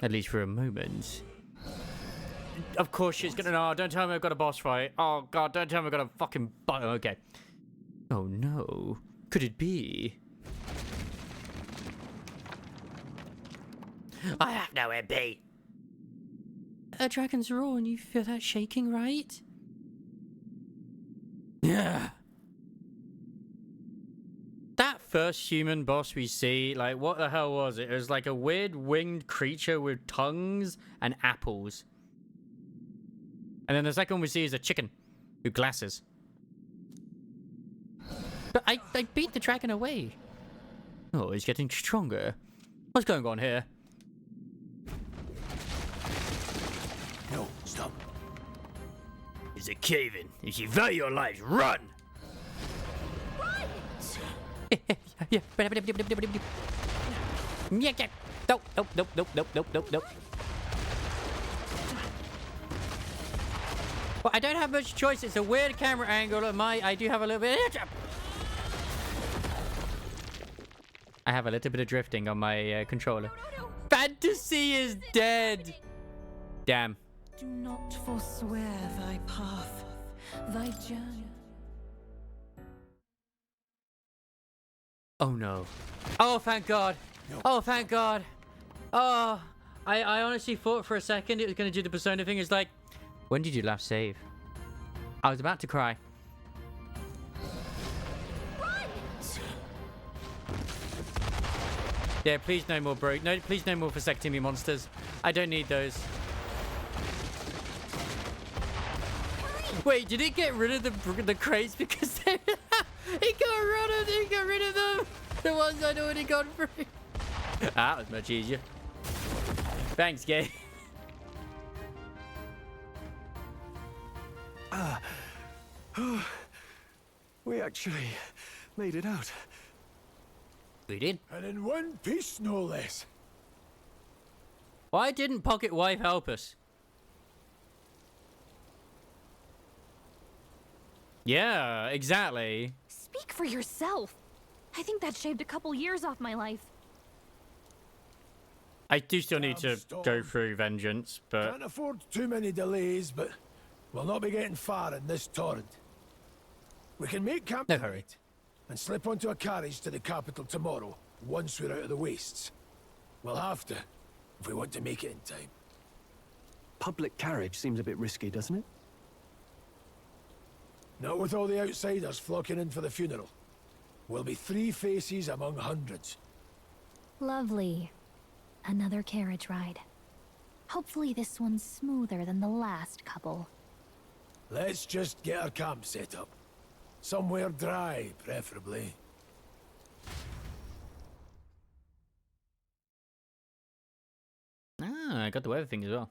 At least for a moment. Of course she's gonna... No, don't tell me I've got a boss fight. Oh, God, don't tell me I've got a fucking... Okay. Oh, no. Could it be? I have no MP. A dragon's roar and you feel that shaking, right? Yeah. That first human boss we see, like, what the hell was it? It was like a weird winged creature with tongues and apples. And then the second one we see is a chicken with glasses. But I beat the dragon away. Oh, he's getting stronger. What's going on here? No, stop. It's a cave-in. If you value your lives, run! Yeah. Nope. Well, I don't have much choice. It's a weird camera angle. I do have a little bit. I have a little bit of drifting on my controller. Fantasy is dead. Damn. Do not forswear thy path, thy journey. Oh no. Oh, thank God. Oh, thank God. Oh, I honestly thought for a second it was going to do the Persona thing. It's like, when did you last save? I was about to cry. Yeah, please no more, bro. No, please no more vasectomy monsters. I don't need those. Wait, did it get rid of the crates because they it got rid of them? The ones I'd already gone through. That was much easier. Thanks, Gabe. We actually made it out. We did. And in one piece, no less. Why didn't Pocket Wife help us? Yeah, exactly. Speak for yourself. I think that shaved a couple years off my life. I do still need to go through Vengeance, but... Can't afford too many delays, but we'll not be getting far in this torrent. We can make camp tonight and slip onto a carriage to the capital tomorrow, once we're out of the wastes. We'll have to, if we want to make it in time. Public carriage seems a bit risky, doesn't it? Not with all the outsiders flocking in for the funeral. We'll be 3 faces among hundreds. Lovely. Another carriage ride. Hopefully this one's smoother than the last couple. Let's just get our camp set up. Somewhere dry, preferably. Ah, I got the weather thing as well.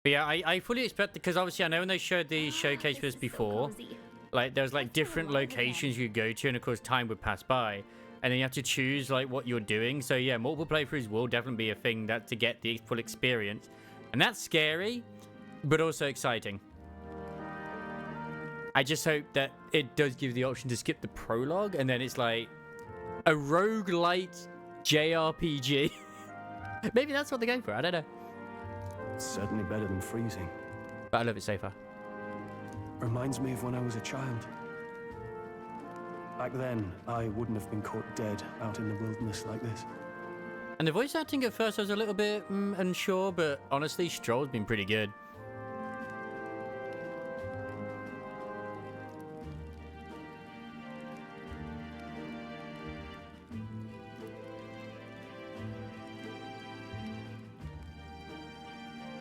But yeah, I fully expect, because obviously I know when they showed the showcase for this before, like there's like different locations you go to, and of course time would pass by, and then you have to choose like what you're doing. So yeah, multiple playthroughs will definitely be a thing that to get the full experience, and that's scary, but also exciting. I just hope that it does give the option to skip the prologue, and then it's like a roguelite JRPG. Maybe that's what they're going for. I don't know. It's certainly better than freezing. But I love it safer. Reminds me of when I was a child. Back then, I wouldn't have been caught dead out in the wilderness like this. And the voice acting at first I was a little bit unsure, but honestly, Stroll's been pretty good.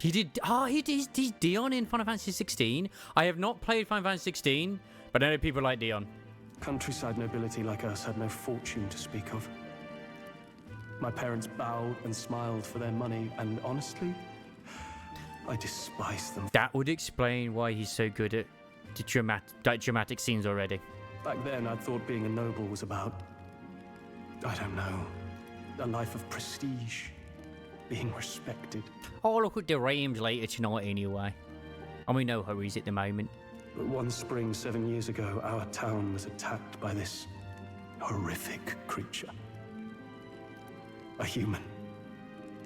He did. Oh, he's Dion in Final Fantasy 16. I have not played Final Fantasy 16, but I know people like Dion. Countryside nobility like us had no fortune to speak of. My parents bowed and smiled for their money, and honestly, I despise them. That would explain why he's so good at the dramatic scenes already. Back then, I thought being a noble was about, I don't know, a life of prestige, being respected. Oh, look at the Rams later tonight anyway. And we know how he's at the moment. But one spring 7 years ago, our town was attacked by this horrific creature. A human.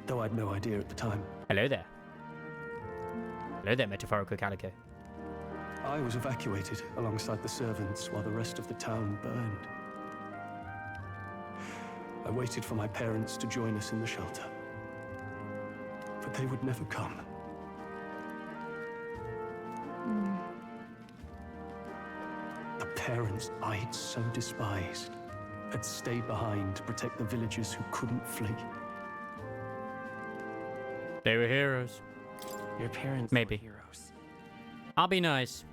Though I'd no idea at the time. Hello there. Hello there, metaphorical Calico. I was evacuated alongside the servants while the rest of the town burned. I waited for my parents to join us in the shelter. But they would never come. The parents I'd so despised had stayed behind to protect the villagers who couldn't flee. They were heroes. Your parents Maybe. were heroes. I'll be nice.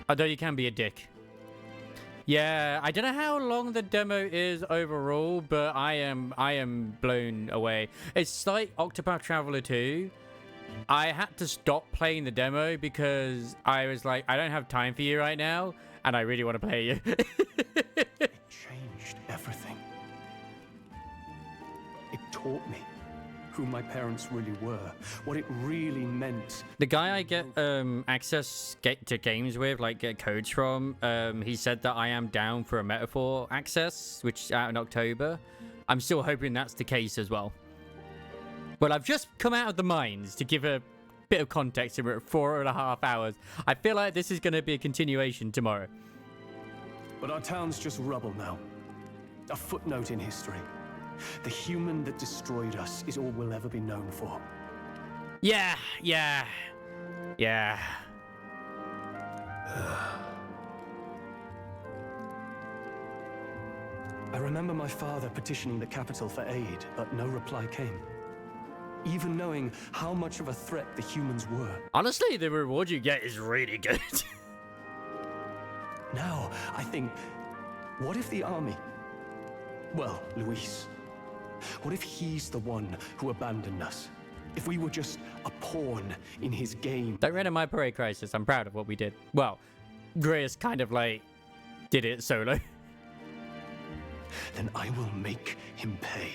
Although you can be a dick. Yeah, I don't know how long the demo is overall, but I am blown away. It's like Octopath Traveler 2. I had to stop playing the demo because I was like, I don't have time for you right now, and I really want to play you. It changed everything. It taught me who my parents really were, what it really meant. The guy I get access to games with, like get codes from, he said that I am down for a metaphor access, which is out in October. I'm still hoping that's the case as well. Well, I've just come out of the mines to give a bit of context. We're at 4.5 hours. I feel like this is going to be a continuation tomorrow. But our town's just rubble now. A footnote in history. The human that destroyed us is all we'll ever be known for. Yeah. I remember my father petitioning the capital for aid, but no reply came. Even knowing how much of a threat the humans were. Honestly, the reward you get is really good. Now, I think, what if the army... Well, Luis... What if he's the one who abandoned us? If we were just a pawn in his game? Don't run in my parade crisis. I'm proud of what we did. Well, Grace kind of like did it solo. Then I will make him pay.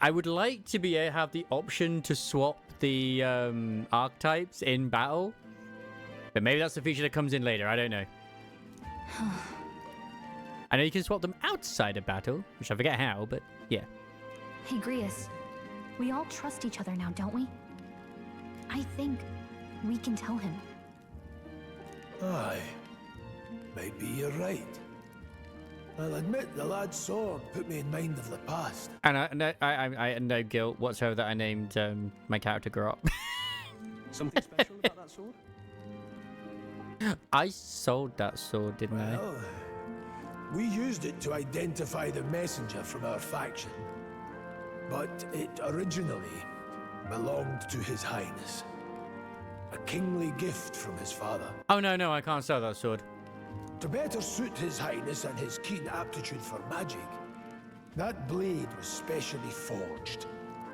I would like to be able to have the option to swap the archetypes in battle. But maybe that's a feature that comes in later. I don't know. I know you can swap them outside of battle, which I forget how, but yeah. Hey, Grius. We all trust each other now, don't we? I think we can tell him. Aye. Maybe you're right. I'll admit the lad's sword put me in mind of the past. And I had no guilt whatsoever that I named my character Grot. Something special about that sword? I sold that sword, didn't Well, we used it to identify the messenger from our faction. But it originally belonged to His Highness. A kingly gift from his father. I? Oh, no, I can't sell that sword. To better suit His Highness and his keen aptitude for magic, that blade was specially forged,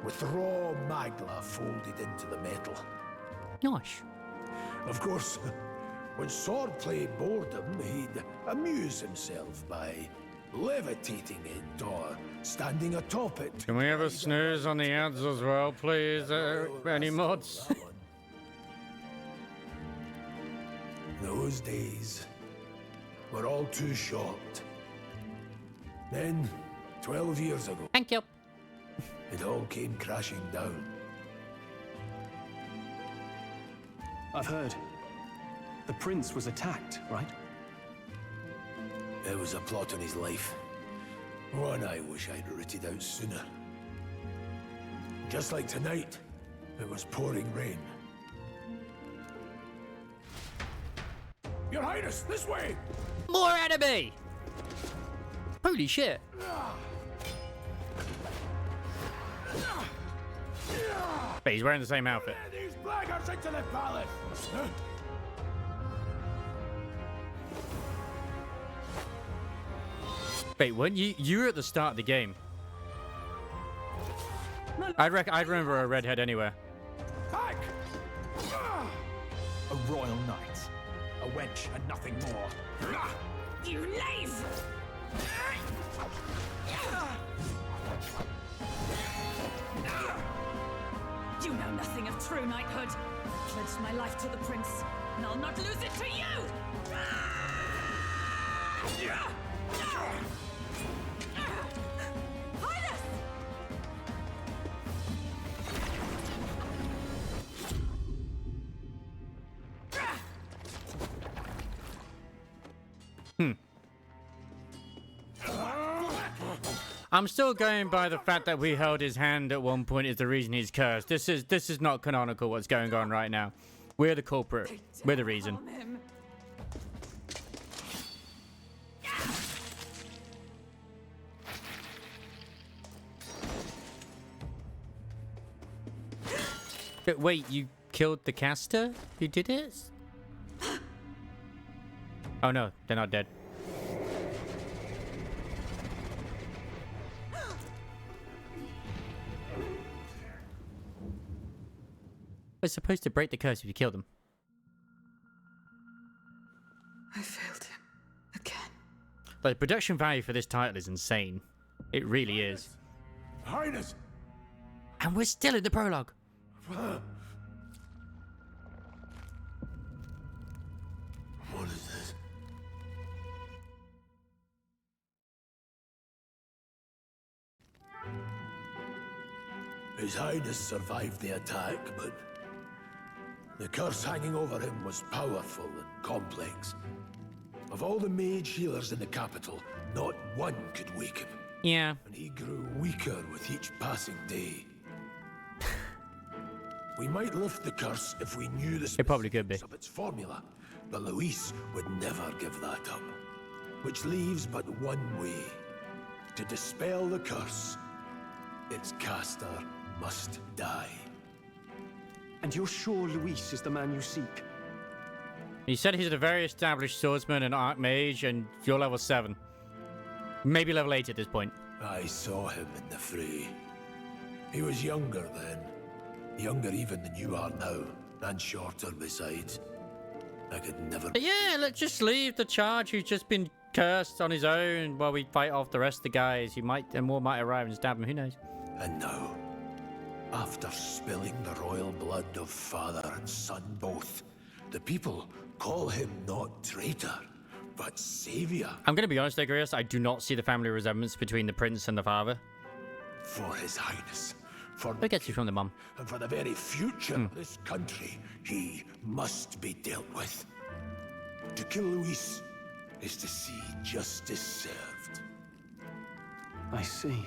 with raw magla folded into the metal. Nice. Of course, when swordplay bored him, he'd amuse himself by levitating it or standing atop it. Can we have a snooze on the ads as well, please? Any mods? Those days were all too short. Then, 12 years ago... Thank you. It all came crashing down. I've heard. The prince was attacked, right? There was a plot on his life. One I wish I'd rooted out sooner. Just like tonight, it was pouring rain. Your Highness, this way! More enemy! Holy shit. But he's wearing the same outfit. These blackguards into the palace! Wait, weren't you were at the start of the game? I'd remember a redhead anywhere. Back! A royal knight. A wench and nothing more. You knave! You know nothing of true knighthood. I pledged my life to the prince, and I'll not lose it to you! Highness! I'm still going by the fact that we held his hand at one point is the reason he's cursed. This is not canonical what's going on right now. We're the culprit. We're the reason. But wait, you killed the caster who did it? Oh no, they're not dead. We're supposed to break the curse if you kill them. I failed him again. Like, the production value for this title is insane. It really is. Highness! And we're still in the prologue. What is this? His Highness survived the attack, but the curse hanging over him was powerful and complex. Of all the mage healers in the capital, not one could wake him. Yeah. And he grew weaker with each passing day. We might lift the curse if we knew the specifics of its formula, but Luis would never give that up. Which leaves but one way. To dispel the curse, its caster must die. And you're sure Luis is the man you seek? He said he's a very established swordsman and archmage, and you're level 7. Maybe level 8 at this point. I saw him in the fray. He was younger then. Younger even than you are now, and shorter besides. I could never... But yeah, let's just leave the charge who's just been cursed on his own while we fight off the rest of the guys. He might, and more might arrive and stab him, who knows? And now, after spilling the royal blood of father and son both, the people call him not traitor, but savior. I'm going to be honest, Agrius, I do not see the family resemblance between the prince and the father. For his highness, for Who gets you from the mum? and for the very future of this country, he must be dealt with. To kill Luis is to see justice served. I see.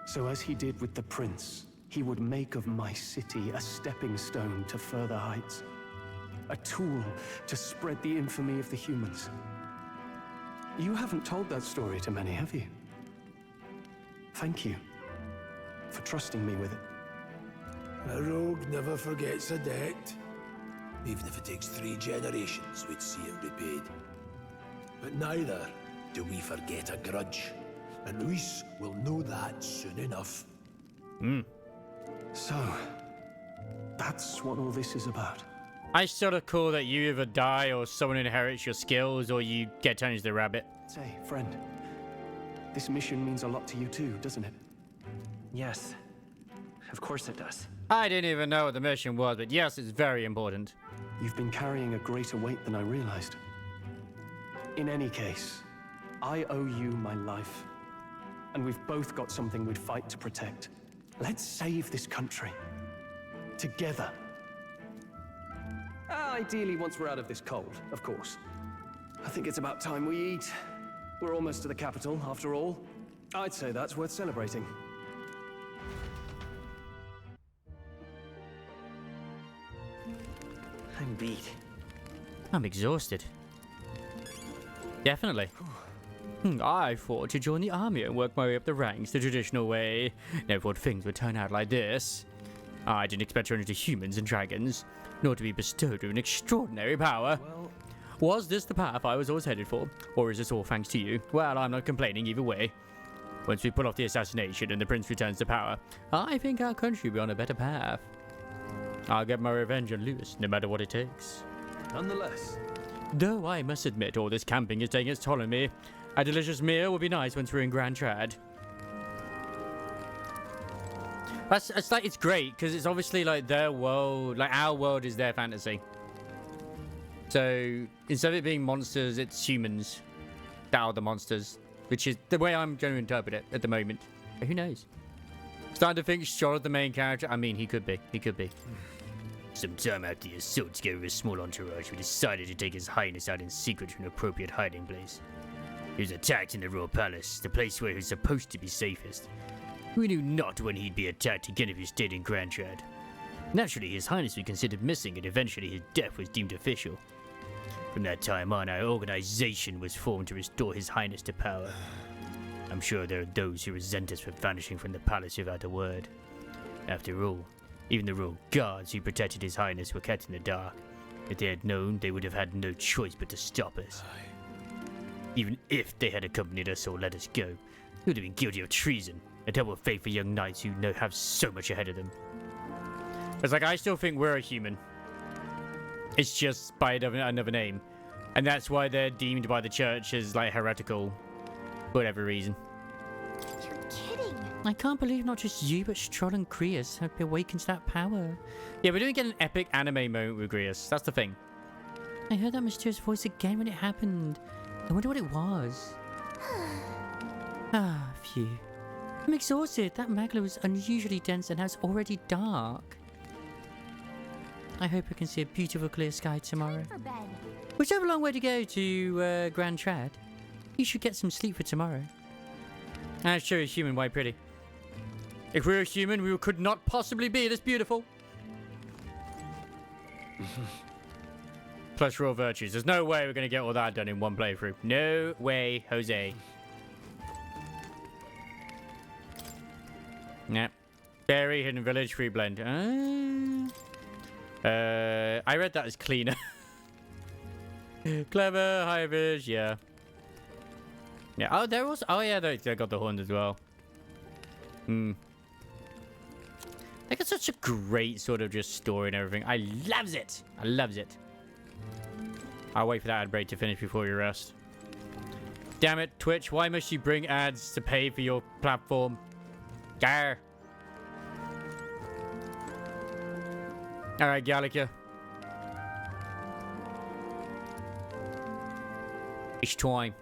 So as he did with the prince, he would make of my city a stepping stone to further heights. A tool to spread the infamy of the humans. You haven't told that story to many, have you? Thank you for trusting me with it. A rogue never forgets a debt. Even if it takes 3 generations, we'd see it repaid. But neither do we forget a grudge. And Luis will know that soon enough. So, that's what all this is about. I sort of call that you either die or someone inherits your skills or you get turned into the rabbit. Say, friend, this mission means a lot to you too, doesn't it? Yes, of course it does. I didn't even know what the mission was, but yes, it's very important. You've been carrying a greater weight than I realized. In any case, I owe you my life. And we've both got something we'd fight to protect. Let's save this country. Together. Ideally, once we're out of this cold, of course. I think it's about time we eat. We're almost to the capital, after all. I'd say that's worth celebrating. I'm beat. I'm exhausted. Definitely. I thought to join the army and work my way up the ranks the traditional way. Never thought things would turn out like this. I didn't expect to run into humans and dragons, nor to be bestowed with an extraordinary power. Was this the path I was always headed for, or is this all thanks to you? Well, I'm not complaining either way. Once we pull off the assassination and the prince returns to power, I think our country will be on a better path. I'll get my revenge on Lewis, no matter what it takes. Nonetheless. Though I must admit all this camping is taking its toll on me. A delicious meal would be nice once we're in Grand Trad. It's like, it's great, because it's obviously like their world, like our world is their fantasy. So, instead of it being monsters, it's humans that are the monsters. Which is the way I'm going to interpret it at the moment. But who knows? Starting to think Shor's the main character. I mean, he could be. He could be. Sometime after the assault together with a small entourage, we decided to take His Highness out in secret to an appropriate hiding place. He was attacked in the royal palace, the place where he was supposed to be safest. We knew not when he'd be attacked again if he stayed in Grand Trad. Naturally, His Highness was considered missing, and eventually his death was deemed official. From that time on, our organization was formed to restore His Highness to power. I'm sure there are those who resent us for vanishing from the palace without a word. After all, Even the royal guards who protected His Highness were kept in the dark. If they had known, they would have had no choice but to stop us. Even if they had accompanied us or let us go, they would have been guilty of treason, a double fate for young knights who have so much ahead of them. It's like, I still think we're a human. It's just by another name. And that's why they're deemed by the church as, like, heretical. For whatever reason. You're kidding. I can't believe not just you, but Stroll and Grius have awakened to that power. Yeah, we're doing get an epic anime moment with Grius. That's the thing. I heard that mysterious voice again when it happened. I wonder what it was. Ah, phew. I'm exhausted. That magla was unusually dense and now it's already dark. I hope I can see a beautiful clear sky tomorrow. We have a long way to go to Grand Trad. You should get some sleep for tomorrow. Ah, sure, a human, why pretty? If we were human, we could not possibly be this beautiful. Plus raw virtues. There's no way we're going to get all that done in one playthrough. No way, Jose. Nah. Fairy, Hidden Village, Free Blend. I read that as cleaner. Clever, high vis, yeah. Yeah, oh, there was... Oh, yeah, they got the horns as well. They got such a great sort of just story and everything. I loves it. I loves it. I'll wait for that ad break to finish before we rest. Damn it, Twitch. Why must you bring ads to pay for your platform? Gar. Alright, Gallica. It's time.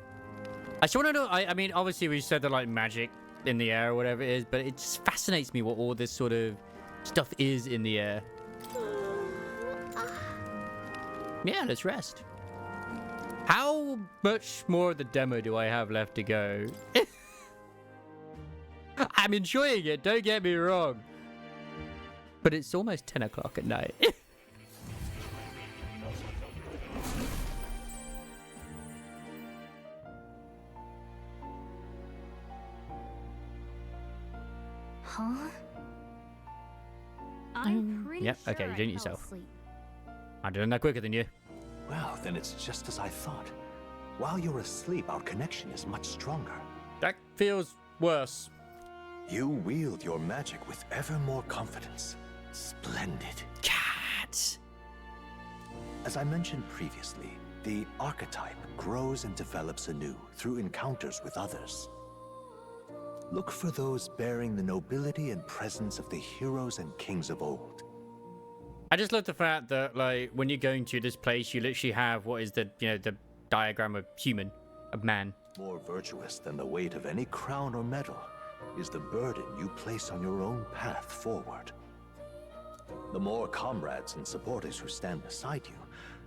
I just want to know, I mean, obviously we said that like magic in the air or whatever it is, but it just fascinates me what all this sort of stuff is in the air. Yeah, let's rest. How much more of the demo do I have left to go? I'm enjoying it, don't get me wrong. But it's almost 10 o'clock at night. Huh? I'm pretty Yep, sure okay, you're I doing it fell yourself. asleep. I'm doing that quicker than you. Well, then it's just as I thought. While you're asleep, our connection is much stronger. That feels worse. You wield your magic with ever more confidence. Splendid. Cats. As I mentioned previously, the archetype grows and develops anew through encounters with others. Look for those bearing the nobility and presence of the heroes and kings of old. I just love the fact that, like, when you're going to this place, you literally have what is the, you know, the diagram of human, of man. More virtuous than the weight of any crown or medal is the burden you place on your own path forward. The more comrades and supporters who stand beside you,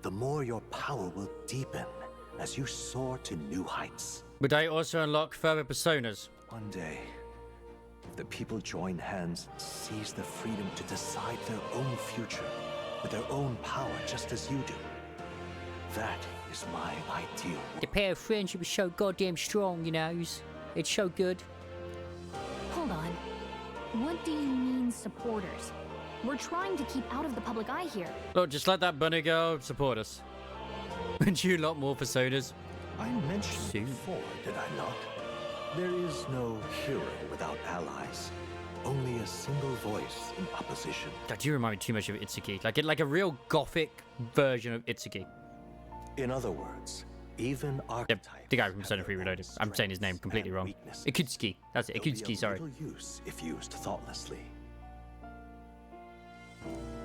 the more your power will deepen as you soar to new heights. Would I also unlock further personas? One day, if the people join hands and seize the freedom to decide their own future with their own power just as you do, that is my ideal. The pair of friendship is so goddamn strong, you know. It's so good. Hold on. What do you mean, supporters? We're trying to keep out of the public eye here. Look, just let that bunny girl support us. And you lot more personas. I mentioned before, did I not? There is no hero without allies. Only a single voice in opposition. God, you remind me too much of Itsuki. Like a real gothic version of Itsuki. In other words, even archetypes. Yep, the guy from Persona 3 Reloaded. I'm saying his name completely wrong. Ikutsuki. That's it. Ikutsuki, sorry. Use if used thoughtlessly.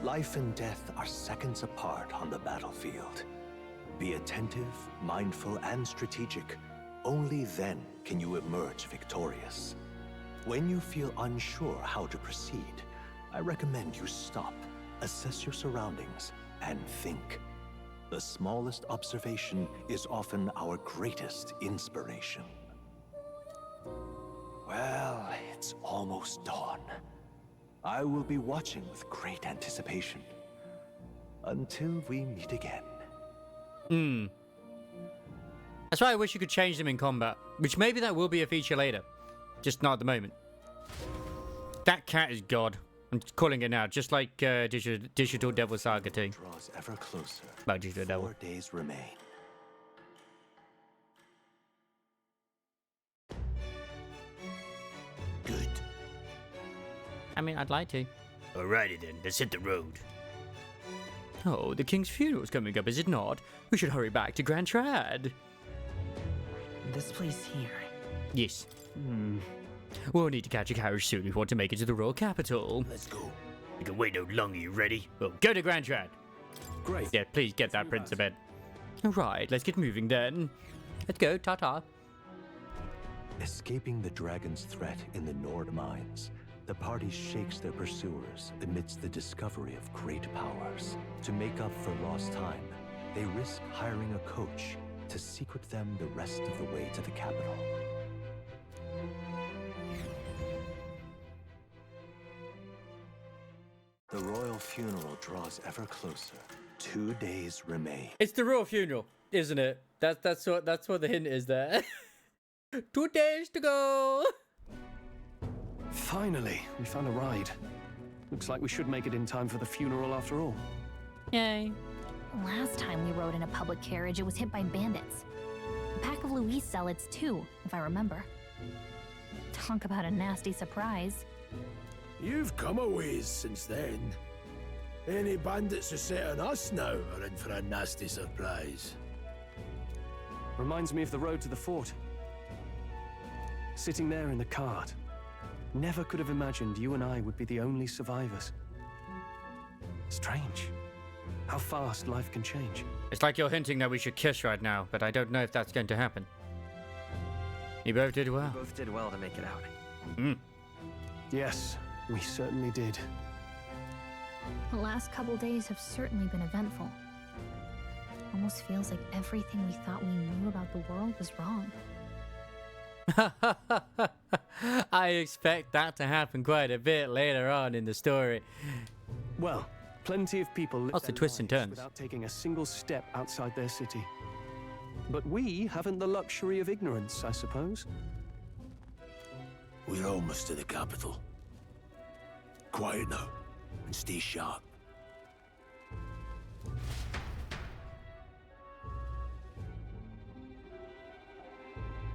Life and death are seconds apart on the battlefield. Be attentive, mindful, and strategic. Only then can you emerge victorious. When you feel unsure how to proceed, I recommend you stop, assess your surroundings, and think. The smallest observation is often our greatest inspiration. Well, it's almost dawn. I will be watching with great anticipation. Until we meet again. That's why I wish you could change them in combat. Which maybe that will be a feature later. Just not at the moment. That cat is God. I'm calling it now, just like Digital Devil Saga 2. Draws ever closer. About Digital Devil. 4 days remain. Good. I mean, I'd like to. Alrighty then, let's hit the road. Oh, the king's funeral's coming up, is it not? We should hurry back to Grand Trad. This place here. Yes. We'll need to catch a carriage soon if we want to make it to the royal capital. Let's go. You can wait no longer, you ready? Oh, go to Grand Trad. Great. Yeah, please get that prince to bed. Alright, let's get moving then. Let's go, ta-ta. Escaping the dragon's threat in the Nord mines, the party shakes their pursuers amidst the discovery of great powers. To make up for lost time, they risk hiring a coach to secret them the rest of the way to the capital. The royal funeral draws ever closer. 2 days remain. It's the royal funeral, isn't it? That's what the hint is there. 2 days to go. Finally, we found a ride. Looks like we should make it in time for the funeral after all. Yay. Last time we rode in a public carriage, it was hit by bandits. A pack of Louis zealots too, if I remember. Talk about a nasty surprise. You've come a ways since then. Any bandits who set on us now are in for a nasty surprise. Reminds me of the road to the fort. Sitting there in the cart. Never could have imagined you and I would be the only survivors. Strange. How fast life can change. It's like you're hinting that we should kiss right now, but I don't know if that's going to happen. You both did well. We both did well to make it out. Yes, we certainly did. The last couple days have certainly been eventful. Almost feels like everything we thought we knew about the world was wrong. I expect that to happen quite a bit later on in the story. Well, plenty of people live Lots their of twists and lives turns. without taking a single step outside their city. But we haven't the luxury of ignorance, I suppose. We're almost to the capital. Quiet now, and stay sharp.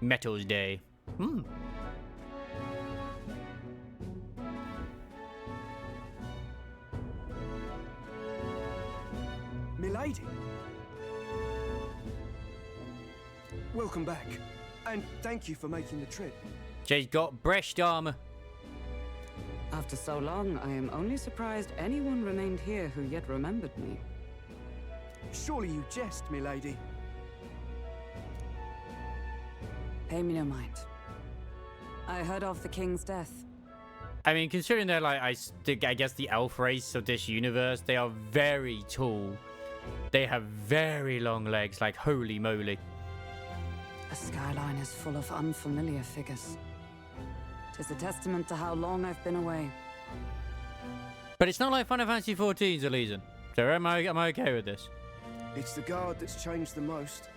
Metals Day. Milady. Welcome back, and thank you for making the trip. She's got breast armor. After so long, I am only surprised anyone remained here who yet remembered me. Surely you jest, milady. Pay me no mind. I heard of the king's death. I mean, considering they're like, I guess the elf race of this universe, they are very tall. They have very long legs, like holy moly. The skyline is full of unfamiliar figures. 'Tis a testament to how long I've been away. But it's not like Final Fantasy XIV's, Elysian. So am I okay with this? It's the guard that's changed the most.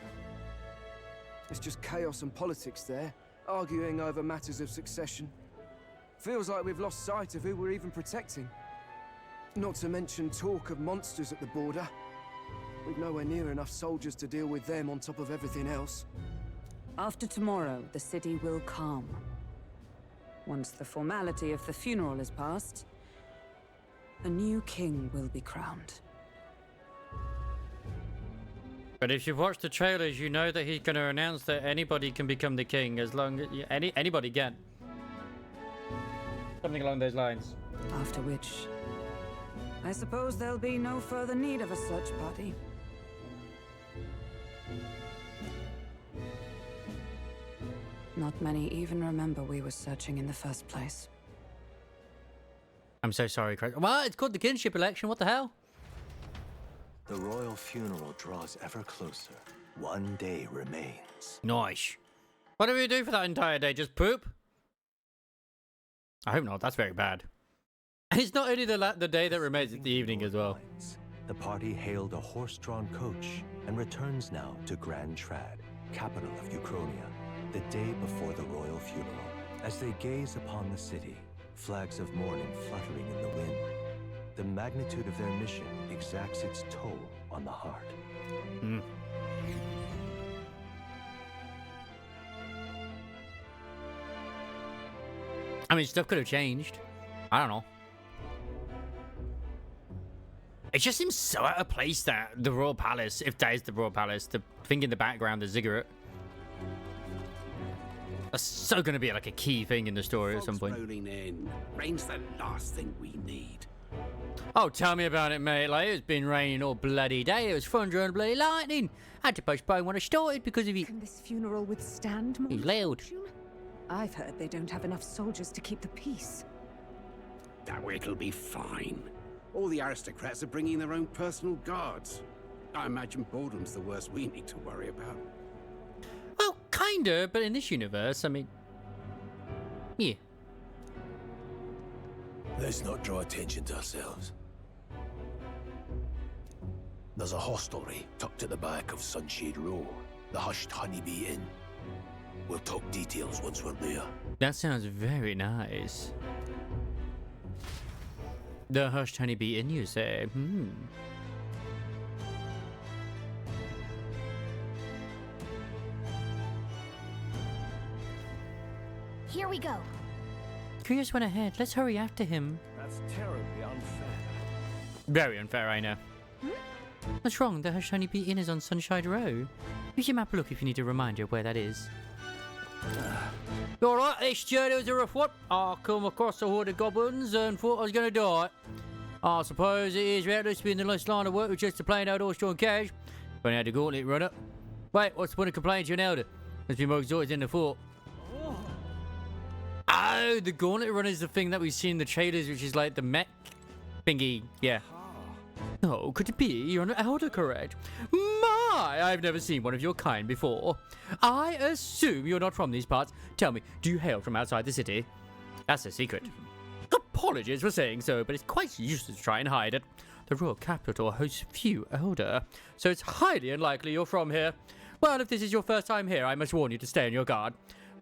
It's just chaos and politics there, arguing over matters of succession. Feels like we've lost sight of who we're even protecting. Not to mention talk of monsters at the border. We've nowhere near enough soldiers to deal with them on top of everything else. After tomorrow, the city will calm. Once the formality of the funeral is past, a new king will be crowned. But if you've watched the trailers, you know that he's going to announce that anybody can become the king as long as anybody can. Something along those lines. After which, I suppose there'll be no further need of a search party. Not many even remember we were searching in the first place. I'm so sorry, Chris. Well, it's called the kinship election. What the hell? The royal funeral draws ever closer. 1 day remains. Nice. What do we do for that entire day? Just poop? I hope not. That's very bad. And it's not only the day that remains, it's the evening as well. The party hailed a horse-drawn coach and returns now to Grand Trad, capital of Uchronia, the day before the royal funeral. As they gaze upon the city, flags of mourning fluttering in the wind, magnitude of their mission exacts its toll on the heart. Hmm. I mean, stuff could have changed. I don't know. It just seems so out of place that the Royal Palace, if that is the Royal Palace, the thing in the background, the ziggurat, that's so going to be like a key thing in the story at some point. Rolling in. Rain's the last thing we need. Oh, tell me about it, mate. Like, it's been raining all bloody day. It was thunder and bloody lightning. I had to postpone when I started because of you. Can this funeral withstand more He's loud. misfortune? I've heard they don't have enough soldiers to keep the peace. Oh, it'll be fine. All the aristocrats are bringing their own personal guards. I imagine boredom's the worst we need to worry about. Well, kinda, but in this universe, I mean, yeah. Let's not draw attention to ourselves. There's a hostelry tucked at the back of Sunshade Row, the Hushed Honeybee Inn. We'll talk details once we're there. That sounds very nice. The Hushed Honeybee Inn, you say? Here we go. Curious went ahead. Let's hurry after him. That's terribly unfair. Very unfair, I know. What's wrong? The Hushed Honeybee Inn is on Sunshine Row. Use your map a look if you need a reminder of where that is. Alright, this journey was a rough one. I come across a horde of goblins and thought I was going to die. I suppose it is reckless being the last line of work with just a plain old horse-drawn carriage. But I had the gauntlet runner. Wait, what's the point of complaining to an elder? Must be more exhausted in the fort. Oh, the gauntlet runner is the thing that we've seen in the trailers, which is like the mech thingy. Yeah. Oh, could it be you're an elder, correct? My, I've never seen one of your kind before. I assume you're not from these parts. Tell me, do you hail from outside the city? That's a secret. Apologies for saying so, but it's quite useless to try and hide it. The royal capital hosts few elder, so it's highly unlikely you're from here. Well, if this is your first time here, I must warn you to stay on your guard.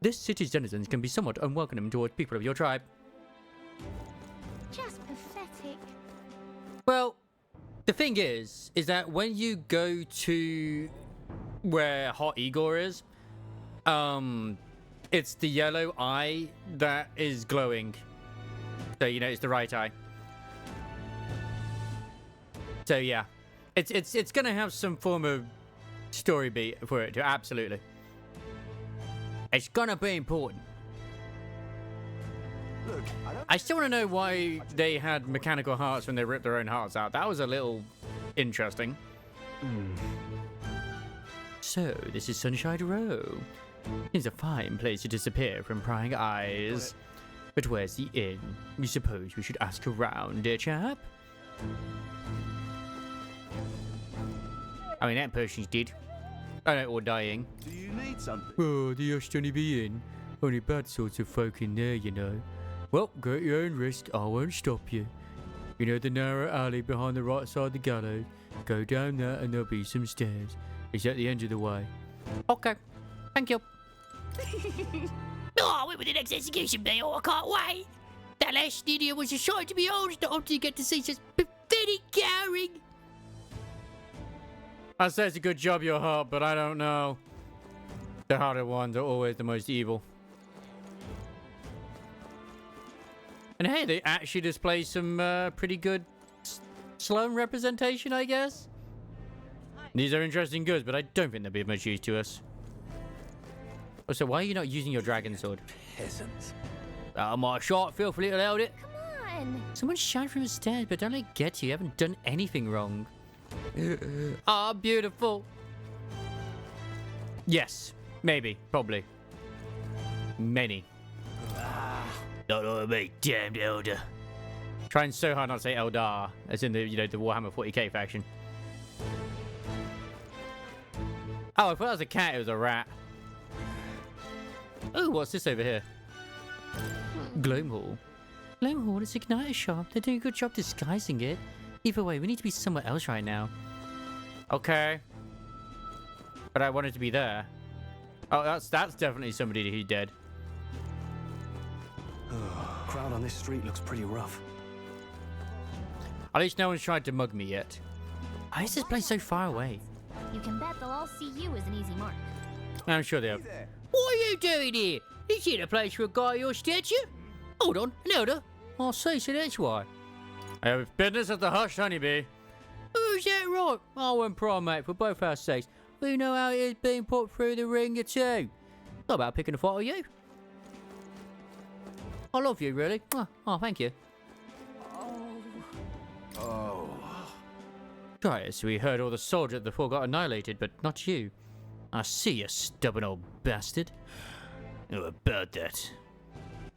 This city's denizens can be somewhat unwelcoming towards people of your tribe. Just pathetic. Well, the thing is that when you go to where Hot Igor is, it's the yellow eye that is glowing. So, you know, it's the right eye. So, yeah. It's gonna have some form of story beat for it to, absolutely. It's gonna be important. Look, I still want to know why they had mechanical hearts when they ripped their own hearts out. That was a little interesting. So, this is Sunshine Row. It's a fine place to disappear from prying eyes. But where's the inn? We suppose we should ask around, dear chap. I mean, that person's dead. Oh no, or dying. Do you need something? Oh, the Hushed Honeybee Inn. Only bad sorts of folk in there, you know. Well, go at your own risk. I won't stop you. You know the narrow alley behind the right side of the gallows? Go down there and there'll be some stairs. It's at the end of the way. Okay. Thank you. Oh, when will the next execution be? Oh, I can't wait. That last idiot was a sight to behold. Not often you get to see such pathetic cowering. I say it's a good job you're hot, but I don't know. The harder ones are always the most evil. And hey, they actually display some pretty good Sloan representation, I guess. These are interesting goods, but I don't think they'll be of much use to us. Oh, so why are you not using your dragon sword? Peasants. My short, filthy little elder. Come on. Someone shout from the stairs, but don't let it get you. You haven't done anything wrong. Ah, beautiful. Yes, maybe, probably. Many. Not all me, damned elder. Trying so hard not to say Eldar, as in the, you know, the Warhammer 40k faction. Oh, I thought that was a cat, it was a rat. Oh, what's this over here? Gloam Hall. Gloam Hall is Igniter shop. They're doing a good job disguising it. Either way, we need to be somewhere else right now. Okay. But I wanted to be there. Oh, that's definitely somebody who's dead. Crowd on this street looks pretty rough. At least no one's tried to mug me yet. Why is this place so far away? You can bet they'll all see you as an easy mark. I'm sure they have. What are you doing here? This ain't a place for a guy your stature. Hold on, an elder. I see, so that's why. I have business at the Hush, honeybee. Who's that right? I won't pry, mate, for both our sakes. We know how it is being put through the ringer too. Not about picking a fight with you. I love you, really. Oh, thank you. Oh. Right, so we heard all the soldiers before got annihilated, but not you. I see you, stubborn old bastard. Oh, about that.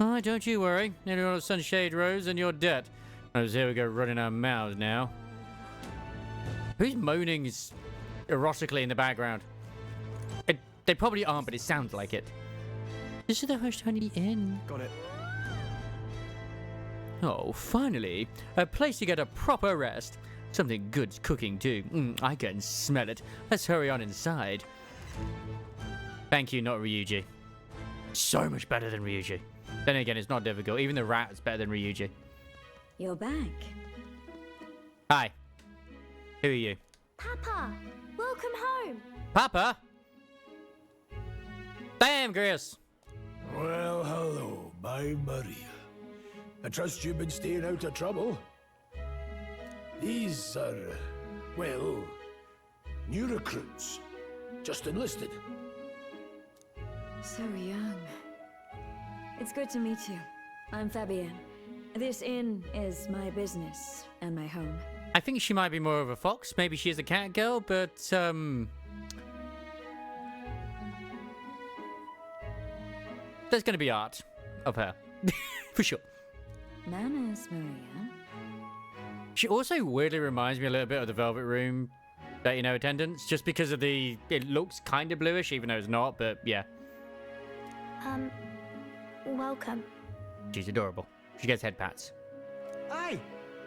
Alright, don't you worry. Nearly all the sunshade rose and you're dead. As here we go running our mouths now. Who's moaning erotically in the background? They probably aren't, but it sounds like it. This is the Hush Honey Inn. Got it. Oh, finally. A place to get a proper rest. Something good's cooking too. I can smell it. Let's hurry on inside. Thank you, not Ryuji. So much better than Ryuji. Then again, it's not difficult. Even the rat is better than Ryuji. You're back. Hi. Who are you? Papa, welcome home. Papa? Damn, Chris. Well, hello, my Maria. I trust you've been staying out of trouble. These are, well, new recruits. Just enlisted. So young. It's good to meet you. I'm Fabienne. This inn is my business and my home. I think she might be more of a fox. Maybe she is a cat girl, but, there's going to be art of her. For sure. Manners, Maria. She also weirdly reminds me a little bit of the Velvet Room, attendants, just because of it looks kind of bluish, even though it's not, but yeah. Welcome. She's adorable. She gets head pats. Hey,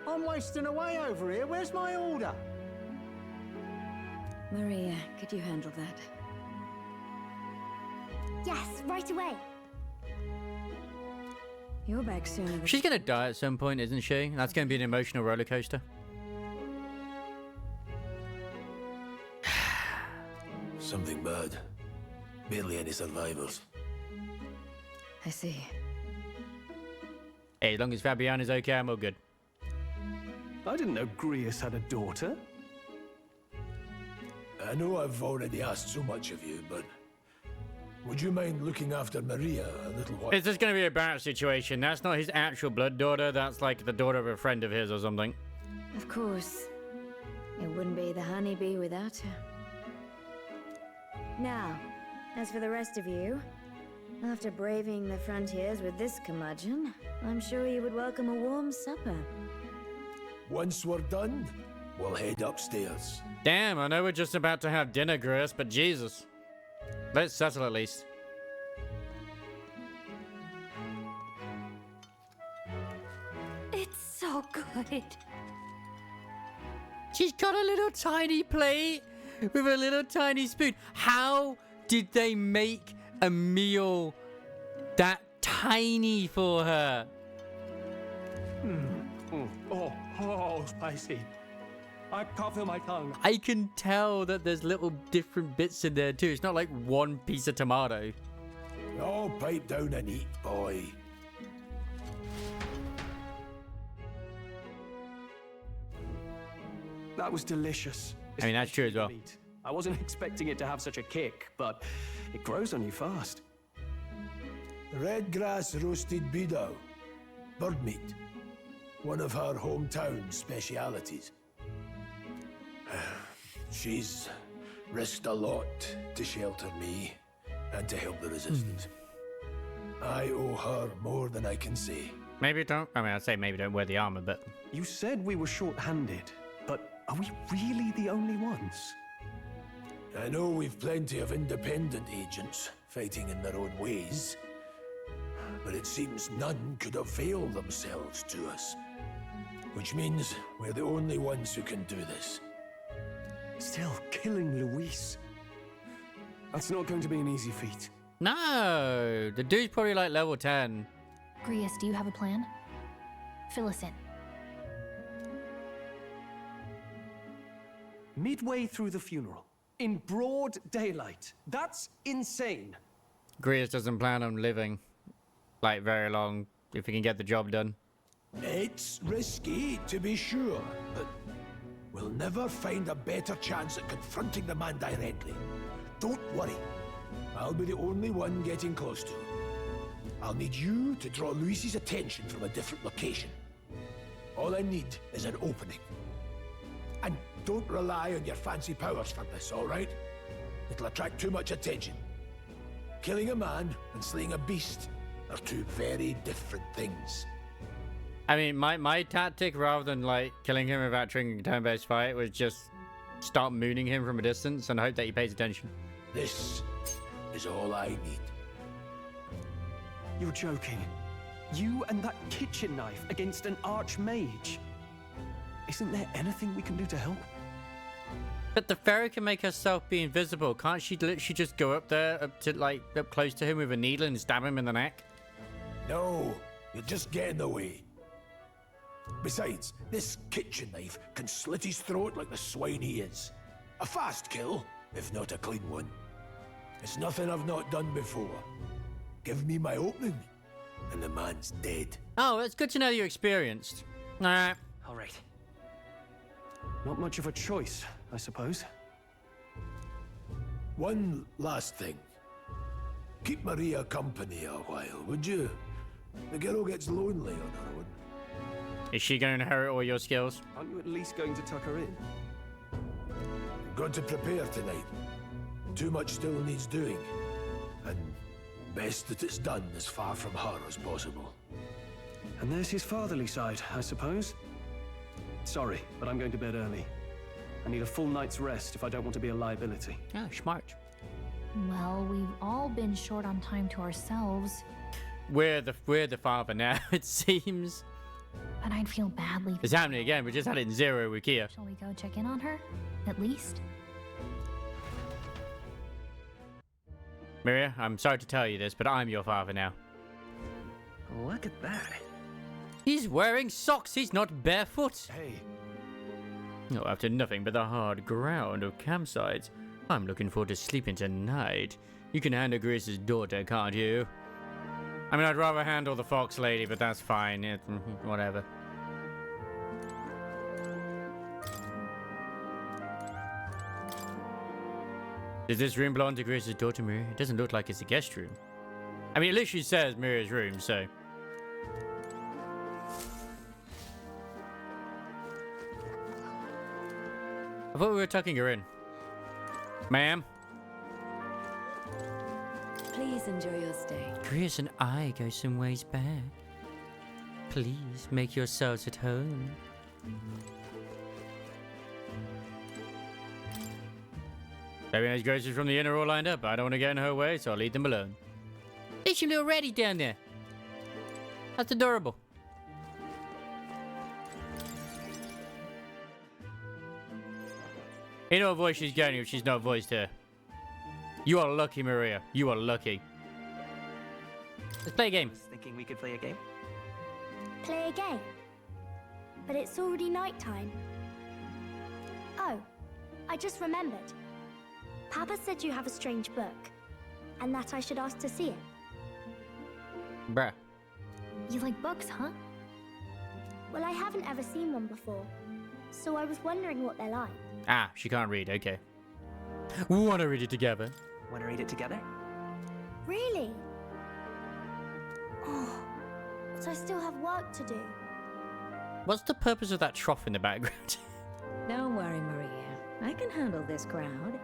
I'm wasting away over here. Where's my order? Maria, could you handle that? Yes, right away. You're back soon. She's going to die at some point, isn't she? That's going to be an emotional roller coaster. Something bad. Barely any survivors. I see. Hey, as long as Fabienne is okay, I'm all good. I didn't know Grius had a daughter. I know I've already asked so much of you, but would you mind looking after Maria a little while? It's just going to be a Barrett situation. That's not his actual blood daughter. That's like the daughter of a friend of his or something. Of course. It wouldn't be the honeybee without her. Now, as for the rest of you, after braving the frontiers with this curmudgeon, I'm sure you would welcome a warm supper. Once we're done, we'll head upstairs. Damn, I know we're just about to have dinner, Chris, but Jesus. Let's settle at least. It's so good. She's got a little tiny plate with a little tiny spoon. How did they make a meal that tiny for her? Oh, spicy. I can't feel my tongue. I can tell that there's little different bits in there too. It's not like one piece of tomato. Oh, pipe down and eat, boy. That was delicious. I mean, that's true as well. I wasn't expecting it to have such a kick, but it grows on you fast. Red grass roasted beedou. Bird meat. One of her hometown specialities. She's risked a lot to shelter me and to help the resistance. I owe her more than I can say. Maybe don't. I mean, I'd say maybe don't wear the armor, but You said we were short-handed, but are we really the only ones? I know we've plenty of independent agents fighting in their own ways, but it seems none could avail themselves to us. Which means we're the only ones who can do this. Still, killing Luis. That's not going to be an easy feat. no, the dude's probably like level 10. Grius, do you have a plan? Fill us in. Midway through the funeral, in broad daylight. That's insane. Grius doesn't plan on living, like, very long if he can get the job done. It's risky, to be sure, but we'll never find a better chance at confronting the man directly. Don't worry. I'll be the only one getting close to him. I'll need you to draw Luis's attention from a different location. All I need is an opening. And don't rely on your fancy powers for this, all right? It'll attract too much attention. Killing a man and slaying a beast are two very different things. I mean, my tactic, rather than, like, killing him without triggering a turn-based fight, was just start mooning him from a distance and hope that he pays attention. This is all I need. You're joking. You and that kitchen knife against an archmage. Isn't there anything we can do to help? But the fairy can make herself be invisible. Can't she literally just go up there, up close to him with a needle and stab him in the neck? No, you'll just get in the way. Besides, this kitchen knife can slit his throat like the swine he is. A fast kill, if not a clean one. It's nothing I've not done before. Give me my opening, and the man's dead. Oh, it's good to know you're experienced. Alright. Alright. Not much of a choice, I suppose. One last thing. Keep Maria company a while, would you? The girl gets lonely on her own. Is she going to inherit all your skills? Aren't you at least going to tuck her in? Got to prepare tonight. Too much still needs doing. And best that it's done as far from her as possible. And there's his fatherly side, I suppose. Sorry, but I'm going to bed early. I need a full night's rest if I don't want to be a liability. Oh, smart. Well, we've all been short on time to ourselves. We're the father now, it seems. But I'd feel badly. It's happening again. We just had it in 0 with Kia. Shall we go check in on her? At least? Maria, I'm sorry to tell you this, but I'm your father now. Look at that. He's wearing socks. He's not barefoot. Hey. Oh, after nothing but the hard ground of campsites, I'm looking forward to sleeping tonight. You can handle Grace's daughter, can't you? I mean, I'd rather handle the fox lady, but that's fine. Whatever. Does this room belong to Grace's daughter, Maria? It doesn't look like it's a guest room. I mean, it literally says Maria's room, so... I thought we were tucking her in. Ma'am? Please enjoy your stay. Chris and I go some ways back. Please make yourselves at home. Having those groceries from the inn are all lined up. I don't want to get in her way, so I'll leave them alone. There's your little Reddy down there. That's adorable. You know what voice she's getting if she's not voiced here. You are lucky, Maria. You are lucky. Let's play a game. I was thinking we could play a game. Play a game? But it's already nighttime. Oh, I just remembered. Papa said you have a strange book, and that I should ask to see it. Bruh. You like books, huh? Well, I haven't ever seen one before, so I was wondering what they're like. Ah, she can't read. Okay. We want to read it together. Want to read it together? Really? Oh, but I still have work to do. What's the purpose of that trough in the background? Don't worry, Maria. I can handle this crowd.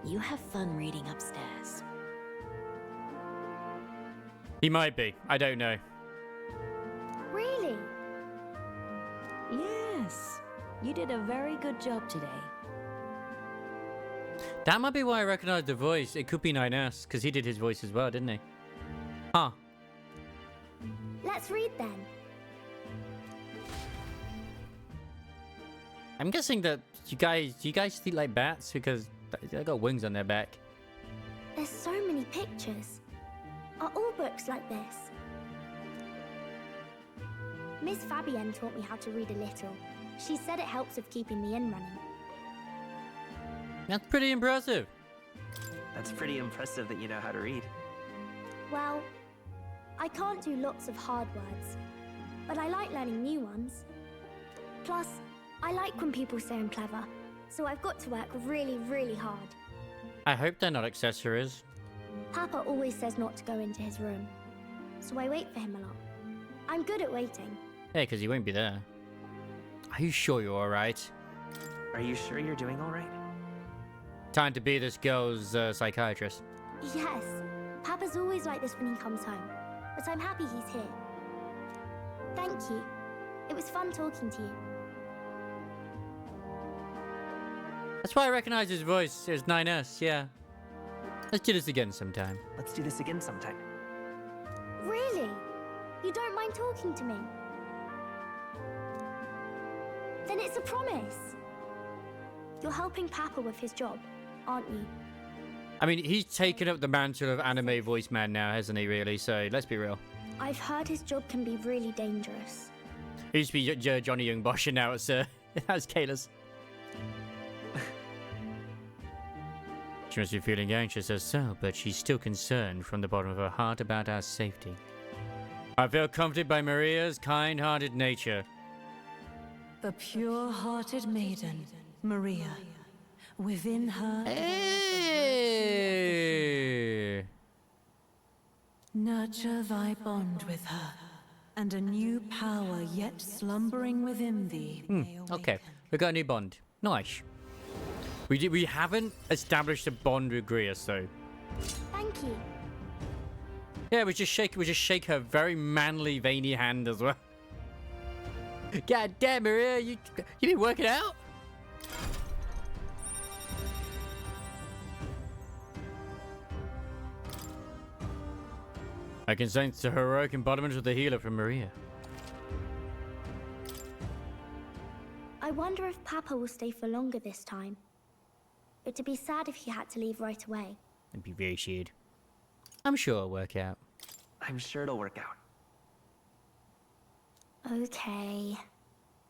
You have fun reading upstairs. He might be. I don't know. Really? Yes. You did a very good job today. That might be why I recognize the voice. It could be 9S, because he did his voice as well, didn't he? Huh. Let's read then. I'm guessing that you guys sleep like bats because they got wings on their back. There's so many pictures. Are all books like this? Miss Fabienne taught me how to read a little. She said it helps with keeping the inn running. That's pretty impressive. That's pretty impressive that you know how to read. Well, I can't do lots of hard words, but I like learning new ones. Plus, I like when people say I'm clever, so I've got to work really, really hard. I hope they're not accessories. Papa always says not to go into his room, so I wait for him a lot. I'm good at waiting. Yeah, because he won't be there. Are you sure you're alright? Are you sure you're doing alright? Time to be this girl's psychiatrist. Yes, Papa's always like this when he comes home, but I'm happy he's here. Thank you. It was fun talking to you. That's why I recognize his voice. It was 9S, yeah. Let's do this again sometime. Let's do this again sometime. Really? You don't mind talking to me? Then it's a promise. You're helping Papa with his job, aren't you? I mean, he's taken up the mantle of anime voice man now, hasn't he, really? So, let's be real. I've heard his job can be really dangerous. He used to be Johnny Young Bosch, and now it's that's Kayla's. She must be feeling anxious as so, but she's still concerned from the bottom of her heart about our safety. I feel comforted by Maria's kind-hearted nature. The pure-hearted maiden, Maria. Within her... Hey! Nurture thy bond with her, and a new power yet slumbering within thee. Okay, we got a new bond. Nice. We haven't established a bond with Grius though. Thank you. Yeah, we just shake her very manly, veiny hand as well. God damn, Maria, you been working out? I can sense the heroic embodiment of the healer from Maria. I wonder if Papa will stay for longer this time. It'd be sad if he had to leave right away. It'd be very sad. I'm sure it'll work out. I'm sure it'll work out. Okay.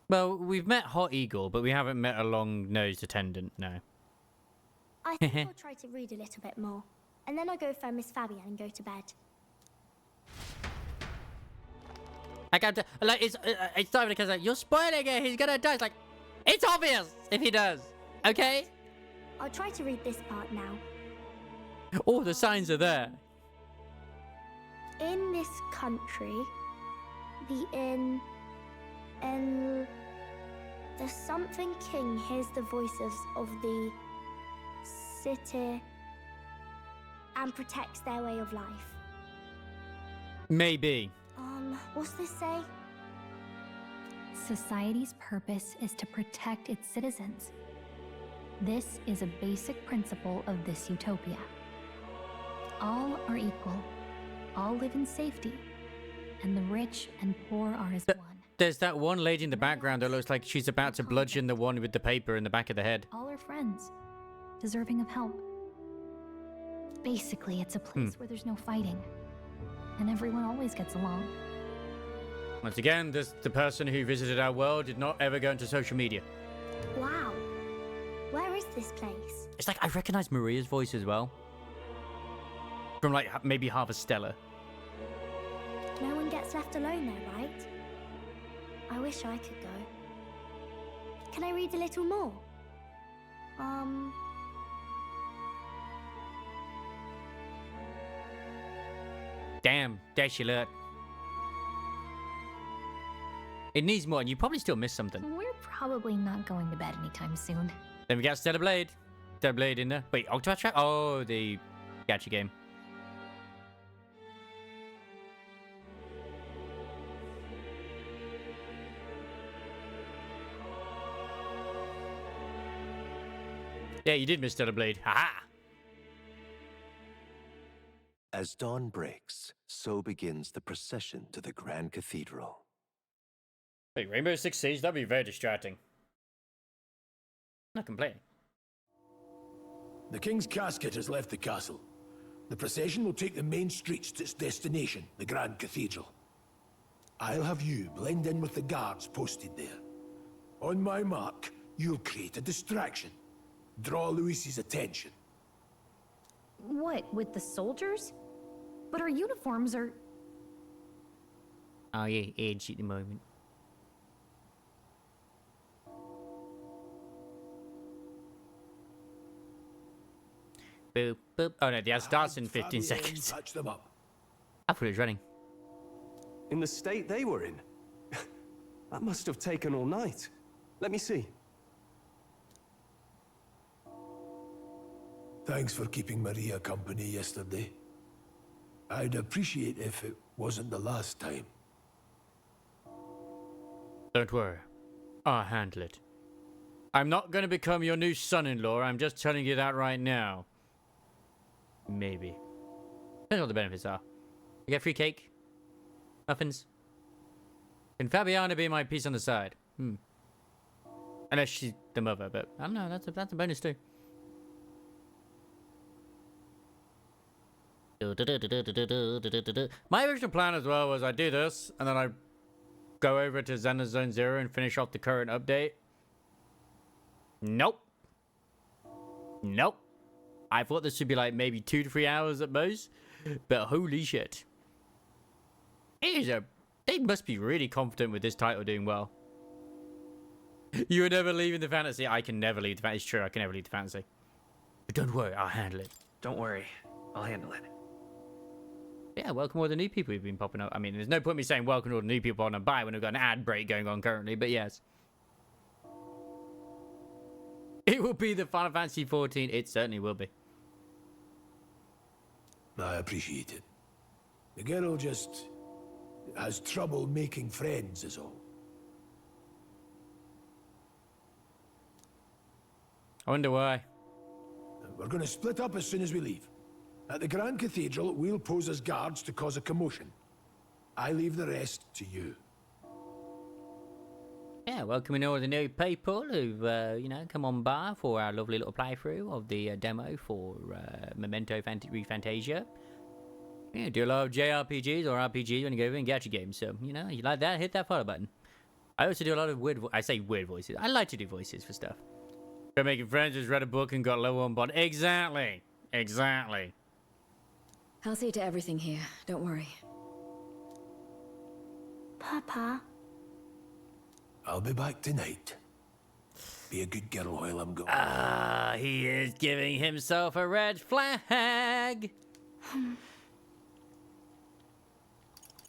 Well, we've met Hot Eagle, but we haven't met a long-nosed attendant, no. I think I'll try to read a little bit more, and then I'll go find Miss Fabian and go to bed. I can't. Like it's not even because like you're spoiling it. He's gonna die. It's like it's obvious if he does. Okay. I'll try to read this part now. Oh, the signs are there. In this country, the something king hears the voices of the city and protects their way of life. Maybe. What's this say? Society's purpose is to protect its citizens. This is a basic principle of this utopia. All are equal, all live in safety, and the rich and poor are as one. There's that one lady in the background that looks like she's about to bludgeon the one with the paper in the back of the head. All are friends, deserving of help. Basically, it's a place where there's no fighting, and everyone always gets along. Once again, the person who visited our world did not ever go into social media. Wow. Where is this place? It's like I recognize Maria's voice as well. From like maybe Harvestella. No one gets left alone there, right? I wish I could go. Can I read a little more? Damn, there she looked. It needs more, and you probably still missed something. We're probably not going to bed anytime soon. Then we got Stellar Blade. Stellar Blade in there. Wait, Octopath Trap? Oh, the gacha game. Yeah, you did miss Stellar Blade. Haha! As dawn breaks, so begins the procession to the Grand Cathedral. Wait, Rainbow Six Siege? That'd be very distracting. Not complaining. The King's casket has left the castle. The procession will take the main streets to its destination, the Grand Cathedral. I'll have you blend in with the guards posted there. On my mark, you'll create a distraction. draw Luis's attention. What, with the soldiers? But our uniforms are... Oh yeah, edge at the moment. Boop, boop. Oh no, the ad starts in 15 seconds. Patch them up. I thought it was running. In the state they were in? That must have taken all night. Let me see. Thanks for keeping Maria company yesterday. I'd appreciate if it wasn't the last time. Don't worry. I'll handle it. I'm not going to become your new son-in-law. I'm just telling you that right now. Maybe. Depends what the benefits are. I get free cake? Muffins? Can Fabiana be my piece on the side? Unless she's the mother, but I don't know. That's a bonus too. My original plan as well was I do this, and then I go over to Xena Zone Zero and finish off the current update. Nope. Nope. I thought this should be like maybe 2 to 3 hours at most, but holy shit. They must be really confident with this title doing well. You were never leaving the fantasy. I can never leave the fantasy. It's true, I can never leave the fantasy. But don't worry, I'll handle it. Don't worry, I'll handle it. Yeah, welcome all the new people who've been popping up. I mean, there's no point me saying welcome all the new people on a buy when we've got an ad break going on currently, but yes. It will be the Final Fantasy 14. It certainly will be. I appreciate it. The girl just has trouble making friends is all. I wonder why. We're going to split up as soon as we leave. At the Grand Cathedral, we'll pose as guards to cause a commotion. I leave the rest to you. Yeah, welcoming all the new people who've, you know, come on by for our lovely little playthrough of the demo for Memento Refantazio. Yeah, do a lot of JRPGs or RPGs when you go over and get your game. So, you know, you like that, hit that follow button. I also do a lot of I say weird voices. I like to do voices for stuff. Go making friends, just read a book and got level 1 bond. Exactly. Exactly. I'll see to everything here. Don't worry. Papa. I'll be back tonight. Be a good girl while I'm gone. Ah, he is giving himself a red flag.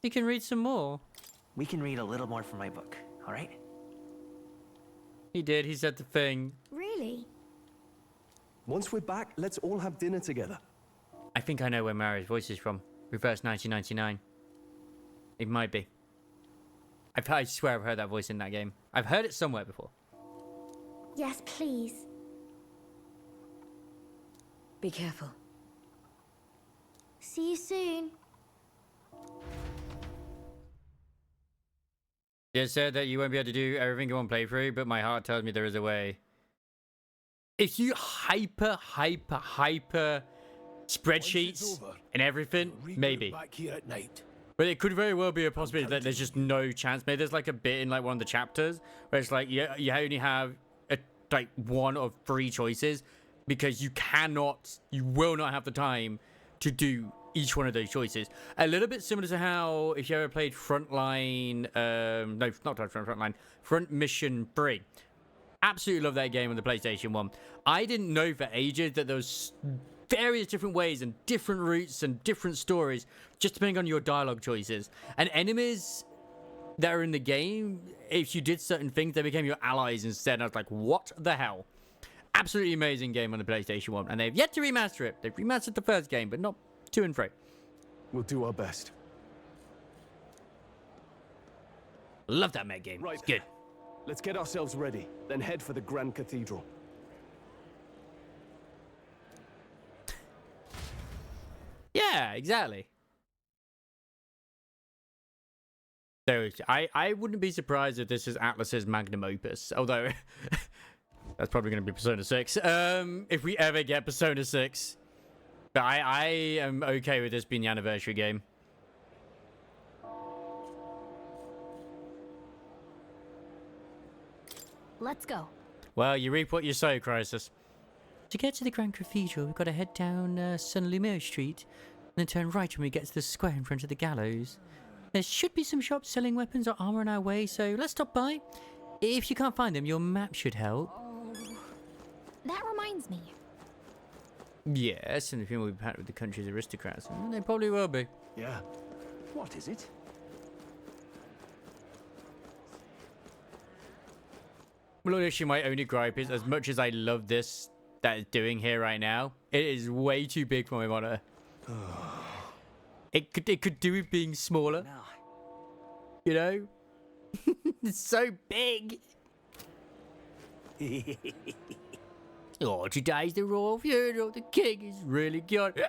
You can read some more. We can read a little more from my book, all right? He did. He said the thing. Really? Once we're back, let's all have dinner together. I think I know where Mario's voice is from. Reverse 1999. It might be. I swear I've heard that voice in that game. I've heard it somewhere before. Yes, please. Be careful. See you soon. You said that you won't be able to do everything in one playthrough, but my heart tells me there is a way. If you hyper spreadsheets and everything, maybe. Back here at night. But it could very well be a possibility that there's just no chance. Maybe there's like a bit in like one of the chapters where it's like you only have like 1 of 3 choices because you will not have the time to do each one of those choices. A little bit similar to how if you ever played Frontline, no, not Frontline, Front Mission 3. Absolutely love that game on the PlayStation 1. I didn't know for ages that there was various different ways and different routes and different stories just depending on your dialogue choices. And enemies that are in the game, if you did certain things, they became your allies instead. And I was like, what the hell? Absolutely amazing game on the PlayStation 1. And they've yet to remaster it. They've remastered the first game, but not 2 and 3. We'll do our best. Love that Meg game. Right. It's good. Let's get ourselves ready, then head for the Grand Cathedral. Yeah, exactly. So I wouldn't be surprised if this is Atlas's magnum opus, although that's probably going to be Persona 6. If we ever get Persona 6. But I am okay with this being the anniversary game. Let's go. Well, you reap what you sow, Crisis. To get to the Grand Cathedral, we've got to head down San Lumio Street, and then turn right when we get to the square in front of the gallows. There should be some shops selling weapons or armor on our way, so let's stop by. If you can't find them, your map should help. Oh, that reminds me. Yes, and if you will be packed with the country's aristocrats, they probably will be. Yeah. What is it? Well, actually, my only gripe is, as much as I love this that it's doing here right now, it is way too big for my monitor. It could do with being smaller. You know? It's so big. Oh, today's the royal funeral. The king is really good.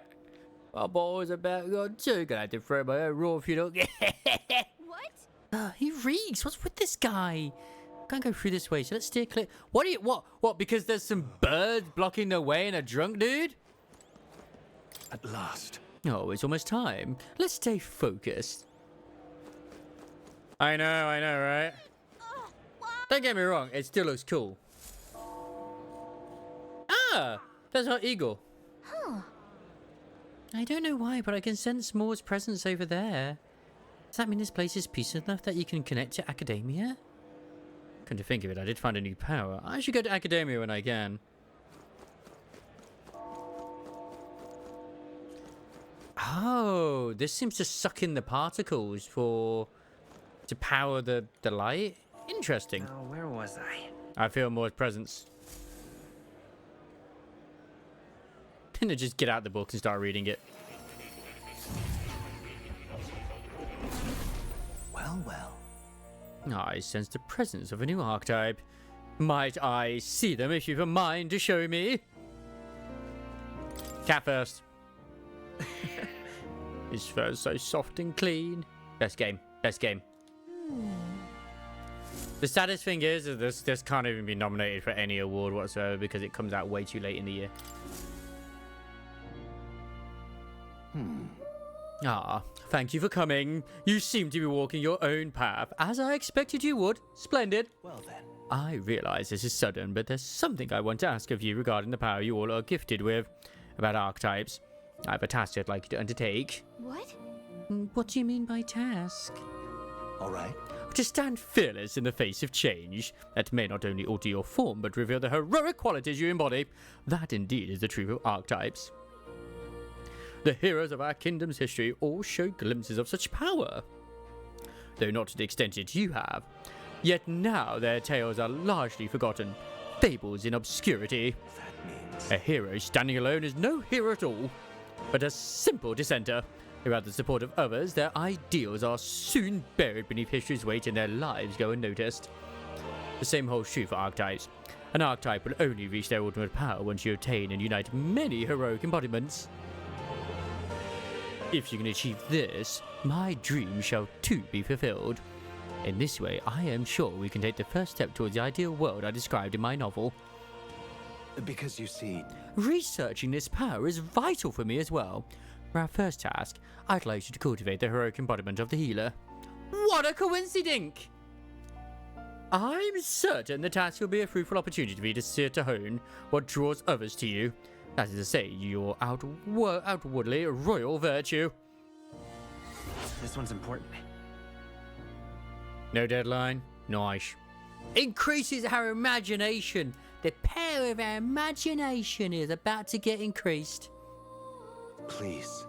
My boy's about gone too. Gonna have to throw my own royal funeral. What? He reeks. What's with this guy? Can't go through this way, so let's steer clear. What? Because there's some birds blocking the way and a drunk dude? At last. Oh, it's almost time. Let's stay focused. I know, right? Don't get me wrong, it still looks cool. Ah! There's our eagle. Huh. I don't know why, but I can sense Moore's presence over there. Does that mean this place is peaceful enough that you can connect to Academia? Come to think of it, I did find a new power. I should go to Academia when I can. Oh, this seems to suck in the particles to power the light. Interesting. Oh, where was I? I feel Moore's presence. Then just get out the book and start reading it. Well. I sense the presence of a new archetype. Might I see them if you've a mind to show me? Cat first. His fur's so soft and clean. Best game. The saddest thing is that this can't even be nominated for any award whatsoever because it comes out way too late in the year. Ah, thank you for coming. You seem to be walking your own path, as I expected you would. Splendid. Well then. I realize this is sudden, but there's something I want to ask of you regarding the power you all are gifted with. About archetypes. I have a task I'd like you to undertake. What? What do you mean by task? All right. To stand fearless in the face of change. That may not only alter your form, but reveal the heroic qualities you embody. That indeed is the truth of archetypes. The heroes of our kingdom's history all show glimpses of such power, though not to the extent that you have. Yet now their tales are largely forgotten, fables in obscurity. That means... A hero standing alone is no hero at all, but a simple dissenter. Without the support of others, their ideals are soon buried beneath history's weight and their lives go unnoticed. The same holds true for archetypes. An archetype will only reach their ultimate power once you obtain and unite many heroic embodiments. If you can achieve this, my dream shall too be fulfilled. In this way, I am sure we can take the first step towards the ideal world I described in my novel. Because you see... Researching this power is vital for me as well. For our first task, I'd like you to cultivate the heroic embodiment of the healer. What a coincidence! I'm certain the task will be a fruitful opportunity for you to see to hone what draws others to you. That is to say, your outwardly royal virtue. This one's important. No deadline? Nice. Increases our imagination. The power of our imagination is about to get increased. Please.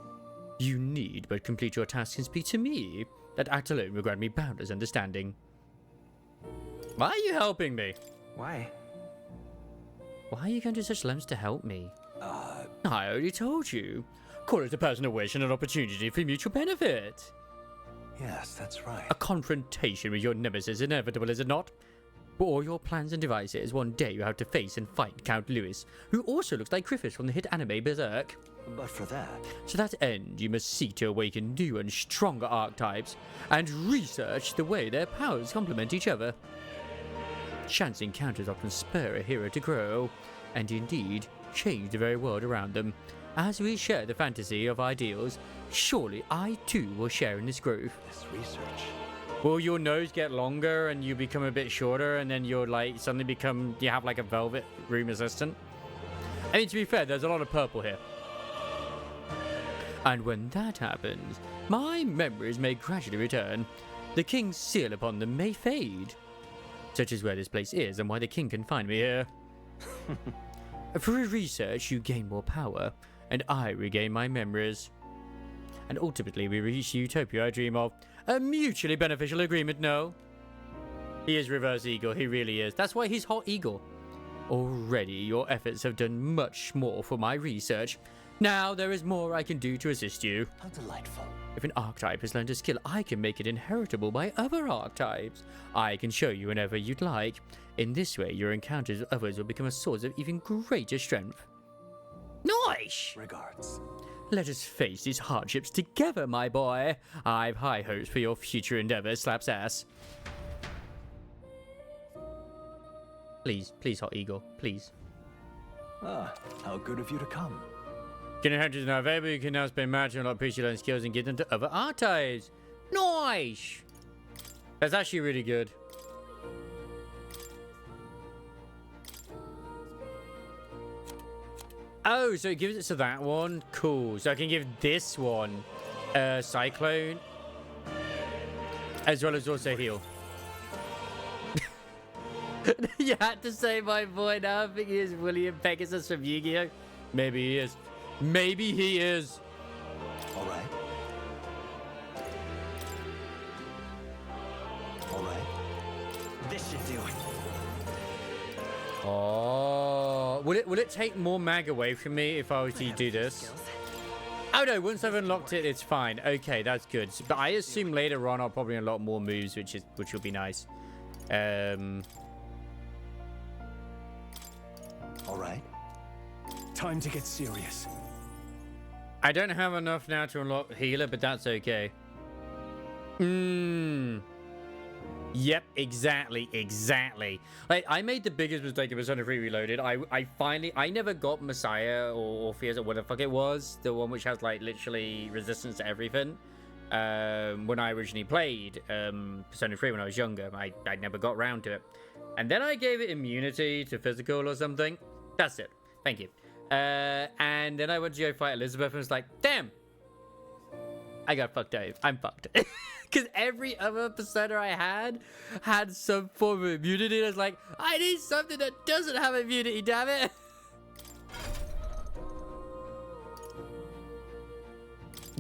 You need but complete your task and speak to me. That act alone will grant me boundless understanding. Why are you helping me? Why? Why are you going to such lengths to help me? I already told you. Call it a personal wish and an opportunity for mutual benefit. Yes, that's right. A confrontation with your nemesis is inevitable, is it not? For all your plans and devices, one day you have to face and fight Count Lewis, who also looks like Griffith from the hit anime Berserk. But for that... To that end, you must seek to awaken new and stronger archetypes, and research the way their powers complement each other. Chance encounters often spur a hero to grow, and indeed, change the very world around them. As we share the fantasy of ideals, surely I too will share in this growth. This research... Will your nose get longer and you become a bit shorter and then you'll like suddenly become, you have like a velvet room assistant? I mean, to be fair, there's a lot of purple here. And when that happens, my memories may gradually return. The king's seal upon them may fade. Such is where this place is and why the king can find me here. Through research, you gain more power, and I regain my memories. And ultimately, we reach the utopia I dream of. A mutually beneficial agreement, no? He is Reverse Eagle, he really is. That's why he's Hot Eagle. Already, your efforts have done much more for my research. Now, there is more I can do to assist you. How delightful. If an archetype has learned a skill, I can make it inheritable by other archetypes. I can show you whenever you'd like. In this way, your encounters with others will become a source of even greater strength. Nice! Regards. Let us face these hardships together, my boy. I've high hopes for your future endeavors, slaps ass. Please, please, Hot Eagle, please. Ah, how good of you to come. Can hunters now available? You can now spend match on a lot of PC learn skills and give them to other archetypes. Nice! That's actually really good. Oh, so it gives it to that one? Cool. So I can give this one Cyclone. As well as also heal. You had to say my boy now. I think he is William Pegasus from Yu-Gi-Oh! Maybe he is. Maybe he is. All right. All right. This should do it. Oh, will it take more mag away from me if I was to do this? Oh no, once I've unlocked it, it's fine. Okay, that's good. But I assume later on I'll probably unlock more moves, which will be nice. All right. Time to get serious. I don't have enough now to unlock healer, but that's okay. Yep, exactly. Like, I made the biggest mistake of Persona 3 Reloaded. I never got Messiah or Orpheus or whatever the fuck it was. The one which has, like, literally resistance to everything. When I originally played Persona 3 when I was younger. I never got around to it. And then I gave it immunity to physical or something. That's it. Thank you. And then I went to go fight Elizabeth and was like, damn, I got fucked up. I'm fucked. Because every other Persona I had some form of immunity. And I was like, I need something that doesn't have immunity, damn it.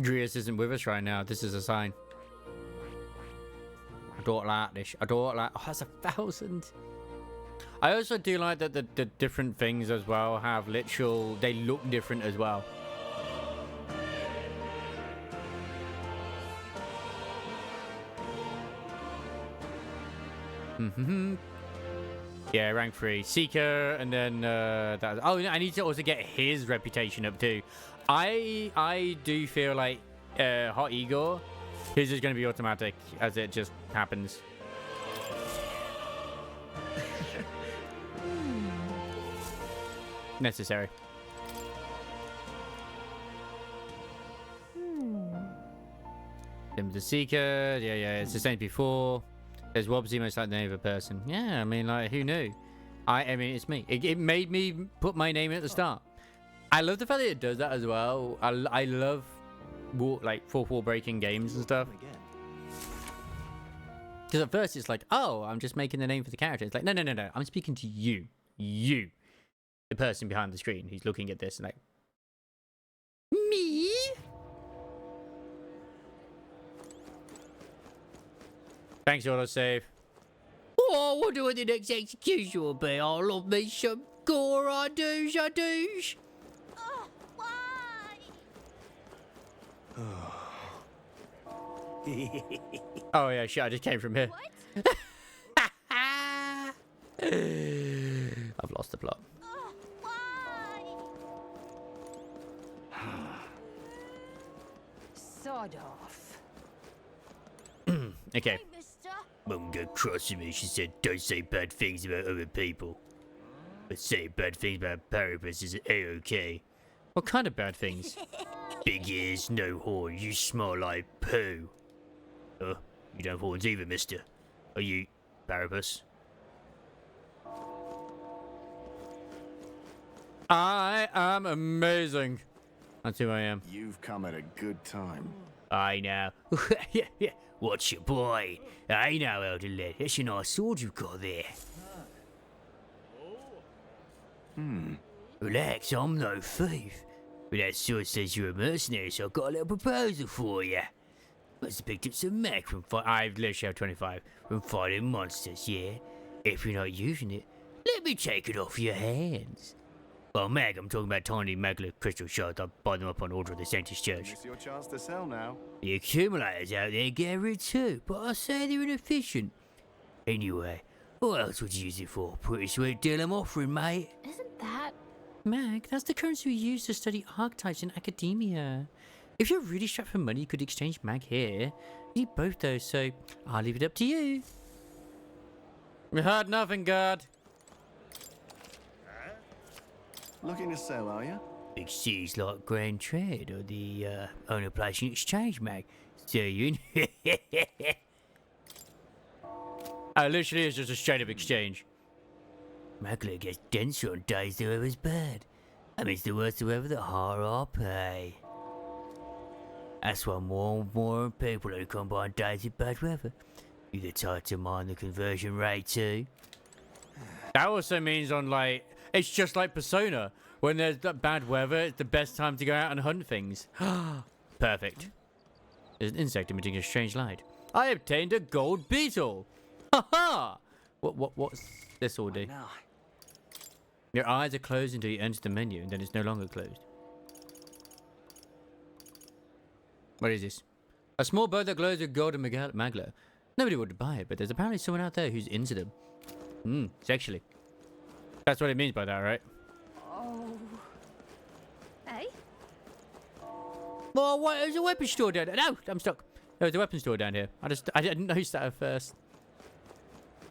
Grius isn't with us right now. This is a sign. I don't like this. I don't like... Oh, that's 1,000. I also do like that the different things as well have literal... They look different as well. Yeah, rank 3. Seeker, and then... that. Oh, I need to also get his reputation up too. I do feel like Hot Eagle, his is going to be automatic as it just happens. Necessary. The Seeker, yeah, it's the same before. There's Wobbsy, most like the name of a person. Yeah, I mean, like, who knew? I mean, it's me. It made me put my name at the start. I love the fact that it does that as well. I love like fourth wall breaking games and stuff. Because at first it's like, oh, I'm just making the name for the character. It's like, no. I'm speaking to you, the person behind the screen who's looking at this and like, me. Thanks, autosave. Oh, I wonder what the next execution will be. I love me some gore, I douche. Oh yeah, shit, I just came from here. I've lost the plot. Sod off. Okay. Mum got cross with me. She said, don't say bad things about other people. But saying bad things about Paribus is A-OK. What kind of bad things? Big ears, no horn. You smell like poo. You don't have horns either, mister. Are you Paribus? I I am amazing. That's who I am. You've come at a good time. I know. What's your boy? I know, Elder Lad. That's a nice sword you've got there. Relax, I'm no thief. But that sword says you're a mercenary, so I've got a little proposal for you. Must have picked up some mech from I've literally have 25 from fighting monsters, yeah? If you're not using it, let me take it off your hands. Well, Mag, I'm talking about tiny maglet crystal shards. I buy them up on order of the Sanctus Church. It's your chance to sell now. The accumulators out there get rid too, but I say they're inefficient. Anyway, what else would you use it for? Pretty sweet deal I'm offering, mate. Isn't that... Mag, that's the currency we use to study archetypes in academia. If you're really strapped for money, you could exchange Mag here. We need both those, so I'll leave it up to you. We heard nothing, guard. Looking to sell, are you? Big cities like Grand Trade or the owner place in exchange, Mag. So you Oh, literally is just a straight up exchange. Maglet gets denser on days the weather's bad. That means the worse the weather, the higher I'll pay. That's why more and more people who come by on days of bad weather. You get tired to mind the conversion rate too. That also means on like, it's just like Persona. When there's that bad weather, it's the best time to go out and hunt things. Perfect. There's an insect emitting a strange light. I obtained a gold beetle. Ha ha! What's this all do? No. Your eyes are closed until you enter the menu, and then it's no longer closed. What is this? A small bird that glows with gold and magla. Nobody would buy it, but there's apparently someone out there who's into them. Sexually. That's what it means by that, right? Oh. Hey? Well, what? There's a weapon store down there. No, I'm stuck. There's a weapon store down here. I didn't notice that at first.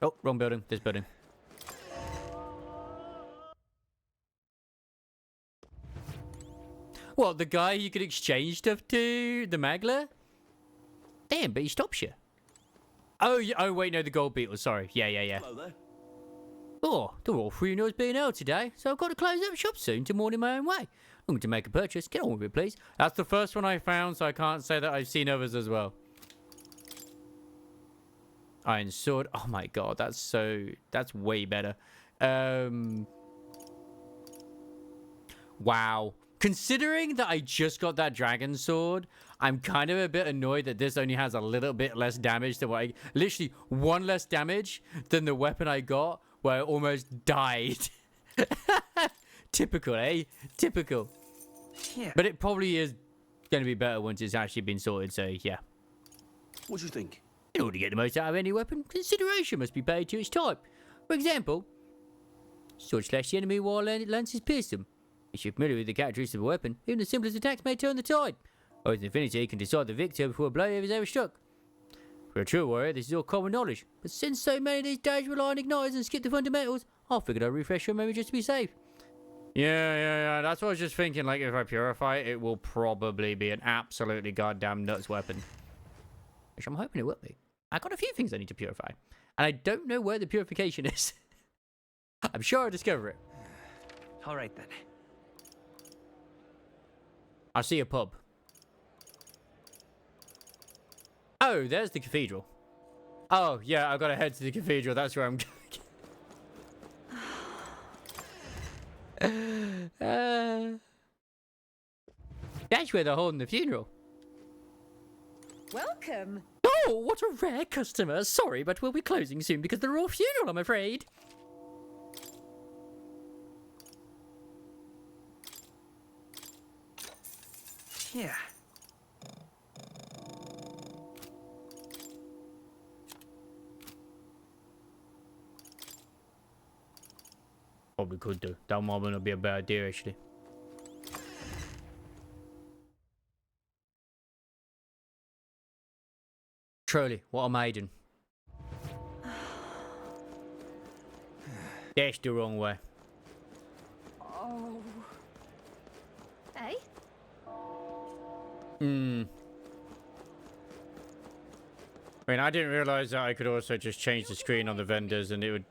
Oh, wrong building. This building. What, the guy you could exchange stuff to? The Magler? Damn, but he stops you. Oh, oh wait, no, the gold beetle. Sorry. Yeah. Hello there. Oh, the Royal Funeral's being held today, so I've got to close up shop soon to mourn in my own way. I'm going to make a purchase. Get on with it, please. That's the first one I found, so I can't say that I've seen others as well. Iron sword. Oh my god, that's way better. Wow. Considering that I just got that dragon sword, I'm kind of a bit annoyed that this only has a little bit less damage than what literally one less damage than the weapon I got, where I almost died. Typical, eh? Typical. Yeah. But it probably is going to be better once it's actually been sorted, so yeah. What do you think? In order to get the most out of any weapon, consideration must be paid to its type. For example, sword slash the enemy while lances pierce them. If you're familiar with the characteristics of a weapon, even the simplest attacks may turn the tide. Oath Infinity can decide the victor before a blow is ever struck. For a true warrior, this is all common knowledge, but since so many these days rely on igniters and skip the fundamentals, I figured I'd refresh your memory just to be safe. Yeah. That's what I was just thinking. Like, if I purify it, it will probably be an absolutely goddamn nuts weapon. Which I'm hoping it will be. I got a few things I need to purify, and I don't know where the purification is. I'm sure I'll discover it. All right, then. I see a pub. Oh, there's the cathedral. Oh, yeah, I've got to head to the cathedral. That's where I'm going. That's where they're holding the funeral. Welcome. Oh, what a rare customer. Sorry, but we'll be closing soon because of the royal funeral, I'm afraid. Yeah. Probably could do. That might not be a bad idea, actually. Truly, what a maiden. That's the wrong way. Oh. Hey? I mean, I didn't realize that I could also just change the screen on the vendors and it would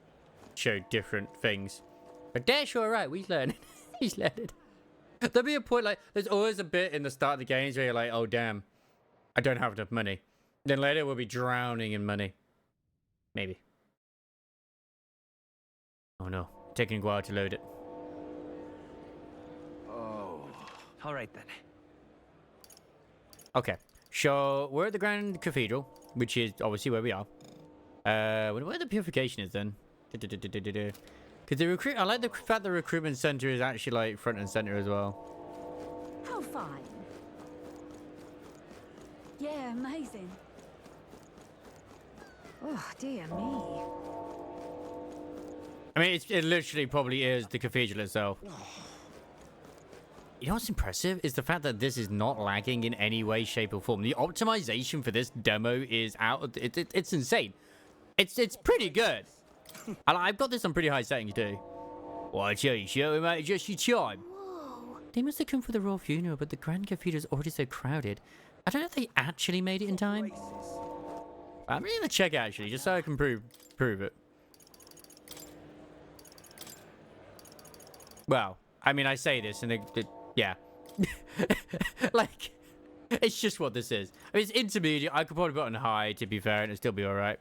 show different things. But that's alright, he's learning. He's learning. There'll be a point, like, there's always a bit in the start of the games where you're like, oh, damn, I don't have enough money. Then later we'll be drowning in money. Maybe. Oh, no. Taking a while to load it. Oh. All right, then. Okay. So, we're at the Grand Cathedral, which is obviously where we are. Where the purification is, then. Because I like the fact the recruitment center is actually, like, front and center as well. How fine. Yeah, amazing. Oh, dear me. I mean, it literally probably is the cathedral itself. You know what's impressive is the fact that this is not lagging in any way, shape, or form. The optimization for this demo is out. It's insane. It's pretty good. I've got this on pretty high settings too. Watch out, you sure we might adjust your chime. They must have come for the royal funeral, but the Grand Cathedral's already so crowded. I don't know if they actually made it in time. I'm gonna check actually, just so I can prove it. Well, I mean, I say this, and yeah, like, it's just what this is. I mean, it's intermediate. I could probably put it on high, to be fair, and it'd still be all right.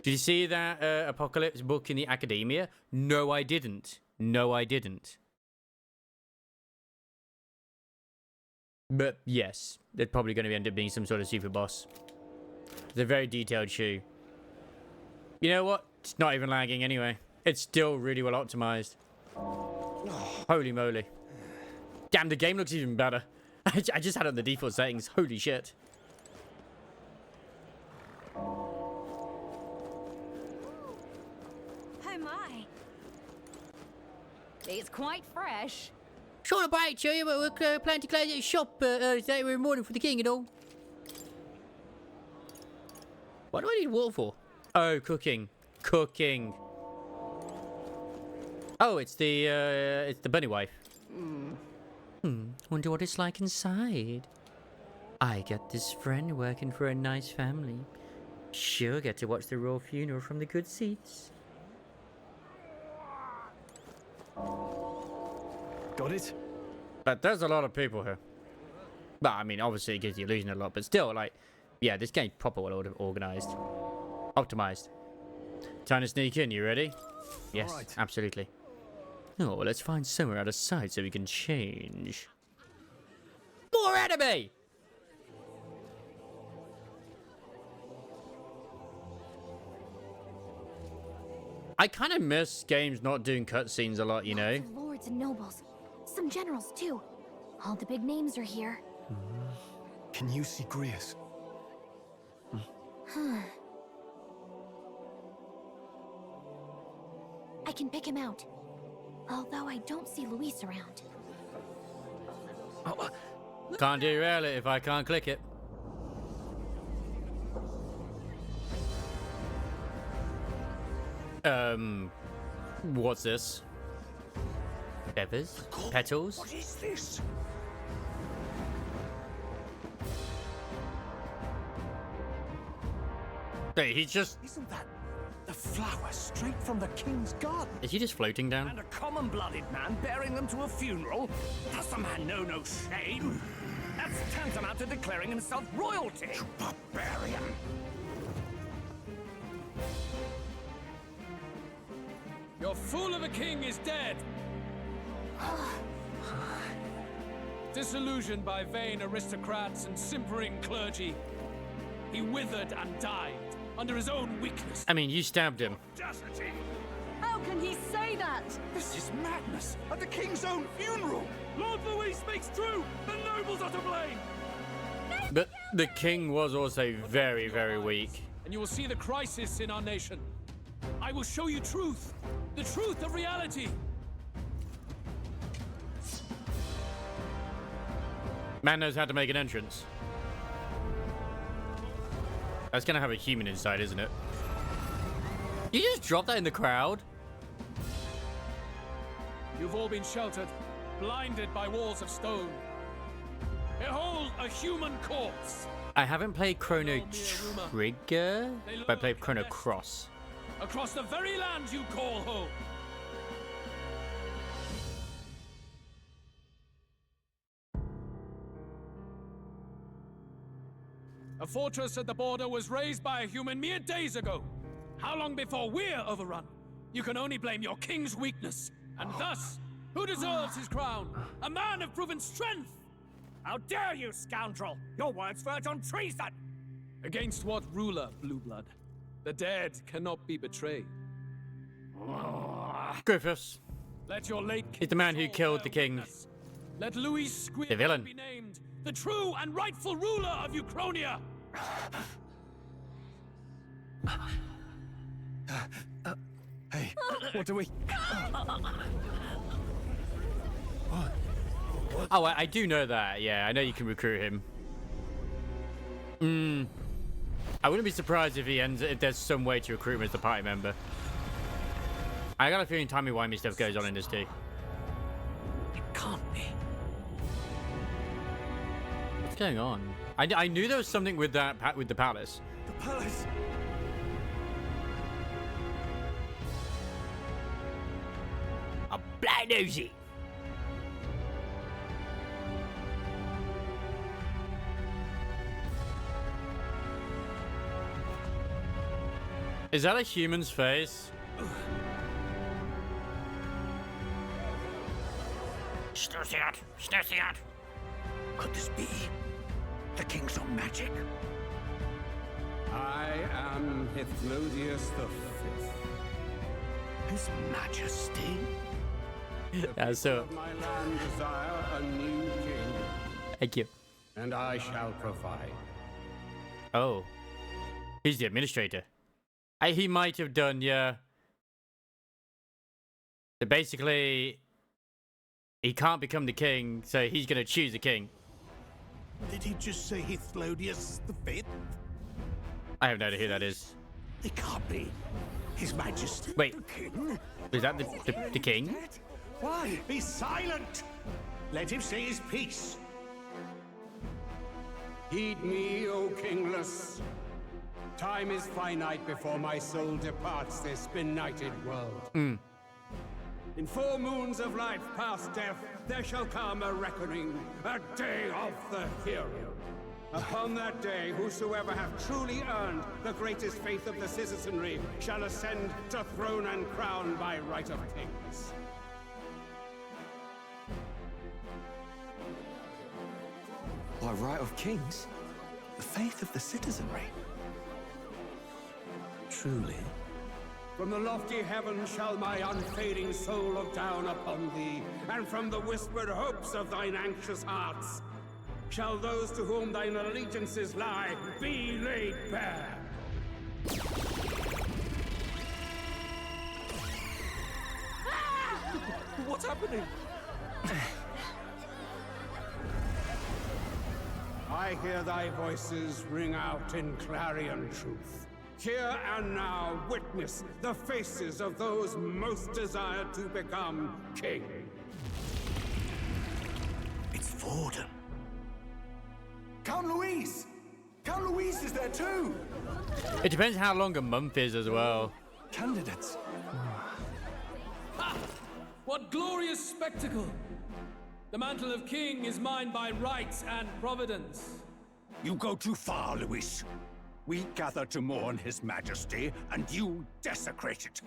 Did you see that Apocalypse book in the Academia? No, I didn't. No, I didn't. But yes, they're probably going to end up being some sort of super boss. It's a very detailed shoe. You know what? It's not even lagging anyway. It's still really well optimized. Holy moly. Damn, the game looks even better. I just had it on the default settings. Holy shit. Oh my. It's quite fresh. Sure to buy it to you, but we're planning to close the shop today in the morning for the king and all. What do I need water for? Oh, cooking. Cooking. Oh, it's the bunny wife. Wonder what it's like inside. I got this friend working for a nice family. Sure get to watch the royal funeral from the good seats. Got it? But there's a lot of people here. Well, I mean, obviously it gives the illusion a lot, but still, like, yeah, this game's proper well organized. Optimized. Time to sneak in, you ready? Yes, right. Absolutely. Oh, well, let's find somewhere out of sight so we can change. More enemy! I kind of miss games not doing cutscenes a lot, you know? Lots of lords and nobles. Some generals, too. All the big names are here. Can you see Grius? I can pick him out. Although I don't see Luis around. Can't derail it if I can't click it. What's this? Feathers? Petals? What is this? Hey, he's just... Isn't that the flower straight from the king's garden? Is he just floating down? And a common-blooded man bearing them to a funeral? Does the man know no shame? That's tantamount to declaring himself royalty. You barbarian. Your fool of a king is dead. Disillusioned by vain aristocrats and simpering clergy, he withered and died under his own weakness. I mean, you stabbed him. Audacity. How can he say that? This is madness at the king's own funeral. Lord Louis speaks true. The nobles are to blame. But the king was also very, very weak. And you will see the crisis in our nation. I will show you truth. The truth of reality. Man knows how to make an entrance. That's gonna have a human inside, isn't it? You just dropped that in the crowd? You've all been sheltered, blinded by walls of stone. Behold a human corpse. I haven't played Chrono Trigger, but I played Chrono Cross. Across the very land you call home. A fortress at the border was raised by a human mere days ago. How long before we're overrun? You can only blame your king's weakness. And thus, who deserves his crown? A man of proven strength! How dare you, scoundrel! Your words verge on treason! Against what ruler, Blueblood? The dead cannot be betrayed. Griffiths. Let your late He's the man who killed the king. Let Louis Squeer The villain. be named the true and rightful ruler of Uchronia! Hey, what do we... Oh, I do know that. Yeah, I know you can recruit him. I wouldn't be surprised if if there's some way to recruit him as a party member. I got a feeling timey-wimey stuff goes on in this too. It can't be. What's going on? I knew there was something with that with the palace. The palace! A blind nosy. Is that a human's face? Snursiad! Snursiad! Could this be the king's own magic? I am Hithlodius the Fifth. His Majesty? Yeah, so... Of my land desire a new king. Thank you. And I shall provide. Oh. He's the administrator. He might have done, yeah. So basically, he can't become the king, so he's going to choose the king. Did he just say Hithlodius the Fifth? I have no idea who that is. It can't be. His Majesty. Wait. The king? Is that the king? Why? Be silent! Let him say his piece. Heed me, O kingless. Time is finite before my soul departs this benighted world. In 4 moons of life past death, there shall come a reckoning, a day of the hero. Upon that day, whosoever hath truly earned the greatest faith of the citizenry shall ascend to throne and crown by right of kings. By right of kings? The faith of the citizenry? Truly? From the lofty heavens shall my unfading soul look down upon thee, and from the whispered hopes of thine anxious hearts shall those to whom thine allegiances lie be laid bare. What's happening? I hear thy voices ring out in clarion truth. Here and now, witness the faces of those most desired to become king. It's Vorden. Count Louise! Count Louise is there too! It depends how long a month is as well. Candidates. Ha! What glorious spectacle! The mantle of king is mine by right and providence. You go too far, Louis. We gather to mourn his majesty, and you desecrate it.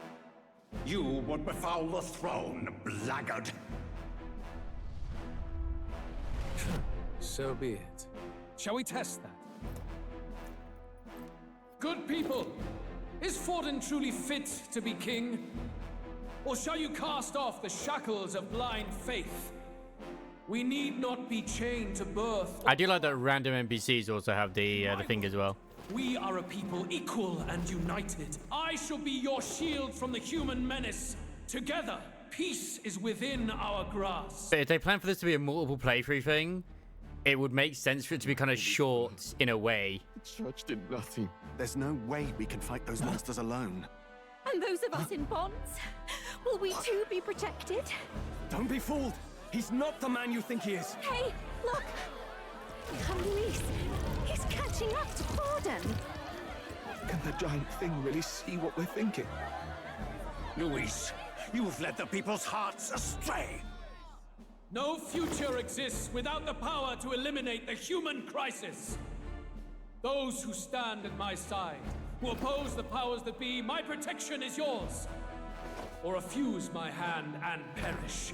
You would befoul the throne, blackguard. So be it. Shall we test that? Good people, is Vorden truly fit to be king? Or shall you cast off the shackles of blind faith? We need not be chained to birth. I do like that random NPCs also have the thing as well. We are a people equal and united. I shall be your shield from the human menace. Together, peace is within our grasp. But if they plan for this to be a multiple playthrough thing, it would make sense for it to be kind of short in a way. The church did nothing. There's no way we can fight those monsters alone. And those of us in bonds, will we too be protected? Don't be fooled. He's not the man you think he is. Hey, look! Luis, he's catching up to Vorden. Can the giant thing really see what we're thinking? Louis, you've led the people's hearts astray. No future exists without the power to eliminate the human crisis. Those who stand at my side, who oppose the powers that be, my protection is yours. Or refuse my hand and perish.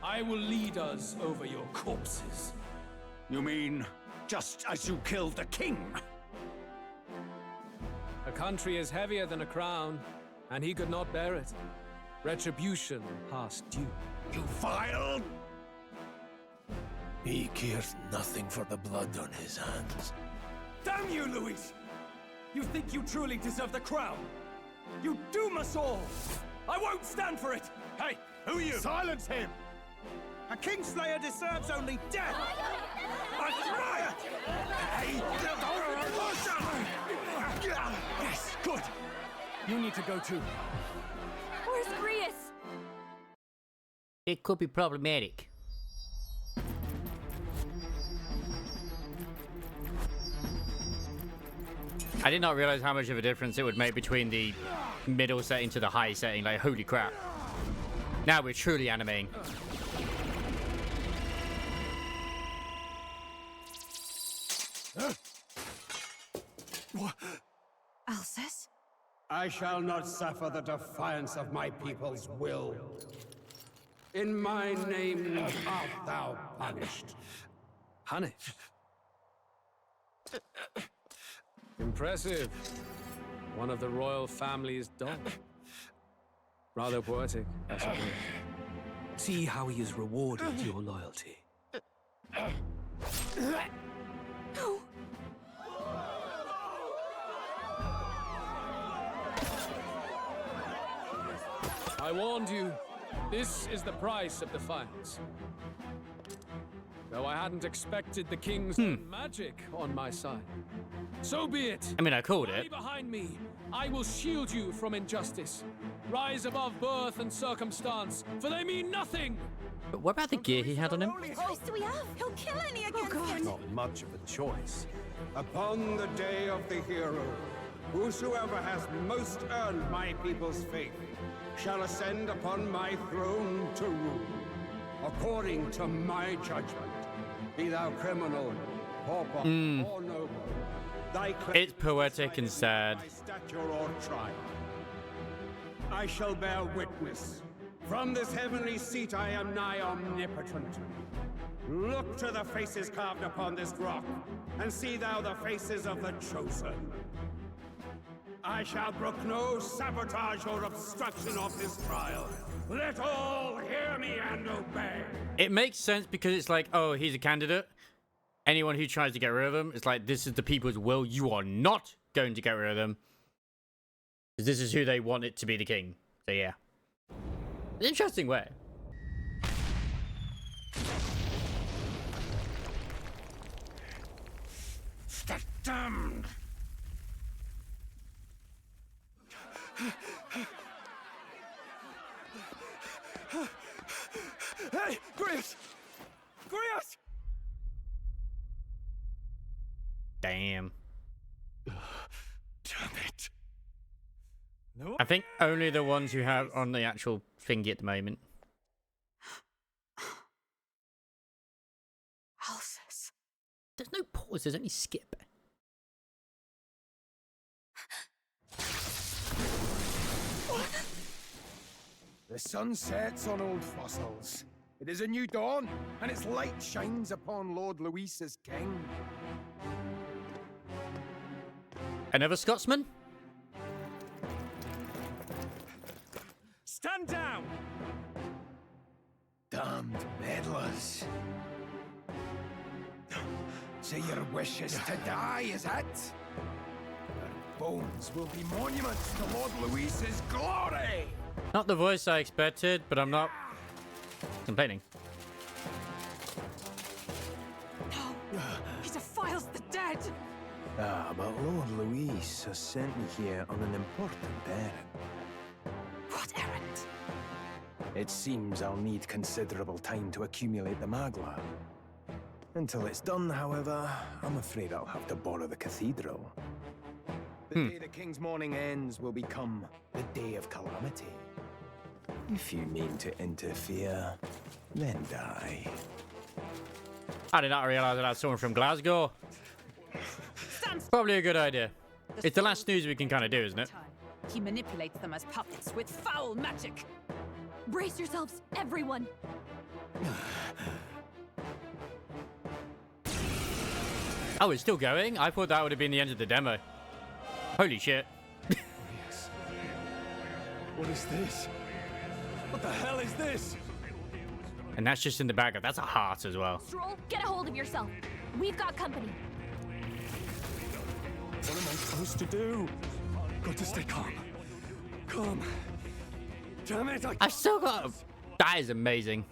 I will lead us over your corpses. You mean, just as you killed the king? A country is heavier than a crown, and he could not bear it. Retribution past due. You vile! He cares nothing for the blood on his hands. Damn you, Luis! You think you truly deserve the crown? You doom us all! I won't stand for it! Hey, who are you? Silence him! A Kingslayer deserves only death! A riot! Hey, yes, good! You need to go too. Where's Grius? It could be problematic. I did not realize how much of a difference it would make between the middle setting to the high setting. Like, holy crap. Now we're truly animating. Alcest? I shall not suffer the defiance of my people's will. In my name art thou punished. Punished? Impressive. One of the royal family's dog. Rather poetic, I suppose. See how he has rewarded your loyalty. No. I warned you. This is the price of defiance. Though I hadn't expected the king's magic on my side. So be it. I mean, I called Rally it. behind me. I will shield you from injustice. Rise above birth and circumstance, for they mean nothing. But what about the gear he had on him? What choice do we have? He'll kill any against him. Not much of a choice. Upon the day of the hero, whosoever has most earned my people's faith shall ascend upon my throne to rule, according to my judgment. Be thou criminal, pauper, or noble. Thy It's poetic and sad. by stature or trial. I shall bear witness. From this heavenly seat I am nigh omnipotent. Look to the faces carved upon this rock, and see thou the faces of the chosen. I shall brook no sabotage or obstruction of this trial. Let all hear me and obey. It makes sense because it's like, oh, he's a candidate. Anyone who tries to get rid of him, it's like, this is the people's will. You are not going to get rid of them. This is who they want it to be the king. So yeah. An interesting way. The damned! Hey, Grius! Grius! Damn. Damn it. No. I think only the ones who have on the actual thingy at the moment. Alcest. There's no pause, there's only skip. The sun sets on old fossils. It is a new dawn, and its light shines upon Lord Luis as king. Another Scotsman? Stand down! Damned meddlers. So your wish is to die, is it? Your bones will be monuments to Lord Luis's glory! Not the voice I expected, but I'm not complaining. No. He defiles the dead. Ah, but Lord Luis has sent me here on an important errand. What errand? It seems I'll need considerable time to accumulate the magla. Until it's done, however, I'm afraid I'll have to borrow the cathedral. The day the king's morning ends will become the day of calamity. If you mean to interfere, then die. I did not realize that I was someone from Glasgow. Stand once. Probably a good idea. It's the last snooze we can kind of do, isn't it? He manipulates them as puppets with foul magic. Brace yourselves, everyone. Oh, it's still going? I thought that would have been the end of the demo. Holy shit. Yes. What is this? What the hell is this? And that's just in the background. That's a heart as well. Stroll, get a hold of yourself. We've got company. What am I supposed to do? Got to stay calm. Calm. Damn it, I've still got... That is amazing.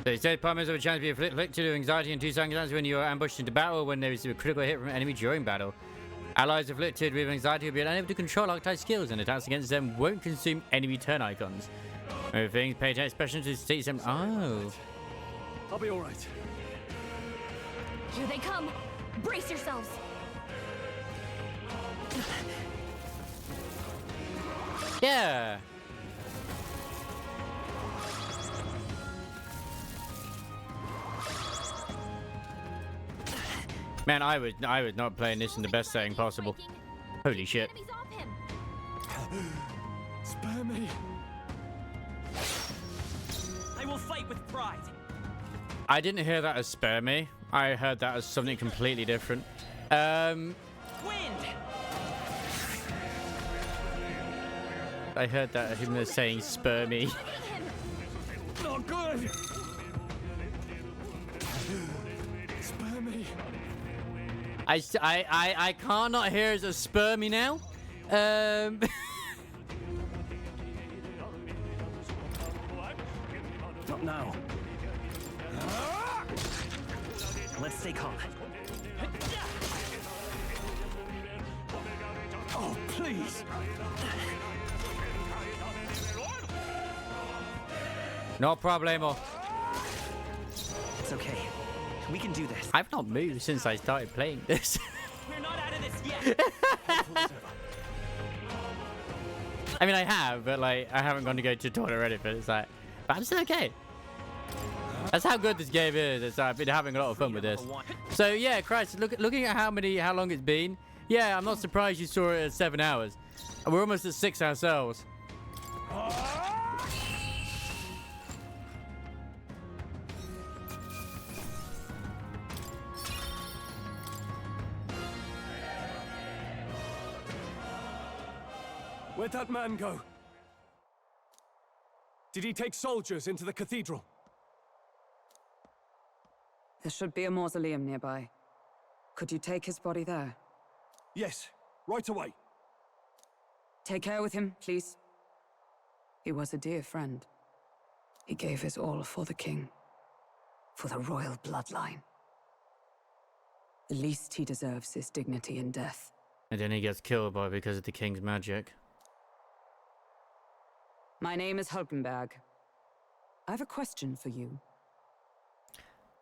The state departments have a chance to be afflicted with anxiety in 2 seconds when you are ambushed into battle, when there is a critical hit from an enemy during battle. Allies afflicted with anxiety will be unable to control archetype skills, and attacks against them won't consume enemy turn icons. Other things, pay attention special to state them. Oh. I'll be alright. Here they come. Brace yourselves. Yeah. Man, I was not playing this in the best setting possible. Holy shit. Spare me. I will fight with pride. I didn't hear that as spare me. I heard that as something completely different. Wind. I heard that as him saying spur me. Not good. Spare me. I can't not hear it as spur me now. Not now. Let's stay calm. Oh, please. No problemo. It's okay. We can do this. I've not moved since I started playing this. We're not out of this yet. I mean, I have, but like, I haven't gone to go tutorial or anything. It's like, but I'm still okay. That's how good this game is. It's, I've been having a lot of fun with this. So yeah, Christ, looking at how long it's been. Yeah, I'm not surprised you saw it at 7 hours. We're almost at 6 ourselves. Where'd that man go? Did he take soldiers into the cathedral? There should be a mausoleum nearby. Could you take his body there? Yes, right away. Take care with him, please. He was a dear friend. He gave his all for the king. For the royal bloodline. The least he deserves is dignity in death. And then he gets killed because of the king's magic. My name is Hulkenberg. I have a question for you.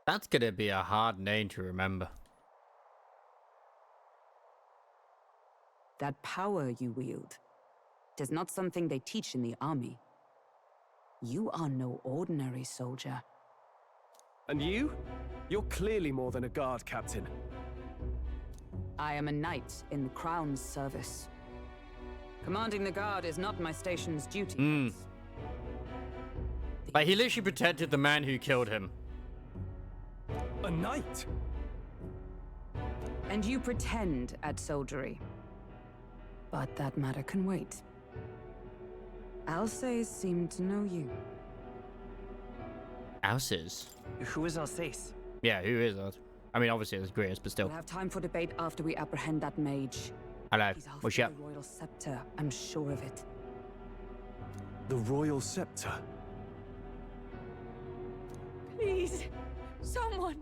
That's gonna be a hard name to remember. That power you wield, it is not something they teach in the army. You are no ordinary soldier. And you? You're clearly more than a guard captain. I am a knight in the Crown's service. Commanding the guard is not my station's duty. Like, he literally protected the man who killed him. A knight? And you pretend at soldiery. But that matter can wait. Alsace seemed to know you. Alsace? Who is Alsace? Yeah, who is that? I mean, obviously it was Grius, but still. We'll have time for debate after we apprehend that mage. Hello. He's after What's up? the royal scepter, I'm sure of it. The royal scepter? Please, someone,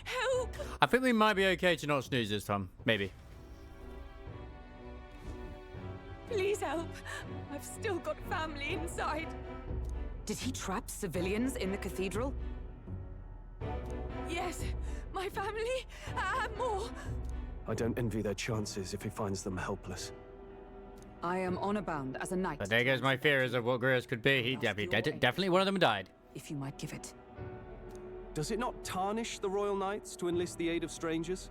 help! I think we might be okay to not snooze this time. Maybe. Please help. I've still got family inside. Did he trap civilians in the cathedral? Yes, my family and more. I don't envy their chances if he finds them helpless. I am honor bound as a knight. But there goes my fears of what Grius could be. He definitely one of them died. If you might give it. Does it not tarnish the Royal Knights to enlist the aid of strangers?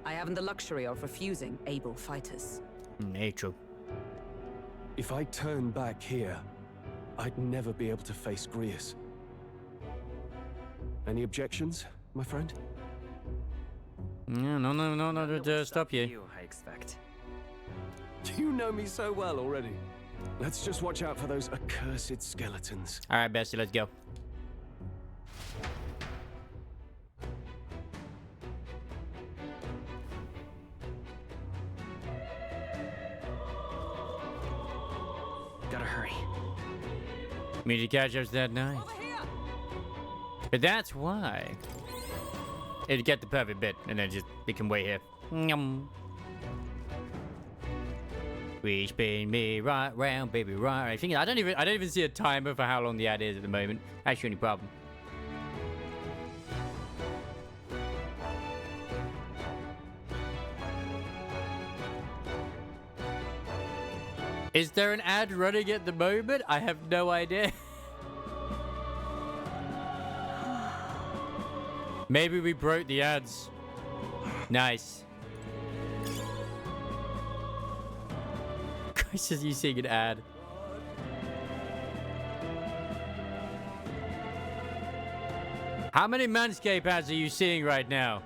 I haven't the luxury of refusing able fighters. Nature. If I turn back here, I'd never be able to face Grius. Any objections, my friend? Yeah, no, to stop you. I expect. You know me so well already. Let's just watch out for those accursed skeletons. All right, Bessie, let's go. Gotta hurry. Meet to catch us that night. But that's why. It'd get the perfect bit, and then just we can wait here. Yum. We spin me right round, baby, right. I think I don't even see a timer for how long the ad is at the moment. That's the only problem. Is there an ad running at the moment? I have no idea. Maybe we broke the ads. Nice. Chris is you seeing an ad. How many Manscaped ads are you seeing right now?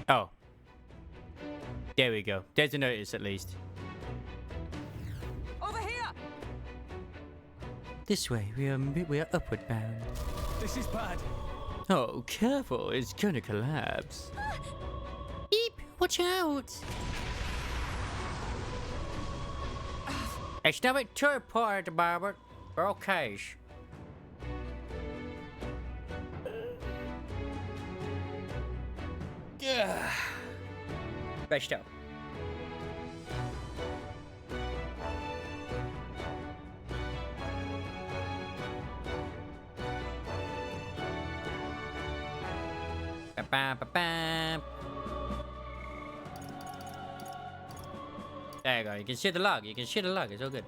Oh. There we go. There's a notice at least. Over here! This way, we are upward bound. This is bad. Oh, careful, it's gonna collapse. Beep, watch out! It's never too important, Barbara. We're okay. Yeah. Best out. Ba-ba-ba-bam. There you go. You can see the log. You can see the log. It's all good.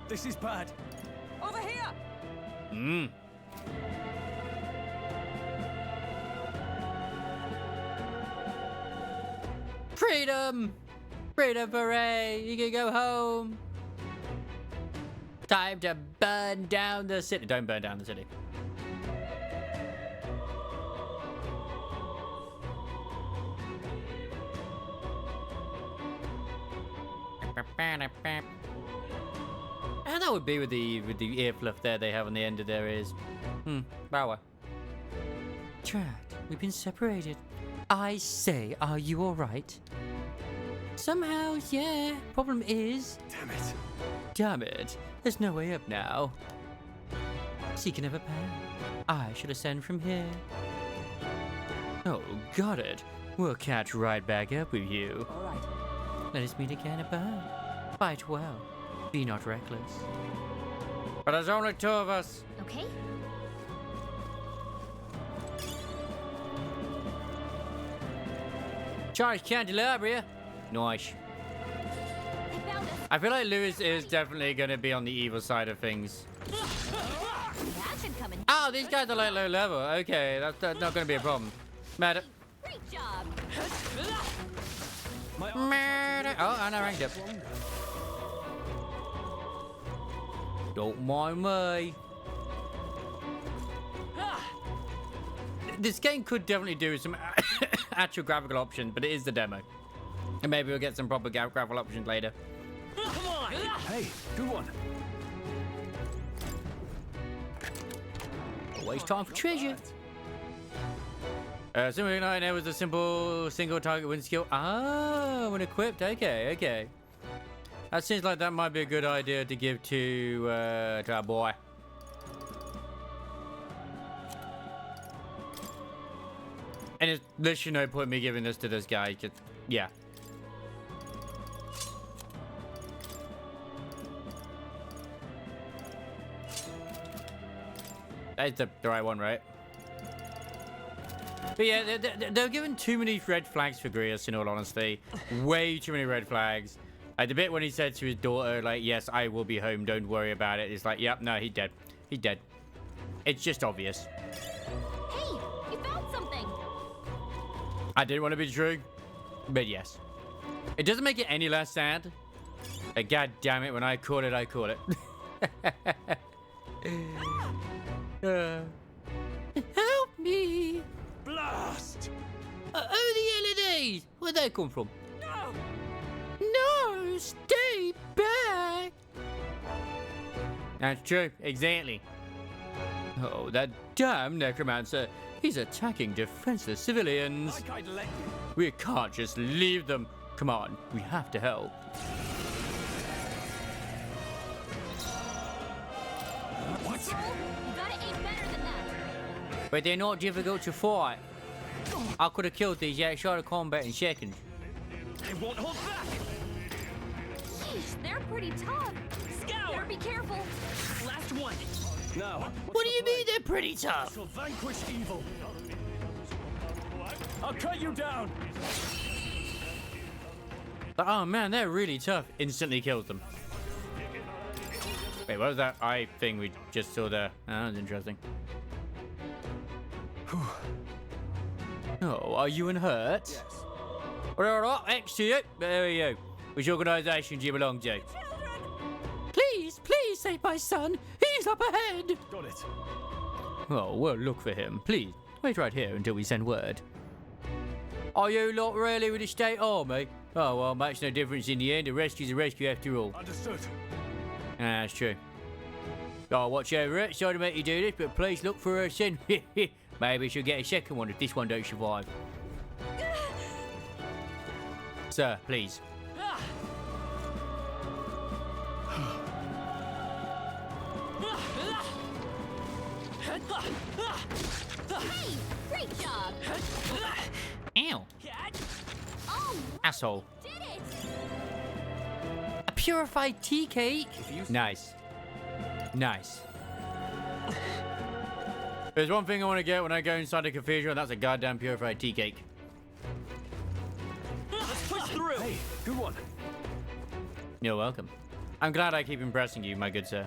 This is bad. Over here! Mmm. Freedom! Freedom, hooray! You can go home. Time to burn down the city. Don't burn down the city. And that would be with the ear fluff there they have on the end of their ears. Bower. Drat, we've been separated. I say, are you alright? Somehow, yeah. Problem is... Damn it. Damn it. There's no way up now. Seeking of a path. I should ascend from here. Oh, got it. We'll catch right back up with you. Alright. Let us meet again above. Fight well. Be not reckless. But there's only two of us. Okay. Charge candelabra. Nice. I feel like Lewis is definitely going to be on the evil side of things. Oh, these guys are like low level. Okay, that's not going to be a problem. Matter. Great job. Murder. Oh, I know ranked up. Don't mind me. This game could definitely do some actual graphical options, but it is the demo. And maybe we'll get some proper graphical options later. Come on! Hey, good one. Waste time for treasure. Something like that was a simple single target win skill. Ah, when equipped. Okay, okay. That seems like that might be a good idea to give to our boy. And it's literally no point me giving this to this guy. Cause, yeah. That's the right one, right? But yeah, they're giving too many red flags for Grius, in all honesty. Way too many red flags. Like the bit when he said to his daughter, like, yes, I will be home, don't worry about it. It's like, yep, no, he's dead. He's dead. It's just obvious. Hey, you found something. I didn't want to be true, but yes. It doesn't make it any less sad. But God damn it, when I call it, I call it. Help me! Blast! Who the hell are these? Where'd they come from? No! No! Stay back! That's true, exactly. Oh, that damn necromancer. He's attacking defenseless civilians. Like I'd let you. We can't just leave them. Come on, we have to help. What? You gotta aim better than that. But they're not difficult to fight. I could have killed these outside of combat in seconds. They won't hold back. Sheesh, they're pretty tough. Scout! Better be careful. Last one. Now, What do you mean they're pretty tough? Shall vanquish evil. I'll cut you down. Oh man, they're really tough. Instantly kills them. Wait, what was that eye thing we just saw there? Oh, that was interesting. Oh, are you unhurt? Yes. All right, next to you. There you go. Which organisation do you belong to? Please, please save my son. He's up ahead. Got it. Oh, well, look for him. Please, wait right here until we send word. Are you lot really with the state army? Oh, well, makes no difference in the end. A rescue's a rescue after all. Understood. That's true. I'll watch over it. Sorry to make you do this, but please look for her sin. Maybe she'll get a second one if this one don't survive. Sir, please. Hey, great job. Ow. Oh, Asshole. did it. A purified tea cake? Nice. Nice. There's one thing I want to get when I go inside a cathedral, and that's a goddamn purified tea cake. Let's push through. Hey, good one. You're welcome. I'm glad I keep impressing you, my good sir.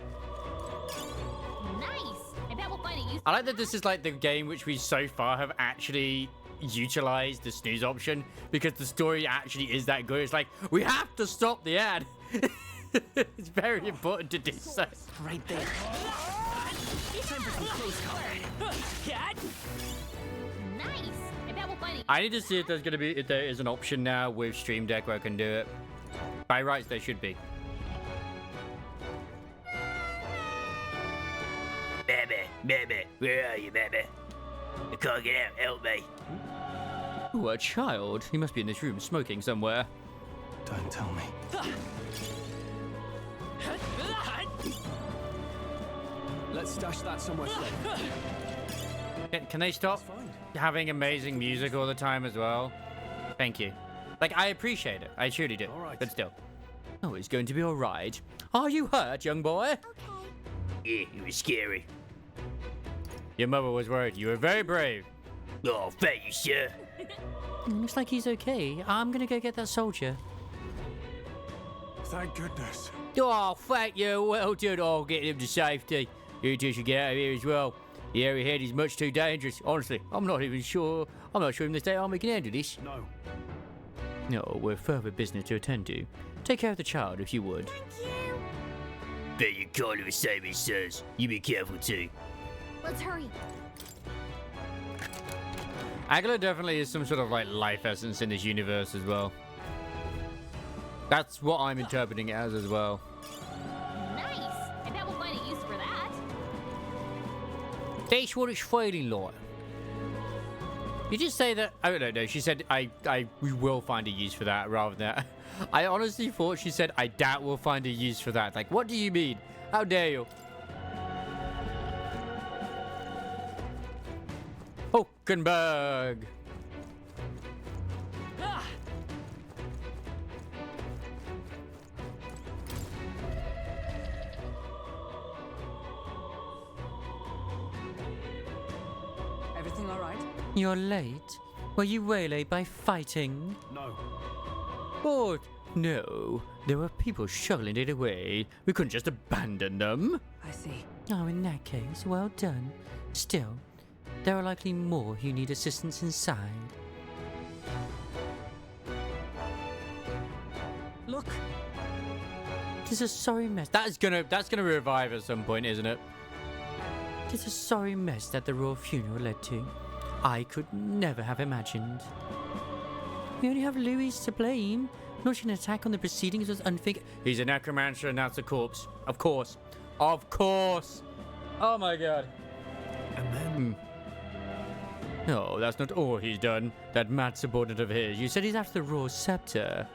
Nice. I bet we'll find a use. I like that this is like the game which we so far have actually utilized the snooze option, because the story actually is that good. It's like, we have to stop the ad. It's very important to do so. Right there. Time for some close combat. Cat. Nice. I bet we'll find a I need to see if there's gonna be, if there is an option now with Stream Deck where I can do it. By rights, there should be. Baby, where are you, baby? I can't get out, help me. Ooh, a child. He must be in this room smoking somewhere. Don't tell me. Let's stash that somewhere safe. Can they stop having amazing music all the time as well? Thank you. Like, I appreciate it. I truly do. All right. But still. Oh, it's going to be all right. Are you hurt, young boy? Yeah, it was scary. Your mother was worried. You were very brave. Oh, thank you, sir. Looks like he's okay. I'm gonna go get that soldier. Thank goodness. Oh, thank you. Well done. Oh, get him to safety. You two should get out of here as well. The area ahead is much too dangerous. Honestly, I'm not sure if the State Army can handle this. No. No, we're further business to attend to. Take care of the child, if you would. Bet you kind of the same as sirs. You be careful too. Let's hurry. Agla definitely is some sort of like life essence in this universe as well. That's what I'm interpreting it as well. Nice. I bet we'll find a use for that. That's what it's feeling like. You just say that. I don't know. She said, we will find a use for that rather than that. I honestly thought she said, I doubt we'll find a use for that. Like, what do you mean? How dare you? Hulkenberg. Ah. Everything all right? You're late. Were you waylaid by fighting? No. Good. No, there were people shoveling it away. We couldn't just abandon them. I see. Oh, in that case, well done. Still, there are likely more who need assistance inside. Look. There's a sorry mess. That's gonna revive at some point, isn't it? There's a sorry mess that the royal funeral led to. I could never have imagined. We only have Louis to blame. Launching an attack on the proceedings was unthinkable. He's a necromancer and that's a corpse. Of course. Of course. Oh my god. And then... No, that's not all he's done. That mad subordinate of his. You said he's after the royal scepter.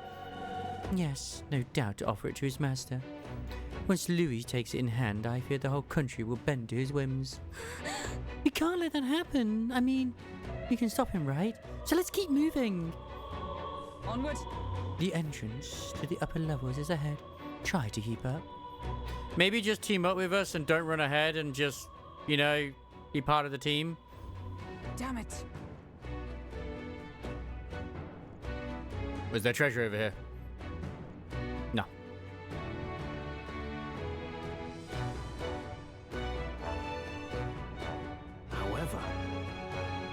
Yes, no doubt to offer it to his master. Once Louis takes it in hand, I fear the whole country will bend to his whims. We can't let that happen. I mean, we can stop him, right? So let's keep moving. Onward. The entrance to the upper levels is ahead. Try to keep up. Maybe just team up with us and don't run ahead and just, you know, be part of the team. Damn it. Was there treasure over here? No. However...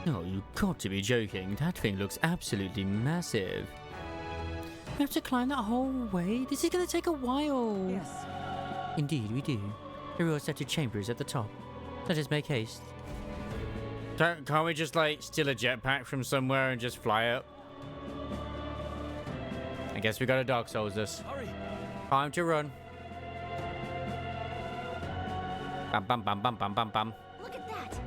No, you got to be joking. That thing looks absolutely massive. We have to climb that whole way? This is going to take a while. Yes. Indeed, we do. The royal scepter chamber is at the top. Let us make haste. Can't we just, like, steal a jetpack from somewhere and just fly up? I guess we gotta Dark Souls this. Hurry. Time to run. Bam, bam, bam, bam, bam, bam, bam. Look at that!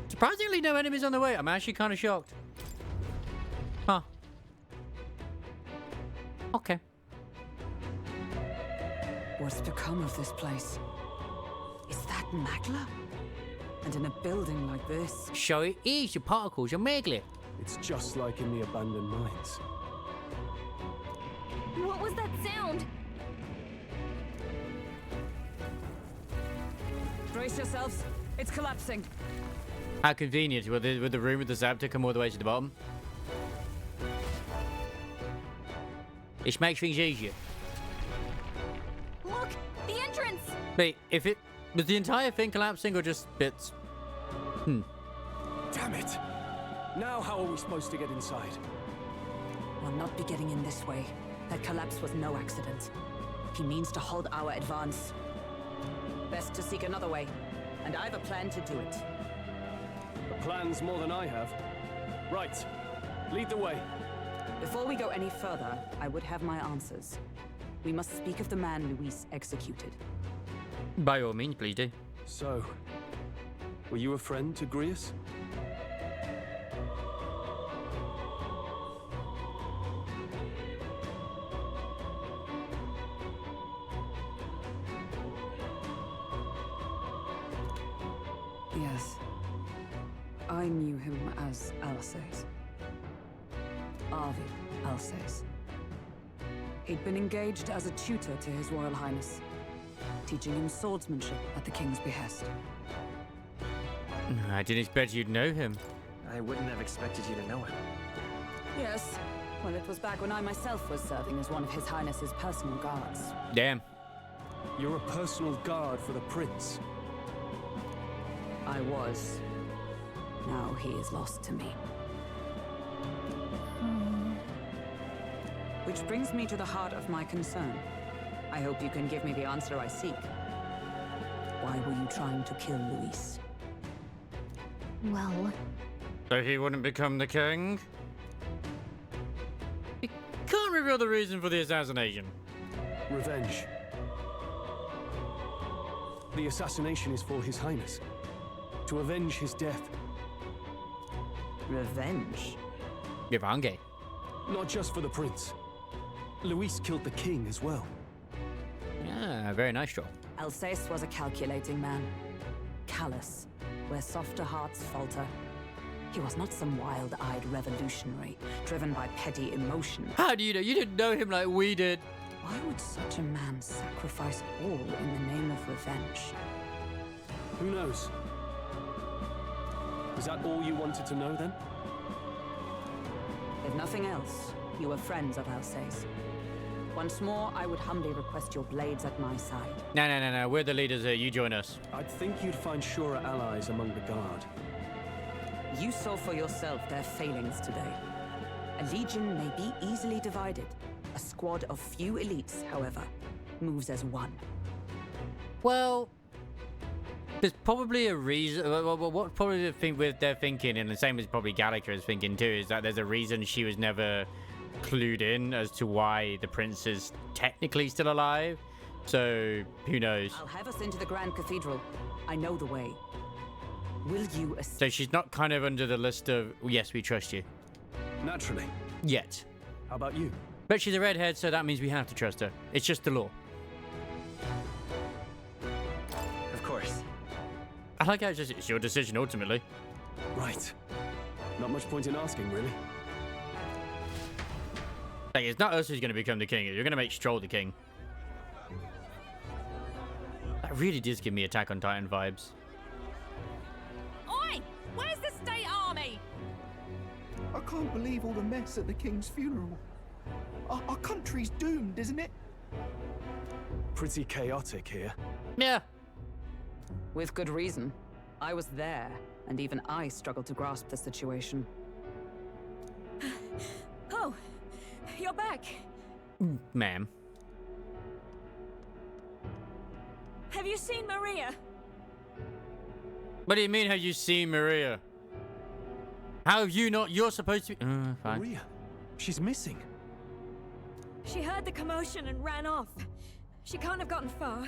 Surprisingly, no enemies on the way. I'm actually kind of shocked. Huh. Okay. What's become of this place? Is that Magla? And in a building like this? So it is your particles, your Magla. It's just like in the abandoned mines. What was that sound? Brace yourselves. It's collapsing. How convenient with the room with the scepter come all the way to the bottom. This makes things easier. Look! The entrance! Wait, if it... Was the entire thing collapsing or just bits? Damn it! Now how are we supposed to get inside? We'll not be getting in this way. That collapse was no accident. He means to halt our advance. Best to seek another way. And I've a plan to do it. A plan's more than I have. Right. Lead the way. Before we go any further, I would have my answers. We must speak of the man Luis executed. By all means, please do. So, were you a friend to Grius? Yes. I knew him as Alsace. Arvi Alsace. He'd been engaged as a tutor to His Royal Highness, teaching him swordsmanship at the King's behest. I didn't expect you'd know him. I wouldn't have expected you to know him. Yes. Well, it was back when I myself was serving as one of His Highness's personal guards. Damn. You're a personal guard for the Prince. I was. Now he is lost to me. Which brings me to the heart of my concern. I hope you can give me the answer I seek. Why were you trying to kill Luis? Well... So he wouldn't become the king? You can't reveal the reason for the assassination. Revenge. The assassination is for His Highness. To avenge his death. Revenge? Revenge? Not just for the Prince. Luis killed the king as well. Yeah, very nice job. Alsace was a calculating man. Callous, where softer hearts falter. He was not some wild-eyed revolutionary, driven by petty emotion. How do you know? You didn't know him like we did. Why would such a man sacrifice all in the name of revenge? Who knows? Is that all you wanted to know, then? If nothing else, you were friends of Alsace. Once more, I would humbly request your blades at my side. No. We're the leaders here. You join us. I'd think you'd find surer allies among the Guard. You saw for yourself their failings today. A legion may be easily divided. A squad of few elites, however, moves as one. Well, there's probably a reason. What probably the thing with their thinking, and the same as probably Gallica is thinking too, is that there's a reason she was never clued in as to why the prince is technically still alive. So who knows? I'll have us into the Grand Cathedral. I know the way. Will you assist? So she's not kind of under the list of yes, we trust you. Naturally. Yet. How about you? But she's a redhead, so that means we have to trust her. It's just the law. Of course. I like how it's your decision ultimately. Right. Not much point in asking, really. Like, it's not us who's going to become the king. You're going to make Stroll the king. That really does give me Attack on Titan vibes. Oi! Where's the state army? I can't believe all the mess at the king's funeral. Our country's doomed, isn't it? Pretty chaotic here. Yeah. With good reason. I was there, and even I struggled to grasp the situation. Oh, you're back. Ma'am. Have you seen Maria? What do you mean, have you seen Maria? How have you not? You're supposed to be... fine. Maria? She's missing. She heard the commotion and ran off. She can't have gotten far.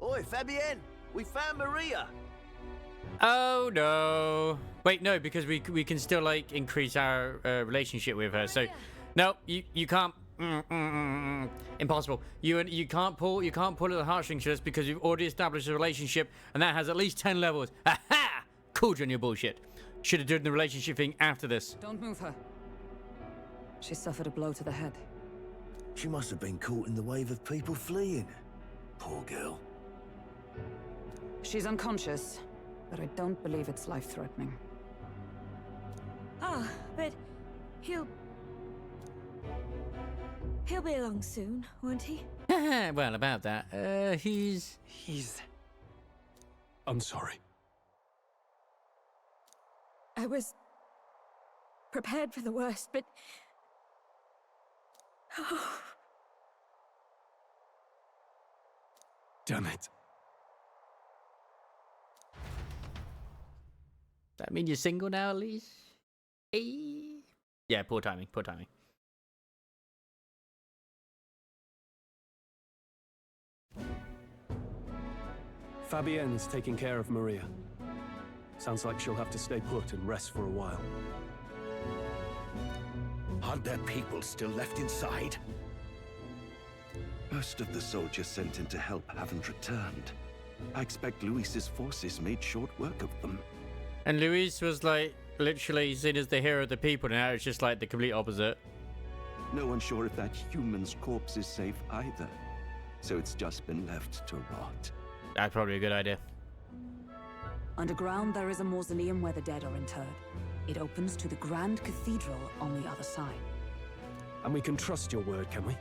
Oi, Fabienne! We found Maria! Oh, no. Wait, no, because we can still, like, increase our relationship with her. So, no, you can't... Impossible. You can't pull at the heartstrings just because we've already established a relationship, and that has at least 10 levels. Ha-ha! Called you on your bullshit. Should have done the relationship thing after this. Don't move her. She suffered a blow to the head. She must have been caught in the wave of people fleeing. Poor girl. She's unconscious, but I don't believe it's life-threatening. Ah, but he'll be along soon, won't he? Well, about that, he's... I'm sorry. I was prepared for the worst, but... Oh. Damn it. Does that mean you're single now, at least? Hey. Yeah, poor timing, poor timing. Fabienne's taking care of Maria. Sounds like she'll have to stay put and rest for a while. Aren't there people still left inside? Most of the soldiers sent in to help haven't returned. I expect Luis's forces made short work of them. And Luis was like literally seen as the hero of the people, and now it's just like the complete opposite. No one's sure if that human's corpse is safe either, so it's just been left to rot. That's probably a good idea. Underground, there is a mausoleum where the dead are interred. It opens to the Grand Cathedral on the other side. And we can trust your word, can we?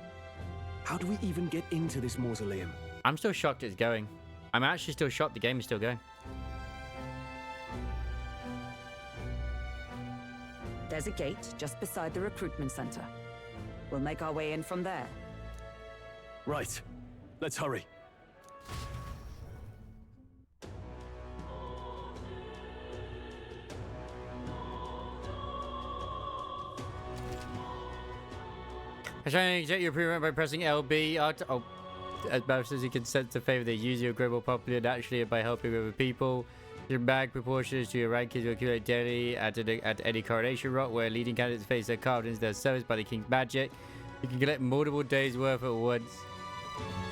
How do we even get into this mausoleum? I'm still shocked it's going. I'm actually still shocked the game is still going. There's a gate just beside the recruitment center. We'll make our way in from there. Right. Let's hurry. Trying to get your pre-run by pressing LB. As most as you can sense to favor the user of global popular naturally by helping other people. Your bag proportions to your rankings will accumulate daily at any coronation rock where leading candidates face their carved into their service by the king's magic. You can collect multiple days worth at once.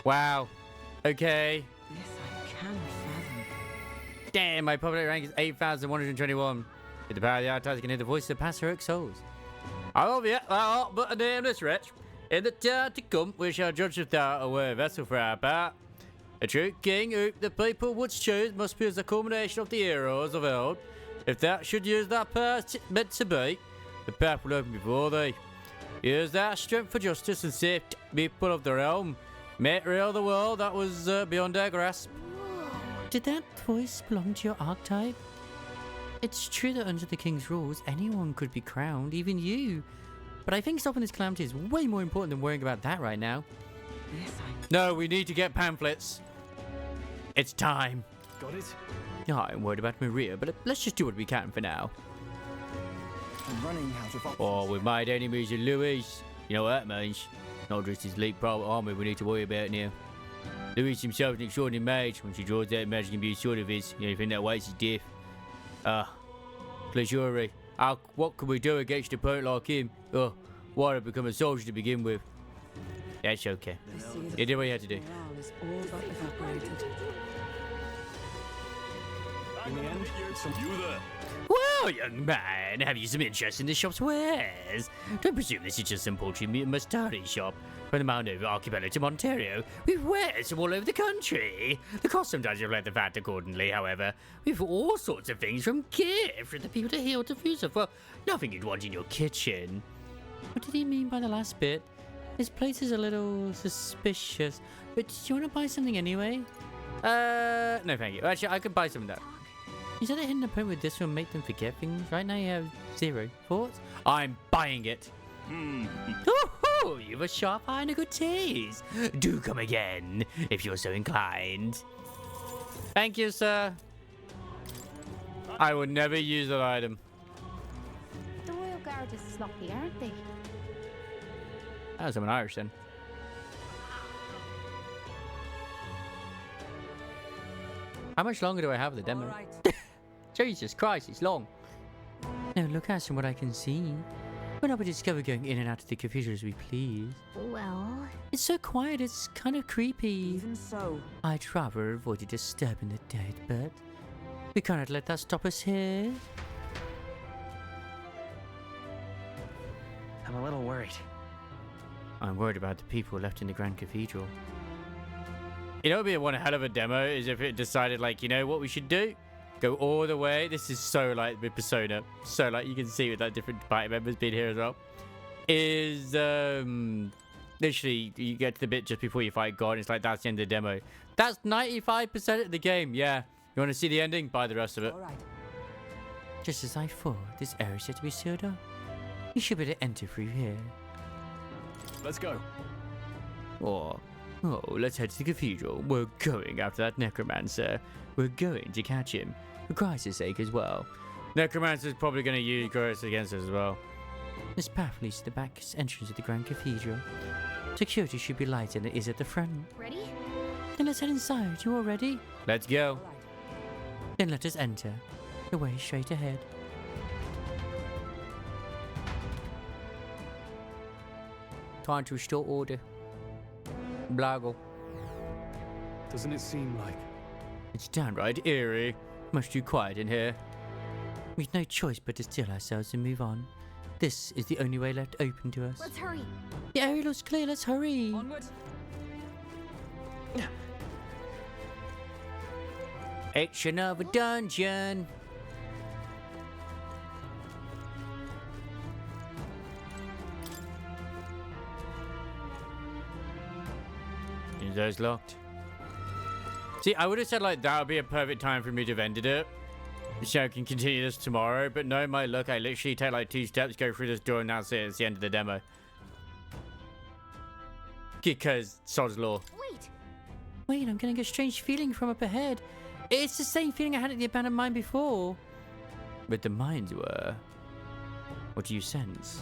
Wow. Okay. This I cannot fathom. Damn, my popular rank is 8,121. With the power of the Archives, you can hear the voices of past heroic souls. I love you, but a nameless wretch. In the time to come, we shall judge if thou a worthy vessel for our part. A true king who the people would choose must be as a culmination of the heroes of old. If thou should use that power meant to be, the path will open before thee. Use that strength for justice and save people of the realm. Make real the world that was beyond their grasp. Did that voice belong to your archetype? It's true that under the king's rules, anyone could be crowned, even you. But I think stopping this calamity is way more important than worrying about that right now. Yes, No, we need to get pamphlets. It's time. Got it? No, I'm worried about Maria, but let's just do what we can for now. I'm running out of options. Oh, with my enemies and Louis. You know what that means? Not just his elite private army we need to worry about now. Louis himself is an extraordinary mage. Once he draws that magic and be sure of his, the only thing that waits is death. Pleasury. What could we do against a opponent like him? Oh, why did I become a soldier to begin with? That's okay. You did what you had to do. Morale is all but evaporated. In the end, you there. Well, young man, have you some interest in the shop's wares? Don't presume this is just some poultry meat and mustard shop. From the Mount Over archipelago to Ontario, we've wares from all over the country. The cost sometimes reflect the fact accordingly, however. We've all sorts of things from gifts for the people to heal to fuse for nothing you'd want in your kitchen. What did he mean by the last bit? This place is a little suspicious. But do you want to buy something anyway? No thank you. Actually, I could buy some though. You said the hidden opponent with this will make them forget things. Right now you have 0 thoughts. I'm buying it. Oh, you've a sharp eye and a good taste. Do come again, if you're so inclined. Thank you, sir. I would never use that item. The Royal Guard is sloppy, aren't they? That was an Irish then. How much longer do I have the demo? Right. Jesus Christ, it's long. Now look at what I can see. We're not discover going in and out of the cathedral as we please. Well... It's so quiet, it's kind of creepy. Even so. I'd rather avoid disturbing the dead, but we cannot let that stop us here. I'm a little worried. I'm worried about the people left in the Grand Cathedral. You know what would be one hell of a demo is if it decided, like, you know what we should do? Go all the way. This is so like with Persona. So like you can see with that different party members being here as well. Is literally you get to the bit just before you fight God and it's like that's the end of the demo. That's 95% of the game, yeah. You want to see the ending? Buy the rest of it. All right. Just as I thought, this area is yet to be sealed up. You should be able to enter through here. Let's go. Oh, let's head to the cathedral. We're going after that necromancer. We're going to catch him. For Christ's sake as well. Necromancer's probably going to use Gross against us as well. This path leads to the back entrance of the Grand Cathedral. Security should be lighter than it is at the front. Ready? Then let's head inside. You all ready? Let's go. Then let us enter. The way is straight ahead. Time to restore order. Blago. Doesn't it seem like... It's downright eerie. Much too quiet in here. We've no choice but to still ourselves and move on. This is the only way left open to us. Let's hurry. The area looks clear. Let's hurry. Onward. It's another dungeon. Is those locked? See, I would have said like that would be a perfect time for me to have ended it. So I can continue this tomorrow, but no, my luck, I literally take like 2 steps, go through this door, and that's it. It's the end of the demo. Because sod's law. Wait, I'm getting a strange feeling from up ahead. It's the same feeling I had at the abandoned mine before. But the mines were... What do you sense?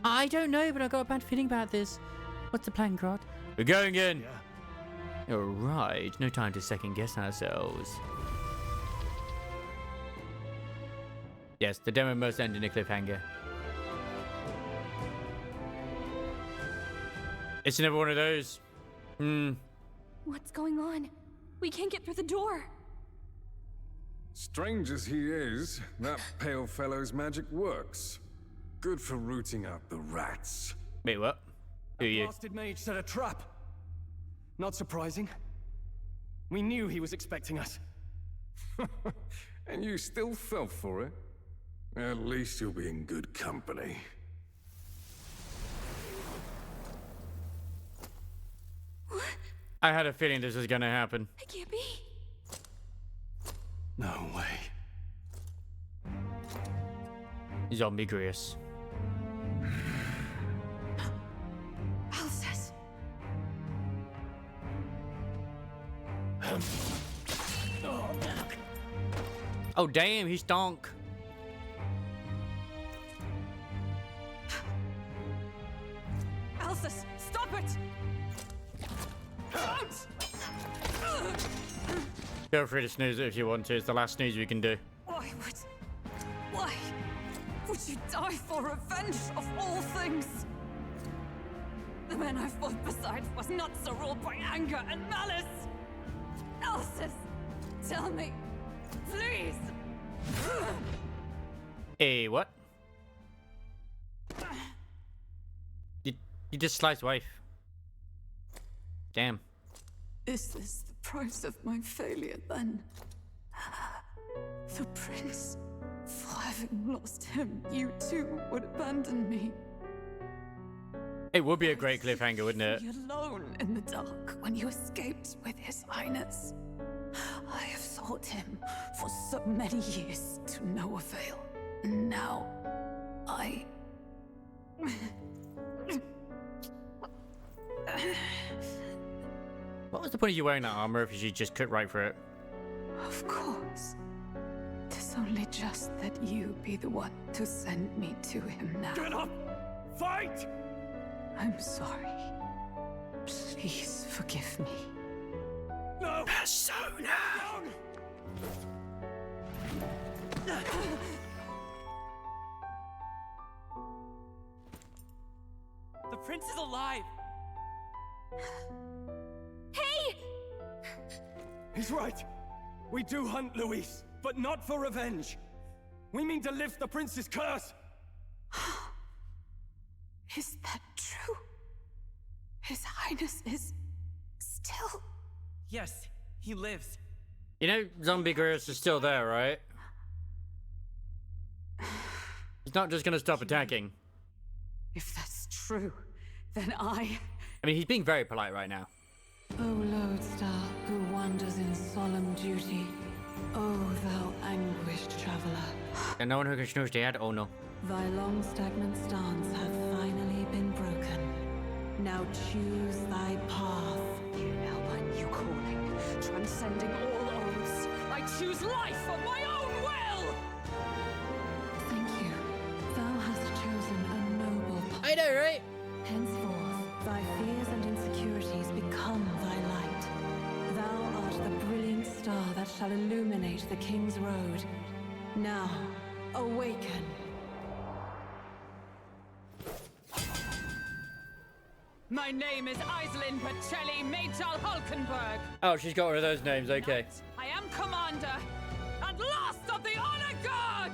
I don't know, but I've got a bad feeling about this. What's the plan, Grot? We're going in. Alright, no time to second guess ourselves. Yes, the demo must end in a cliffhanger. It's never one of those. What's going on? We can't get through the door. Strange as he is, that pale fellow's magic works. Good for rooting out the rats. Wait, what? Who are you? Blasted mage set a trap. Not surprising. We knew he was expecting us. And you still fell for it? At least you'll be in good company. I had a feeling this was gonna happen. It can't be. No way. Zombie Grius. Alsace. Oh damn, he stunk. Alsace, stop it! Feel free to snooze it if you want to. It's the last snooze we can do. Why would you die for revenge of all things? The men I fought beside was not so ruled by anger and malice. Alsace, tell me, please. Hey, what? You just sliced wife. Damn. Is this the price of my failure then? The prince, for having lost him, you too would abandon me. It would be a great cliffhanger, wouldn't it? Be alone in the dark when you escaped with his highness. I have sought him for so many years to no avail. And now, I... What was the point of you wearing that armor if you just cut right through it? Of course. 'Tis only just that you be the one to send me to him now. Get up! Fight! I'm sorry. Please forgive me. No! Persona! The prince is alive! Hey! He's right. We do hunt Luis, but not for revenge. We mean to lift the prince's curse. Is that true? His highness is still... Yes, he lives. You know, Zombie Grius is still there, right? He's not just gonna stop attacking. If that's true, then I mean, he's being very polite right now. O lodestar who wanders in solemn duty, O thou anguished traveler, And no one who can snooze the head, oh no. thy long stagnant stance hath finally been broken. Now choose thy path. Now my new calling, transcending all oaths, I choose life of my own will! Thank you. Thou hast chosen a noble path. I know, right? Henceforth, thy fears and insecurities become thy light. Thou art the brilliant star that shall illuminate the king's road. Now, awaken. My name is Iselin Pacelli Majal Hulkenberg. Oh, she's got one of those names, okay. I am commander and last of the honor guard.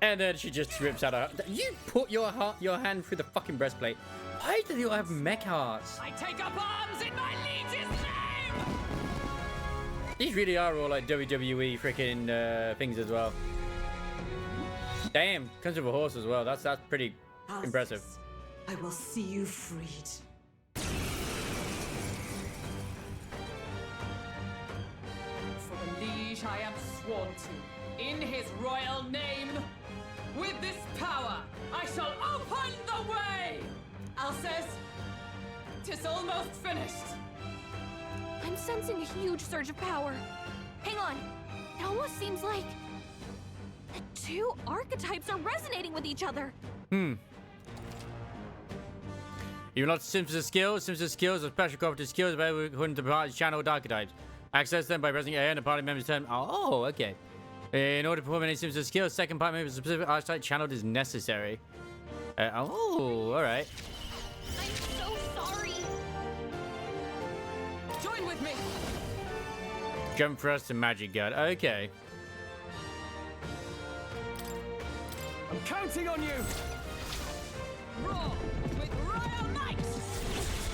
And then she just rips out her... You put your hand through the fucking breastplate. Why do they all have mech hearts? I take up arms in my liege's name. These really are all like WWE freaking things as well. Damn, comes with a horse as well. That's pretty impressive. I will see you freed. For the liege I am sworn to, in his royal name, with this power, I shall open the way! Alsace, 'tis almost finished. I'm sensing a huge surge of power. Hang on. It almost seems like the two archetypes are resonating with each other. You're not Simpsons skills. Simpsons skills are special cooperative skills available according to the party's channeled archetypes. Access them by pressing A and the party member's turn. Oh, okay. In order to perform any Simpsons skills, second party member's specific archetype channeled is necessary. Oh, alright. I'm so sorry. Join with me. Jump thrust and magic guard. Okay. I'm counting on you. Roar with royal might.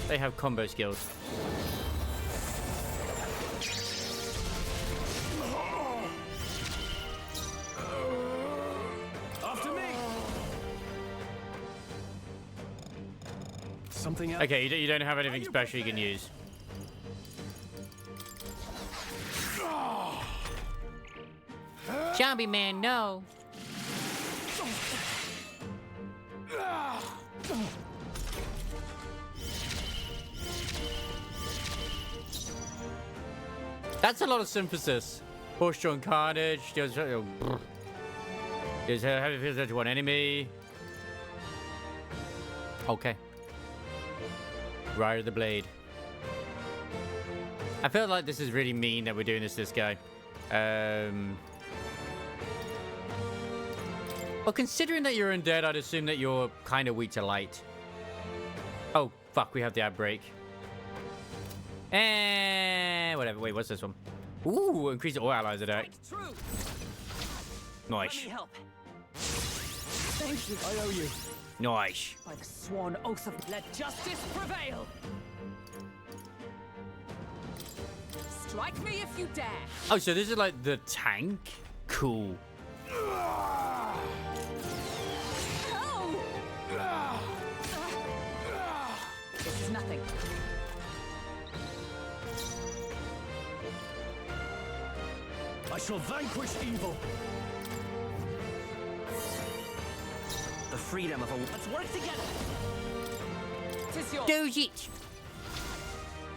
They have combo skills. After me. something else? Okay, you don't have anything special you can use. Zombie man, no. That's a lot of synthesis. Horse-drawn carnage. There's heavy physical to one enemy. Okay. Rider the Blade. I feel like this is really mean that we're doing this guy. Well, considering that you're undead, I'd assume that you're kind of weak to light. Oh, fuck, we have the outbreak. And whatever. Wait, what's this one? Ooh, increase all allies attack. Nice. Thank you. I owe you. Nice. By the sworn oath of let justice prevail. Strike me if you dare. Oh, so this is like the tank? Cool. No! This is nothing. I shall vanquish evil. The freedom of a... Let's work together. Tis yours. Do it.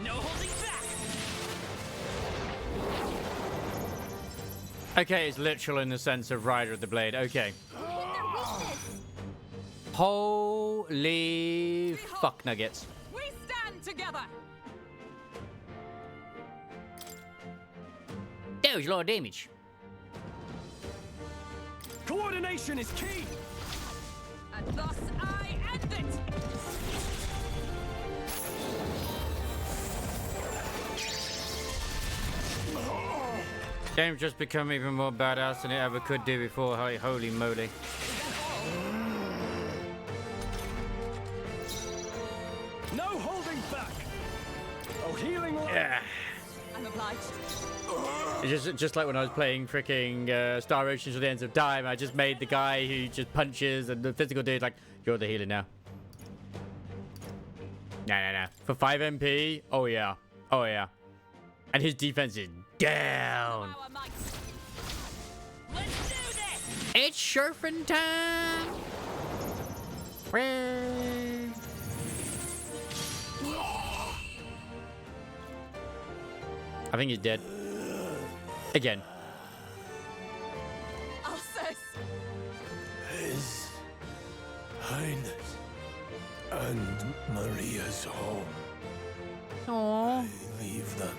No holding back. Okay, it's literal in the sense of Rider of the Blade. Okay. Holy fuck nuggets. We stand together. That was a lot of damage. Coordination is key. And thus I end it. Game's just become even more badass than it ever could do before. Holy moly. No holding back. Oh, healing light. Yeah. I'm obliged. It's just like when I was playing freaking Star Oceans at the Ends of Time. I just made the guy who just punches and the physical dude like, you're the healer now. No. For 5 MP? Oh yeah. Oh yeah. And his defense is down. Let's do this. It's surfing time. I think he's dead. Again. Alsace. His Highness and Maria's home. Aww. I leave them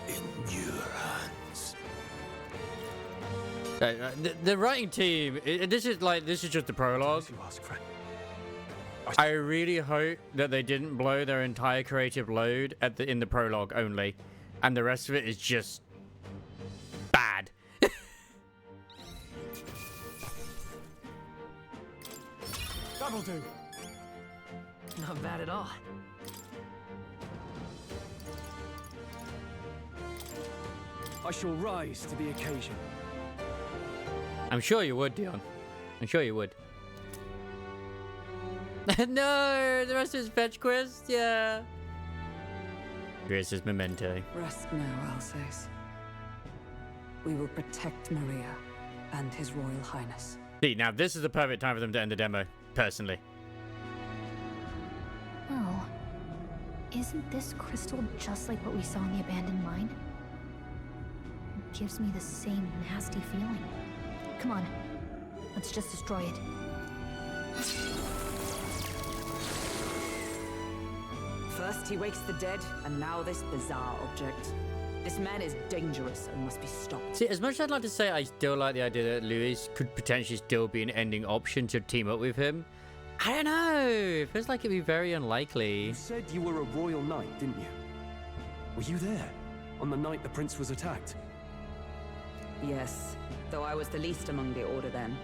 in your hands. The writing team. This is just the prologue. I really hope that they didn't blow their entire creative load in the prologue only, and the rest of it is just bad. That'll do. Not bad at all. I shall rise to the occasion. I'm sure you would, Dion. I'm sure you would. No, the rest is fetch quest. Yeah. This is memento. Rest now, Alsace. We will protect Maria and His Royal Highness. See, now this is the perfect time for them to end the demo, personally. Oh. Isn't this crystal just like what we saw in the abandoned mine? It gives me the same nasty feeling. Come on. Let's just destroy it. First he wakes the dead, and now this bizarre object. This man is dangerous and must be stopped. See, as much as I'd like to say I still like the idea that Louis could potentially still be an ending option to team up with him, I don't know. It feels like it'd be very unlikely. You said you were a royal knight, didn't you? Were you there on the night the prince was attacked? Yes, though I was the least among the Order then.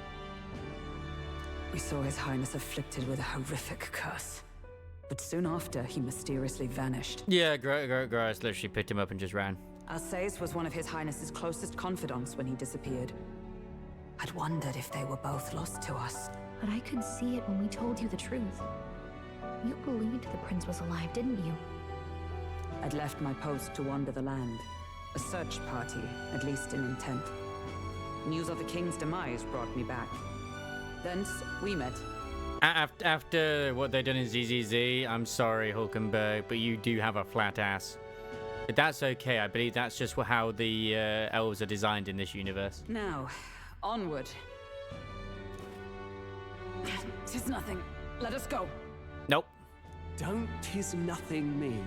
We saw His Highness afflicted with a horrific curse. But soon after, he mysteriously vanished. Yeah, Grace literally picked him up and just ran. Alsace was one of His Highness's closest confidants when he disappeared. I'd wondered if they were both lost to us. But I could see it when we told you the truth. You believed the prince was alive, didn't you? I'd left my post to wander the land. A search party, at least in intent. News of the king's demise brought me back. Thence, we met. After what they done in ZZZ, I'm sorry, Hulkenberg, but you do have a flat ass. But that's okay. I believe that's just how the elves are designed in this universe. Now, onward. 'Tis nothing. Let us go. Nope. Don't "'tis nothing" me.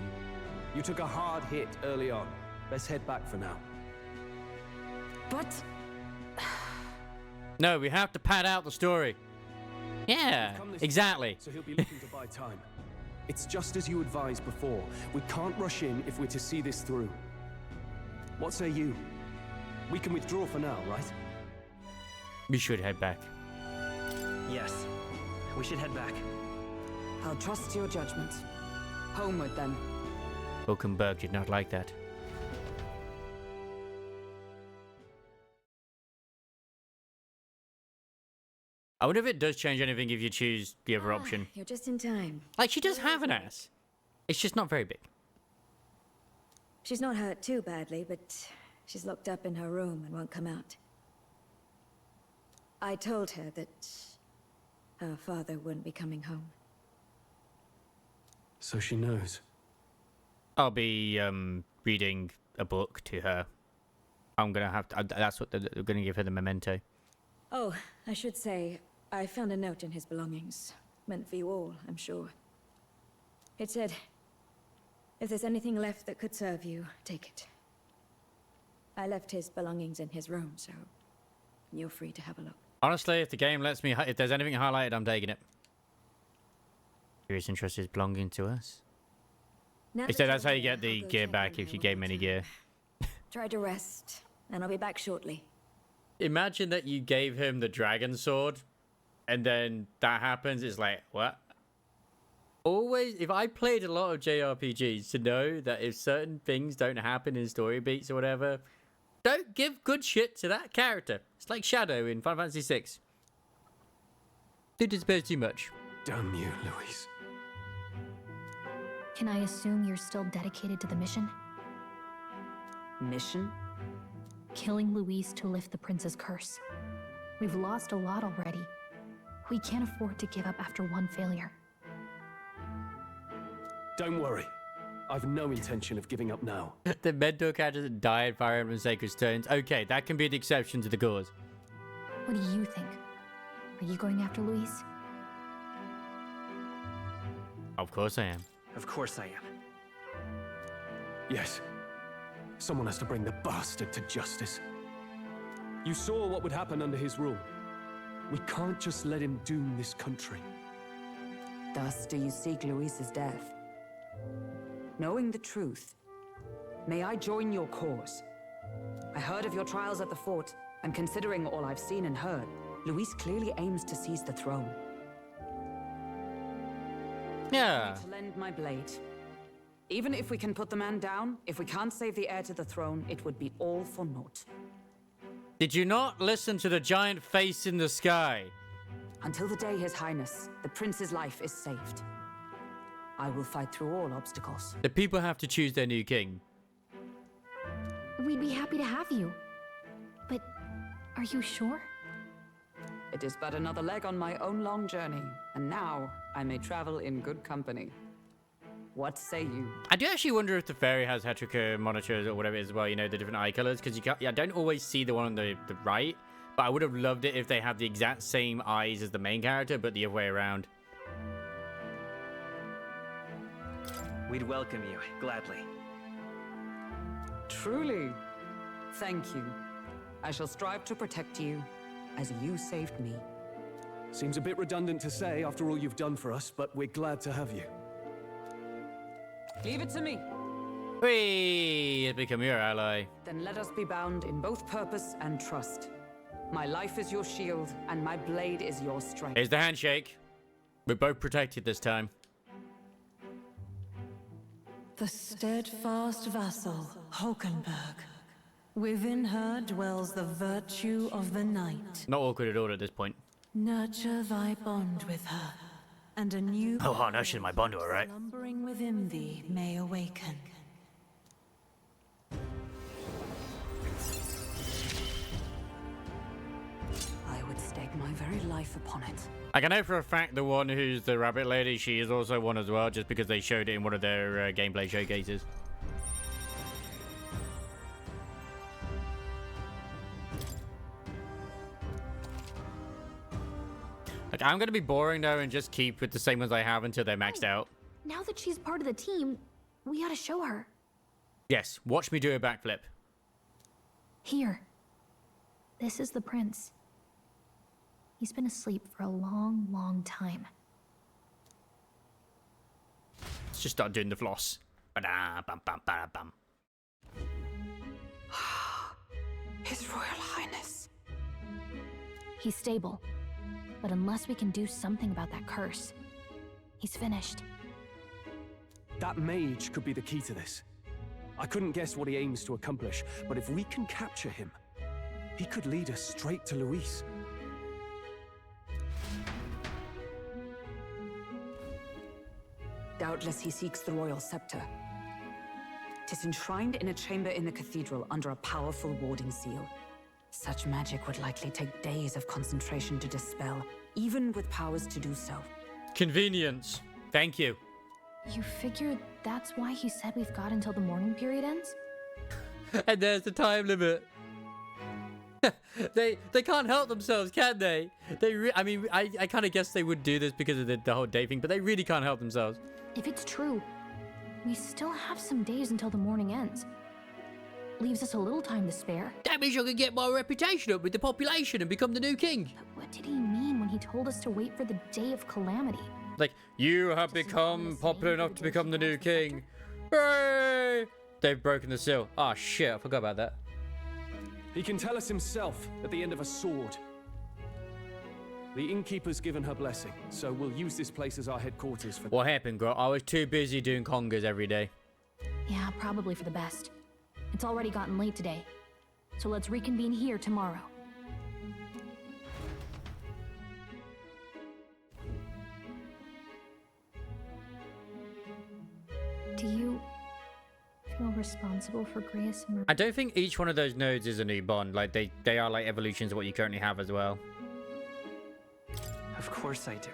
You took a hard hit early on. Let's head back for now. But... No, we have to pad out the story. Yeah, exactly. So he'll be looking to buy time. It's just as you advised before. We can't rush in if we're to see this through. What say you? We can withdraw for now, right? We should head back. Yes, we should head back. I'll trust your judgment. Homeward, then. Hulkenberg did not like that. I wonder if it does change anything if you choose the other option. You're just in time. Like, she does have an ass. It's just not very big. She's not hurt too badly, but she's locked up in her room and won't come out. I told her that her father wouldn't be coming home. So she knows. I'll be reading a book to her. I'm gonna have to. That's what they're gonna give her, the memento. Oh, I should say, I found a note in his belongings. Meant for you all, I'm sure. It said, if there's anything left that could serve you, take it. I left his belongings in his room, so you're free to have a look. Honestly, if the game lets me, if there's anything highlighted, I'm taking it. Curious interest is belonging to us. Now It said that's how you get the gear back if you gave him any gear. Try to rest, and I'll be back shortly. Imagine that you gave him the dragon sword, and then that happens. It's like, what? Always, if I played a lot of JRPGs, to know that if certain things don't happen in story beats or whatever, don't give good shit to that character. It's like Shadow in Final Fantasy VI. Didn't expect too much. Damn you, Louise. Can I assume you're still dedicated to the mission? Mission? Killing Luis to lift the prince's curse. We've lost a lot already. We can't afford to give up after one failure. Don't worry. I've no intention of giving up now. The mentor character that died Fire Emblem Sacred Stones. Okay, that can be the exception to the cause. What do you think? Are you going after Luis? Of course I am. Of course I am. Yes. Someone has to bring the bastard to justice. You saw what would happen under his rule. We can't just let him doom this country. Thus do you seek Luis's death. Knowing the truth, may I join your cause? I heard of your trials at the fort, and considering all I've seen and heard, Luis clearly aims to seize the throne. Yeah. To lend my blade. Even if we can put the man down, if we can't save the heir to the throne, it would be all for naught. Did you not listen to the giant face in the sky? Until the day His Highness, the prince's life is saved. I will fight through all obstacles. The people have to choose their new king. We'd be happy to have you. But are you sure? It is but another leg on my own long journey, and now I may travel in good company. What say you? I do actually wonder if the fairy has Hetrica monitors or whatever it is as well, you know, the different eye colors, because you can't, I don't always see the one on the right, but I would have loved it if they had the exact same eyes as the main character, but the other way around. We'd welcome you, gladly. Truly. Thank you. I shall strive to protect you, as you saved me. Seems a bit redundant to say after all you've done for us, but we're glad to have you. Leave it to me. Whee! It's become your ally. Then let us be bound in both purpose and trust. My life is your shield, and my blade is your strength. Here's the handshake. We're both protected this time. The steadfast vassal, Hulkenberg. Within her dwells the virtue of the knight. Not awkward at all at this point. Nurture thy bond with her, and a new Oh, no, she's my bundle, alright? slumbering within thee may awaken. I would stake my very life upon it. I can know for a fact the one who's the rabbit lady, she is also one as well, just because they showed it in one of their gameplay showcases. Like, I'm going to be boring though and just keep with the same ones I have until they're maxed out. Now that she's part of the team, we gotta show her. Yes, watch me do a backflip. Here. This is the prince. He's been asleep for a long, long time. Let's just start doing the floss. Ba-da, bum, bum, ba-da, bum. His Royal Highness. He's stable. But unless we can do something about that curse, he's finished. That mage could be the key to this. I couldn't guess what he aims to accomplish, but if we can capture him, he could lead us straight to Luis. Doubtless he seeks the royal scepter. 'Tis enshrined in a chamber in the cathedral under a powerful warding seal. Such magic would likely take days of concentration to dispel, even with powers to do so. Convenience. Thank you. You figure that's why he said we've got until the mourning period ends? And there's the time limit. they can't help themselves, can they? I mean, I kind of guess they would do this because of the whole day thing, but they really can't help themselves. If it's true, we still have some days until the mourning ends. Leaves us a little time to spare. That means I can get my reputation up with the population and become the new king. But what did he mean when he told us to wait for the day of calamity? Like, you have become popular enough to become the new king. Hooray! They've broken the seal. Oh shit, I forgot about that. He can tell us himself at the end of a sword. The innkeeper's given her blessing, so we'll use this place as our headquarters for... What happened, girl? I was too busy doing congas every day. Yeah, probably for the best. It's already gotten late today, so let's reconvene here tomorrow. Do you feel responsible for Grius and... I don't think each one of those nodes is a new bond. Like, they are like evolutions of what you currently have as well. Of course I do.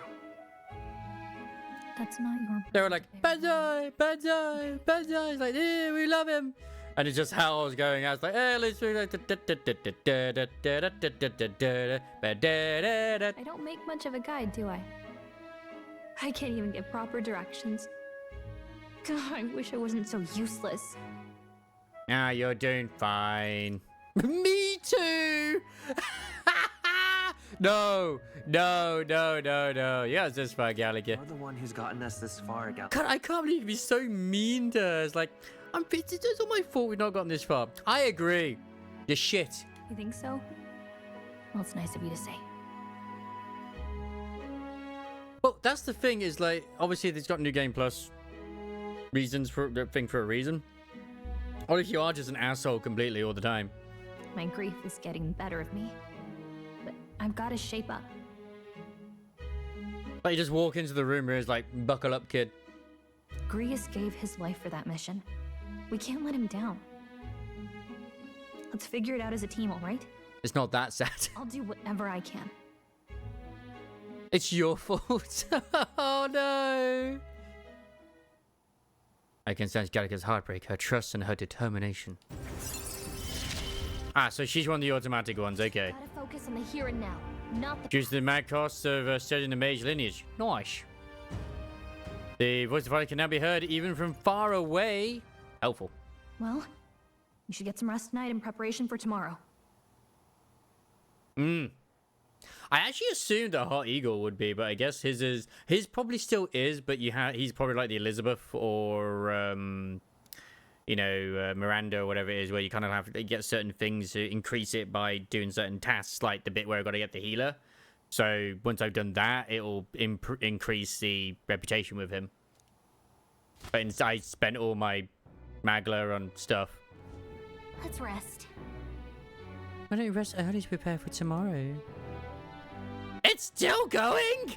That's not your... They were like, Banzai, Banzai, Banzai. It's like, yeah, we love him. And it's just how I was going. I was like, hey, let's do like... I don't make much of a guide, do I? I can't even give proper directions. God, I wish I wasn't so useless. Ah, you're doing fine. Me too! No, no, no, no, no. You guys this far, Gallagher. You're the one who's gotten us this far, Gallagher. God, I can't believe you'd be so mean to us. Like, it's all my fault we've not gotten this far. I agree. You're shit. You think so? Well, it's nice of you to say. Well, that's the thing is, like, obviously it's got New Game Plus reasons for the thing for a reason. Or if you are just an asshole completely all the time. My grief is getting the better of me. But I've got to shape up. Like, you just walk into the room where it's like, buckle up, kid. Grius gave his life for that mission. We can't let him down. Let's figure it out as a team, all right? It's not that sad. I'll do whatever I can. It's your fault. Oh, no. I can sense Gallagher's heartbreak, her trust, and her determination. Ah, so she's one of the automatic ones, okay. Gotta focus on the here and now, not the... Due to the mad costs of studying the mage lineage. Nice. The voice of fire can now be heard even from far away. Helpful. Well, you should get some rest tonight in preparation for tomorrow. I actually assumed a Hot Eagle would be, but I guess his probably still is, but he's probably like the Elizabeth or you know, Miranda or whatever it is, where you kind of have to get certain things to increase it by doing certain tasks, like the bit where I've got to get the healer. So once I've done that, it'll increase the reputation with him. But I spent all my Magla on stuff. Let's rest. Why don't you rest early to prepare for tomorrow? It's still going?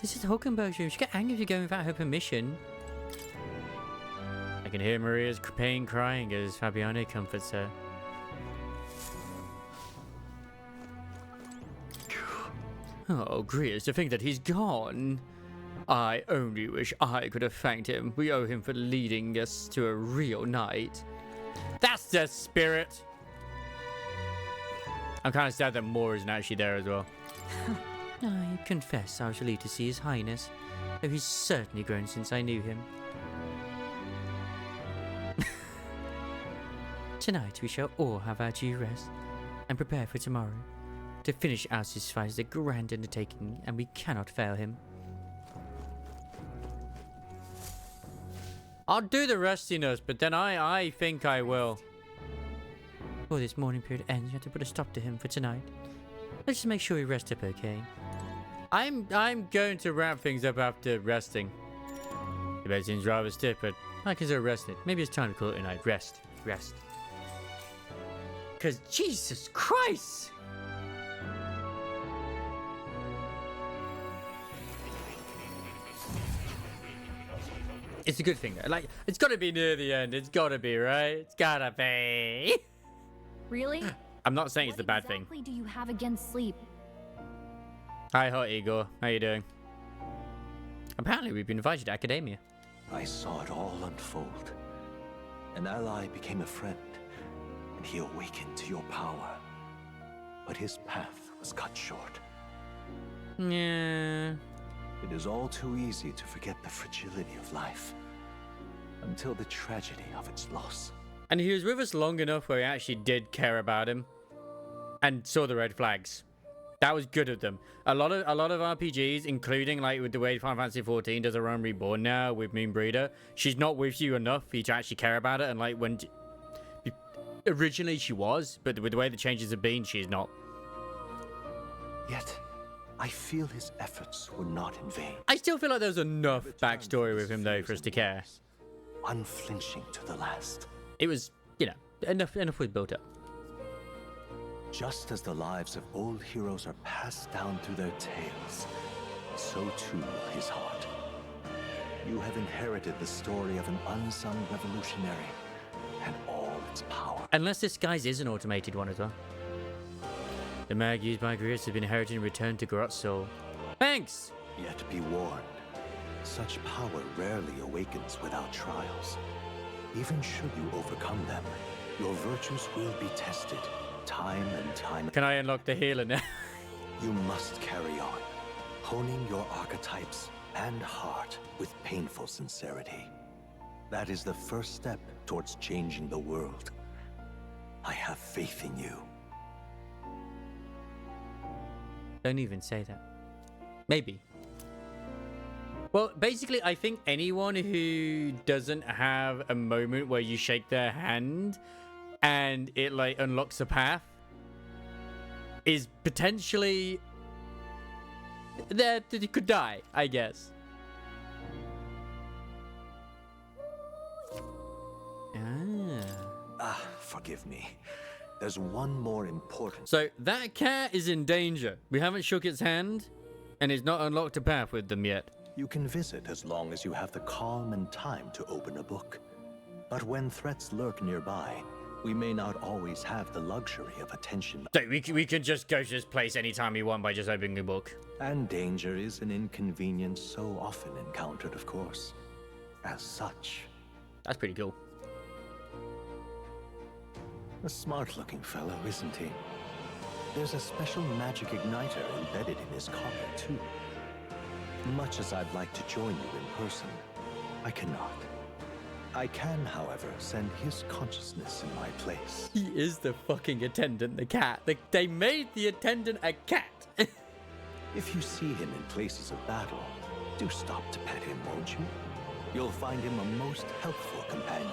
This is Hulkenberg's room. She get angry if you go without her permission. I can hear Maria's pain crying as Fabiano comforts her. Oh, Grius, to think that he's gone. I only wish I could have thanked him. We owe him for leading us to a real night. That's the spirit. I'm kind of sad that Moore isn't actually there as well. I confess I was relieved to see His Highness, though he's certainly grown since I knew him. Tonight we shall all have our due rest and prepare for tomorrow. To finish Alcest's fight is a grand undertaking, and we cannot fail him. I'll do the rustiness, but then I think I will. Before this morning period ends, you have to put a stop to him for tonight. Let's just make sure we rest up, okay? I'm going to wrap things up after resting. The bed seems rather stiff, but I can still rest it. Maybe it's time to call it a night. Rest. Rest. Because Jesus Christ! It's a good thing though. Like, it's gotta be near the end. It's gotta be, right? It's gotta be. Really? I'm not saying it's the bad thing. What exactly do you have against sleep? Hi, Hot Igor. How you doing? Apparently, we've been invited to Academia. I saw it all unfold. An ally became a friend, and he awakened to your power. But his path was cut short. Yeah. It is all too easy to forget the fragility of life until the tragedy of its loss. And he was with us long enough where we actually did care about him and saw the red flags. That was good of them. A lot of RPGs, including like with the way Final Fantasy 14 does her own reborn now with Moonbreeder, she's not with you enough for you to actually care about it. And like when originally she was, but with the way the changes have been, she's not. Yet I feel his efforts were not in vain. I still feel like there's enough backstory with him though for us to care. Unflinching to the last. It was, you know, enough was built up. Just as the lives of old heroes are passed down through their tales, so too will his heart. You have inherited the story of an unsung revolutionary and all its power. Unless this guy's is an automated one as well. The mag used by Grius has been inherited and returned to Garot's soul. Thanks! Yet be warned, such power rarely awakens without trials. Even should you overcome them, your virtues will be tested time and time. Can I unlock the healer now? You must carry on, honing your archetypes and heart with painful sincerity. That is the first step towards changing the world. I have faith in you. Don't even say that. Maybe. Well, basically, I think anyone who doesn't have a moment where you shake their hand and it like unlocks a path is potentially there that you could die, I guess. Forgive me. There's one more important. So that cat is in danger. We haven't shook its hand, and it's not unlocked a path with them yet. You can visit as long as you have the calm and time to open a book. But when threats lurk nearby, we may not always have the luxury of attention. So we can just go to this place anytime we want by just opening a book. And danger is an inconvenience so often encountered, of course. As such. That's pretty cool. A smart-looking fellow, isn't he? There's a special magic igniter embedded in his collar, too. Much as I'd like to join you in person, I cannot. I can, however, send his consciousness in my place. He is the fucking attendant, the cat. They made the attendant a cat. If you see him in places of battle, do stop to pet him, won't you? You'll find him a most helpful companion.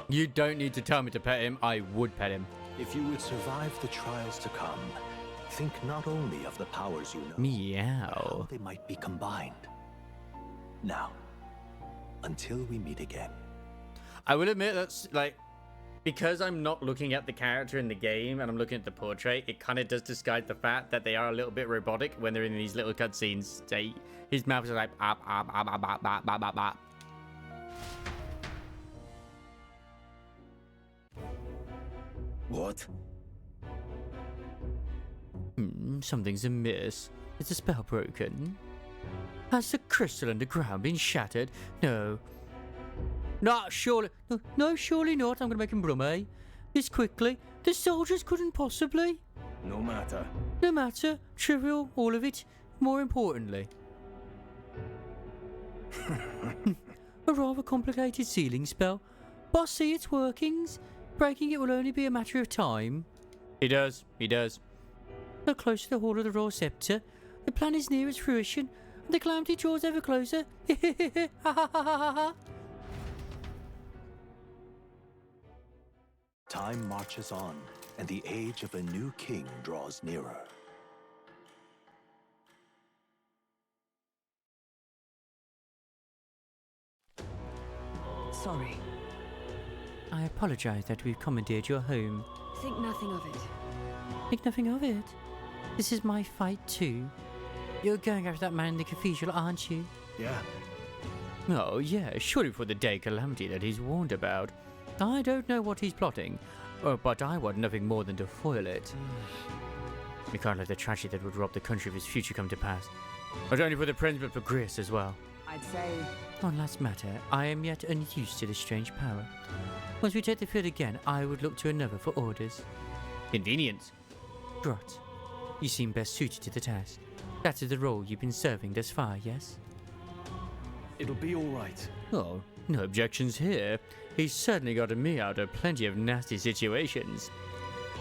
You don't need to tell me to pet him. I would pet him. If you would survive the trials to come, think not only of the powers you know, meow, but how they might be combined. Now, until we meet again. I will admit that's like, because I'm not looking at the character in the game and I'm looking at the portrait, it kind of does disguise the fact that they are a little bit robotic when they're in these little cutscenes. His mouth is like, up, up, up, up, up, up, up, up, up. What? Something's amiss. Is the spell broken? Has the crystal underground been shattered? No. Not surely. No, surely not. I'm gonna make him brumme. This quickly. The soldiers couldn't possibly. No matter. No matter. Trivial, all of it. More importantly. A rather complicated sealing spell. But I see its workings. Breaking it will only be a matter of time. He does. The closer the Hall of the Royal Scepter, the plan is near its fruition, and the calamity draws ever closer. Time marches on, and the age of a new king draws nearer. Sorry. I apologize that we've commandeered your home. Think nothing of it. Think nothing of it. This is my fight too. You're going after that man in the cathedral, aren't you? Yeah. Oh, yeah, surely for the day calamity that he's warned about. I don't know what he's plotting, but I want nothing more than to foil it. We can't let the tragedy that would rob the country of its future come to pass. Not only for the prince, but for Gris as well. I'd say... On last matter, I am yet unused to this strange power. Once we take the field again, I would look to another for orders. Convenience. Grot, you seem best suited to the task. That is the role you've been serving thus far, yes? It'll be all right. Oh, no objections here. He's certainly gotten me out of plenty of nasty situations.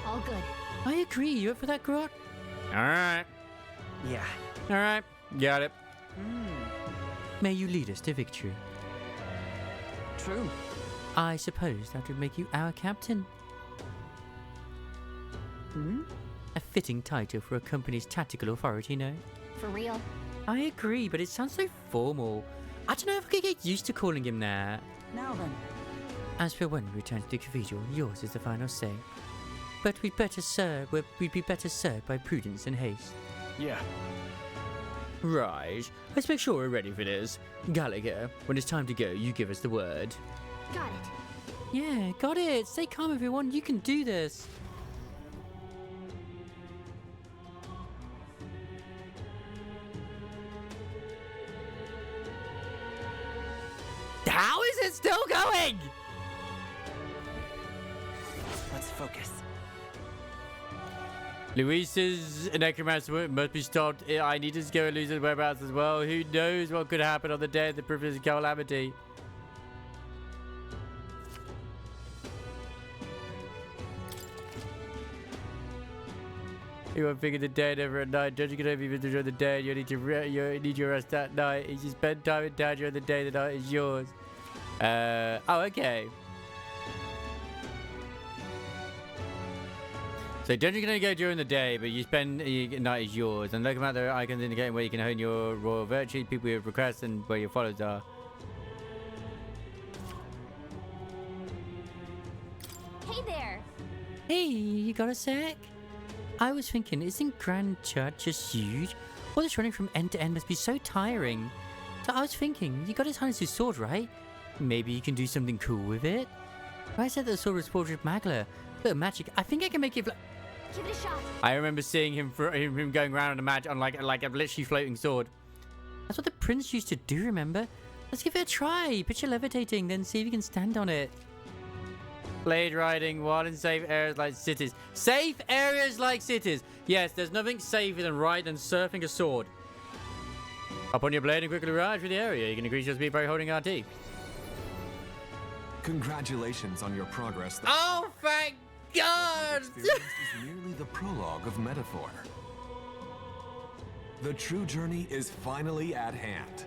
All good. I agree. You up for that, Grot? Alright. Yeah. Alright. Got it. May you lead us to victory. True. I suppose that would make you our captain. A fitting title for a company's tactical authority, no? For real. I agree, but it sounds so formal. I don't know if I could get used to calling him that. Now then. As for when we return to the cathedral, yours is the final say. But we'd be better served by prudence and haste. Yeah. Right. Let's make sure we're ready for this. Gallagher, when it's time to go, you give us the word. Got it. Yeah, got it. Stay calm, everyone. You can do this. How is it still going? Let's focus. Luis's necromancer must be stopped. I need to go Luis's whereabouts as well. Who knows what could happen on the day of the privilege calamity? You won't figure the day never at night. Don't you get over even during the day? You need your rest that night. If you spend time in town during the day, the night is yours. Oh, okay. So dungeon can only go during the day, but you spend night is yours. And look at the icons indicating where you can hone your royal virtue, people you have requests, and where your followers are. Hey there! Hey, you got a sec? I was thinking, isn't Grand Church just huge? All this running from end to end must be so tiring. So I was thinking, you got his highness's sword, right? Maybe you can do something cool with it? I said that the sword was forged with Magla. Bit of magic. I think I can make it. Give it a shot. I remember seeing him going around on a like a literally floating sword. That's what the prince used to do. Remember? Let's give it a try. Picture levitating, then see if you can stand on it. Blade riding while in safe areas like cities. Safe areas like cities. Yes, there's nothing safer than surfing a sword. Up on your blade and quickly ride through the area. You can increase your speed by holding RT. Congratulations on your progress. Oh, thank God! Experience is merely the prologue of Metaphor. The true journey is finally at hand.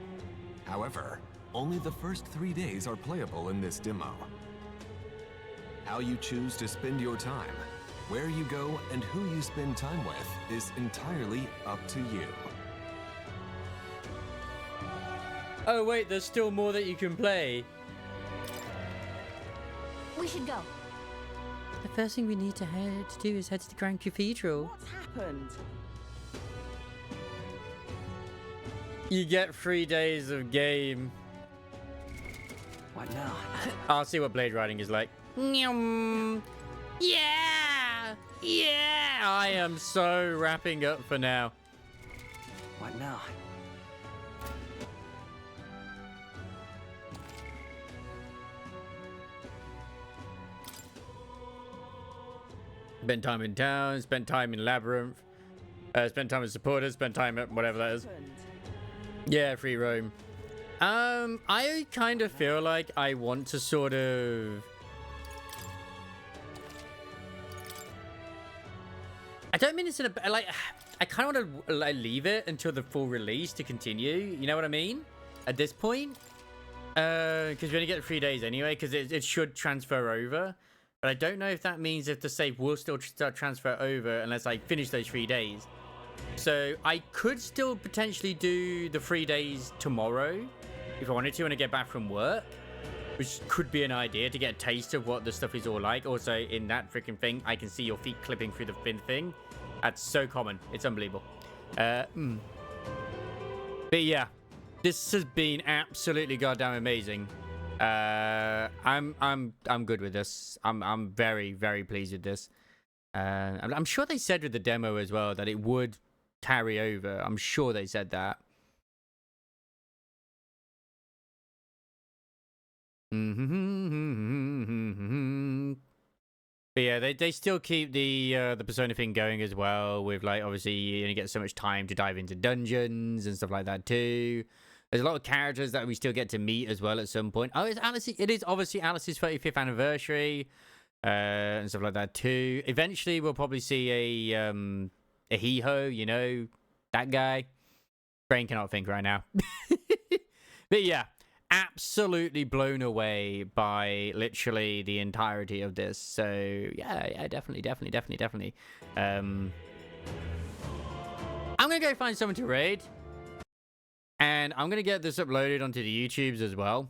However, only the first 3 days are playable in this demo. How you choose to spend your time, where you go, and who you spend time with is entirely up to you. Oh wait, there's still more that you can play. We should go. The first thing we need to do is head to the Grand Cathedral. What's happened? You get 3 days of game. What now? I'll see what blade riding is like. Yeah! Yeah! I am so wrapping up for now. What now? Spent time in town, spent time in Labyrinth, spent time with supporters, spent time at whatever that is. Yeah, free roam. I kind of feel like I want to sort of... I don't mean it's in a... Like, I kind of want to like, leave it until the full release to continue. You know what I mean? At this point. Because we only get 3 days anyway, because it should transfer over. But I don't know if that means if the save will still start transfer over unless I finish those 3 days. So I could still potentially do the 3 days tomorrow if I wanted to when I get back from work, which could be an idea to get a taste of what the stuff is all like. Also, in that freaking thing, I can see your feet clipping through the thin thing. That's so common. It's unbelievable. But yeah, this has been absolutely goddamn amazing. I'm good with this. I'm very, very pleased with this. I'm sure they said with the demo as well that it would carry over. I'm sure they said that. But yeah, they still keep the Persona thing going as well. With like, obviously, you only get so much time to dive into dungeons and stuff like that too. There's a lot of characters that we still get to meet as well at some point. Oh, it's Alice. It is obviously Alice's 35th anniversary and stuff like that too. Eventually, we'll probably see a Hee-Ho, you know, that guy. Brain cannot think right now. But yeah, absolutely blown away by literally the entirety of this. So yeah, definitely. I'm gonna go find someone to raid. And I'm going to get this uploaded onto the YouTubes as well.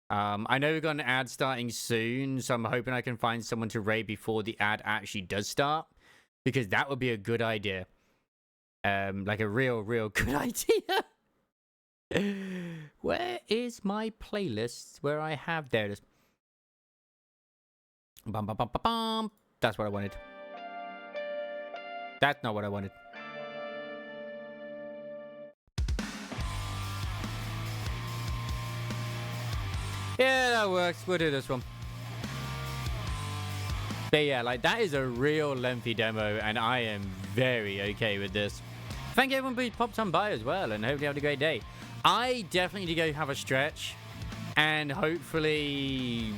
I know we've got an ad starting soon, so I'm hoping I can find someone to raid before the ad actually does start. Because that would be a good idea. Like a real good idea. Where is my playlist where I have... There it is. Bum, bum, bum, bum, bum. That's what I wanted. That's not what I wanted. Yeah, that works. We'll do this one. But yeah, like, that is a real lengthy demo, and I am very okay with this. Thank you everyone who popped on by as well, and hopefully you have a great day. I definitely need to go have a stretch, and hopefully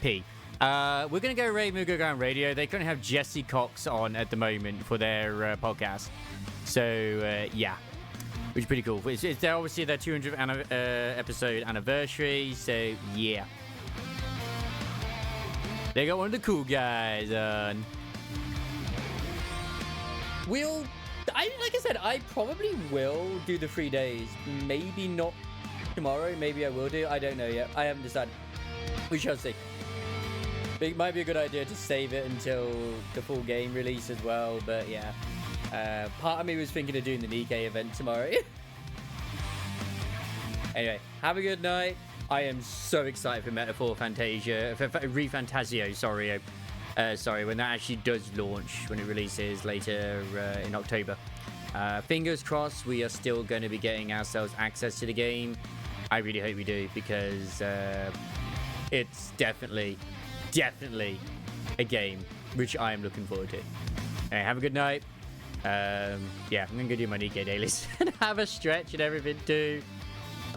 pee. We're going to go raid Moogle Radio. They currently have Jesse Cox on at the moment for their podcast. So, yeah. Which is pretty cool. It's obviously their 200th episode anniversary, so yeah. They got one of the cool guys on. Like I said, I probably will do the 3 days. Maybe not tomorrow, maybe I will do. I don't know yet. I haven't decided. We shall see. It might be a good idea to save it until the full game release as well, but yeah. Part of me was thinking of doing the Nikkei event tomorrow. Anyway, have a good night. I am so excited for Refantazio, sorry. Sorry, when that actually does launch, when it releases later in October. Fingers crossed we are still going to be getting ourselves access to the game. I really hope we do, because it's definitely a game which I am looking forward to. Anyway, have a good night. Yeah, I'm gonna go do my Nikkei dailies and have a stretch and everything too.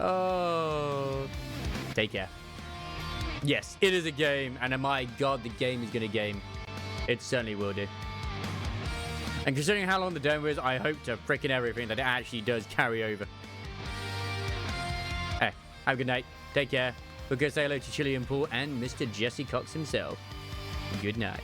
Oh, take care. Yes, it is a game, and my god, the game is gonna game. It certainly will do. And considering how long the demo is, I hope to frickin' everything that it actually does carry over. Hey, have a good night. Take care. We'll go say hello to Chili and Paul and Mr. Jesse Cox himself. Good night.